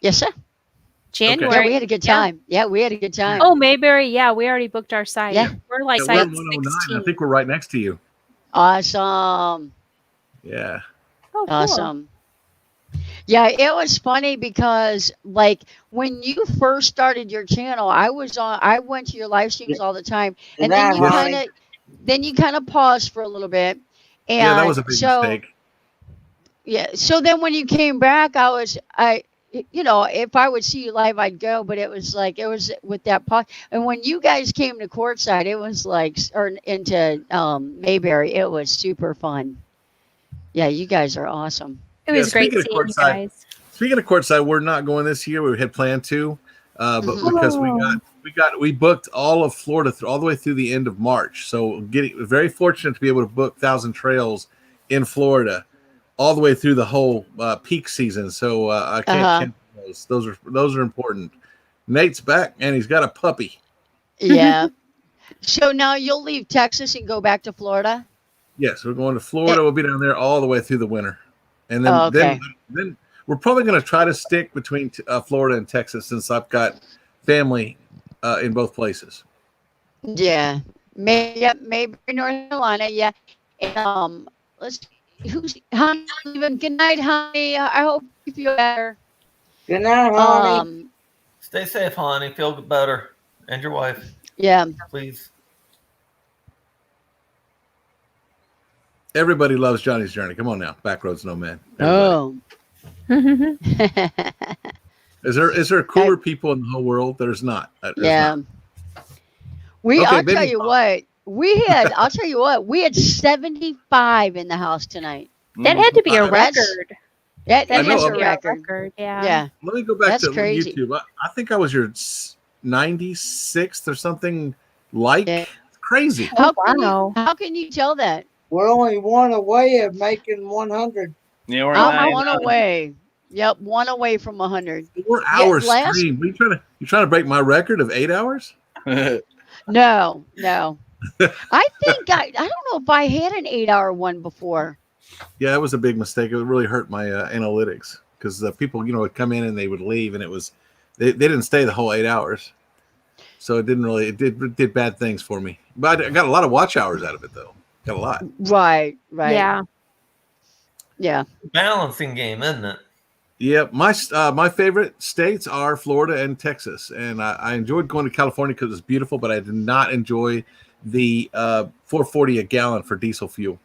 Yes, sir. January. Yeah, we had a good Yeah. time. Yeah, we had a good time. Oh, Mayberry. Yeah, we already booked our site. Yeah. We're like We're site in 109. 16. I think we're right next to you. Awesome. Yeah. Oh, cool. Awesome. Yeah, it was funny because like when you first started your channel, I went to your live streams all the time, and then Good night, you honey. kind of paused for a little bit. And Yeah, that was a big so mistake. yeah, so then when you came back, if I would see you live, I'd go, but it was with that pause. And when you guys came to Quartzsite, it was or into Mayberry, it was super fun. Yeah, you guys are awesome. It was great speaking of seeing you Quartzsite, guys. Speaking of Quartzsite, we're not going this year. We had planned to, but Mhm. because we booked all of Florida all the way through the end of March. So very fortunate to be able to book Thousand Trails in Florida all the way through the whole peak season. So I can't cancel those. Those are important. Nate's back and he's got a puppy. Yeah. So now you'll leave Texas and go back to Florida? Yes, we're going to Florida. We'll be down there all the way through the winter, and then Oh, okay. then we're probably going to try to stick between Florida and Texas since I've got family in both places. Yeah. Maybe North Carolina. Yeah. And, honey, leaving. Good night, honey. I hope you feel better. Good night, honey. Stay safe, honey. Feel better. And your wife, Yeah. please. Everybody loves Johnny's Journey. Come on now, Backroads No Man. Everybody. Oh. Is there cooler people in the whole world? There's not. There's Yeah. not. I'll tell baby you pop. what. I'll tell you what. We had 75 in the house tonight. That had to be a That's- record. That I is know, a okay. record. Yeah. Yeah. Let me go back That's to crazy. YouTube. I think I was your 96th or something like. Yeah. Crazy. How wow. can you tell that? We're only one away of making 100. Yeah, we're I'm at one 99. away. Yep, one away from 100. 4 hours last- stream. You trying to break my record of 8 hours? No. I think I don't know if I had an 8-hour one before. Yeah, it was a big mistake. It really hurt my analytics because people, would come in and they would leave, and they didn't stay the whole 8 hours. So it did bad things for me. But I got a lot of watch hours out of it though. Got a lot. Right. Yeah. Balancing game, isn't it? Yep. My favorite states are Florida and Texas, and I enjoyed going to California because it's beautiful, but I did not enjoy the $4.40 a gallon for diesel fuel.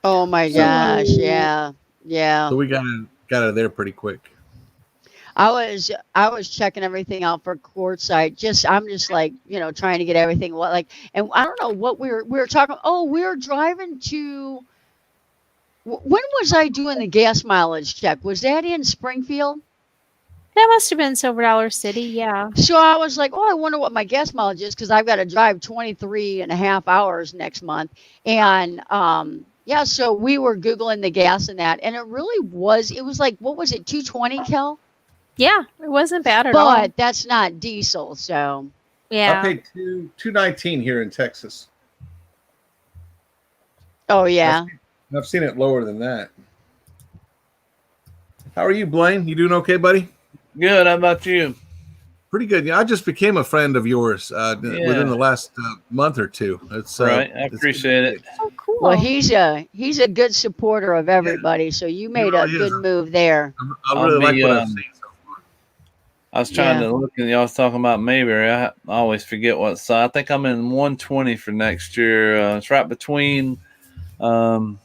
Oh my gosh. Yeah. So we got out of there pretty quick. I was checking everything out for Quartzsite. I'm just like, trying to get everything and I don't know what we were talking. Oh, we were driving to. When was I doing the gas mileage check? Was that in Springfield? That must have been Silver Dollar City. Yeah. So I was like, oh, I wonder what my gas mileage is because I've got to drive 23 and a half hours next month. And yeah, so we were Googling the gas and that. And it was like, what was it, 220, Kel? Yeah. It wasn't bad at all. But that's not diesel. So Yeah. I paid $2.19 here in Texas. oh, yeah. I've seen it lower than that. How are you, Blaine? You doing okay, buddy? Good. How about you? Pretty good. Yeah, I just became a friend of yours within the last month or two. It's Right. I appreciate it. Oh, cool. Well, he's a good supporter of everybody, so you made a really good is. move there. I I'll really like be, what I've seen so far. I was trying Yeah. to look, and y'all was talking about Mayberry. I always forget what side. I think I'm in 120 for next year. It's right between traveling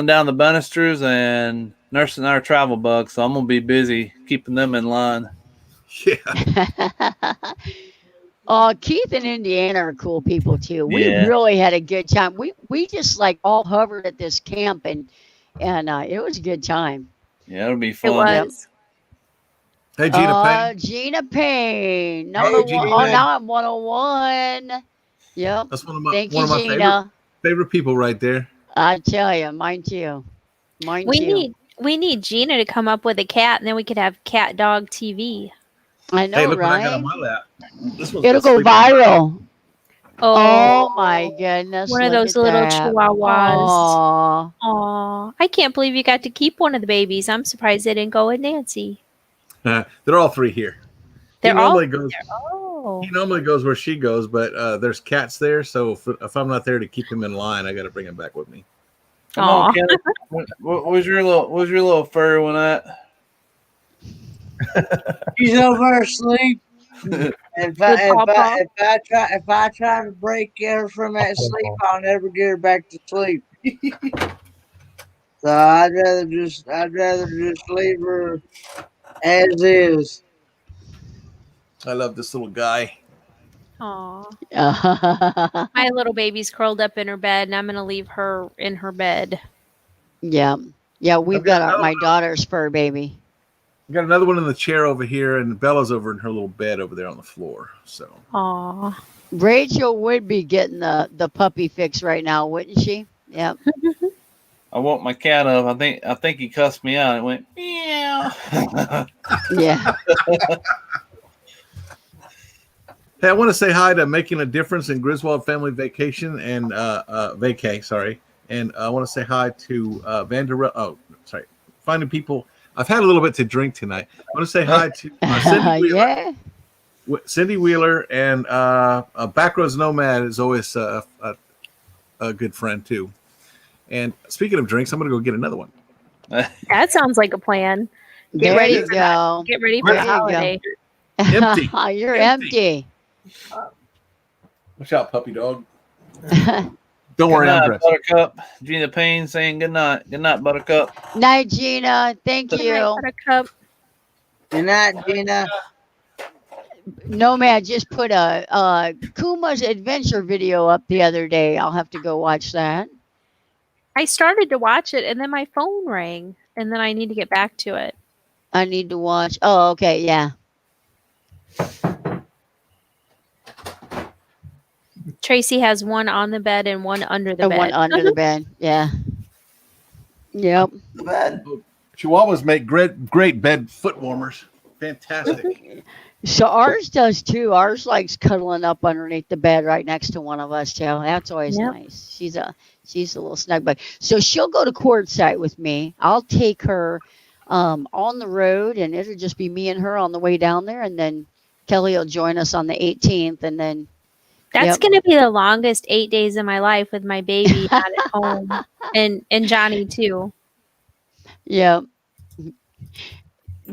down the Bunnisters and nursing our travel bug. So I'm gonna be busy keeping them in line. Yeah. Keith and Indiana are cool people too. We Yeah. really had a good time. We just like all hovered at this camp and it was a good time. Yeah, it'll be It fun. was. Hey, Gina Payne. Gina Payne, number Gina one. Oh, Payne. now I'm 101. Yep. That's one of my Thank one you, of my Gina. favorite people right there. I tell you, mine too. Mine too. We need Gina to come up with a cat, and then we could have cat dog TV. I know, Hey, look what I got right? on my lap. This one's It'll got go sleep- viral. Oh, Oh my goodness. one of look those at little that. chihuahuas. Aw. Aw, I can't believe you got to keep one of the babies. I'm surprised they didn't go with Nancy. They're all three here. They're he all normally goes. Oh, He normally goes where she goes, but there's cats there. So if I'm not there to keep him in line, I got to bring him back with me. Come Aw. on, Kenneth. What was your little fur one at? He's over asleep. If I try to break her from that sleep, I'll never get her back to sleep. So I'd rather just leave her as is. I love this little guy. aw. yeah. My little baby's curled up in her bed, and I'm gonna leave her in her bed. Yeah, we've I've got got another my one. daughter's fur baby. I got another one in the chair over here, and Bella's over in her little bed over there on the floor. So Aw. Rachel would be getting the puppy fix right now, wouldn't she? Yep. I woke my cat up. I think he cussed me out. It went meow. Yeah. hey, I want to say hi to Making a Difference in Griswold Family Vacation and vacay. Sorry, and I want to say hi to Vanderbilt. Oh, sorry, finding people. I've had a little bit to drink tonight. I want to say hi to Cindy Wheeler. Yeah. Cindy Wheeler and Backroads Nomad is always a good friend too. And speaking of drinks, I'm going to go get another one. That sounds like a plan. Get There ready you for go. Get ready for There the you go. holiday. Empty. You're Empty. empty. Watch out, puppy dog. Don't worry, Good I'm night, dressed. Buttercup. Gina Payne saying good night. Good night, Buttercup. Night, Gina. Thank Good night, you. Buttercup. Good night, Gina. Nomad just put a Kuma's adventure video up the other day. I'll have to go watch that. I started to watch it, and then my phone rang, and then I need to get back to it. I need to watch. Oh, okay, yeah. Tracy has one on the bed and one under the The bed. one under the bed. Yeah. Yep. Chihuahuas make great bed foot warmers. Fantastic. So ours does too. Ours likes cuddling up underneath the bed right next to one of us too. That's always Yep. nice. She's a little snug bug. So she'll go to Quartzsite with me. I'll take her on the road, and it'll just be me and her on the way down there, and then Kelly will join us on the 18th, and then That's Yep. going to be the longest 8 days of my life with my baby not at home, and Johnny too. yeah.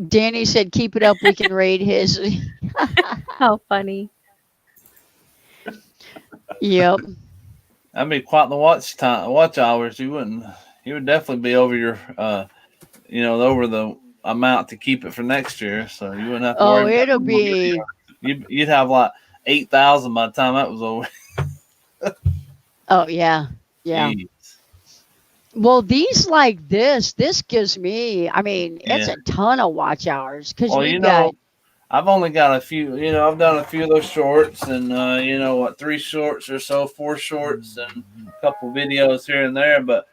Danny said, "Keep it up. We can raid his." How funny! Yep. That'd be quite the watch hours. You would definitely be over your over the amount to keep it for next year. So you wouldn't have to Oh, worry about it'll be. you'd have like 8,000 by the time that was over. Oh yeah. Yeah. Jeez. Well, these like this gives me. I mean, it's Yeah. a ton of watch hours because Well, we you got. know, I've only got a few. I've done a few of those shorts, and 3 shorts or so, 4 shorts, and a couple videos here and there. But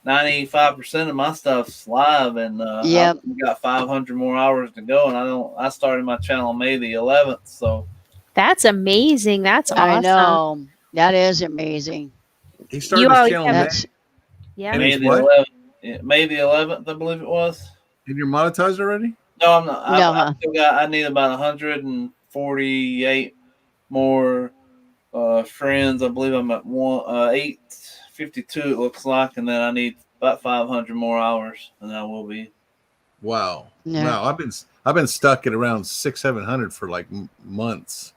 95% of my stuff's live, and Yep. I've got 500 more hours to go. And I started my channel May the 11th, so That's amazing. That's awesome. I know that is amazing. He started You his always channel have- May, That's Yeah. And May he's the what? 11th. Yeah, May the 11th, I believe it was. and you're monetized already. No, I'm not. No, I still got. I need about 48 more friends. I believe I'm at 852. It looks like, and then I need about 500 more hours, and I will be. Wow. Yeah. Wow. I've been stuck at around 600-700 for like months.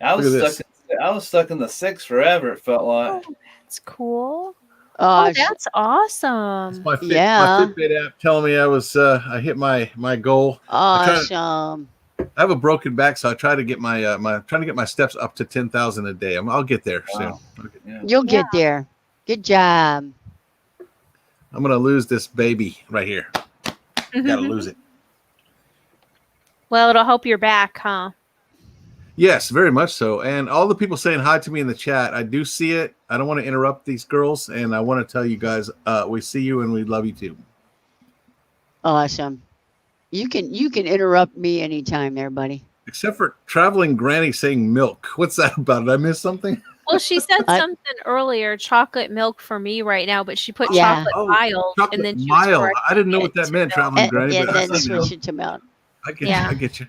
I was Look at stuck. I was stuck in the 6 forever. It felt like. That's cool. Uh, Oh, that's awesome. My Yeah. Fitbit app telling me I hit my goal. awesome. I have a broken back, so I try to get my trying to get my steps up to 10,000 a day. I'll get there Wow. soon. Yeah. You'll get there. Good job. I'm gonna lose this baby right here. Gotta lose it. Well, it'll help your back, huh? Yes, very much so. And all the people saying hi to me in the chat, I do see it. I don't want to interrupt these girls, and I want to tell you guys, we see you and we love you too. Awesome. You can interrupt me anytime there, buddy. Except for traveling granny saying milk. What's that about? Did I miss something? Well, she said I- something earlier, chocolate milk for me right now, but she put Yeah. chocolate Oh, mild, Chocolate and then she was mild. correcting I didn't know what it that to meant, milk. traveling And, granny. and but then that's not switch it to milk. I get Yeah. you. I get you.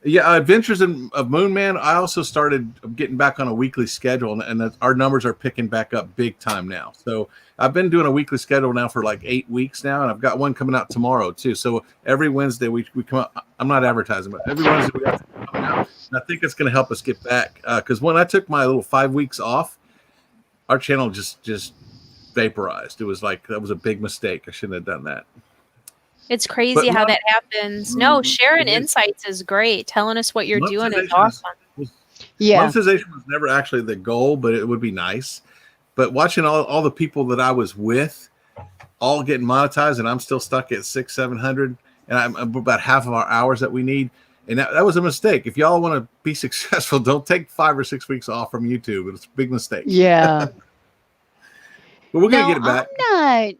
Yeah, Adventures of Moon Man. I also started getting back on a weekly schedule, and our numbers are picking back up big time now. So I've been doing a weekly schedule now for like 8 weeks now, and I've got one coming out tomorrow too. So every Wednesday we come out. I'm not advertising, but every Wednesday we got something coming out. And I think it's going to help us get back because when I took my little 5 weeks off, our channel just vaporized. It was like that was a big mistake. I shouldn't have done that. It's crazy But how that happens. No, sharing It is. insights is great. Telling us what you're doing is Monetization awesome. Yeah. Monetization was never actually the goal, but it would be nice. But watching all the people that I was with all getting monetized, and I'm still stuck at 600-700, and I'm about half of our hours that we need. And that was a mistake. If y'all want to be successful, don't take 5 or 6 weeks off from YouTube. It's a big mistake. Yeah. But we're gonna No, get it back. I'm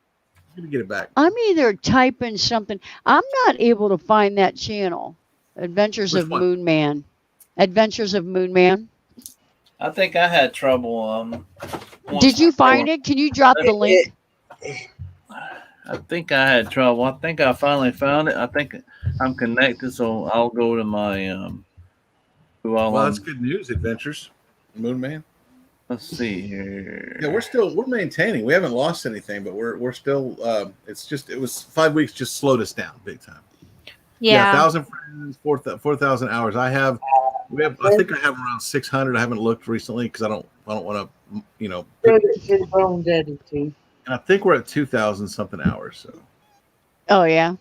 We're gonna get it back. I'm either typing something. I'm not able to find that channel. Adventures Which of one? Moon Man. Adventures of Moon Man. I think I had trouble. Once Did you before. find it? Can you drop the link? I think I had trouble. I think I finally found it. I think I'm connected, so I'll go to my Well, that's good news, Adventures, Moon Man. Let's see here. Yeah, we're maintaining. We haven't lost anything, but we're still. It was 5 weeks just slowed us down big time. Yeah. 1,000 friends, 4,000 hours. I think I have around 600. I haven't looked recently because I don't want to, and I think we're at 2,000 something hours. So Oh yeah.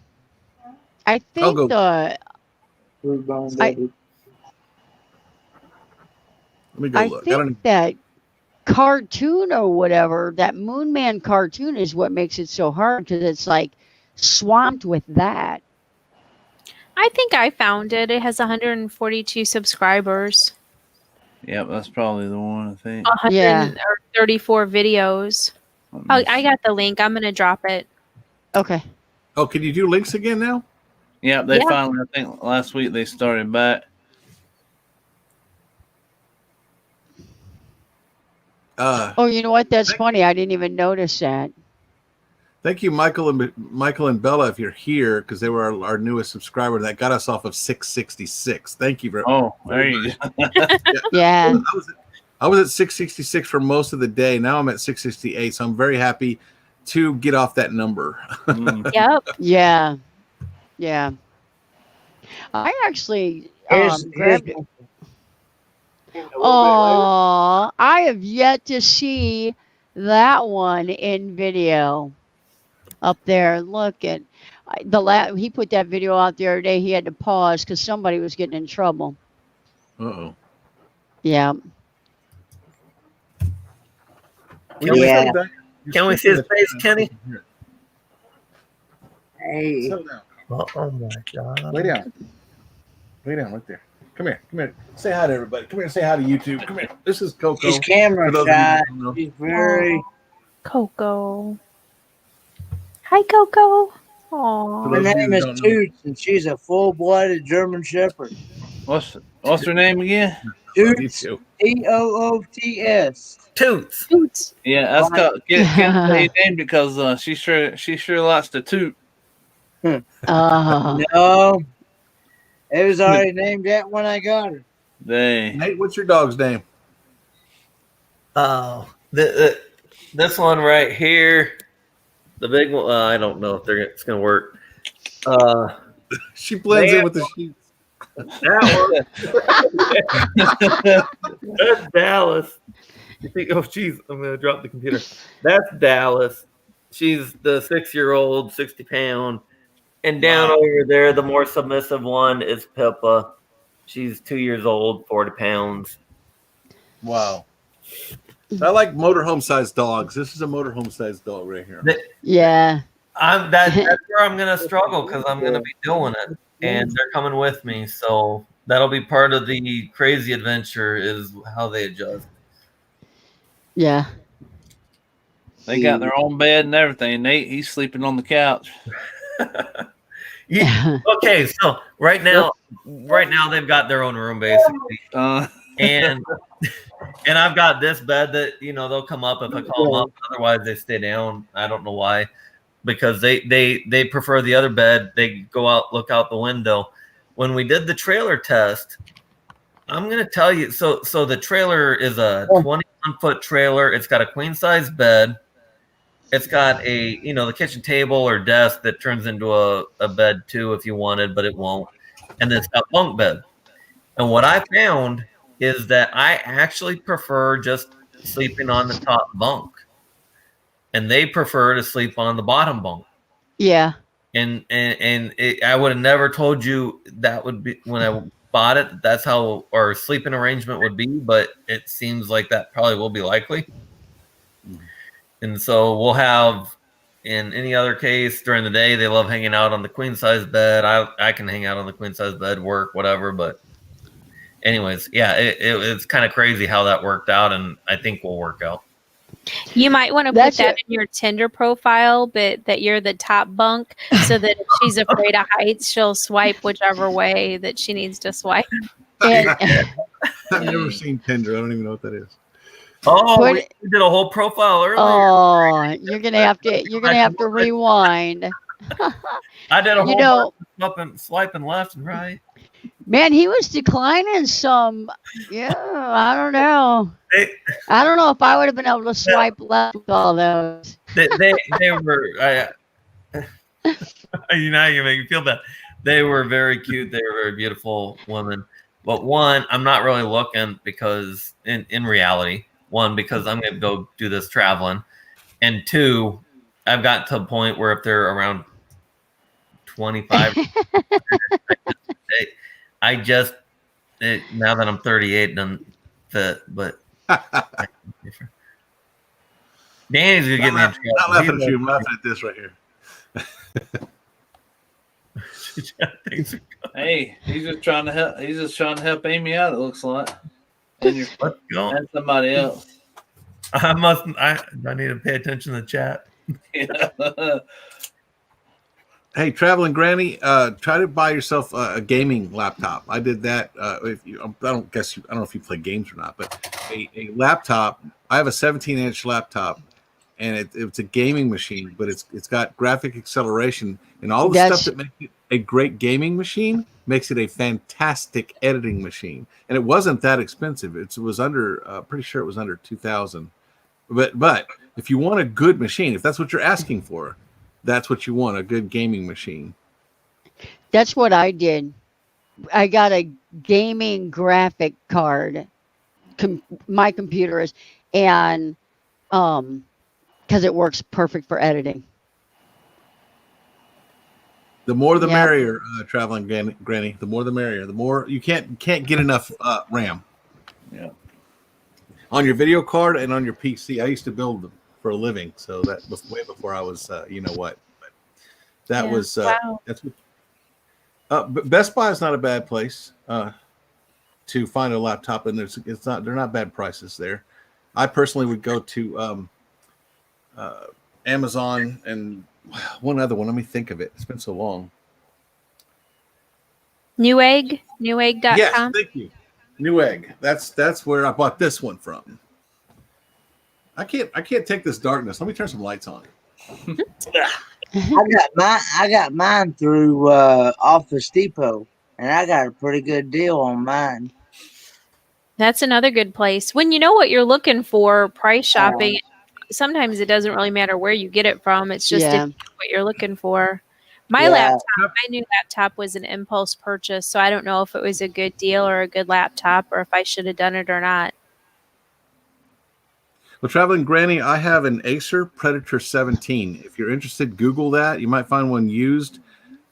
I I'll think go. Let me go I look. I don't. think that cartoon or whatever, that Moon Man cartoon is what makes it so hard because it's like swamped with that. I think I found it. It has 142 subscribers, Yep, that's probably the one. I think. 134 videos. Let me Oh, I see. got the link. I'm going to drop it. Okay. Oh, can you do links again now? Yep, they Yeah. finally. I think last week they started back. Oh, you know what? That's funny. I didn't even notice that. Thank you, Michael and Bella, if you're here, because they were our newest subscriber. That got us off of 666. Thank you very much. Oh, there you go. Yeah. I was at 666 for most of the day. Now I'm at 668, so I'm very happy to get off that number. Mm. Yep. Yeah. Yeah. I actually Here's grabbed it. Oh, I have yet to see that one in video up there. Look at he put that video out the other day. He had to pause because somebody was getting in trouble. Uh-oh. Yeah. Yeah. Can we see his face, Kenny? Hey, Settle down. Oh my god. Lay down. Lay down right there. Come here. Come here. Say hi to everybody. Come here and say hi to YouTube. Come here. This is Coco. she's camera For those of you shy. that don't know. She's very. Coco. Hi, Coco. For Aww. Her those of you name that is don't know. Toots, and she's a full-blooded German Shepherd. What's her name again? Love you Toots, too. Toots. Toots. Toots. Yeah, that's called get named because she sure likes to toot. Oh. No, It was already named that when I got her. Dang. Nate, what's your dog's name? Oh, this one right here, the big one. I don't know if it's gonna work. She blends in with the sheets. That one. That's Dallas. You think? Oh, geez, I'm gonna drop the computer. That's Dallas. She's the 6-year-old, 60-pound. And down over there, the more submissive one is Pippa. She's 2 years old, 40 pounds. Wow. I like motorhome sized dogs. This is a motorhome sized dog right here. Yeah. That's where I'm gonna struggle because I'm gonna be doing it, and they're coming with me. So that'll be part of the crazy adventure is how they adjust. Yeah. They got their own bed and everything. Nate, he's sleeping on the couch. Yeah. Okay, so right now they've got their own room basically, and I've got this bed that they'll come up if I call them up. Otherwise, they stay down. I don't know why, because they prefer the other bed. They go out, look out the window. When we did the trailer test, I'm gonna tell you. So the trailer is a 21-foot trailer. It's got a queen size bed. It's got a, the kitchen table or desk that turns into a bed too if you wanted, but it won't. And then it's got bunk bed. And what I found is that I actually prefer just sleeping on the top bunk. And they prefer to sleep on the bottom bunk. Yeah. And I would have never told you that would be when I bought it. That's how our sleeping arrangement would be, but it seems like that probably will be likely. And so we'll have, in any other case, during the day, they love hanging out on the queen size bed. I can hang out on the queen size bed, work, whatever. But anyways, yeah, it's kind of crazy how that worked out, and I think will work out. You might want to put that in your Tinder profile, but that you're the top bunk, so that if she's afraid of heights, she'll swipe whichever way that she needs to swipe. I've never seen Tinder. I don't even know what that is. Oh, we did a whole profile earlier. Oh, you're gonna have to rewind. I did a whole swiping left and right. Man, he was declining some. Yeah, I don't know. I don't know if I would have been able to swipe left with all those. They were. You make me feel bad. They were very cute. They were very beautiful women. But one, I'm not really looking because in reality. One, because I'm going to go do this traveling. And two, I've got to a point where if they're around 25, I just, now that I'm 38, doesn't fit, but Danny's going to get me in trouble. Not laughing at you, I'm laughing at this right here. Hey, he's just trying to help. He's just trying to help Amy out, it looks like. And somebody else. I need to pay attention to the chat. Yeah. Hey, traveling granny, try to buy yourself a gaming laptop. I did that. I don't know if you play games or not, but a laptop. I have a 17-inch laptop, and it's a gaming machine, but it's got graphic acceleration and all the stuff that makes it a great gaming machine makes it a fantastic editing machine. And it wasn't that expensive. It was under, pretty sure it was under $2,000. But if you want a good machine, if that's what you're asking for, that's what you want, a good gaming machine. That's what I did. I got a gaming graphic card. My computer is, and because it works perfect for editing. The more the merrier, traveling granny. The more the merrier. The more you can't get enough RAM. Yeah. On your video card and on your PC, I used to build them for a living, so that was way before I was, you know what. But that was that's what. Best Buy is not a bad place to find a laptop, and they're not bad prices there. I personally would go to Amazon and one other one. Let me think of it. It's been so long. Newegg.com. Yes, thank you. Newegg. That's where I bought this one from. I can't take this darkness. Let me turn some lights on. I got mine through Office Depot. and I got a pretty good deal on mine. That's another good place. When you know what you're looking for, price shopping, sometimes it doesn't really matter where you get it from. It's just if Yeah. you know what you're looking for. My Yeah. my new laptop was an impulse purchase, so I don't know if it was a good deal or a good laptop or if I should have done it or not. Well, Traveling Granny, I have an Acer Predator 17. If you're interested, Google that. You might find one used,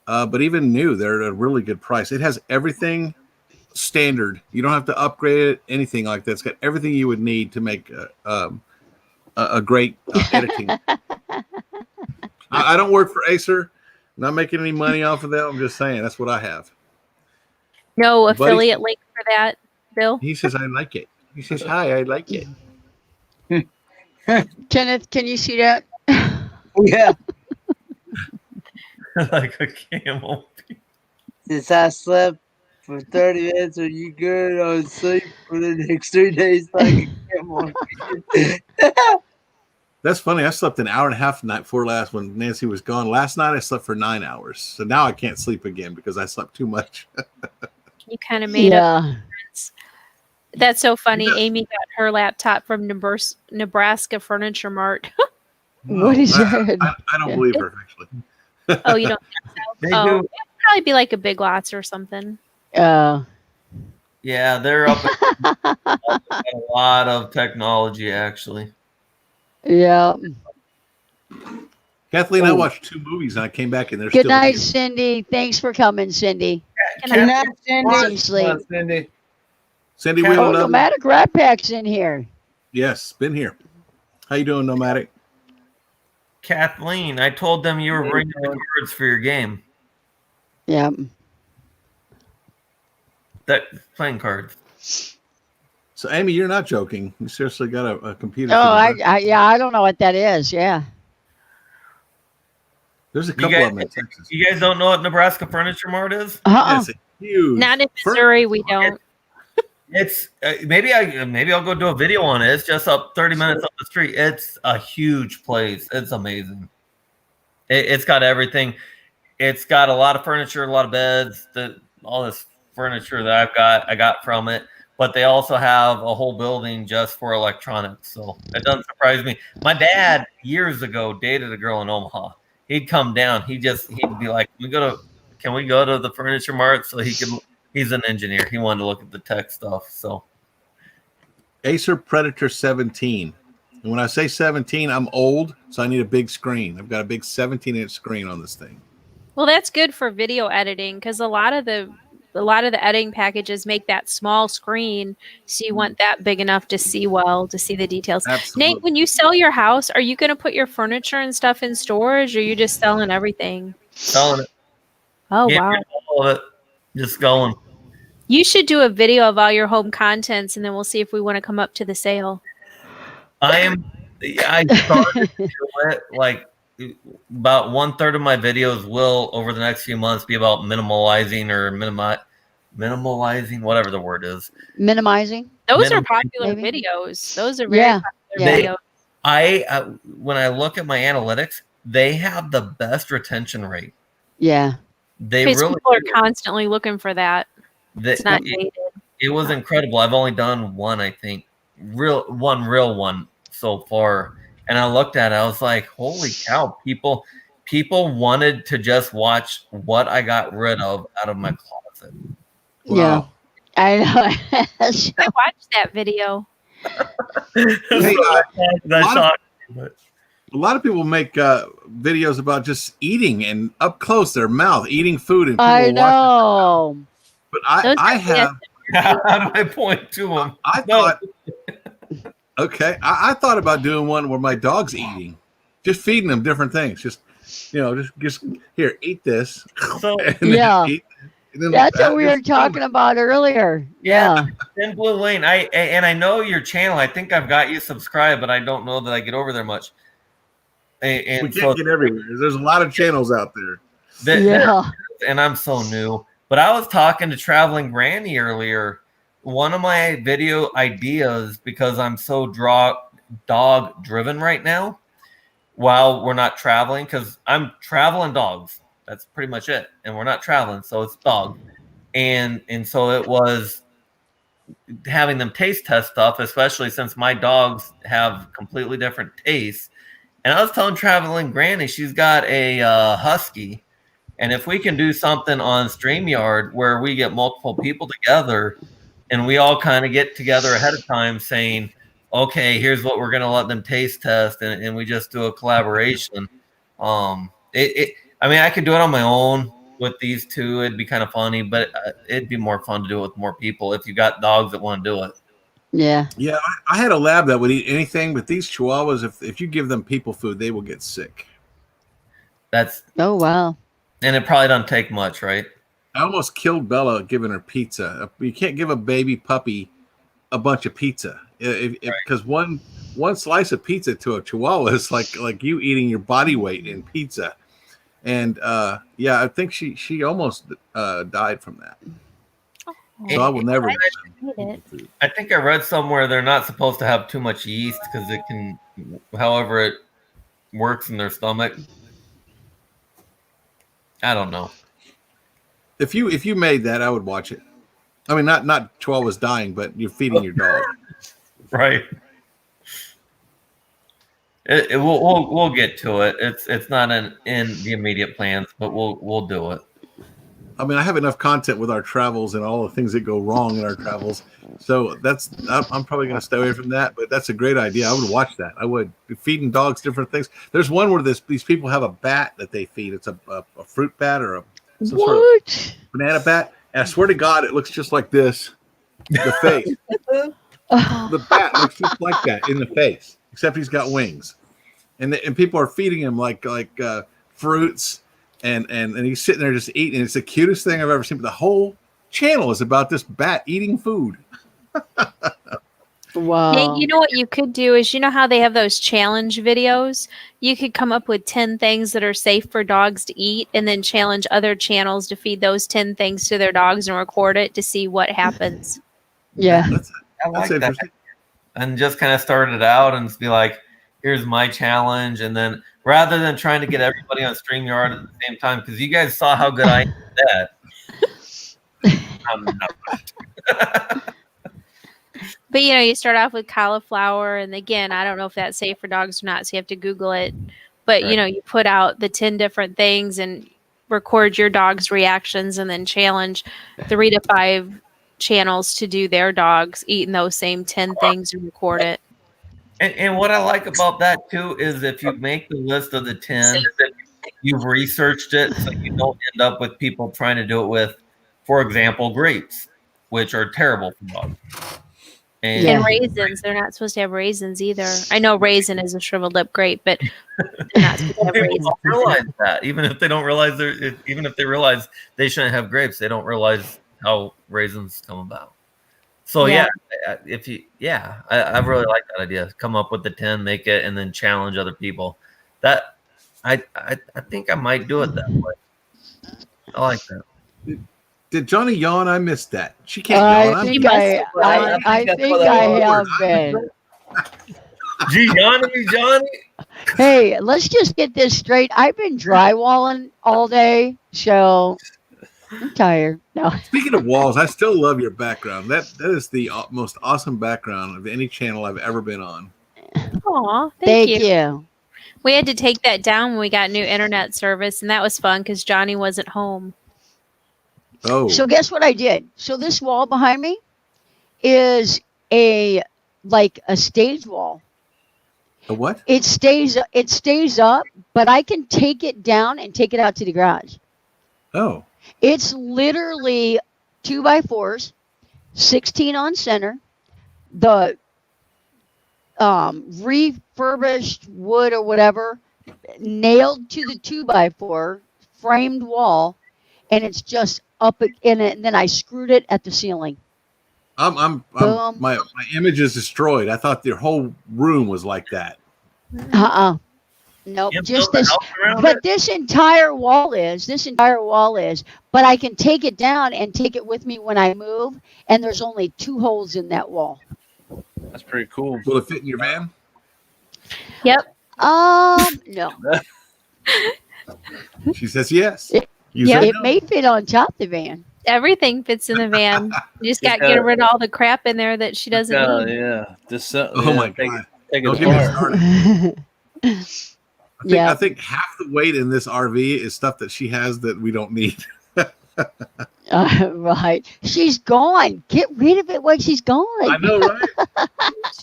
but even new, they're at a really good price. It has everything standard. You don't have to upgrade it, anything like that. It's got everything you would need to make a great editing. I don't work for Acer. I'm not making any money off of that. I'm just saying that's what I have. No Buddy- affiliate link for that, Bill? He says I like it. He says hi, I like it. Kenneth, can you see that? Yeah. Like a camel. Since I slept for 30 minutes, are you good on sleep for the next 3 days? Like a camel? That's funny. I slept an hour and a half the night before last when Nancy was gone. Last night I slept for 9 hours. So now I can't sleep again because I slept too much. You kind of made up. Yeah. That's so funny. Yeah. Amy got her laptop from Nebraska Furniture Mart. What is I, that? I don't believe her, actually. Oh, you don't think so? They Oh, do. it'd probably be like a Big Lots or something. Yeah, they're up at a lot of technology, actually. Yeah. Kathleen, I watched 2 movies and I came back and they're Good still night, here. Cindy. Thanks for coming, Cindy. Good night, Some Cindy. sleep. Cindy. Cindy, we Oh, don't know. Nomadic Rat Pack's in here. Yes, been here. How you doing, Nomadic? Kathleen, I told them you were bringing the cards for your game. Yeah. That playing cards. So, Amy, you're not joking. You seriously got a computer. Oh, for the- I don't know what that is. Yeah. There's a You couple guys, of them in Texas. you guys don't know what Nebraska Furniture Mart is? Uh-uh. Yes, huge. Not in Missouri, we don't. It's maybe I'll go do a video on it. It's just up 30 minutes up the street. It's a huge place. It's amazing. It's got everything. It's got a lot of furniture, a lot of beds, all this furniture that I got from it. But they also have a whole building just for electronics. So it doesn't surprise me. My dad years ago dated a girl in Omaha. He'd come down. He'd be like, can we go to the Furniture Mart so he could. He's an engineer. He wanted to look at the tech stuff. So Acer Predator 17. And when I say 17, I'm old, so I need a big screen. I've got a big 17-inch screen on this thing. Well, that's good for video editing because a lot of the editing packages make that small screen, so you want that big enough to see to see the details. Absolutely. Nate, when you sell your house, are you going to put your furniture and stuff in storage, or are you just selling everything? selling it. Oh Get wow! rid of all of it. Just going. You should do a video of all your home contents, and then we'll see if we want to come up to the sale. I started to do it like about 1/3 of my videos will over the next few months be about minimalizing or minimalizing, whatever the word is. Minimizing. Those are Minimum, popular maybe? videos. Those are very Yeah. popular Yeah. videos. When I look at my analytics, they have the best retention rate. Yeah. They Because really people are do. constantly looking for that. It's not dated. It was incredible. I've only done one, I think, real one so far. And I looked at it, I was like, holy cow, people wanted to just watch what I got rid of out of my closet. Yeah. Wow. I know. So- I watched that video. That shocked me, but A lot of people make videos about just eating and up close their mouth, eating food, and people I watch it. know. But Those I are- have. how do I point to them? I thought. Okay, I thought about doing one where my dog's eating, just feeding them different things. Just just here, eat this. So And then Yeah. eat, and then That's what we were just- talking about earlier. Yeah. in Blue Lane, I know your channel. I think I've got you subscribed, but I don't know that I get over there much. We And can't so get everywhere. There's a lot of channels out there. Yeah. and I'm so new. But I was talking to Traveling Granny earlier. One of my video ideas, because I'm so dog driven right now, while we're not traveling, because I'm traveling dogs. That's pretty much it. And we're not traveling, so it's dog. and so it was having them taste test stuff, especially since my dogs have completely different tastes. And I was telling Traveling Granny, she's got a husky, and if we can do something on StreamYard where we get multiple people together and we all kind of get together ahead of time saying, okay, here's what we're going to let them taste test, and we just do a collaboration. I mean, I could do it on my own with these two. It'd be kind of funny, but it'd be more fun to do it with more people if you got dogs that want to do it. Yeah. Yeah, I had a lab that would eat anything, but these Chihuahuas, if you give them people food, they will get sick. That's Oh, wow. and it probably doesn't take much, right? I almost killed Bella giving her pizza. You can't give a baby puppy a bunch of pizza because one slice of pizza to a Chihuahua is like you eating your body weight in pizza. And yeah, I think she almost died from that. So I will never. I think I read somewhere they're not supposed to have too much yeast because it can, however it works in their stomach. I don't know. If you made that, I would watch it. I mean, not Chihuahuas dying, but you're feeding your dog. Right. We'll get to it. It's not in the immediate plans, but we'll do it. I mean, I have enough content with our travels and all the things that go wrong in our travels. So I'm probably going to stay away from that, but that's a great idea. I would watch that. I would. Feeding dogs different things. There's one where these people have a bat that they feed. It's a fruit bat or some sort of banana bat. And I swear to God, it looks just like this. The face. The bat looks just like that in the face, except he's got wings. And people are feeding him like fruits. And he's sitting there just eating. It's the cutest thing I've ever seen. But the whole channel is about this bat eating food. Wow. Hey, you know what you could do is, you know how they have those challenge videos? You could come up with 10 things that are safe for dogs to eat and then challenge other channels to feed those 10 things to their dogs and record it to see what happens. Yeah. I like that. And just kind of start it out and be like, here's my challenge. And then rather than trying to get everybody on StreamYard at the same time, because you guys saw how good I did that. I'm not. But, you know, you start off with cauliflower. And again, I don't know if that's safe for dogs or not, so you have to Google it. But, you know, you put out the 10 different things and record your dog's reactions and then challenge 3 to 5 channels to do their dogs eating those same 10 things and record it. And what I like about that too is if you make the list of the 10, you've researched it, so you don't end up with people trying to do it with, for example, grapes, which are terrible for dogs. And raisins, they're not supposed to have raisins either. I know raisin is a shriveled up grape, but they're not supposed to have raisins. People don't realize that. Even if they don't realize even if they realize they shouldn't have grapes, they don't realize how raisins come about. So I really like that idea. Come up with the 10, make it, and then challenge other people. That I think I might do it that way. I like that. Did Johnny yawn? I missed that. She can't yawn. I think I have been. Gee, Johnny. Hey, let's just get this straight. I've been drywalling all day, so I'm tired. No. Speaking of walls, I still love your background. That is the most awesome background of any channel I've ever been on. Aw, thank you. We had to take that down when we got new internet service, and that was fun because Johnny wasn't home. Oh. So guess what I did? So this wall behind me is a stage wall. A what? It stays up, but I can take it down and take it out to the garage. Oh. It's literally 2x4s, 16 on center, the refurbished wood or whatever, nailed to the 2x4 framed wall, and it's just up in it. And then I screwed it at the ceiling. My image is destroyed. I thought your whole room was like that. Nope, just this. But this entire wall is. But I can take it down and take it with me when I move. And there's only 2 holes in that wall. That's pretty cool. Will it fit in your van? Yep. No. She says yes. It may fit on top of the van. Everything fits in the van. You just got to get rid of all the crap in there that she doesn't need. Yeah. Just Oh my take God. Take it Don't get me apart. started. Yeah. I think half the weight in this RV is stuff that she has that we don't need. Right. She's gone. Get rid of it when she's gone. I know, right?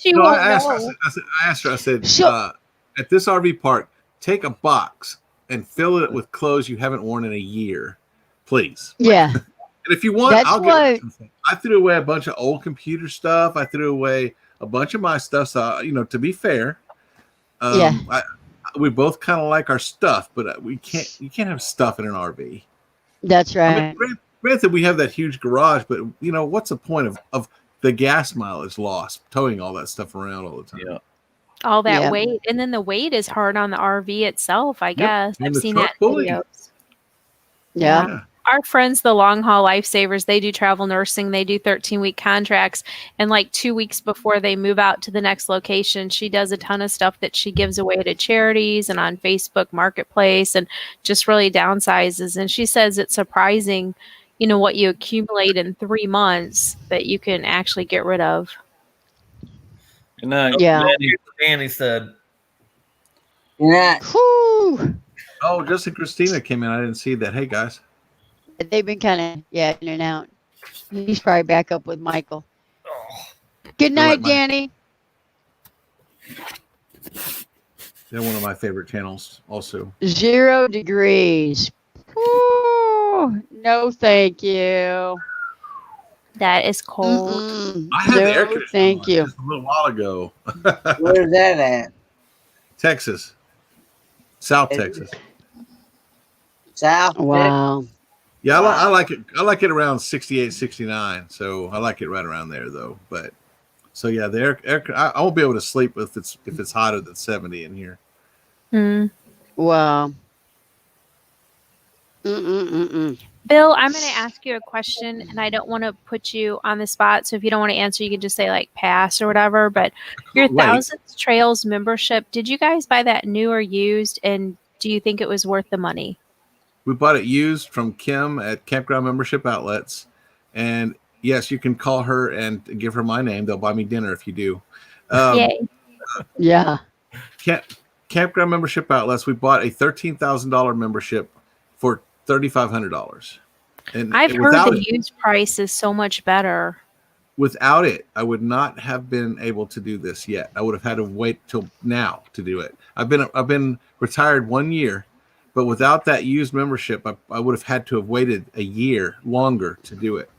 She No, won't I asked know. her, I said, So- at this RV park, take a box and fill it with clothes you haven't worn in a year, please. Yeah. And if you want, That's I'll what- get. I threw away a bunch of old computer stuff. I threw away a bunch of my stuff. So to be fair, Yeah. we both kind of like our stuff, but we can't. You can't have stuff in an RV. That's I right. mean, granted, we have that huge garage, but what's the point of the gas mileage lost towing all that stuff around all the time? Yeah. All that Yeah. weight. And then the weight is hard on the RV itself, I guess. and I've the seen truck that in pulling. videos. Yeah. Our friends, the Long Haul Lifesavers, they do travel nursing. They do 13-week contracts. And like 2 weeks before they move out to the next location, she does a ton of stuff that she gives away to charities and on Facebook Marketplace and just really downsizes. And she says it's surprising, what you accumulate in 3 months that you can actually get rid of. Good night. Yeah. Danny said, Yeah. Whew. Oh, just and Christina came in. I didn't see that. Hey guys. They've been kind of, in and out. He's probably back up with Michael. Good night, Mike. Danny. They're one of my favorite channels, also. 0 degrees. Whew. No, thank you. That is cold. Mm-mm. I had the air No, conditioner thank on you. just a little while ago. Where's that at? Texas, South Texas. South. Wow. Yeah, I like it. I like it around 68, 69. So I like it right around there, though. But so yeah, the air I won't be able to sleep if it's hotter than 70 in here. Mm. Wow. Mm-mm-mm-mm. Bill, I'm going to ask you a question, and I don't want to put you on the spot. So if you don't want to answer, you can just say like pass or whatever. But your Wait. Thousands Trails membership, did you guys buy that new or used? And do you think it was worth the money? We bought it used from Kim at Campground Membership Outlets, and yes, you can call her and give her my name. They'll buy me dinner if you do. Yay. Yeah. Campground Membership Outlets. We bought a $13,000 membership for $3,500. And I've heard without the it, used price is so much better. without it, I would not have been able to do this yet. I would have had to wait till now to do it. I've been retired 1 year, but without that used membership, I would have had to have waited a year longer to do it.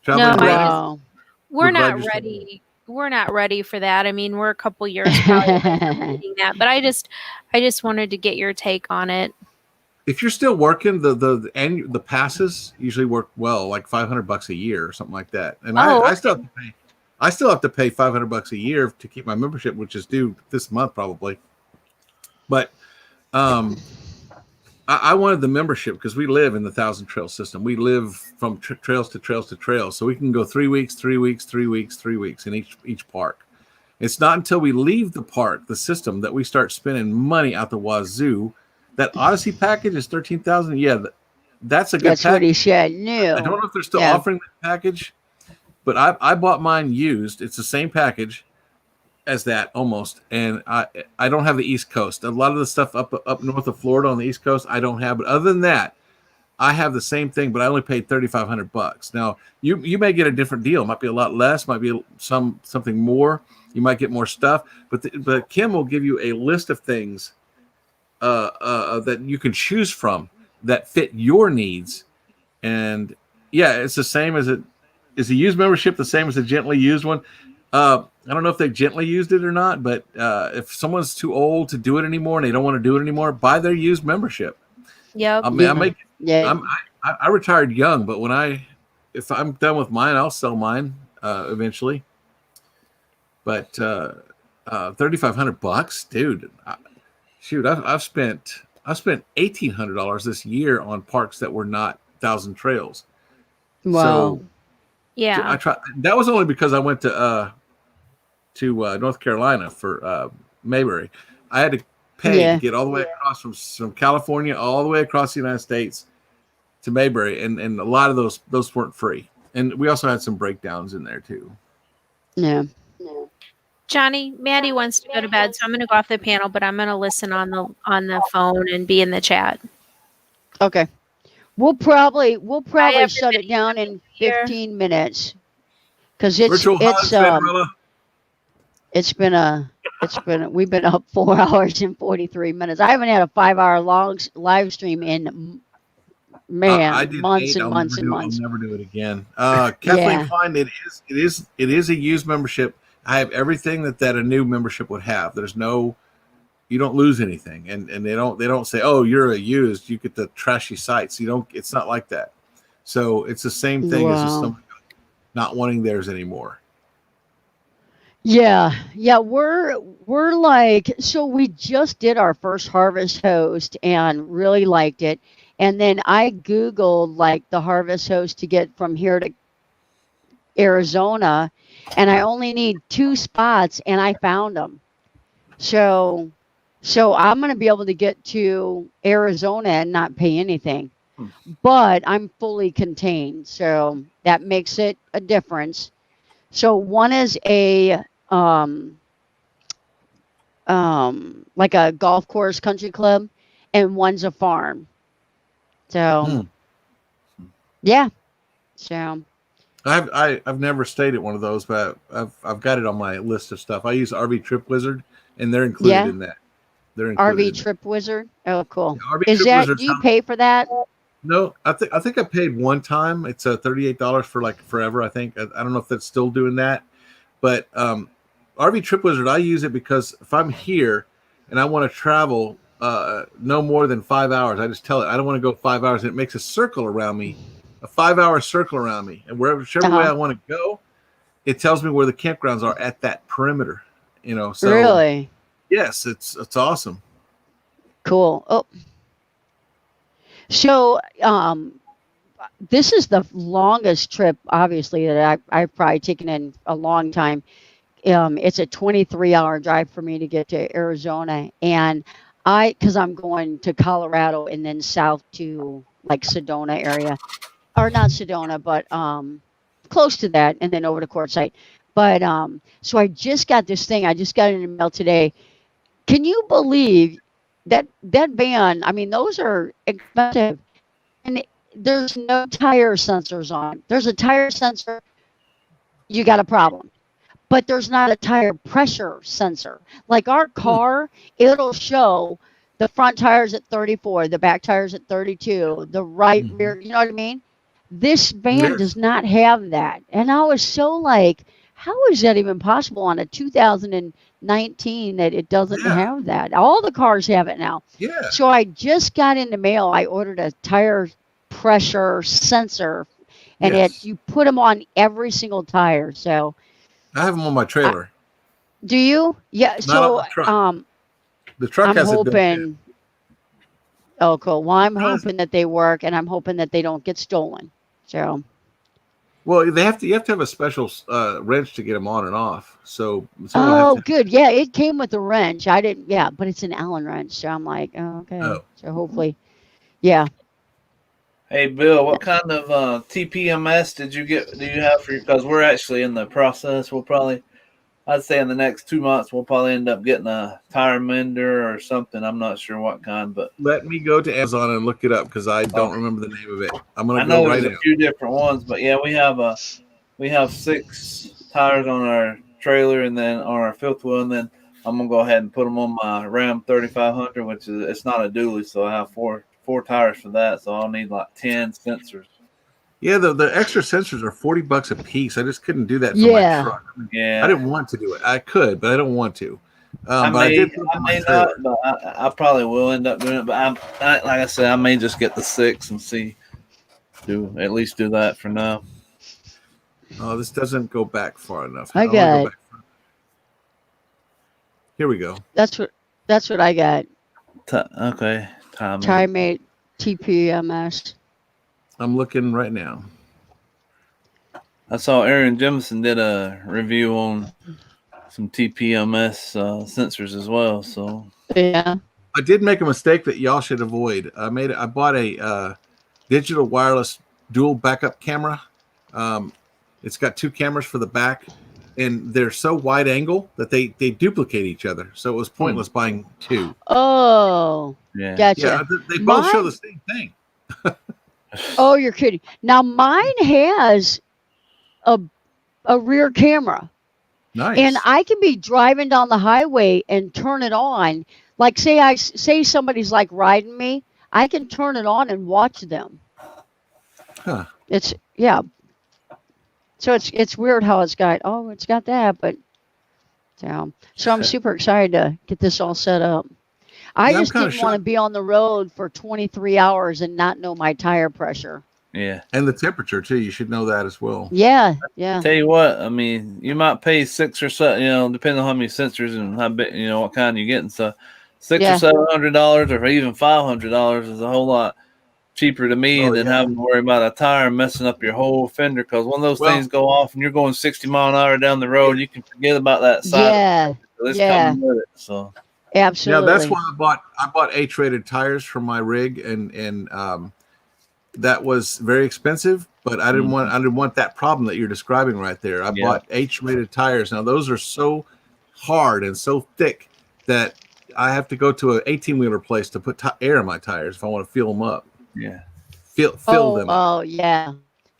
Traveling No, Daddy, Wow. We're We're glad not you're ready. We're not ready for that. I mean, we're a couple years probably away from needing that, but I just wanted to get your take on it. if you're still working, the passes usually work well, like $500 a year or something like that. And Oh, I still have to pay. I still have to pay $500 a year to keep my membership, which is due this month probably. But I wanted the membership because we live in the Thousand Trail system. We live from trails to trails to trails, so we can go 3 weeks, 3 weeks, 3 weeks, 3 weeks in each park. It's not until we leave the park, the system, that we start spending money out the wazoo. That Odyssey package is $13,000. Yeah, that's a good That's what package. he said. New. I don't know if they're still Yeah. offering that package, but I bought mine used. It's the same package as that almost, and I don't have the East Coast. A lot of the stuff up north of Florida on the East Coast I don't have, but other than that, I have the same thing, but I only paid $3,500. Now you may get a different deal. It might be a lot less, might be something more. You might get more stuff, but Kim will give you a list of things that you can choose from that fit your needs. And yeah, it's the same as it is. The used membership the same as the gently used one? I don't know if they gently used it or not, but if someone's too old to do it anymore and they don't want to do it anymore, buy their used membership. Yep. I mean, Yeah. I retired young, but if I'm done with mine, I'll sell mine eventually. But $3,500, dude. Shoot, I've spent $1,800 this year on parks that were not Thousand Trails. Wow. So Yeah. I try. That was only because I went to North Carolina for Mayberry. I had to pay Yeah. to get all the way across from California all the way across the United States to Mayberry, and a lot of those weren't free. And we also had some breakdowns in there too. Yeah. Johnny, Maddie wants to go to bed, so I'm going to go off the panel, but I'm going to listen on the phone and be in the chat. Okay. We'll probably everybody. shut it down in Here. 15 minutes because Virtual hugs, Cinderella. we've been up 4 hours and 43 minutes. I haven't had a 5-hour long live stream in I did months 8. and months and months. I'll never do it again. Kathleen Yeah. Fine, it is a used membership. I have everything that a new membership would have. There's no, you don't lose anything, and they don't say, oh, you're a used, you get the trashy sites. You don't. It's not like that. So it's the same thing as just Wow. somebody not wanting theirs anymore. Yeah, we're like, so we just did our first Harvest Host and really liked it. And then I Googled like the Harvest Host to get from here to Arizona, and I only need 2 spots, and I found them. So I'm going to be able to get to Arizona and not pay anything, but I'm fully contained. So that makes it a difference. So one is a like a golf course country club, and one's a farm. So yeah. So I've never stayed at one of those, but I've got it on my list of stuff. I use RV Trip Wizard, and they're included Yeah. in that. They're included in RV Trip Wizard. Oh, cool. that. RV Is Trip that, Wizard's do you how- pay for that? No, I think I paid one time. It's $38 for like forever. I think I don't know if that's still doing that, but RV Trip Wizard, I use it because if I'm here and I want to travel no more than 5 hours, I just tell it I don't want to go 5 hours, and it makes a circle around me, a 5-hour circle around me, and whichever way I want to go, it tells me where the campgrounds are at that perimeter. You know, so Really? yes, it's awesome. Cool. Oh. So, this is the longest trip, obviously, that I've probably taken in a long time. It's a 23-hour drive for me to get to Arizona, and because I'm going to Colorado and then south to like Sedona area, or not Sedona, but close to that, and then over to Quartzsite. But so I just got this thing. I just got it in the mail today. Can you believe that van? I mean, those are expensive, and there's no tire sensors on. There's a tire sensor. You got a problem. But there's not a tire pressure sensor. Like our car, it'll show the front tires at 34, the back tires at 32, the right rear, you know what I mean? This van does not have that. And I was so like, how is that even possible on a 2019 that it doesn't have that? All the cars have it now. Yeah. So I just got in the mail. I ordered a tire pressure sensor, and you put them on every single tire. So I have them on my trailer. do you? Yeah. Not So on the truck. The truck I'm has it built in. hoping. Oh, cool. Well, I'm hoping that they work, and I'm hoping that they don't get stolen. So. Well, you have to have a special wrench to get them on and off. So Oh, good. Yeah, it came with a wrench. I didn't. Yeah, but it's an Allen wrench. So I'm like, oh, okay. Oh. So hopefully, yeah. Hey Bill, what kind of TPMS do you have for? Because we're actually in the process. We'll probably, I'd say in the next 2 months, we'll probably end up getting a tire mender or something. I'm not sure what kind, but let me go to Amazon and look it up because I don't remember the name of it. I'm gonna I know go right there's now. a few different ones. But yeah, we have 6 tires on our trailer, and then on our fifth wheel, and then I'm gonna go ahead and put them on my Ram 3500, which is it's not a dually, so I have four tires for that. So I'll need like 10 sensors. Yeah, the extra sensors are $40 a piece. I just couldn't do that for Yeah. my truck. Yeah, I didn't want to do it. I could, but I don't want to. I But I may, did put them on my not, trailer. but I probably will end up doing it. But like I said, I may just get the 6 and at least do that for now. Oh, this doesn't go back far enough. I wanna got go it. back far. Here we go. That's what I got. Okay, time. TriMate TPMS. I'm looking right now. I saw Aaron Jemison did a review on some TPMS sensors as well. So Yeah. I did make a mistake that y'all should avoid. I bought a digital wireless dual backup camera. It's got 2 cameras for the back, and they're so wide angle that they duplicate each other. So it was pointless buying 2. Oh, Yeah. gotcha. Yeah, they both show Mine- the same thing. Oh, you're kidding. Now mine has a rear camera. Nice. And I can be driving down the highway and turn it on. Like say somebody's like riding me, I can turn it on and watch them. Huh. It's yeah. So it's weird how it's got that, but yeah. So I'm super excited to get this all set up. I Yeah, I'm just kinda didn't want to shocked. be on the road for 23 hours and not know my tire pressure. Yeah. And the temperature too. You should know that as well. Yeah, yeah. Tell you what, I mean, you might pay 6 or 7, depending on how many sensors and how big, what kind you're getting. So, $600 Yeah. or $700 or even $500 is a whole lot cheaper to me Oh, than yeah. having to worry about a tire messing up your whole fender. Because when those Well- things go off and you're going 60 mile an hour down the road, you can forget about that side. Yeah, It's yeah. coming with it. So, absolutely. Yeah, that's why I bought H-rated tires for my rig, and that was very expensive. But I didn't want that problem that you're describing right there. I Yeah. bought H-rated tires. Now those are so hard and so thick that I have to go to an 18-wheeler place to put air in my tires if I want to fill them up. yeah. Fill them up. Oh, yeah.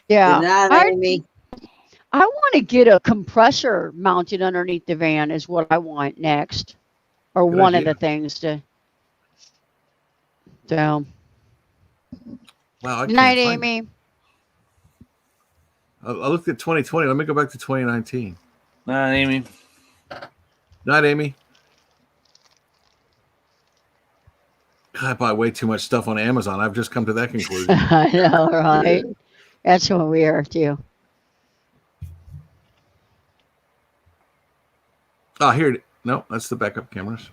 Yeah. Good night, I- Amy. I want to get a compressor mounted underneath the van is what I want next. Or Good one idea. of the things to. So, Wow. I good night, can't find it. Amy. I looked at 2020. Let me go back to 2019. Nah, Amy. Night, Amy. God, I buy way too much stuff on Amazon. I've just come to that conclusion. I know, right? That's what we are too. Oh, here. No, that's the backup cameras.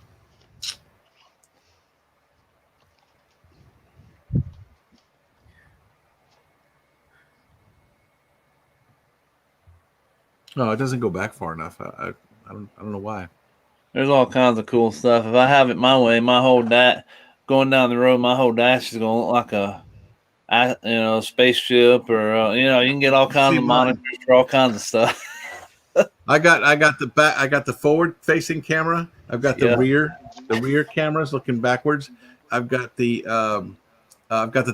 No, it doesn't go back far enough. I don't know why. There's all kinds of cool stuff. If I have it my way, my whole going down the road, my whole dash is going to look like a spaceship, or you can get all kinds See of mine. monitors for all kinds of stuff. I got the back. I got the forward-facing camera. I've got the rear cameras looking backwards. I've got the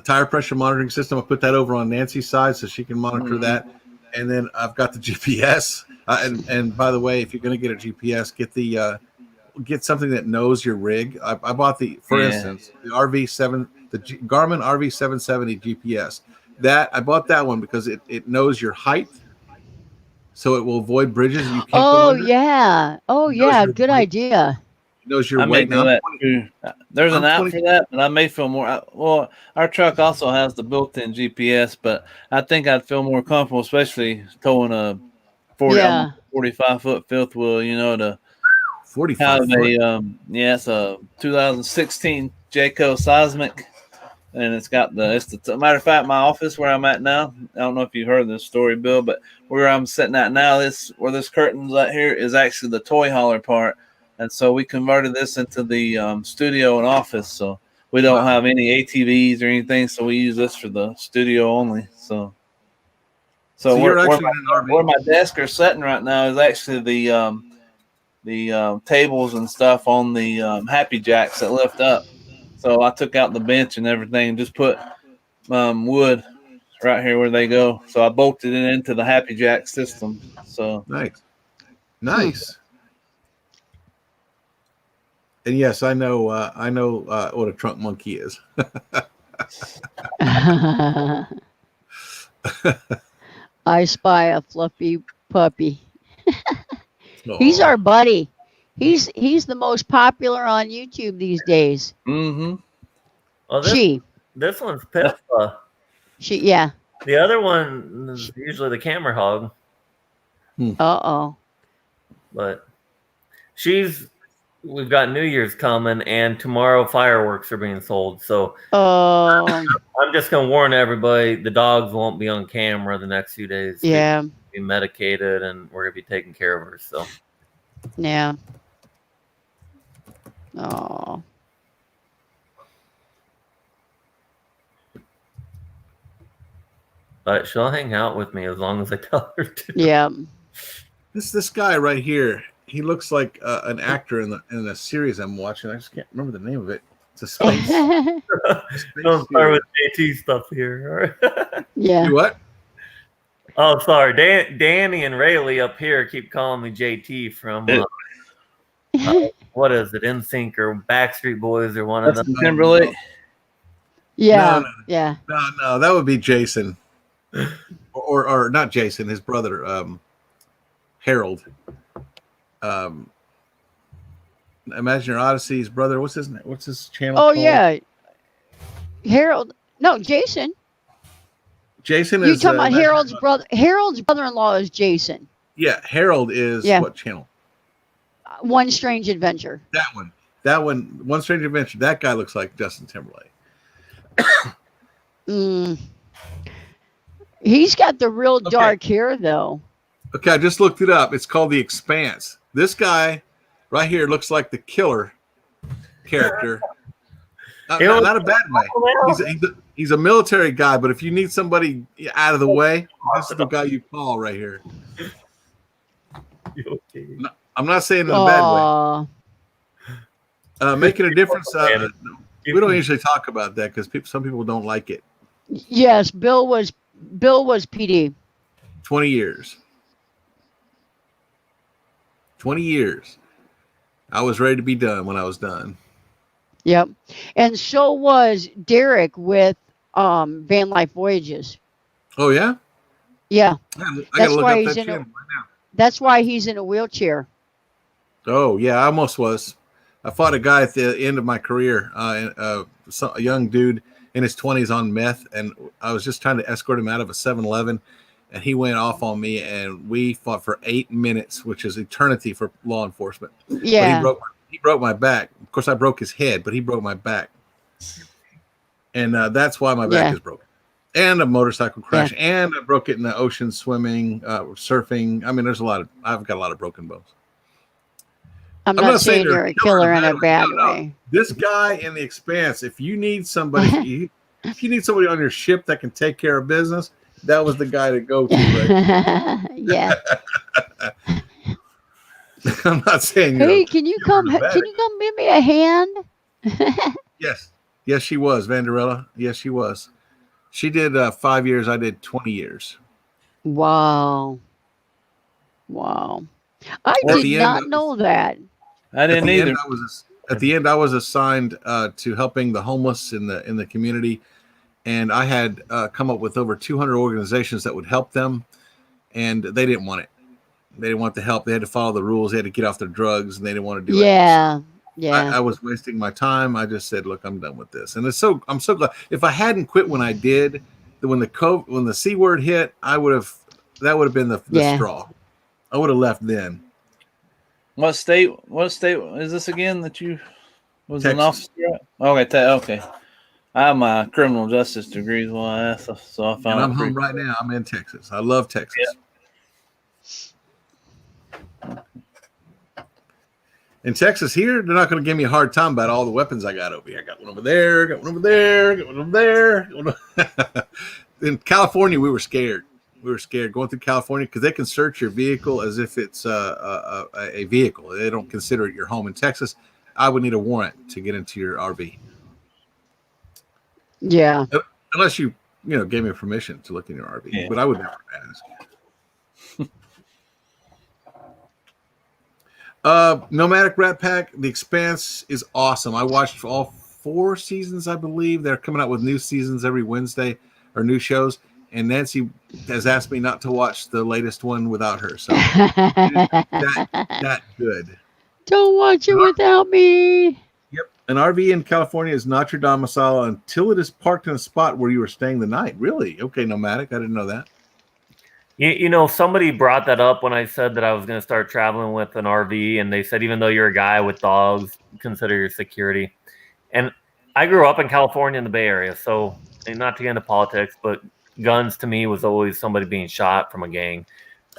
tire pressure monitoring system. I put that over on Nancy's side so she can monitor that. And then I've got the GPS. And by the way, if you're going to get a GPS, get something that knows your rig. I bought for instance, the Garmin RV770 GPS. I bought that one because it knows your height, so it will avoid bridges you can't go Oh, under. yeah. Oh, knows yeah. your Good weight. idea. It knows your I may weight. do Now, that too. There's an I'm app 20 for that, but I may feel more. Well, our truck also has the built-in GPS, but I think I'd feel more comfortable, especially towing a 45-foot fifth wheel. To 45 have foot. it's a 2016 Jayco Seismic, and it's got matter of fact, my office where I'm at now. I don't know if you've heard this story, Bill, but where I'm sitting at now, where this curtain's at here is actually the toy hauler part. And so we converted this into the studio and office. So we don't have any ATVs or anything. So we use this for the studio only. So you're actually in an RV. where my desk are sitting right now is actually the tables and stuff on the Happy Jacks that lift up. So I took out the bench and everything and just put wood right here where they go. So I bolted it into the Happy Jack system. So Nice. And yes, I know what a trunk monkey is. I spy a fluffy puppy. He's Aw. our buddy. He's the most popular on YouTube these days. mm-hmm. Well, this one's Pippa. Yeah. The other one is usually the camera hog, Uh-oh. but we've got New Year's coming, and tomorrow fireworks are being sold. So Oh, I'm just gonna warn everybody: the dogs won't be on camera the next few days. yeah. They'll be medicated, and we're gonna be taking care of her. So Yeah. Oh. But she'll hang out with me as long as I tell her to. Yeah. This guy right here, he looks like an actor in the series I'm watching. I just can't remember the name of it. It's a space. Don't start with JT stuff here. Yeah. Do what? Oh, sorry. Danny and Rayleigh up here keep calling me JT from what is it, NSYNC or Backstreet Boys or one of them. Timberlake. Yeah. No. Yeah. No, that would be Jason, or not Jason, his brother, Harold. Imagine Your Odyssey's brother. What's his name? What's his channel? Oh called? yeah. Harold. No, Jason. Jason You is talking about Imagine Harold's Your- brother? Harold's brother-in-law is Jason. Yeah, Harold is Yeah. what channel? One Strange Adventure. That one. One Strange Adventure. That guy looks like Justin Timberlake. He's got the real Okay. dark hair though. Okay, I just looked it up. It's called The Expanse. This guy right here looks like the killer character. Not a bad way. He's a military guy, but if you need somebody out of the way, this is the guy you call right here. No, I'm not saying it in a bad way. Aw. Making a difference. We don't usually talk about that because some people don't like it. Yes, Bill was PD. 20 years. 20 years. I was ready to be done when I was done. Yep. And so was Derek with Van Life Voyages. Oh yeah? Yeah. I That's gotta look why up he's that in channel a- right now. That's why he's in a wheelchair. Oh yeah, I almost was. I fought a guy at the end of my career, a young dude in his 20s on meth, and I was just trying to escort him out of a 7-Eleven, and he went off on me, and we fought for 8 minutes, which is eternity for law enforcement. Yeah. But he broke my back. Of course, I broke his head, but he broke my back, and that's why my back Yeah. is broken. And a motorcycle crash, and I broke it in the ocean swimming, surfing. I mean, I've got a lot of broken bones. I'm not saying you're you're a killer in a bad No. way. This guy in The Expanse, if you need somebody, if you need somebody on your ship that can take care of business, that was the guy to go to. Right? Yeah. I'm not saying Hey, can you come dramatic. give me a hand? Yes, she was Vanderella. Yes, she was. She did 5 years. I did 20 years. Wow. Wow. I At did the end, not know that. I didn't either. At the end, I was assigned to helping the homeless in the community, and I had come up with over 200 organizations that would help them, and they didn't want it. They didn't want the help. They had to follow the rules. They had to get off their drugs, and they didn't want to do it. Yeah. Yeah. I was wasting my time. I just said, "Look, I'm done with this." And I'm so glad. If I hadn't quit when I did, when the C word hit, that would have been the Yeah. straw. I would have left then. What state is this again that you was an Texas. officer at? Okay. I have my criminal justice degree, is what I asked, so I And found I'm it home pretty- right now. I'm in Texas. I love Texas. In Texas here, they're not going to give me a hard time about all the weapons I got over here. I got one over there, got one over there, got one over there. In California, we were scared. We were scared going through California because they can search your vehicle as if it's a vehicle. They don't consider it your home. In Texas, I would need a warrant to get into your RV. Yeah. Unless you gave me permission to look in your RV. Yeah. But I would never ask. Nomadic Rat Pack, The Expanse is awesome. I watched all 4 seasons, I believe. They're coming out with new seasons every Wednesday or new shows. And Nancy has asked me not to watch the latest one without her. So that good. Don't watch it without me. Yep. An RV in California is not your domicile until it is parked in a spot where you are staying the night. Really? Okay, Nomadic. I didn't know that. Somebody brought that up when I said that I was going to start traveling with an RV, and they said, even though you're a guy with dogs, consider your security. And I grew up in California in the Bay Area, so not to get into politics, but guns to me was always somebody being shot from a gang.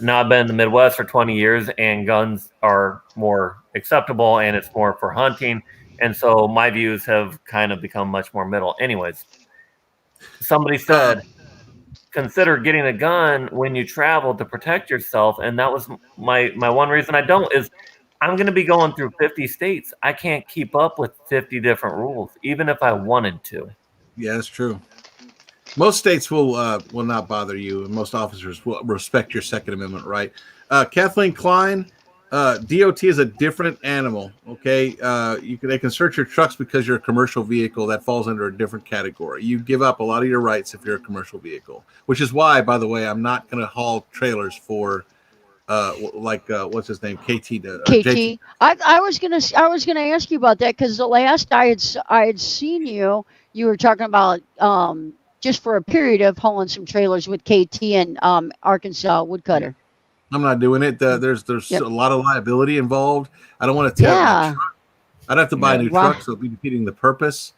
Now I've been in the Midwest for 20 years, and guns are more acceptable, and it's more for hunting. And so my views have kind of become much more middle. Anyways, somebody said, consider getting a gun when you travel to protect yourself. And that was my one reason I don't is I'm going to be going through 50 states. I can't keep up with 50 different rules, even if I wanted to. Yeah, that's true. Most states will not bother you, and most officers will respect your Second Amendment right. Kathleen Klein, DOT is a different animal. Okay, they can search your trucks because you're a commercial vehicle. That falls under a different category. You give up a lot of your rights if you're a commercial vehicle, which is why, by the way, I'm not going to haul trailers for what's his name, KT. KT. I was gonna ask you about that because the last I had seen you were talking about just for a period of hauling some trailers with KT and Arkansas Woodcutter. I'm not doing it. There's Yep. a lot of liability involved. I don't want to tear up my Yeah. truck. I'd have to buy a new Wow. truck, so it'd be defeating the purpose.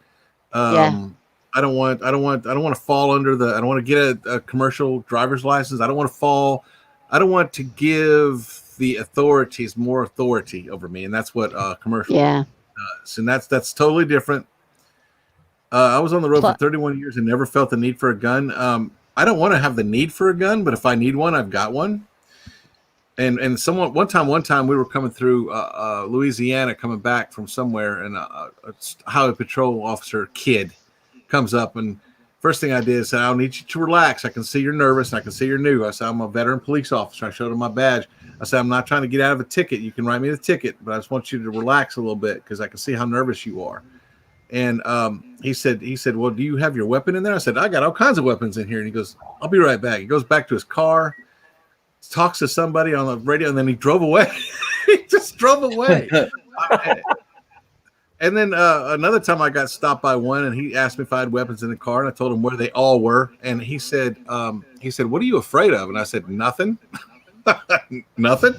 Yeah. I don't want to fall under I don't want to get a commercial driver's license. I don't want to give the authorities more authority over me, and that's what commercial Yeah. does. And that's totally different. I was on the road Pl- for 31 years and never felt the need for a gun. I don't want to have the need for a gun, but if I need one, I've got one. And one time we were coming through Louisiana, coming back from somewhere, and a highway patrol officer kid comes up, and first thing I did is say, "I'll need you to relax. I can see you're nervous, and I can see you're new." I said, "I'm a veteran police officer." I showed him my badge. I said, "I'm not trying to get out of a ticket. You can write me the ticket, but I just want you to relax a little bit because I can see how nervous you are." And he said, "Well, do you have your weapon in there?" I said, "I got all kinds of weapons in here." And he goes, "I'll be right back." He goes back to his car, talks to somebody on the radio, and then he drove away. He just drove away. And then another time I got stopped by one, and he asked me if I had weapons in the car, and I told him where they all were. And he said, "What are you afraid of?" And I said, "Nothing." Nothing.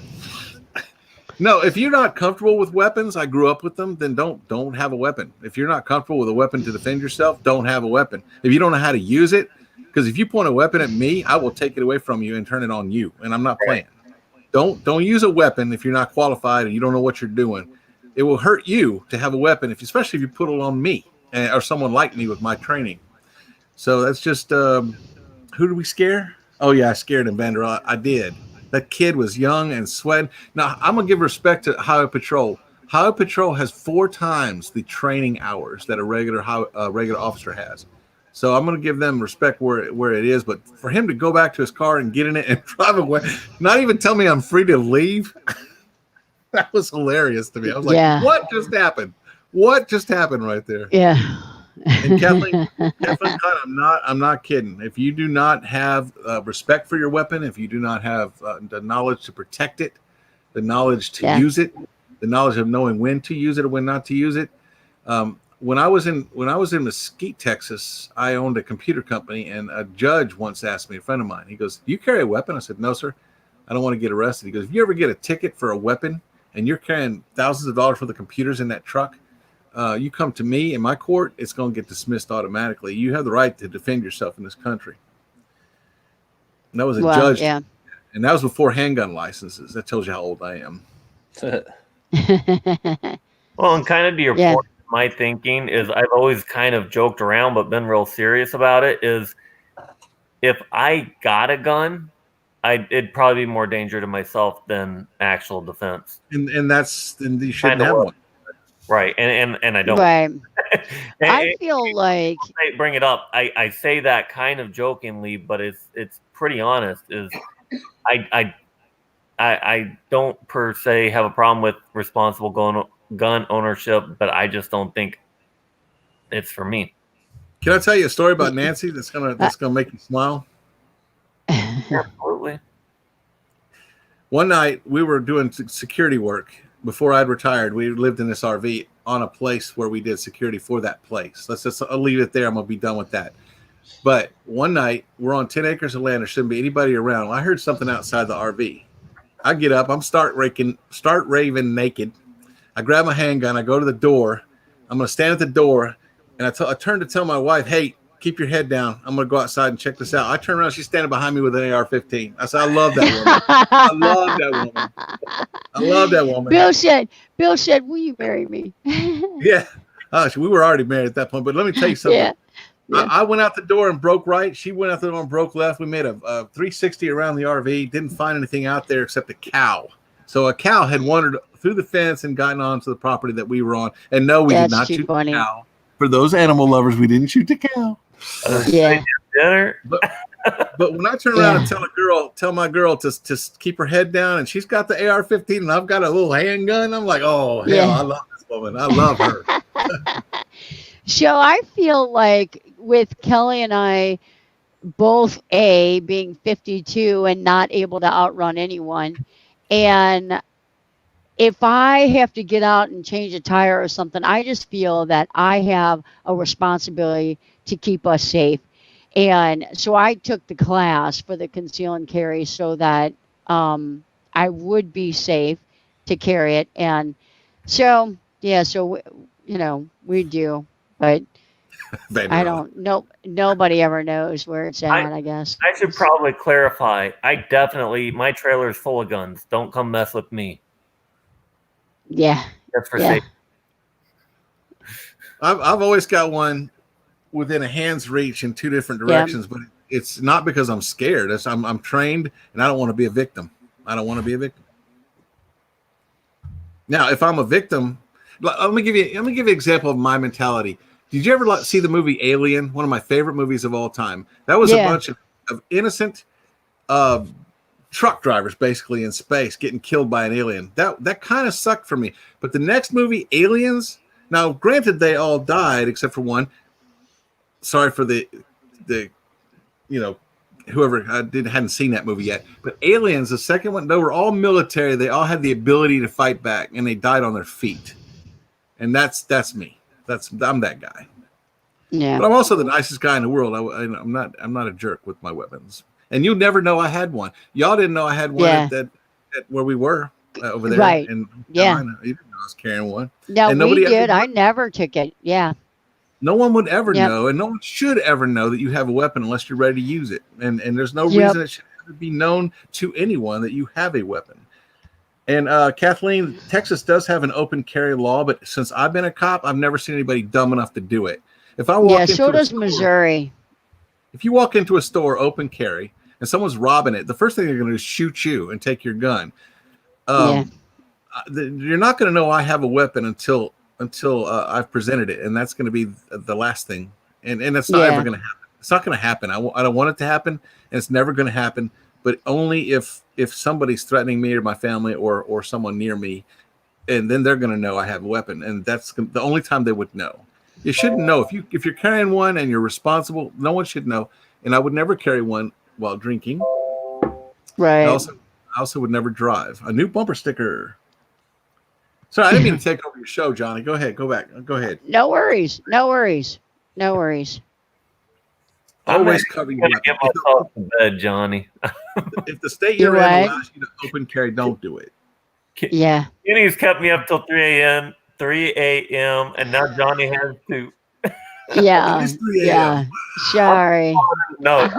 No, if you're not comfortable with weapons, I grew up with them, then don't have a weapon. If you're not comfortable with a weapon to defend yourself, don't have a weapon. If you don't know how to use it, because if you point a weapon at me, I will take it away from you and turn it on you, and I'm not playing. Don't use a weapon if you're not qualified and you don't know what you're doing. It will hurt you to have a weapon, especially if you put it on me or someone like me with my training. So that's just who did we scare? Oh yeah, I scared him, Vander. I did. That kid was young and sweating. Now I'm gonna give respect to Highway Patrol. Highway Patrol has 4 times the training hours that a regular officer has. So I'm going to give them respect where it is. But for him to go back to his car and get in it and drive away, not even tell me I'm free to leave, that was hilarious to me. I was like, Yeah. What just happened? What just happened right there? Yeah. And Kathleen, I'm not kidding. If you do not have respect for your weapon, if you do not have the knowledge to protect it, the knowledge to Yeah. use it, the knowledge of knowing when to use it or when not to use it. When I was in Mesquite, Texas, I owned a computer company, and a judge once asked me, a friend of mine, he goes, "Do you carry a weapon?" I said, "No, sir. I don't want to get arrested." He goes, "If you ever get a ticket for a weapon and you're carrying thousands of dollars for the computers in that truck, you come to me in my court, it's going to get dismissed automatically. You have the right to defend yourself in this country." And that was a Well, judge. yeah. And that was before handgun licenses. That tells you how old I am. Well, and kind of to your Yeah. point, my thinking is I've always kind of joked around but been real serious about it is if I got a gun, it'd probably be more danger to myself than actual defense. And you shouldn't Kinda have was. one. Right. And I don't. Right. And- I feel like I bring it up. I say that kind of jokingly, but it's pretty honest. Is I don't per se have a problem with responsible gun ownership, but I just don't think it's for me. Can I tell you a story about Nancy that's gonna make you smile? Absolutely. One night we were doing security work before I'd retired. We lived in this RV on a place where we did security for that place. I'll leave it there. I'm gonna be done with that. But one night we're on 10 acres of land. There shouldn't be anybody around. I heard something outside the RV. I get up. I'm start raving naked. I grab my handgun. I go to the door. I'm gonna stand at the door, and I turn to tell my wife, "Hey, keep your head down. I'm gonna go outside and check this out." I turn around. She's standing behind me with an AR-15. I said, "I love that woman. I love that woman. I love that woman." Bill said, "Will you marry me?" Yeah. We were already married at that point, but let me tell you something. Yeah. Yeah. I went out the door and broke right. She went out the door and broke left. We made a 360 around the RV. Didn't find anything out there except a cow. So a cow had wandered through the fence and gotten onto the property that we were on. And no, we That's did not too shoot funny. the cow. For those animal lovers, we didn't shoot the cow. Yeah. Dinner. But when I turn around and tell my girl to keep her head down, and she's got the AR-15 and I've got a little handgun, I'm like, oh hell, Yeah. I love this woman. I love her. So I feel like with Kelly and I both being 52 and not able to outrun anyone, and if I have to get out and change a tire or something, I just feel that I have a responsibility to keep us safe. And so I took the class for the conceal and carry so that I would be safe to carry it. And so, yeah, so, we do, but I don't know. Nobody ever knows where it's at, I guess. I should probably clarify. My trailer is full of guns. Don't come mess with me. Yeah. That's for Yeah. safe. I've always got one within a hand's reach in two different directions, but it's not because I'm scared. I'm trained, and I don't want to be a victim. I don't want to be a victim. Now, if I'm a victim, let me give you an example of my mentality. Did you ever see the movie Alien? One of my favorite movies of all time. That was a bunch of innocent truck drivers basically in space getting killed by an alien. That kind of sucked for me. But the next movie, Aliens, now granted they all died except for one. Sorry for the whoever hadn't seen that movie yet. But Aliens, the second one, they were all military. They all had the ability to fight back, and they died on their feet. And that's me. I'm that guy. Yeah. But I'm also the nicest guy in the world. I'm not a jerk with my weapons. And you never know I had one. Y'all didn't know I had one at where we were over there. Right. And Yeah. you didn't know I was carrying one. No, and we did. I never took it. Yeah. No one would ever know, and no one should ever know that you have a weapon unless you're ready to use it. And there's no reason it should ever be known to anyone that you have a weapon. And Kathleen, Texas does have an open carry law, but since I've been a cop, I've never seen anybody dumb enough to do it. If I walk so does Missouri. If you walk into a store open carry and someone's robbing it, the first thing they're going to do is shoot you and take your gun. You're not going to know I have a weapon until I've presented it, and that's going to be the last thing. And that's not ever going to happen. It's not going to happen. I don't want it to happen, and it's never going to happen. But only if somebody's threatening me or my family or someone near me, and then they're going to know I have a weapon, and that's the only time they would know. You shouldn't know if you're carrying one and you're responsible. No one should know. And I would never carry one while drinking. Right. I also would never drive. A new bumper sticker. Sorry, I didn't mean to take over your show, Johnny. Go ahead. Go back. Go ahead. No worries. No worries. No worries. Always cover your weapon. Get myself to bed, Johnny. If the state you're in allows you to open carry, don't do it. Yeah. Kenny's kept me up till 3 a.m. and now Johnny has to. Yeah. Yeah. Sorry. No,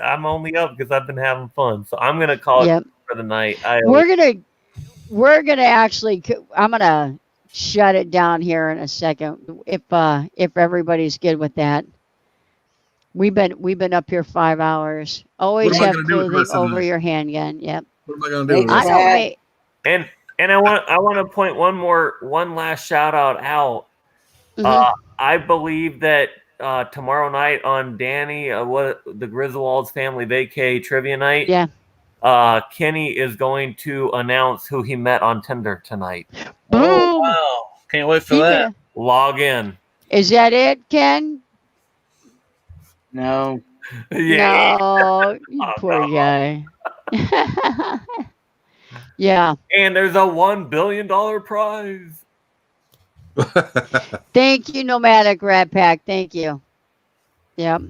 I'm only up because I've been having fun. So I'm gonna call it for the night. We're gonna actually. I'm gonna shut it down here in a second. If everybody's good with that. We've been up here 5 hours. Always have clothing over your handgun. Yep. What am I gonna do? I don't. And I want to point one last shout out. Mhm. I believe that tomorrow night on Danny, the Griswolds Family Vacay Trivia Night. Yeah. Kenny is going to announce who he met on Tinder tonight. Boom! Oh, wow. Can't wait for that. Log in. Is that it, Ken? No. Yeah. No, you poor guy. Yeah. And there's a $1 billion prize. Thank you, Nomadic Rat Pack. Thank you. Yep.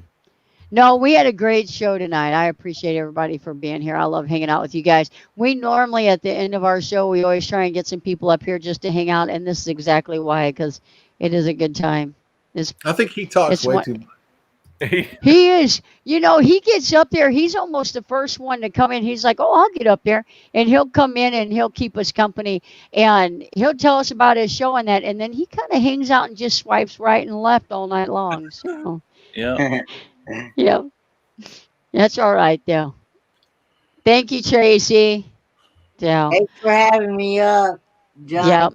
No, we had a great show tonight. I appreciate everybody for being here. I love hanging out with you guys. We normally, at the end of our show, we always try and get some people up here just to hang out, and this is exactly why, because it is a good time. I think he talks way too much. He is, he gets up there. He's almost the first one to come in. He's like, oh, I'll get up there. And he'll come in and he'll keep us company. And he'll tell us about his show and that. And then he kind of hangs out and just swipes right and left all night long. So Yeah. Yep. That's all right, though. Thank you, Tracy. So, Thanks for having me up, Johnny. yep.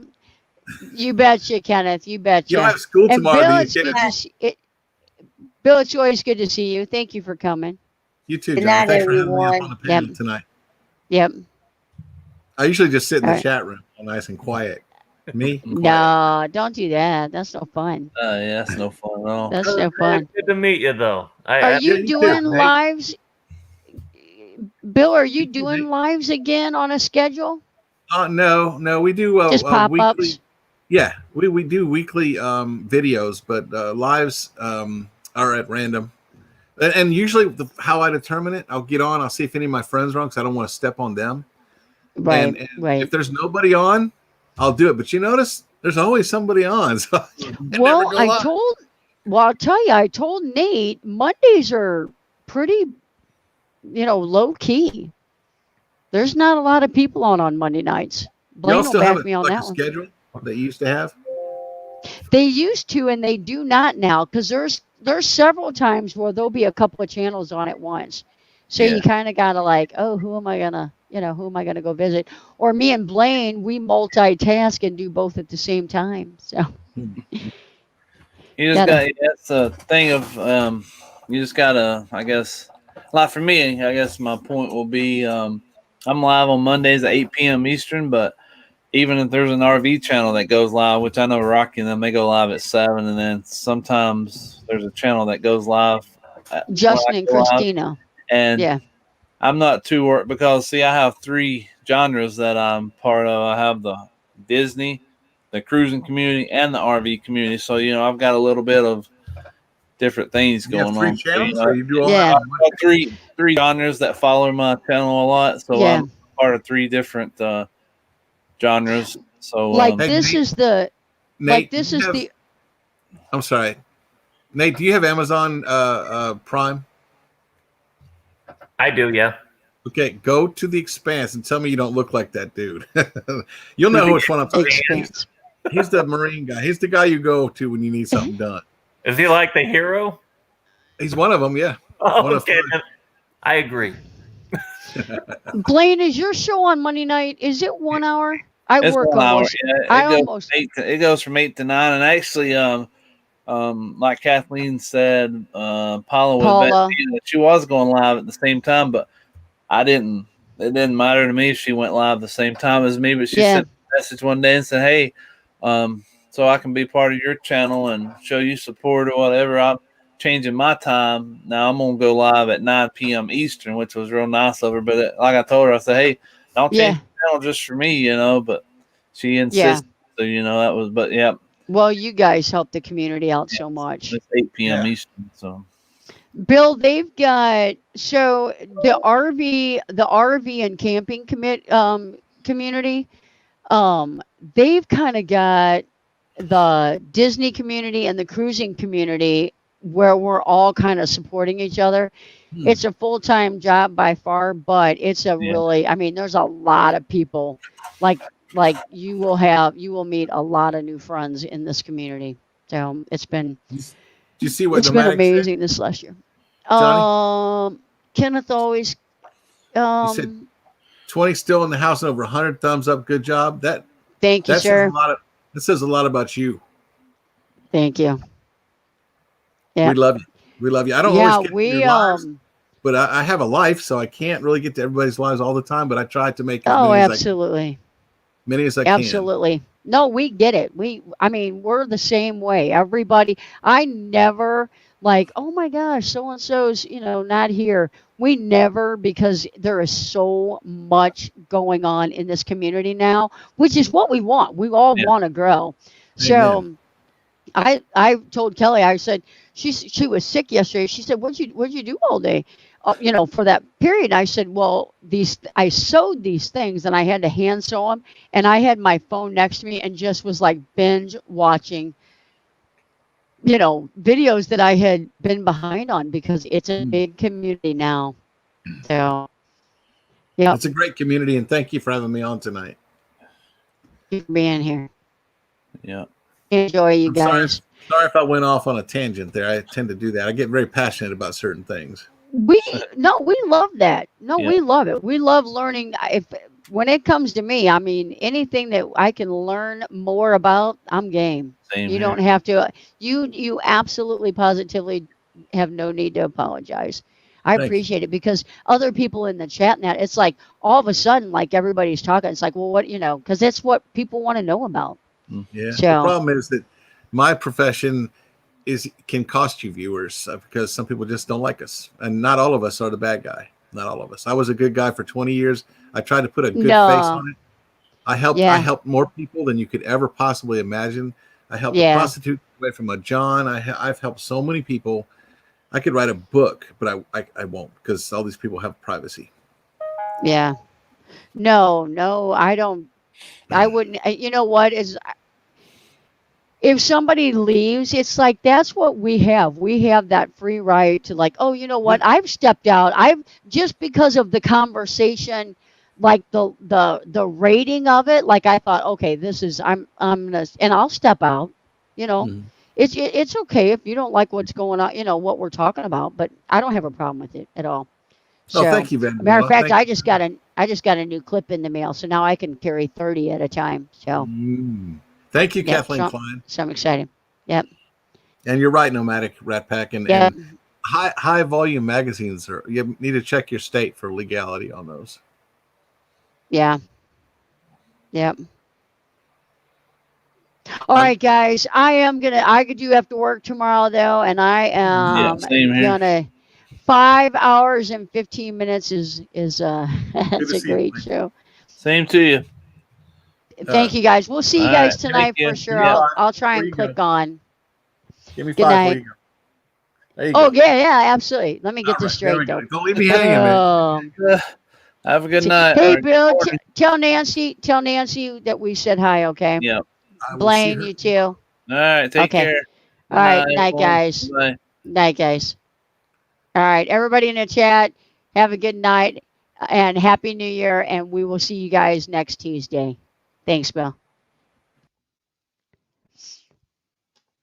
You betcha, Kenneth. You You don't betcha. have school And tomorrow, Bill, do you, it's good Kenneth? to see it. Bill, it's always good to see you. Thank you for coming. You too, Good Johnny. night, Thanks for having me up on everyone. the panel tonight. Yep. I usually just sit in All the right. chat room, all nice and quiet. Me? I'm quiet. No, don't do that. That's no fun. Yeah, that's no fun at all. That's no fun. Good to meet you, though. Are Yeah, you you doing too, Nate. lives? Bill, are you You too, doing Nate. lives again on a schedule? No, we do Just pop weekly. ups? Yeah, we do weekly videos, but lives are at random. And usually, how I determine it, I'll get on, I'll see if any of my friends are on because I don't want to step on them. Right, And right. if there's nobody on, I'll do it. But you notice there's always somebody on. So I never Well, go live. I'll tell you, I told Nate Mondays are pretty, low key. There's not a lot of people on Monday nights. Blaine Y'all will still have back me on like that a one. schedule that you used to have? They used to, and they do not now, because there's several times where there'll be a couple of channels on at once. So Yeah. you kind of gotta like, oh, who am I gonna go visit? Or me and Blaine, we multitask and do both at the same time. So You just got that's a thing of you just gotta, I guess, like for me, I guess my point will be I'm live on Mondays at 8 p.m. Eastern, but even if there's an RV channel that goes live, which I know Rocky and them, they go live at 7, and then sometimes there's a channel that goes live at, Justin when I and go live, Christina, and yeah, I'm not too worried because see, I have 3 genres that I'm part of. I have the Disney, the cruising community, and the RV community. So I've got a little bit of different things You have going 3 on. channels, or you do all Yeah. that? I've got three genres that follow my channel a lot, so Yeah. I'm part of 3 different genres. So like Hey, this Nate- is the Nate, this do you is have- the I'm sorry. Nate, do you have Amazon Prime? I do, yeah. Okay, go to the Expanse and tell me you don't look like that dude. You'll know which one I'm talking about. Expanse. He's the Marine guy. He's the guy you go to when you need something done. Is he like the hero? He's one of them, yeah. Oh, One of okay, 3. I agree. Blaine, is your show on Monday night? Is it 1 hour? I it's work 1 hour. almost. Yeah, it goes from 8 to 9, and actually, like Kathleen said, Paula, she was going live at the same time, but I didn't. It didn't matter to me if she went live the same time as me. But she sent a message one day and said, "Hey, so I can be part of your channel and show you support or whatever. I'm changing my time now. I'm gonna go live at 9 p.m. Eastern, which was real nice of her. But like I told her, I said, "Hey, don't change the channel just for me, But she insisted, so that was. But yeah. Well, you guys help the community out so much. It's 8 p.m. Eastern, so. Bill, they've got the RV and camping community. They've kind of got the Disney community and the cruising community where we're all kind of supporting each other. It's a full-time job by far, but it's a really, there's a lot of people like you will meet a lot of new friends in this community. So it's been, Do you see what it's the been mag amazing this last year. Johnny? Kenneth always, said 20 still in the house and over 100 thumbs up. Good job. Thank you, sir. That says a lot about you. Thank you. Yeah. We love you. We love you. I don't always get to your lives, we but I have a life, so I can't really get to everybody's lives all the time. But I try to make as many as I can. Absolutely. No, we get it. We're the same way. Everybody. I never like, oh my gosh, so and so's not here. We never, because there is so much going on in this community now, which is what we want. We all want to grow. Amen. So I told Kelly, I said, she was sick yesterday. She said, what'd you do all day? For that period. I said, well, I sewed these things and I had to hand sew them, and I had my phone next to me and just was like binge watching, videos that I had been behind on, because it's a big community now. So, yeah, It's a great community, and thank you for having me on tonight. thank you for being here. Yeah. Enjoy, you I'm sorry guys. Sorry if I went off on a tangent there. I tend to do that. I get very passionate about certain things. We love that. No, Yeah. we love it. We love learning. If when it comes to me, I mean, anything that I can learn more about, I'm game. Same You here. don't have to. You absolutely positively have no need to apologize. I Thank you. appreciate it because other people in the chat now, it's like all of a sudden, like everybody's talking. It's like, well, what because that's what people want to know about. Yeah. So- The problem is that my profession can cost you viewers because some people just don't like us, and not all of us are the bad guy. Not all of us. I was a good guy for 20 years. I tried to put a good face No. on it. I helped. Yeah. I helped more people than you could ever possibly imagine. I helped Yeah. a prostitute away from a John. I've helped so many people. I could write a book, but I won't because all these people have privacy. Yeah. No, I don't. I wouldn't. You know what is? If somebody leaves, it's like that's what we have. We have that free right to like, oh, you know what? I've stepped out. I've just because of the conversation, like the rating of it. Like I thought, okay, this is I'm gonna and I'll step out. You know, Mhm. it's okay if you don't like what's going on. You know what we're talking about, but I don't have a problem with it at all. Oh, thank you, Van. Matter of fact, I just got a new clip in the mail, so now I can carry 30 at a time. So, Thank you, Yeah, Kathleen so- Klein. so I'm excited. Yep. And you're right, Nomadic Rat Pack, and Yep. high volume magazines are. You need to check your state for legality on those. Yeah. Yep. All right, guys. I do have to work tomorrow though, and I am same here. gonna 5 hours and 15 minutes is that's to a see you, great Mike. show. Same to you. Thank you guys. We'll see you all guys right, tonight thank you. for sure. Yeah. I'll try Where and you click go? on. Give me Good 5. night. Where you go? There you Oh go. yeah, absolutely. Let me get All this right, there we straight go. though. Don't leave me hanging, man. Have a good night. Hey or Bill, good morning. tell Nancy that we said hi, okay? Yeah. I will see Blaine, her. you too. All right. Take Okay. care. All right, Good night, everyone. guys. Bye. Night, guys. All right, everybody in the chat, have a good night and happy new year, and we will see you guys next Tuesday. Thanks, Bill.